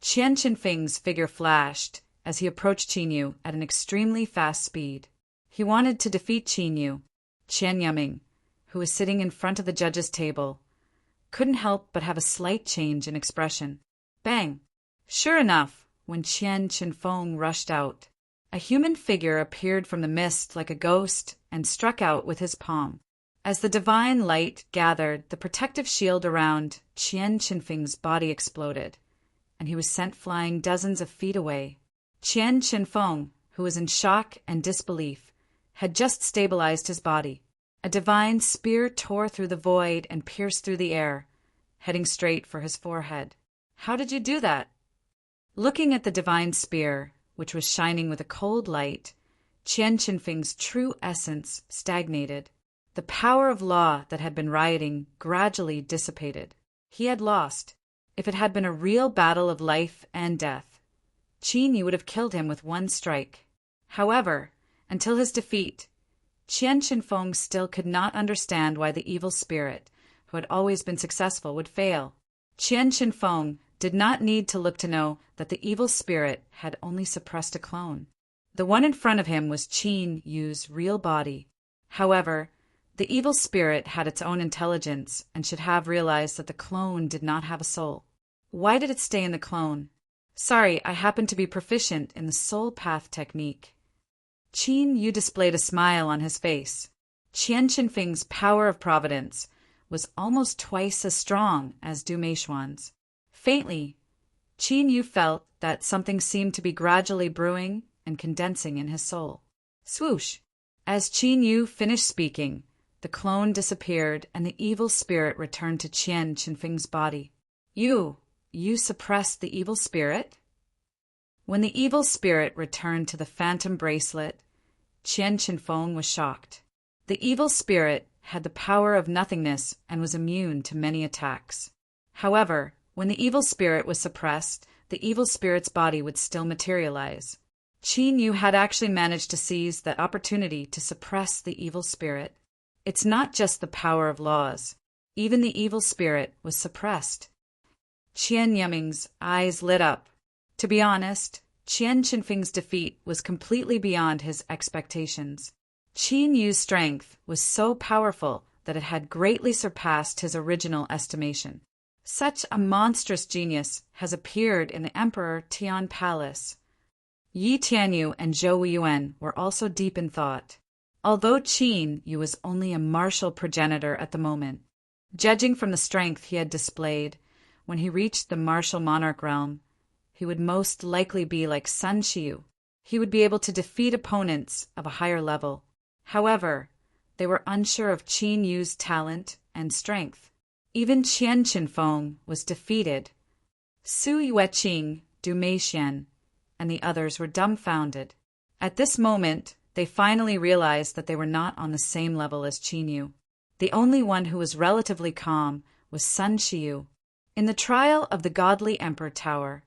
Qian Qinfeng's figure flashed as he approached Qin Yu at an extremely fast speed. He wanted to defeat Qin Yu. Qian Yuming, who was sitting in front of the judge's table, couldn't help but have a slight change in expression. Bang! Sure enough, when Qian Qinfeng rushed out, a human figure appeared from the mist like a ghost and struck out with his palm. As the divine light gathered, the protective shield around Qian Qinfeng's body exploded, and he was sent flying dozens of feet away. Qian Qinfeng, who was in shock and disbelief, had just stabilized his body. A divine spear tore through the void and pierced through the air, heading straight for his forehead. How did you do that? Looking at the divine spear, which was shining with a cold light, Qian Qinfeng's true essence stagnated. The power of law that had been rioting gradually dissipated. He had lost. If it had been a real battle of life and death, Qin Yu would have killed him with one strike. However, until his defeat, Qian Qinfeng still could not understand why the evil spirit, who had always been successful, would fail. Qian Qinfeng did not need to look to know that the evil spirit had only suppressed a clone. The one in front of him was Qin Yu's real body. However, the evil spirit had its own intelligence and should have realized that the clone did not have a soul. Why did it stay in the clone? Sorry, I happen to be proficient in the soul path technique. Qin Yu displayed a smile on his face. Qian Qinfeng's power of providence was almost twice as strong as Du Meishuan's. Faintly, Qin Yu felt that something seemed to be gradually brewing and condensing in his soul. Swoosh! As Qin Yu finished speaking, the clone disappeared and the evil spirit returned to Qian Qinfeng's body. You suppressed the evil spirit? When the evil spirit returned to the phantom bracelet, Qian Qinfeng was shocked. The evil spirit had the power of nothingness and was immune to many attacks. However, when the evil spirit was suppressed, the evil spirit's body would still materialize. Qin Yu had actually managed to seize that opportunity to suppress the evil spirit. It's not just the power of laws. Even the evil spirit was suppressed. Qian Yiming's eyes lit up. To be honest, Qian Qinfeng's defeat was completely beyond his expectations. Qin Yu's strength was so powerful that it had greatly surpassed his original estimation. Such a monstrous genius has appeared in the Emperor Tian Palace. Yi Tianyu and Zhou Yuan were also deep in thought. Although Qin Yu was only a martial progenitor at the moment, judging from the strength he had displayed, when he reached the martial monarch realm, he would most likely be like Sun Xiu. He would be able to defeat opponents of a higher level. However, they were unsure of Qin Yu's talent and strength. Even Qian Qinfeng was defeated. Su Yueqing, Du Meixian, and the others were dumbfounded. At this moment, they finally realized that they were not on the same level as Qin Yu. The only one who was relatively calm was Sun Xiu. In the trial of the Godly Emperor Tower,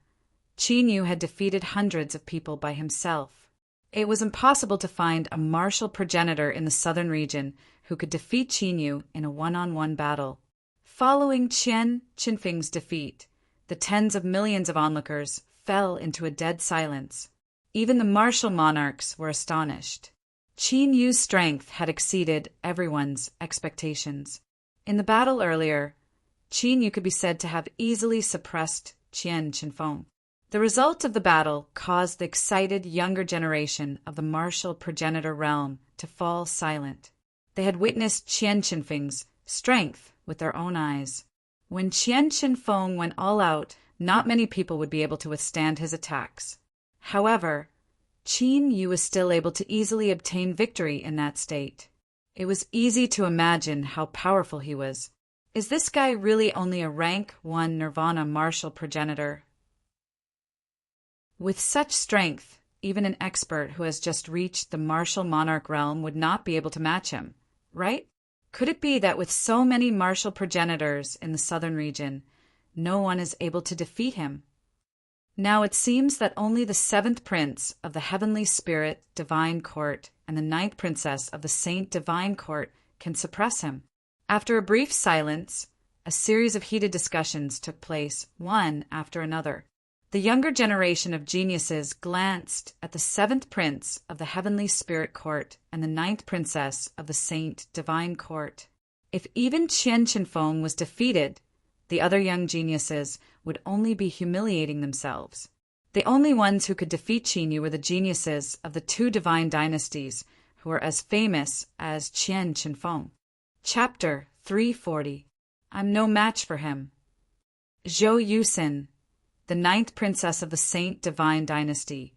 Qin Yu had defeated hundreds of people by himself. It was impossible to find a martial progenitor in the southern region who could defeat Qin Yu in a one-on-one battle. Following Qian Qinfeng's defeat, the tens of millions of onlookers fell into a dead silence. Even the martial monarchs were astonished. Qin Yu's strength had exceeded everyone's expectations. In the battle earlier, Qin Yu could be said to have easily suppressed Qian Qinfeng. The result of the battle caused the excited younger generation of the martial progenitor realm to fall silent. They had witnessed Qian Qinfeng's strength with their own eyes. When Qian Qinfeng went all out, not many people would be able to withstand his attacks. However, Qin Yu was still able to easily obtain victory in that state. It was easy to imagine how powerful he was. Is this guy really only a rank 1 Nirvana martial progenitor? With such strength, even an expert who has just reached the martial monarch realm would not be able to match him, right? Could it be that with so many martial progenitors in the southern region, no one is able to defeat him? Now it seems that only the 7th prince of the Heavenly Spirit Divine Court and the 9th princess of the Saint Divine Court can suppress him. After a brief silence, a series of heated discussions took place, one after another. The younger generation of geniuses glanced at the 7th prince of the Heavenly Spirit Court and the 9th princess of the Saint Divine Court. If even Qian Qinfeng was defeated, the other young geniuses would only be humiliating themselves. The only ones who could defeat Qin Yu were the geniuses of the 2 divine dynasties who were as famous as Qian Qinfeng. Chapter 340. I'm no match for him. Zhou Yusin, the 9th princess of the Saint Divine Dynasty,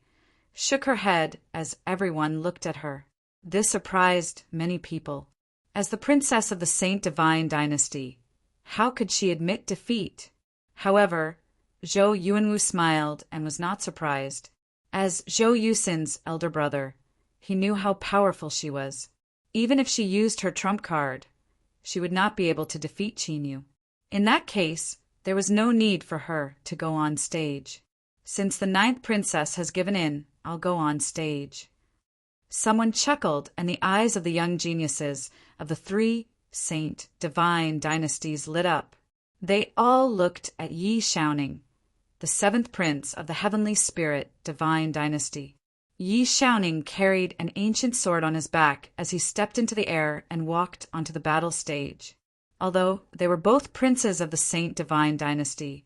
shook her head as everyone looked at her. This surprised many people. As the princess of the Saint Divine Dynasty, how could she admit defeat? However, Zhou Yuanwu smiled and was not surprised. As Zhou Yusin's elder brother, he knew how powerful she was. Even if she used her trump card, she would not be able to defeat Qinyu. In that case, there was no need for her to go on stage. Since the 9th princess has given in, I'll go on stage. Someone chuckled, and the eyes of the young geniuses of the 3 Saint Divine dynasties lit up. They all looked at Yi Xiaoning, the 7th prince of the Heavenly Spirit Divine dynasty. Yi Xiaoning carried an ancient sword on his back as he stepped into the air and walked onto the battle stage. Although they were both princes of the Saint Divine dynasty,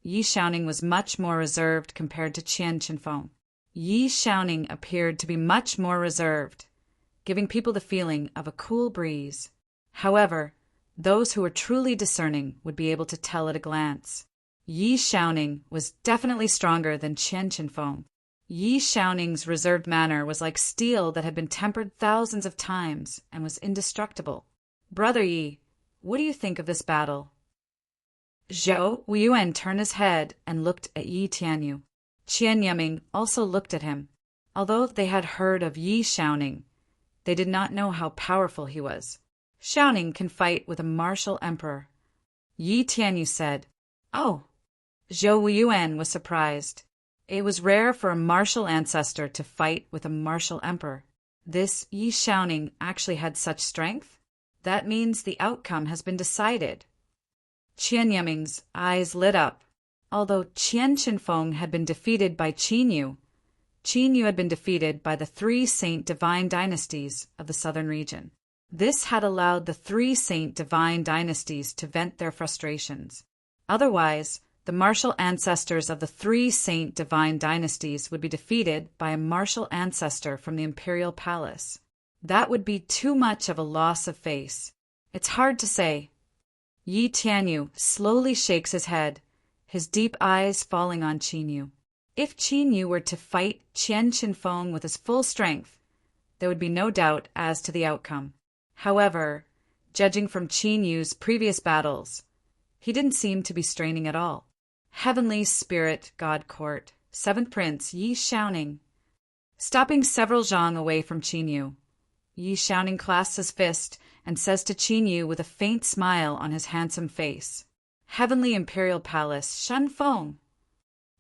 Yi Xiaoning was much more reserved compared to Qian Qinfeng. Yi Xiaoning appeared to be much more reserved, giving people the feeling of a cool breeze. However, those who were truly discerning would be able to tell at a glance. Yi Xiaoning was definitely stronger than Qian Qinfeng. Yi Xiaoning's reserved manner was like steel that had been tempered thousands of times and was indestructible. Brother Yi, what do you think of this battle? Zhou Yuan turned his head and looked at Yi Tianyu. Qian Yiming also looked at him. Although they had heard of Yi Xiaoning, they did not know how powerful he was. Xiaoning can fight with a martial emperor. Yi Tianyu said. Oh. Zhou Yuan was surprised. It was rare for a martial ancestor to fight with a martial emperor. This Yi Xiaoning actually had such strength? That means the outcome has been decided. Qian Yiming's eyes lit up. Although Qian Qinfeng had been defeated by Qinyu, Qinyu had been defeated by the 3 Saint Divine dynasties of the southern region. This had allowed the 3 Saint Divine dynasties to vent their frustrations. Otherwise, the martial ancestors of the 3 Saint Divine dynasties would be defeated by a martial ancestor from the imperial palace. That would be too much of a loss of face. It's hard to say. Yi Tianyu slowly shakes his head, his deep eyes falling on Qinyu. If Qinyu were to fight Qian Qinfeng with his full strength, there would be no doubt as to the outcome. However, judging from Qinyu's previous battles, he didn't seem to be straining at all. Heavenly Spirit God Court, 7th Prince Yi Xiaoning. Stopping several zhang away from Qinyu, Yi Xiaoning clasps his fist and says to Qinyu with a faint smile on his handsome face, Heavenly Imperial Palace, Shenfeng.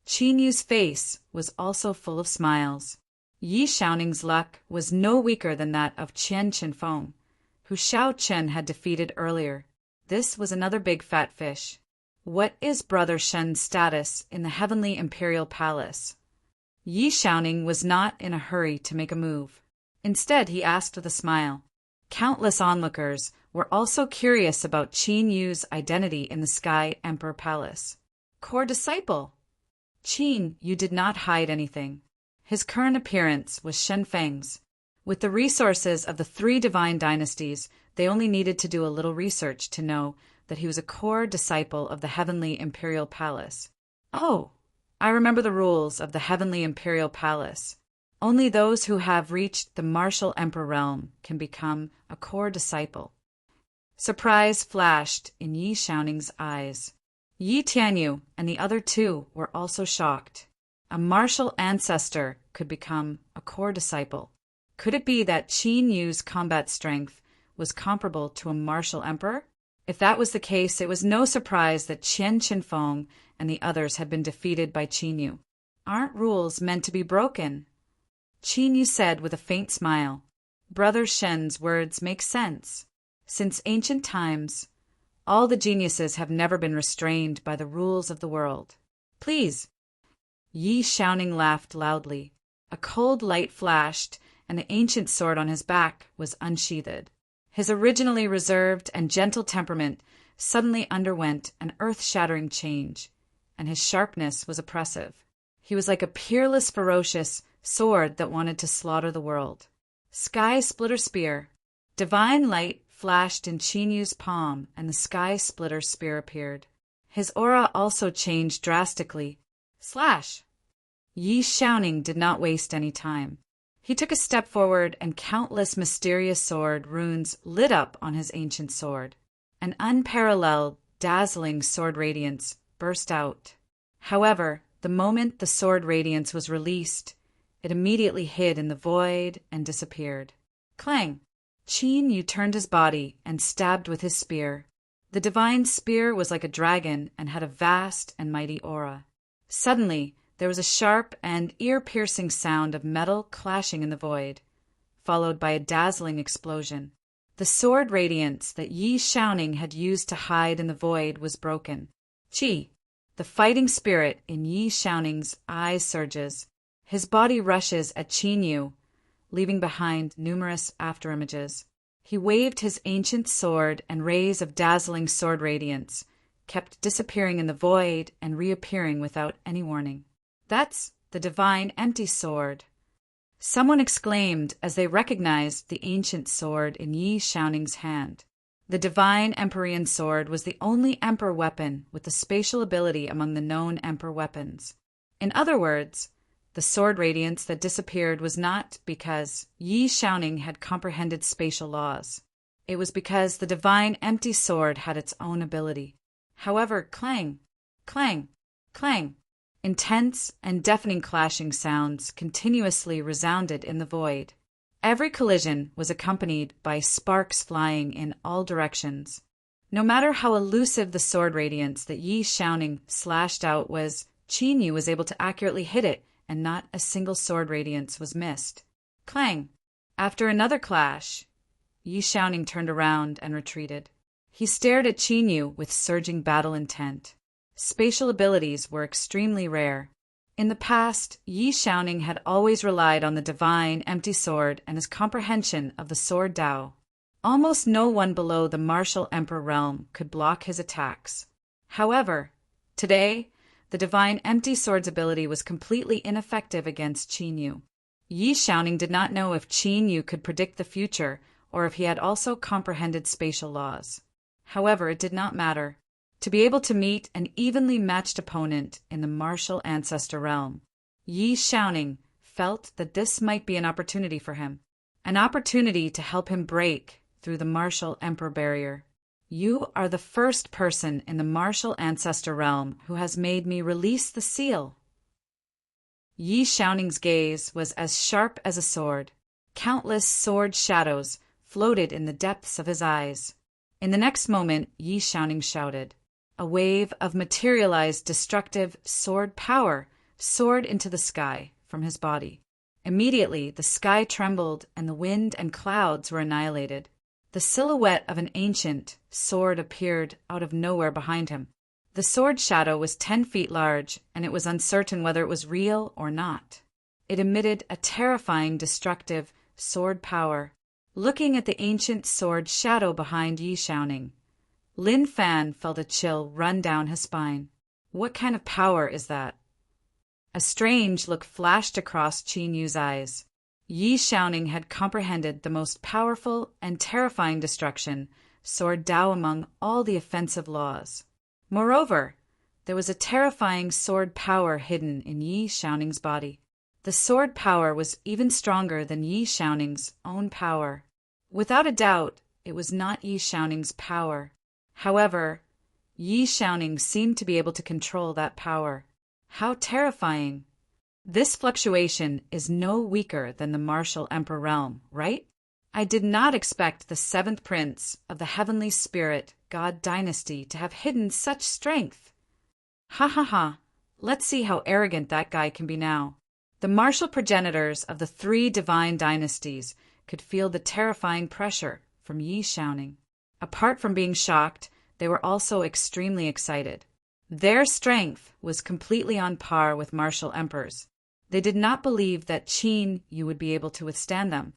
Qinyu's face was also full of smiles. Yi Xiaoning's luck was no weaker than that of Qian Qinfeng, who Xiao Chen had defeated earlier. This was another big fat fish. What is Brother Shen's status in the Heavenly Imperial Palace? Yi Xiaoning was not in a hurry to make a move. Instead, he asked with a smile. Countless onlookers were also curious about Qin Yu's identity in the Sky Emperor Palace. Core disciple. Qin Yu did not hide anything. His current appearance was Shen Feng's. With the resources of the 3 divine dynasties, they only needed to do a little research to know that he was a core disciple of the Heavenly Imperial Palace. Oh, I remember the rules of the Heavenly Imperial Palace. Only those who have reached the martial emperor realm can become a core disciple. Surprise flashed in Yi Xiaoning's eyes. Yi Tianyu and the other 2 were also shocked. A martial ancestor could become a core disciple. Could it be that Qin Yu's combat strength was comparable to a martial emperor? If that was the case, it was no surprise that Qian Qinfeng and the others had been defeated by Qinyu. Aren't rules meant to be broken? Qinyu said with a faint smile. Brother Shen's words make sense. Since ancient times, all the geniuses have never been restrained by the rules of the world. Please. Yi Xiaoning laughed loudly. A cold light flashed, and the ancient sword on his back was unsheathed. His originally reserved and gentle temperament suddenly underwent an earth-shattering change, and his sharpness was oppressive. He was like a peerless, ferocious sword that wanted to slaughter the world. Sky Splitter Spear. Divine light flashed in Qinyu's palm, and the Sky Splitter Spear appeared. His aura also changed drastically. Slash! Yi Xiaoning did not waste any time. He took a step forward, and countless mysterious sword runes lit up on his ancient sword. An unparalleled, dazzling sword radiance burst out. However, the moment the sword radiance was released, it immediately hid in the void and disappeared. Clang! Qin Yu turned his body and stabbed with his spear. The divine spear was like a dragon and had a vast and mighty aura. Suddenly, there was a sharp and ear-piercing sound of metal clashing in the void, followed by a dazzling explosion. The sword radiance that Yi Xiaoning had used to hide in the void was broken. Qi, the fighting spirit in Yi Xiaoning's eyes surges. His body rushes at Qin Yu, leaving behind numerous afterimages. He waved his ancient sword, and rays of dazzling sword radiance kept disappearing in the void and reappearing without any warning. That's the divine empty sword. Someone exclaimed as they recognized the ancient sword in Yi Xiaoning's hand. The divine Empyrean sword was the only Emperor weapon with the spatial ability among the known Emperor weapons. In other words, the sword radiance that disappeared was not because Yi Xiaoning had comprehended spatial laws. It was because the divine empty sword had its own ability. However, clang, clang, clang. Intense and deafening clashing sounds continuously resounded in the void. Every collision was accompanied by sparks flying in all directions. No matter how elusive the sword radiance that Yi Xiaoning slashed out was, Qin Yu was able to accurately hit it, and not a single sword radiance was missed. Clang! After another clash, Yi Xiaoning turned around and retreated. He stared at Qin Yu with surging battle intent. Spatial abilities were extremely rare. In the past, Yi Xiaoning had always relied on the divine empty sword and his comprehension of the sword Dao. Almost no one below the martial emperor realm could block his attacks. However, today, the divine empty sword's ability was completely ineffective against Qin Yu. Yi Xiaoning did not know if Qin Yu could predict the future or if he had also comprehended spatial laws. However, it did not matter. To be able to meet an evenly matched opponent in the martial ancestor realm, Yi Xiaoning felt that this might be an opportunity for him, an opportunity to help him break through the martial emperor barrier. You are the first person in the martial ancestor realm who has made me release the seal. Yi Xiaoning's gaze was as sharp as a sword. Countless sword shadows floated in the depths of his eyes. In the next moment, Yi Xiaoning shouted. A wave of materialized destructive sword power soared into the sky from his body. Immediately, the sky trembled and the wind and clouds were annihilated. The silhouette of an ancient sword appeared out of nowhere behind him. The sword shadow was 10 feet large, and it was uncertain whether it was real or not. It emitted a terrifying, destructive sword power. Looking at the ancient sword shadow behind Yi Xiaoning, Lin Fan felt a chill run down his spine. What kind of power is that? A strange look flashed across Qin Yu's eyes. Yi Xiaoning had comprehended the most powerful and terrifying destruction, sword Dao among all the offensive laws. Moreover, there was a terrifying sword power hidden in Yi Xiaoning's body. The sword power was even stronger than Yi Xiaoning's own power. Without a doubt, it was not Yi Xiaoning's power. However, Yi Xiaoning seemed to be able to control that power. How terrifying! This fluctuation is no weaker than the martial emperor realm, right? I did not expect the 7th prince of the heavenly spirit god dynasty to have hidden such strength. Ha ha ha, let's see how arrogant that guy can be now. The martial progenitors of the 3 divine dynasties could feel the terrifying pressure from Yi Xiaoning. Apart from being shocked, they were also extremely excited. Their strength was completely on par with martial emperors. They did not believe that Qin Yu would be able to withstand them.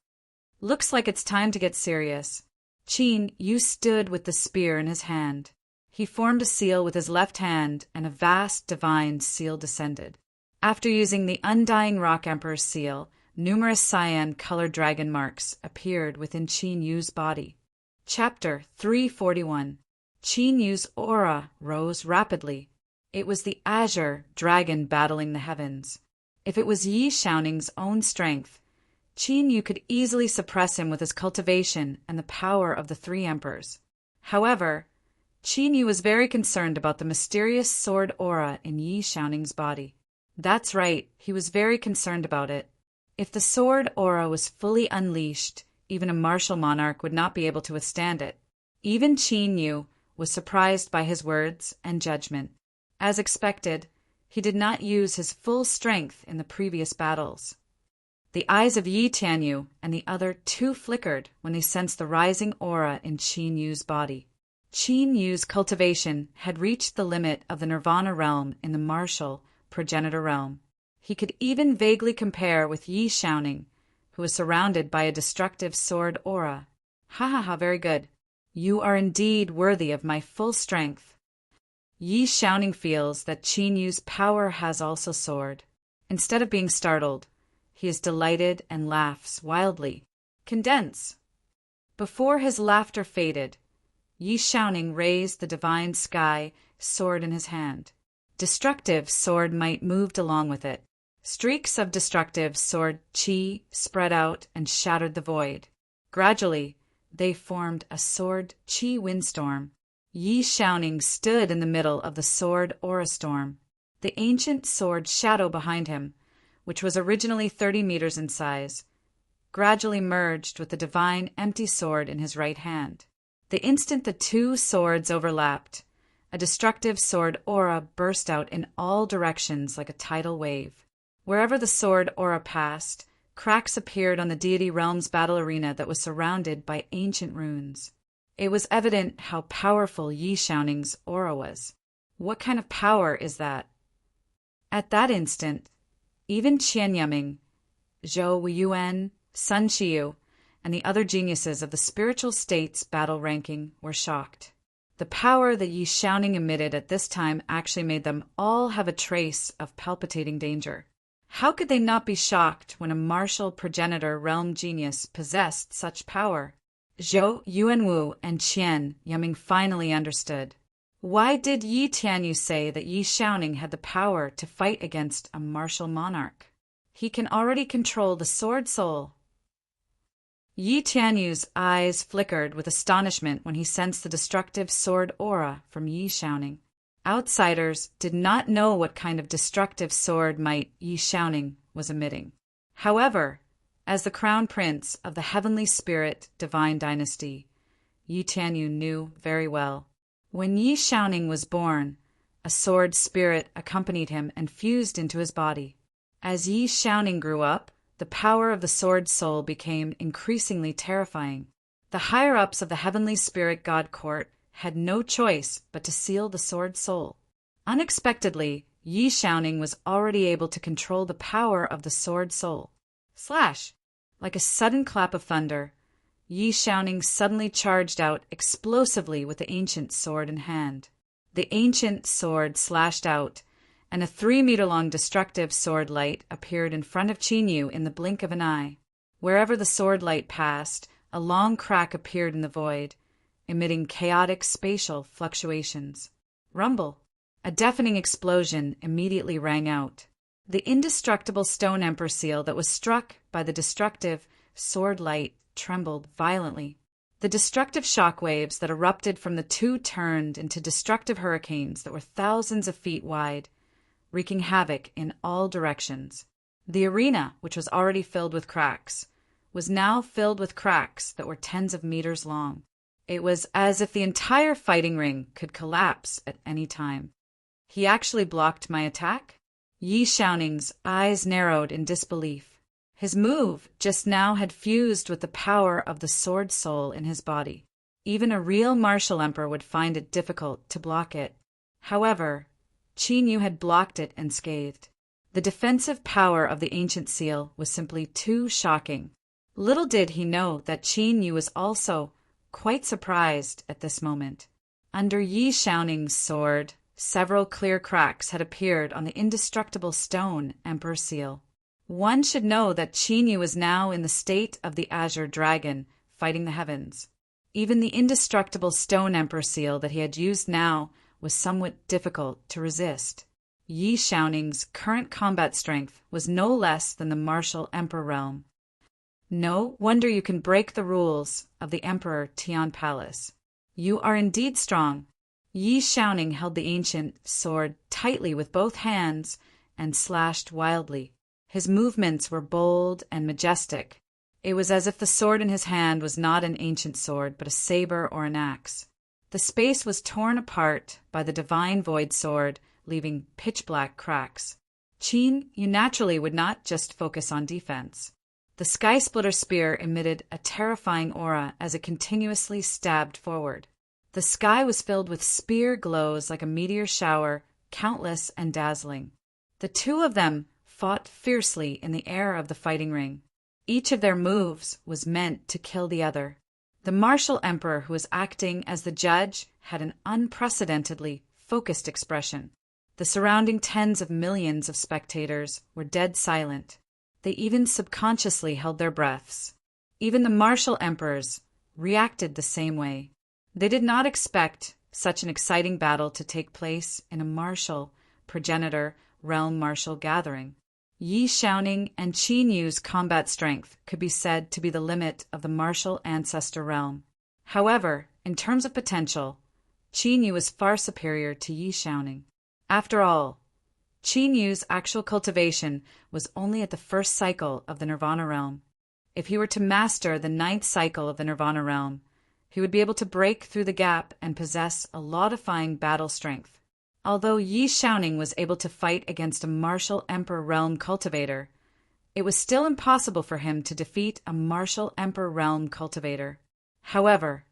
Looks like it's time to get serious. Qin Yu stood with the spear in his hand. He formed a seal with his left hand, and a vast divine seal descended. After using the Undying Rock Emperor's seal, numerous cyan-colored dragon marks appeared within Qin Yu's body. Chapter 341. Qin Yu's aura rose rapidly. It was the azure dragon battling the heavens. If it was Yi Xiaoning's own strength, Qin Yu could easily suppress him with his cultivation and the power of the 3 emperors. However, Qin Yu was very concerned about the mysterious sword aura in Yi Xiaoning's body. That's right, he was very concerned about it. If the sword aura was fully unleashed, even a martial monarch would not be able to withstand it. Even Qin Yu was surprised by his words and judgment. As expected, he did not use his full strength in the previous battles. The eyes of Yi Tianyu and the other two flickered when they sensed the rising aura in Qin Yu's body. Qin Yu's cultivation had reached the limit of the Nirvana realm in the martial progenitor realm. He could even vaguely compare with Yi Xiaoning, who was surrounded by a destructive sword aura. Ha ha ha, very good. You are indeed worthy of my full strength. Yi Xiaoning feels that Qin Yu's power has also soared. Instead of being startled, he is delighted and laughs wildly. Condense. Before his laughter faded, Yi Xiaoning raised the divine sky sword in his hand. Destructive sword might moved along with it. Streaks of destructive sword qi spread out and shattered the void. Gradually, they formed a sword qi windstorm. Yi Xiaoning stood in the middle of the sword aura storm. The ancient sword shadow behind him, which was originally 30 meters in size, gradually merged with the divine empty sword in his right hand. The instant the two swords overlapped, a destructive sword aura burst out in all directions like a tidal wave. Wherever the sword aura passed, cracks appeared on the deity realm's battle arena that was surrounded by ancient runes. It was evident how powerful Yi Xiaoning's aura was. What kind of power is that? At that instant, even Qian Yiming, Zhou Yuan, Sun Xiu, and the other geniuses of the spiritual state's battle ranking were shocked. The power that Yi Xiaoning emitted at this time actually made them all have a trace of palpitating danger. How could they not be shocked when a martial progenitor realm genius possessed such power? Zhou Yuanwu and Qian Yiming finally understood. Why did Yi Tianyu say that Yi Xiaoning had the power to fight against a martial monarch? He can already control the sword soul. Yi Tianyu's eyes flickered with astonishment when he sensed the destructive sword aura from Yi Xiaoning. Outsiders did not know what kind of destructive sword might Yi Xiaoning was emitting. However, as the crown prince of the heavenly spirit divine dynasty, Yi Tianyu knew very well. When Yi Xiaoning was born, a sword spirit accompanied him and fused into his body. As Yi Xiaoning grew up, the power of the sword soul became increasingly terrifying. The higher-ups of the heavenly spirit god court had no choice but to seal the sword soul. Unexpectedly, Yi Xiaoning was already able to control the power of the sword soul. Slash! Like a sudden clap of thunder, Yi Xiaoning suddenly charged out explosively with the ancient sword in hand. The ancient sword slashed out, and a 3-meter-long destructive sword light appeared in front of Qin Yu in the blink of an eye. Wherever the sword light passed, a long crack appeared in the void, emitting chaotic spatial fluctuations. Rumble! A deafening explosion immediately rang out. The indestructible stone emperor seal that was struck by the destructive sword light trembled violently. The destructive shock waves that erupted from the two turned into destructive hurricanes that were thousands of feet wide, wreaking havoc in all directions. The arena, which was already filled with cracks, was now filled with cracks that were tens of meters long. It was as if the entire fighting ring could collapse at any time. He actually blocked my attack? Yi Xiaoning's eyes narrowed in disbelief. His move just now had fused with the power of the sword soul in his body. Even a real martial emperor would find it difficult to block it. However, Qin Yu had blocked it unscathed. The defensive power of the ancient seal was simply too shocking. Little did he know that Qin Yu was also quite surprised at this moment. Under Yi Xiaoning's sword, several clear cracks had appeared on the indestructible stone emperor seal. One should know that Qin Yu was now in the state of the azure dragon, fighting the heavens. Even the indestructible stone emperor seal that he had used now was somewhat difficult to resist. Yi Xiaoning's current combat strength was no less than the martial emperor realm. No wonder you can break the rules of the Emperor Tian Palace. You are indeed strong. Yi Xiaoning held the ancient sword tightly with both hands and slashed wildly. His movements were bold and majestic. It was as if the sword in his hand was not an ancient sword, but a saber or an axe. The space was torn apart by the divine void sword, leaving pitch-black cracks. Qin, you naturally would not just focus on defense. The Sky Splitter spear emitted a terrifying aura as it continuously stabbed forward. The sky was filled with spear glows like a meteor shower, countless and dazzling. The two of them fought fiercely in the air of the fighting ring. Each of their moves was meant to kill the other. The martial emperor who was acting as the judge had an unprecedentedly focused expression. The surrounding tens of millions of spectators were dead silent. They even subconsciously held their breaths. Even the martial emperors reacted the same way. They did not expect such an exciting battle to take place in a martial, progenitor, realm martial gathering. Yi Xiaoning and Qin Yu's combat strength could be said to be the limit of the martial ancestor realm. However, in terms of potential, Qin Yu was far superior to Yi Xiaoning. After all, Qin Yu's actual cultivation was only at the first cycle of the Nirvana realm. If he were to master the 9th cycle of the Nirvana realm, he would be able to break through the gap and possess a law-defying battle strength. Although Yi Xiaoning was able to fight against a martial emperor realm cultivator, it was still impossible for him to defeat a martial emperor realm cultivator. However,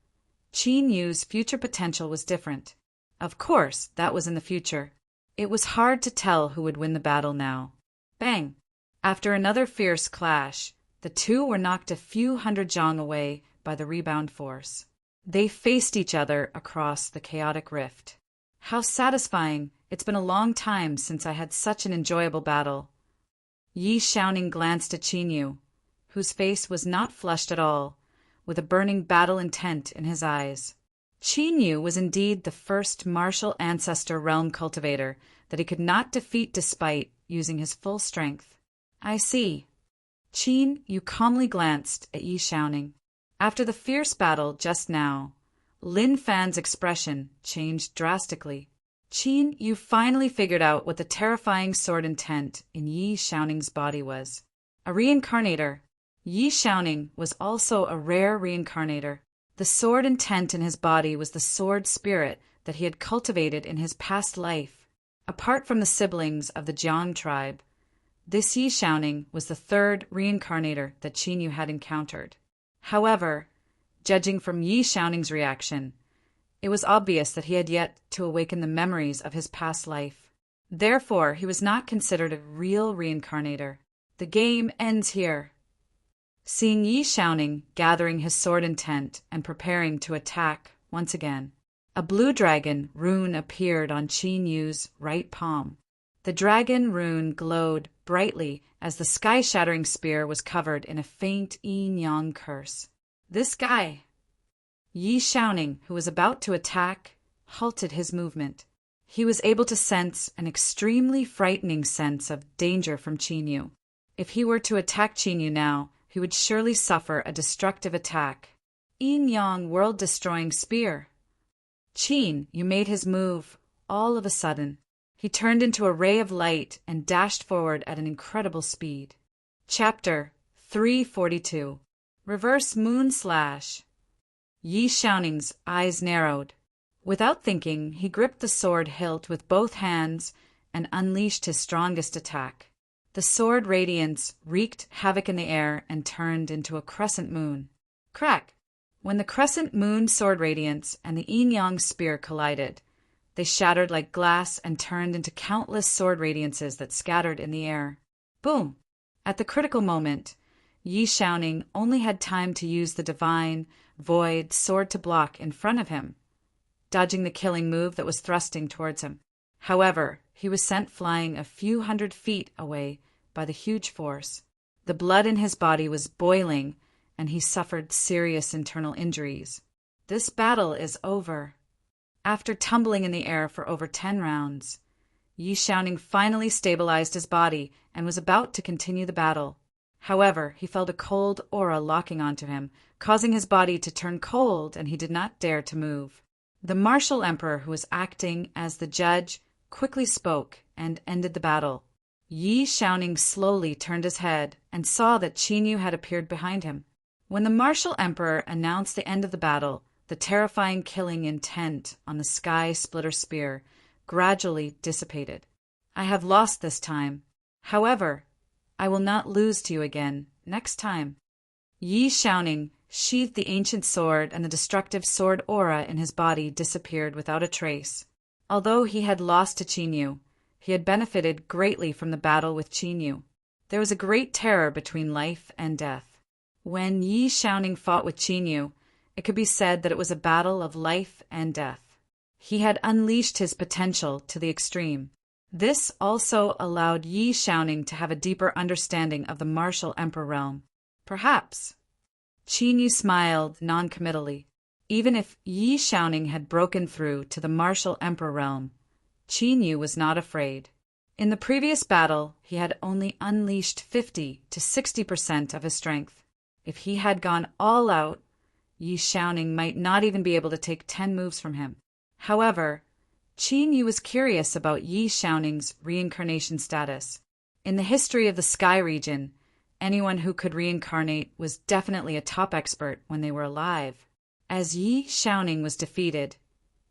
Qin Yu's future potential was different. Of course, that was in the future. It was hard to tell who would win the battle now. Bang! After another fierce clash, the two were knocked a few hundred zhang away by the rebound force. They faced each other across the chaotic rift. How satisfying! It's been a long time since I had such an enjoyable battle. Yi Xiaoning glanced at Qin Yu, whose face was not flushed at all, with a burning battle intent in his eyes. Qin Yu was indeed the first martial ancestor realm cultivator that he could not defeat despite using his full strength. I see. Qin Yu calmly glanced at Yi Xiaoning. After the fierce battle just now, Lin Fan's expression changed drastically. Qin Yu finally figured out what the terrifying sword intent in Yi Xiaoning's body was. A reincarnator. Yi Xiaoning was also a rare reincarnator. The sword intent in his body was the sword spirit that he had cultivated in his past life. Apart from the siblings of the Jiang tribe, this Yi Xiaoning was the third reincarnator that Qin Yu had encountered. However, judging from Yi Xiaoning's reaction, it was obvious that he had yet to awaken the memories of his past life. Therefore, he was not considered a real reincarnator. The game ends here. Seeing Yi Xiaoning gathering his sword intent and preparing to attack once again, a blue dragon rune appeared on Qin Yu's right palm. The dragon rune glowed brightly as the sky-shattering spear was covered in a faint yin-yang curse. This guy, Yi Xiaoning, who was about to attack, halted his movement. He was able to sense an extremely frightening sense of danger from Qin Yu. If he were to attack Qin Yu now, he would surely suffer a destructive attack. Yin-yang world-destroying spear. Qin Yu made his move all of a sudden. He turned into a ray of light and dashed forward at an incredible speed. Chapter 342. Reverse Moon Slash. Yi Xiaoning's eyes narrowed. Without thinking, he gripped the sword hilt with both hands and unleashed his strongest attack. The sword radiance wreaked havoc in the air and turned into a crescent moon. Crack! When the crescent moon sword radiance and the yin-yang spear collided, they shattered like glass and turned into countless sword radiances that scattered in the air. Boom! At the critical moment, Yi Xiaoning only had time to use the divine, void sword to block in front of him, dodging the killing move that was thrusting towards him. However, he was sent flying a few hundred feet away by the huge force. The blood in his body was boiling, and he suffered serious internal injuries. This battle is over. After tumbling in the air for over 10 rounds, Yi Xiaoning finally stabilized his body and was about to continue the battle. However, he felt a cold aura locking onto him, causing his body to turn cold, and he did not dare to move. The martial emperor who was acting as the judge quickly spoke and ended the battle. Yi Xiaoning slowly turned his head and saw that Qin Yu had appeared behind him. When the martial emperor announced the end of the battle, the terrifying killing intent on the sky splitter spear gradually dissipated. I have lost this time. However, I will not lose to you again next time. Yi Xiaoning sheathed the ancient sword, and the destructive sword aura in his body disappeared without a trace. Although he had lost to Qin Yu, he had benefited greatly from the battle with Qin Yu. There was a great terror between life and death. When Yi Xiaoning fought with Qin Yu, it could be said that it was a battle of life and death. He had unleashed his potential to the extreme. This also allowed Yi Xiaoning to have a deeper understanding of the martial emperor realm. Perhaps. Qin Yu smiled noncommittally. Even if Yi Xiaoning had broken through to the martial emperor realm, Qin Yu was not afraid. In the previous battle, he had only unleashed 50 to 60% of his strength. If he had gone all out, Yi Xiaoning might not even be able to take 10 moves from him. However, Qin Yu was curious about Yi Xiaoning's reincarnation status. In the history of the Sky region, anyone who could reincarnate was definitely a top expert when they were alive. As Yi Xiaoning was defeated,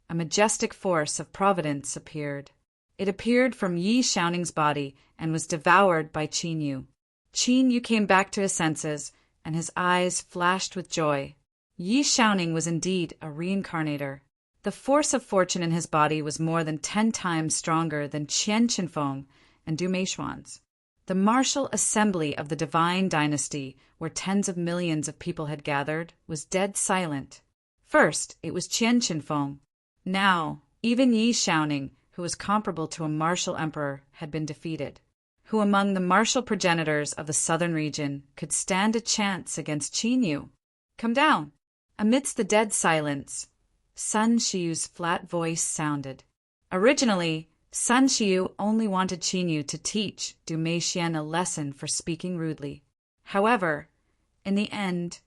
a majestic force of providence appeared. It appeared from Yi Xiaoning's body and was devoured by Qin Yu. Qin Yu came back to his senses, and his eyes flashed with joy. Yi Xiaoning was indeed a reincarnator. The force of fortune in his body was more than 10 times stronger than Qian Qinfeng and Du Meishuan's. The martial assembly of the divine dynasty, where tens of millions of people had gathered, was dead silent. First, it was Qian Qinfeng. Now, even Yi Xiaoning, who was comparable to a martial emperor, had been defeated. Who among the martial progenitors of the southern region could stand a chance against Qin Yu? Come down! Amidst the dead silence, Sun Shiyu's flat voice sounded. Originally, Sun Shiyu only wanted Qin Yu to teach Du Meixian a lesson for speaking rudely. However, in the end,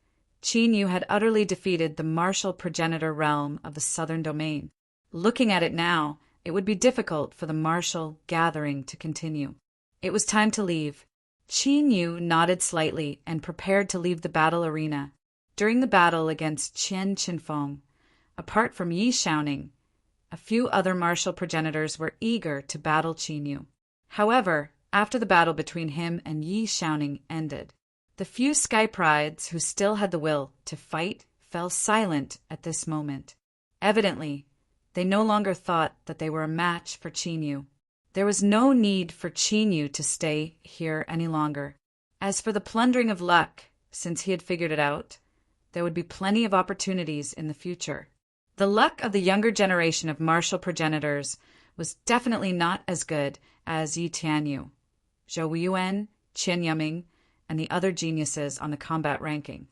Qin Yu had utterly defeated the martial progenitor realm of the southern domain. Looking at it now, it would be difficult for the martial gathering to continue. It was time to leave. Qin Yu nodded slightly and prepared to leave the battle arena. During the battle against Qian Qinfeng, apart from Yi Xiaoning, a few other martial progenitors were eager to battle Qin Yu. However, after the battle between him and Yi Xiaoning ended, the few sky prides who still had the will to fight fell silent at this moment. Evidently, they no longer thought that they were a match for Qin Yu. There was no need for Qin Yu to stay here any longer. As for the plundering of luck, since he had figured it out, there would be plenty of opportunities in the future. The luck of the younger generation of martial progenitors was definitely not as good as Yi Tianyu, Zhou Yuan, Qian Yiming, and the other geniuses on the combat ranking.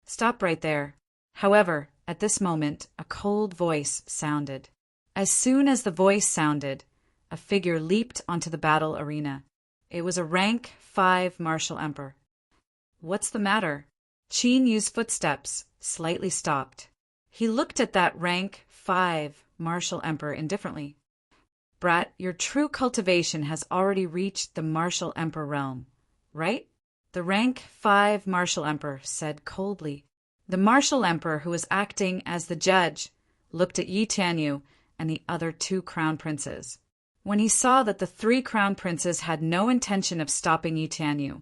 Stop right there. However, at this moment, a cold voice sounded. As soon as the voice sounded, a figure leaped onto the battle arena. It was a rank 5 martial emperor. What's the matter? Qin Yu's footsteps slightly stopped. He looked at that rank 5 martial emperor indifferently. Brat, your true cultivation has already reached the martial emperor realm, right? The rank 5 martial emperor said coldly. The martial emperor, who was acting as the judge, looked at Yi Tianyu and the other 2 crown princes. When he saw that the 3 crown princes had no intention of stopping Yi Tianyu,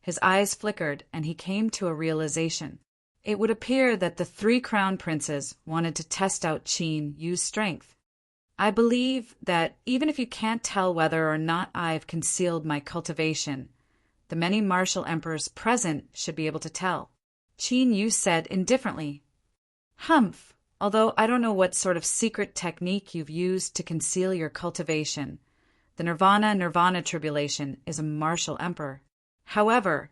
his eyes flickered and he came to a realization. It would appear that the 3 crown princes wanted to test out Qin Yu's strength. I believe that even if you can't tell whether or not I've concealed my cultivation, the many martial emperors present should be able to tell. Qin Yu said indifferently. Humph, although I don't know what sort of secret technique you've used to conceal your cultivation, the Nirvana tribulation is a martial emperor. However,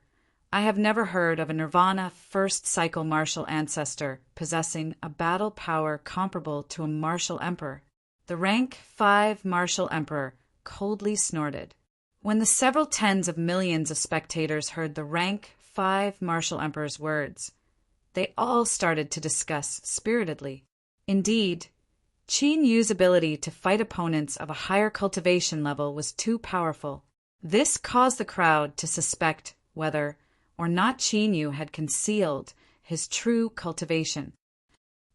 I have never heard of a Nirvana first cycle martial ancestor possessing a battle power comparable to a martial emperor. The rank 5 martial emperor coldly snorted. When the several tens of millions of spectators heard the rank 5 martial emperor's words, they all started to discuss spiritedly. Indeed, Qin Yu's ability to fight opponents of a higher cultivation level was too powerful. This caused the crowd to suspect whether or not Qin Yu had concealed his true cultivation.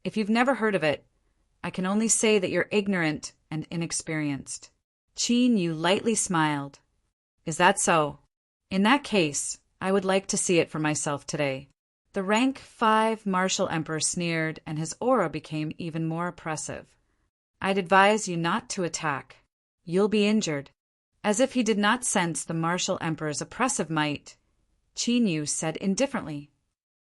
If you've never heard of it, I can only say that you're ignorant and inexperienced. Qin Yu lightly smiled. Is that so? In that case, I would like to see it for myself today. The rank 5 martial emperor sneered, and his aura became even more oppressive. I'd advise you not to attack. You'll be injured. As if he did not sense the martial emperor's oppressive might, Qin Yu said indifferently.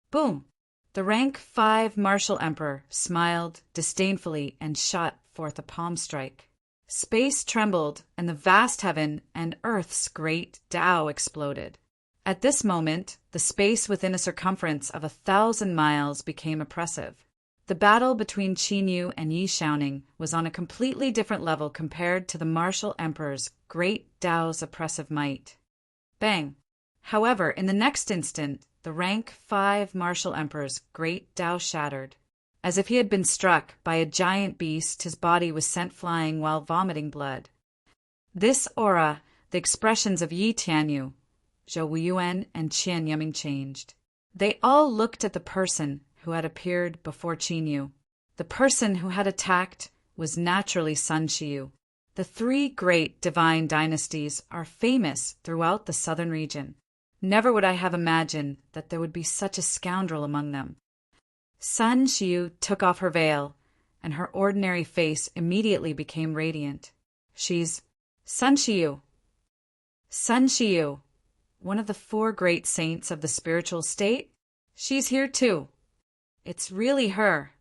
Boom! The rank 5 martial emperor smiled disdainfully and shot forth a palm strike. Space trembled, and the vast heaven and earth's great Tao exploded. At this moment, the space within a circumference of 1,000 miles became oppressive. The battle between Qin Yu and Yi Xiaoning was on a completely different level compared to the martial emperor's great Tao's oppressive might. Bang! However, in the next instant, the rank 5 martial emperor's great Tao shattered. As if he had been struck by a giant beast, his body was sent flying while vomiting blood. This aura, the expressions of Yi Tianyu, Zhou Wuyuan, and Qian Yiming changed. They all looked at the person who had appeared before Qin Yu. The person who had attacked was naturally Sun Shiyu. The 3 great divine dynasties are famous throughout the southern region. Never would I have imagined that there would be such a scoundrel among them. Sun Shiyu took off her veil, and her ordinary face immediately became radiant. She's Sun Shiyu. Sun Shiyu, one of the 4 great saints of the spiritual state. She's here too. It's really her.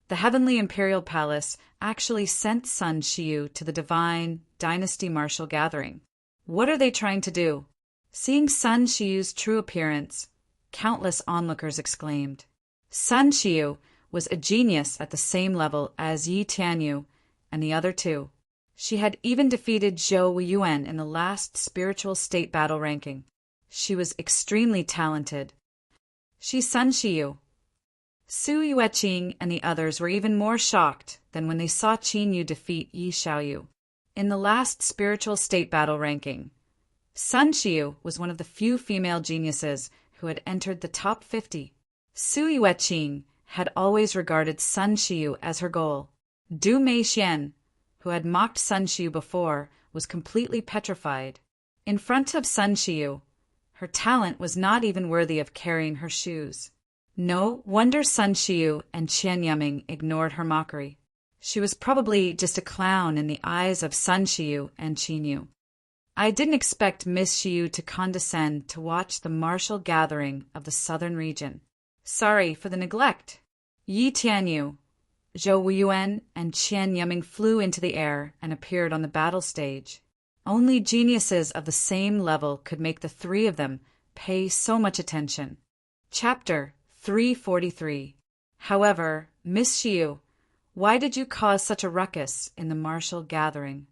The Heavenly Imperial Palace actually sent Sun Shiyu to the Divine Dynasty Martial Gathering. What are they trying to do? Seeing Sun Shiyu's true appearance, countless onlookers exclaimed. Sun Shiyu was a genius at the same level as Yi Tianyu and the other 2. She had even defeated Zhou Wuyuan in the last spiritual state battle ranking. She was extremely talented. She's Sun Shiyu. Su Yueqing and the others were even more shocked than when they saw Qin Yu defeat Yi Xiaoyu. In the last spiritual state battle ranking, Sun Shiyu was one of the few female geniuses who had entered the top 50. Su Yueqing had always regarded Sun Shiyu as her goal. Du Meixian, who had mocked Sun Shiyu before, was completely petrified. In front of Sun Shiyu, her talent was not even worthy of carrying her shoes. No wonder Sun Shiyu and Qian Yiming ignored her mockery. She was probably just a clown in the eyes of Sun Shiyu and Qin Yu. I didn't expect Miss Shiyu to condescend to watch the martial gathering of the southern region. Sorry for the neglect. Yi Tianyu, Zhou Wuyuan, and Qian Yiming flew into the air and appeared on the battle stage. Only geniuses of the same level could make the 3 of them pay so much attention. Chapter 343. However, Miss Shiyu, why did you cause such a ruckus in the martial gathering?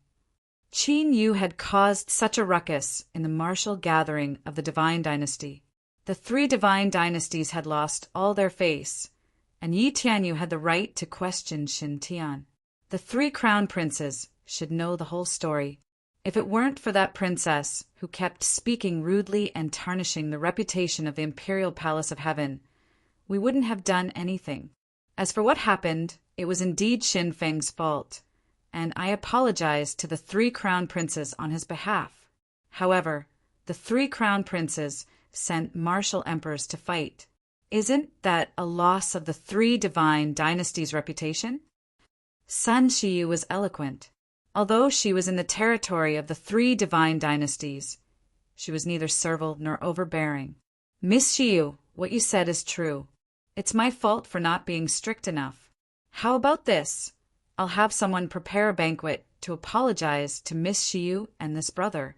Qin Yu had caused such a ruckus in the martial gathering of the Divine Dynasty. The 3 divine dynasties had lost all their face, and Yi Tianyu had the right to question Xin Tian. The 3 crown princes should know the whole story. If it weren't for that princess who kept speaking rudely and tarnishing the reputation of the Imperial Palace of Heaven, we wouldn't have done anything. As for what happened, it was indeed Xin Feng's fault, and I apologized to the 3 crown princes on his behalf. However, the 3 crown princes sent martial emperors to fight. Isn't that a loss of the 3 divine dynasties' reputation? Sun Shiyu was eloquent. Although she was in the territory of the 3 divine dynasties, she was neither servile nor overbearing. Miss Shiyu, what you said is true. It's my fault for not being strict enough. How about this? I'll have someone prepare a banquet to apologize to Miss Shiyu and this brother.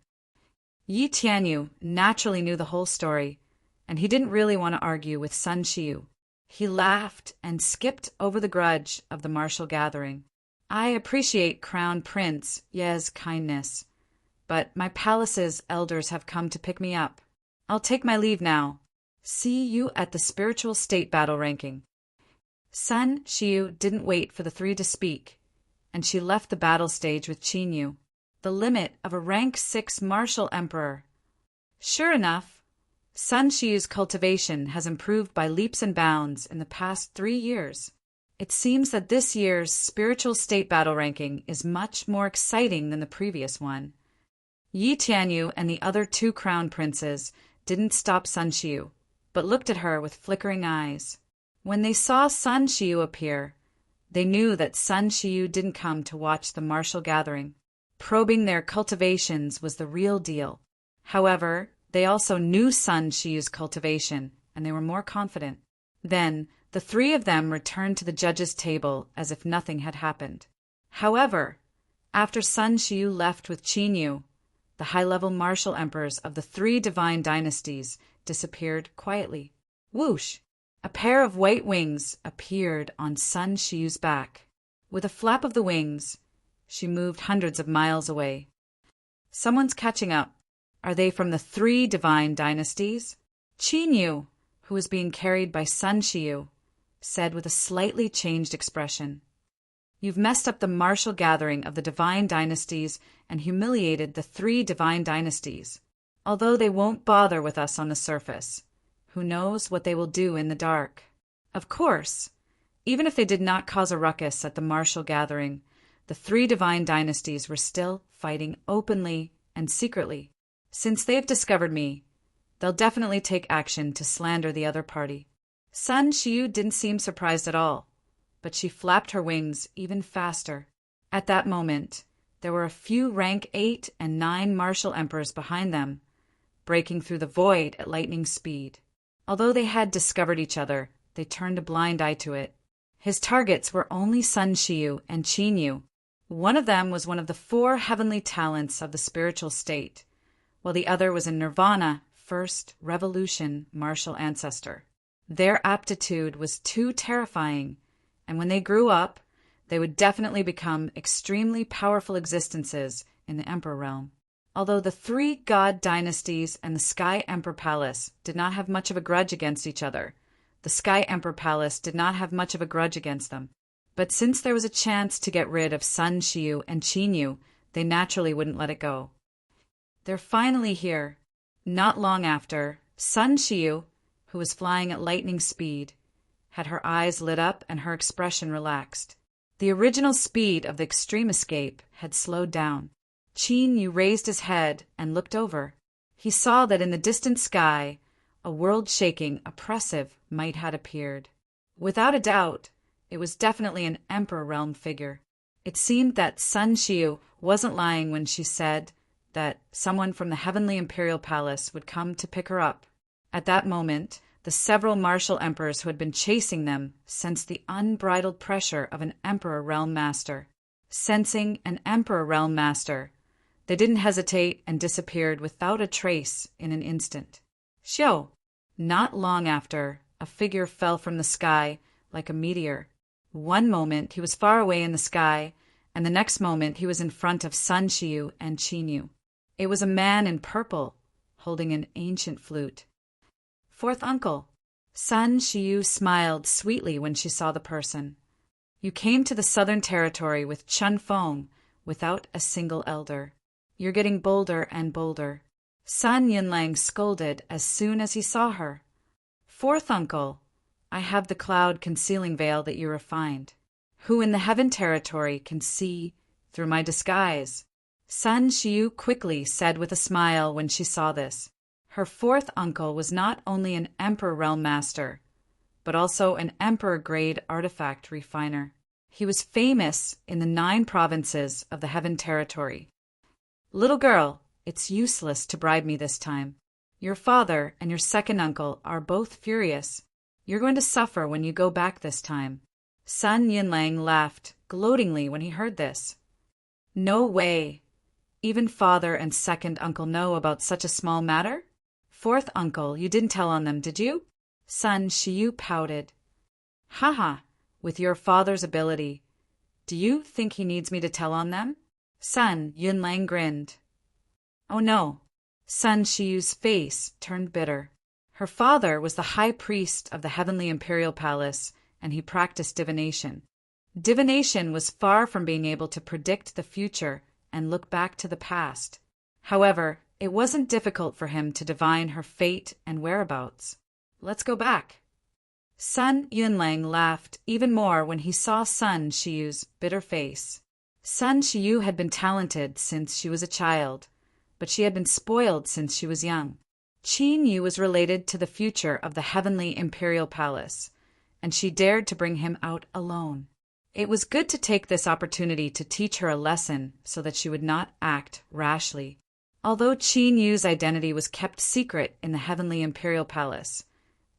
Yi Tianyu naturally knew the whole story, and he didn't really want to argue with Sun Shiyu. He laughed and skipped over the grudge of the martial gathering. I appreciate Crown Prince Ye's kindness, but my palace's elders have come to pick me up. I'll take my leave now. See you at the spiritual state battle ranking. Sun Xiu didn't wait for the three to speak, and she left the battle stage with Qin Yu, the limit of a rank 6 martial emperor. Sure enough, Sun Xiu's cultivation has improved by leaps and bounds in the past 3 years. It seems that this year's spiritual state battle ranking is much more exciting than the previous one. Yi Tianyu and the other 2 crown princes didn't stop Sun Xiu, but looked at her with flickering eyes. When they saw Sun Xiu appear, they knew that Sun Xiu didn't come to watch the martial gathering. Probing their cultivations was the real deal. However, they also knew Sun Xiu's cultivation, and they were more confident. Then, the 3 of them returned to the judges' table as if nothing had happened. However, after Sun Xiu left with Qin Yu, the high-level martial emperors of the 3 divine dynasties disappeared quietly. Whoosh! A pair of white wings appeared on Sun Xiu's back. With a flap of the wings, she moved hundreds of miles away. Someone's catching up. Are they from the 3 divine dynasties? Qin Yu, who was being carried by Sun Xiu, said with a slightly changed expression. You've messed up the martial gathering of the divine dynasties and humiliated the 3 divine dynasties. Although they won't bother with us on the surface, who knows what they will do in the dark? Of course, even if they did not cause a ruckus at the martial gathering, the 3 divine dynasties were still fighting openly and secretly. Since they've discovered me, they'll definitely take action to slander the other party. Sun Xiu didn't seem surprised at all, but she flapped her wings even faster. At that moment, there were a few rank 8 and 9 martial emperors behind them, breaking through the void at lightning speed. Although they had discovered each other, they turned a blind eye to it. His targets were only Sun Xiu and Qin Yu. One of them was one of the 4 heavenly talents of the spiritual state, while the other was a nirvana, first revolution martial ancestor. Their aptitude was too terrifying, and when they grew up, they would definitely become extremely powerful existences in the Emperor realm. Although the 3 god dynasties and the Sky Emperor Palace did not have much of a grudge against each other, the Sky Emperor Palace did not have much of a grudge against them. But since there was a chance to get rid of Sun Xiu and Qin Yu, they naturally wouldn't let it go. They're finally here. Not long after, Sun Xiu, who was flying at lightning speed, had her eyes lit up and her expression relaxed. The original speed of the extreme escape had slowed down. Qin Yu raised his head and looked over. He saw that in the distant sky, a world-shaking, oppressive might had appeared. Without a doubt, it was definitely an Emperor realm figure. It seemed that Sun Xiu wasn't lying when she said that someone from the Heavenly Imperial Palace would come to pick her up. At that moment, the several martial emperors who had been chasing them sensed the unbridled pressure of an Emperor realm master. Sensing an Emperor realm master, they didn't hesitate and disappeared without a trace in an instant. Xiu! Not long after, a figure fell from the sky like a meteor. One moment he was far away in the sky, and the next moment he was in front of Sun Xiu and Qin Yu. It was a man in purple, holding an ancient flute. 4th uncle. Sun Xiu smiled sweetly when she saw the person. You came to the Southern Territory with Chun Feng without a single elder. You're getting bolder and bolder. Sun Yunlang scolded as soon as he saw her. 4th uncle, I have the cloud concealing veil that you refined. Who in the Heaven Territory can see through my disguise? Sun Xiu quickly said with a smile when she saw this. Her 4th uncle was not only an Emperor realm master, but also an Emperor-grade artifact refiner. He was famous in the 9 provinces of the Heaven Territory. Little girl, it's useless to bribe me this time. Your father and your 2nd uncle are both furious. You're going to suffer when you go back this time. Sun Yunlang laughed gloatingly when he heard this. No way. Even father and 2nd uncle know about such a small matter? 4th uncle, you didn't tell on them, did you? Sun Xiu pouted. Haha, with your father's ability. Do you think he needs me to tell on them? Sun Yunlang grinned. Oh no. Sun Xiu's face turned bitter. Her father was the high priest of the Heavenly Imperial Palace and he practiced divination. Divination was far from being able to predict the future and look back to the past. However, it wasn't difficult for him to divine her fate and whereabouts. Let's go back. Sun Yunlang laughed even more when he saw Sun Shiyu's bitter face. Sun Shiyu had been talented since she was a child, but she had been spoiled since she was young. Qin Yu was related to the future of the heavenly imperial palace, and she dared to bring him out alone. It was good to take this opportunity to teach her a lesson so that she would not act rashly. Although Qin Yu's identity was kept secret in the heavenly imperial palace,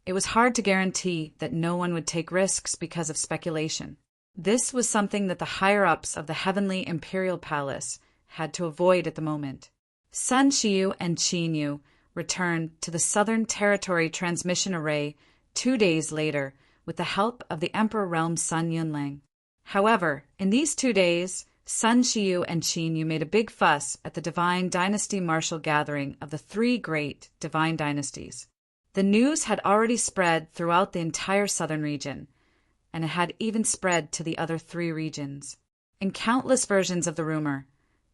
it was hard to guarantee that no one would take risks because of speculation. This was something that the higher-ups of the heavenly imperial palace had to avoid at the moment. Sun Shiyu and Qin Yu returned to the Southern Territory transmission array 2 days later with the help of the Emperor Realm Sun Yunlang. However, in these 2 days, Sun Shiyu and Qin Yu made a big fuss at the Divine Dynasty martial gathering of the 3 great divine dynasties. The news had already spread throughout the entire southern region, and it had even spread to the other 3 regions. In countless versions of the rumor,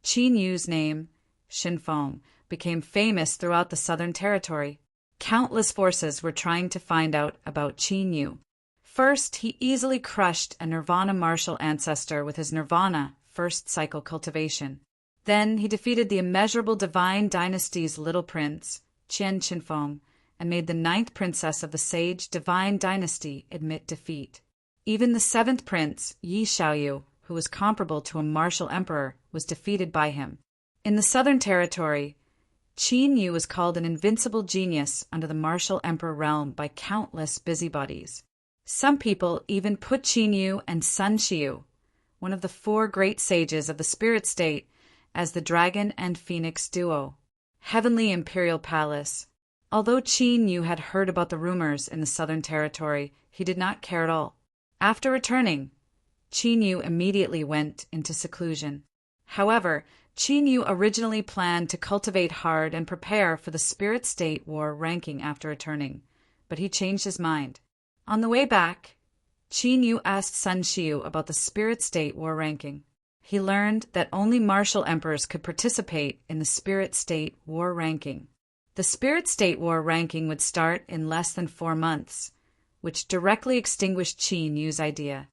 Qin Yu's name, Xinfeng, became famous throughout the Southern Territory. Countless forces were trying to find out about Qin Yu. First, he easily crushed a Nirvana martial ancestor with his Nirvana first cycle cultivation. Then he defeated the immeasurable Divine Dynasty's little prince, Qian Qinfeng, and made the 9th princess of the sage Divine Dynasty admit defeat. Even the 7th prince, Yi Xiaoyu, who was comparable to a martial emperor, was defeated by him. In the Southern Territory, Qin Yu was called an invincible genius under the martial emperor realm by countless busybodies. Some people even put Qin Yu and Sun Shiyu, one of the 4 great sages of the spirit state, as the dragon and phoenix duo. Heavenly Imperial Palace. Although Qin Yu had heard about the rumors in the Southern Territory, he did not care at all. After returning, Qin Yu immediately went into seclusion. However, Qin Yu originally planned to cultivate hard and prepare for the Spirit State War ranking after returning, but he changed his mind. On the way back, Qin Yu asked Sun Shiyu about the Spirit State War ranking. He learned that only martial emperors could participate in the Spirit State War ranking. The Spirit State War ranking would start in less than 4 months, which directly extinguished Qin Yu's idea.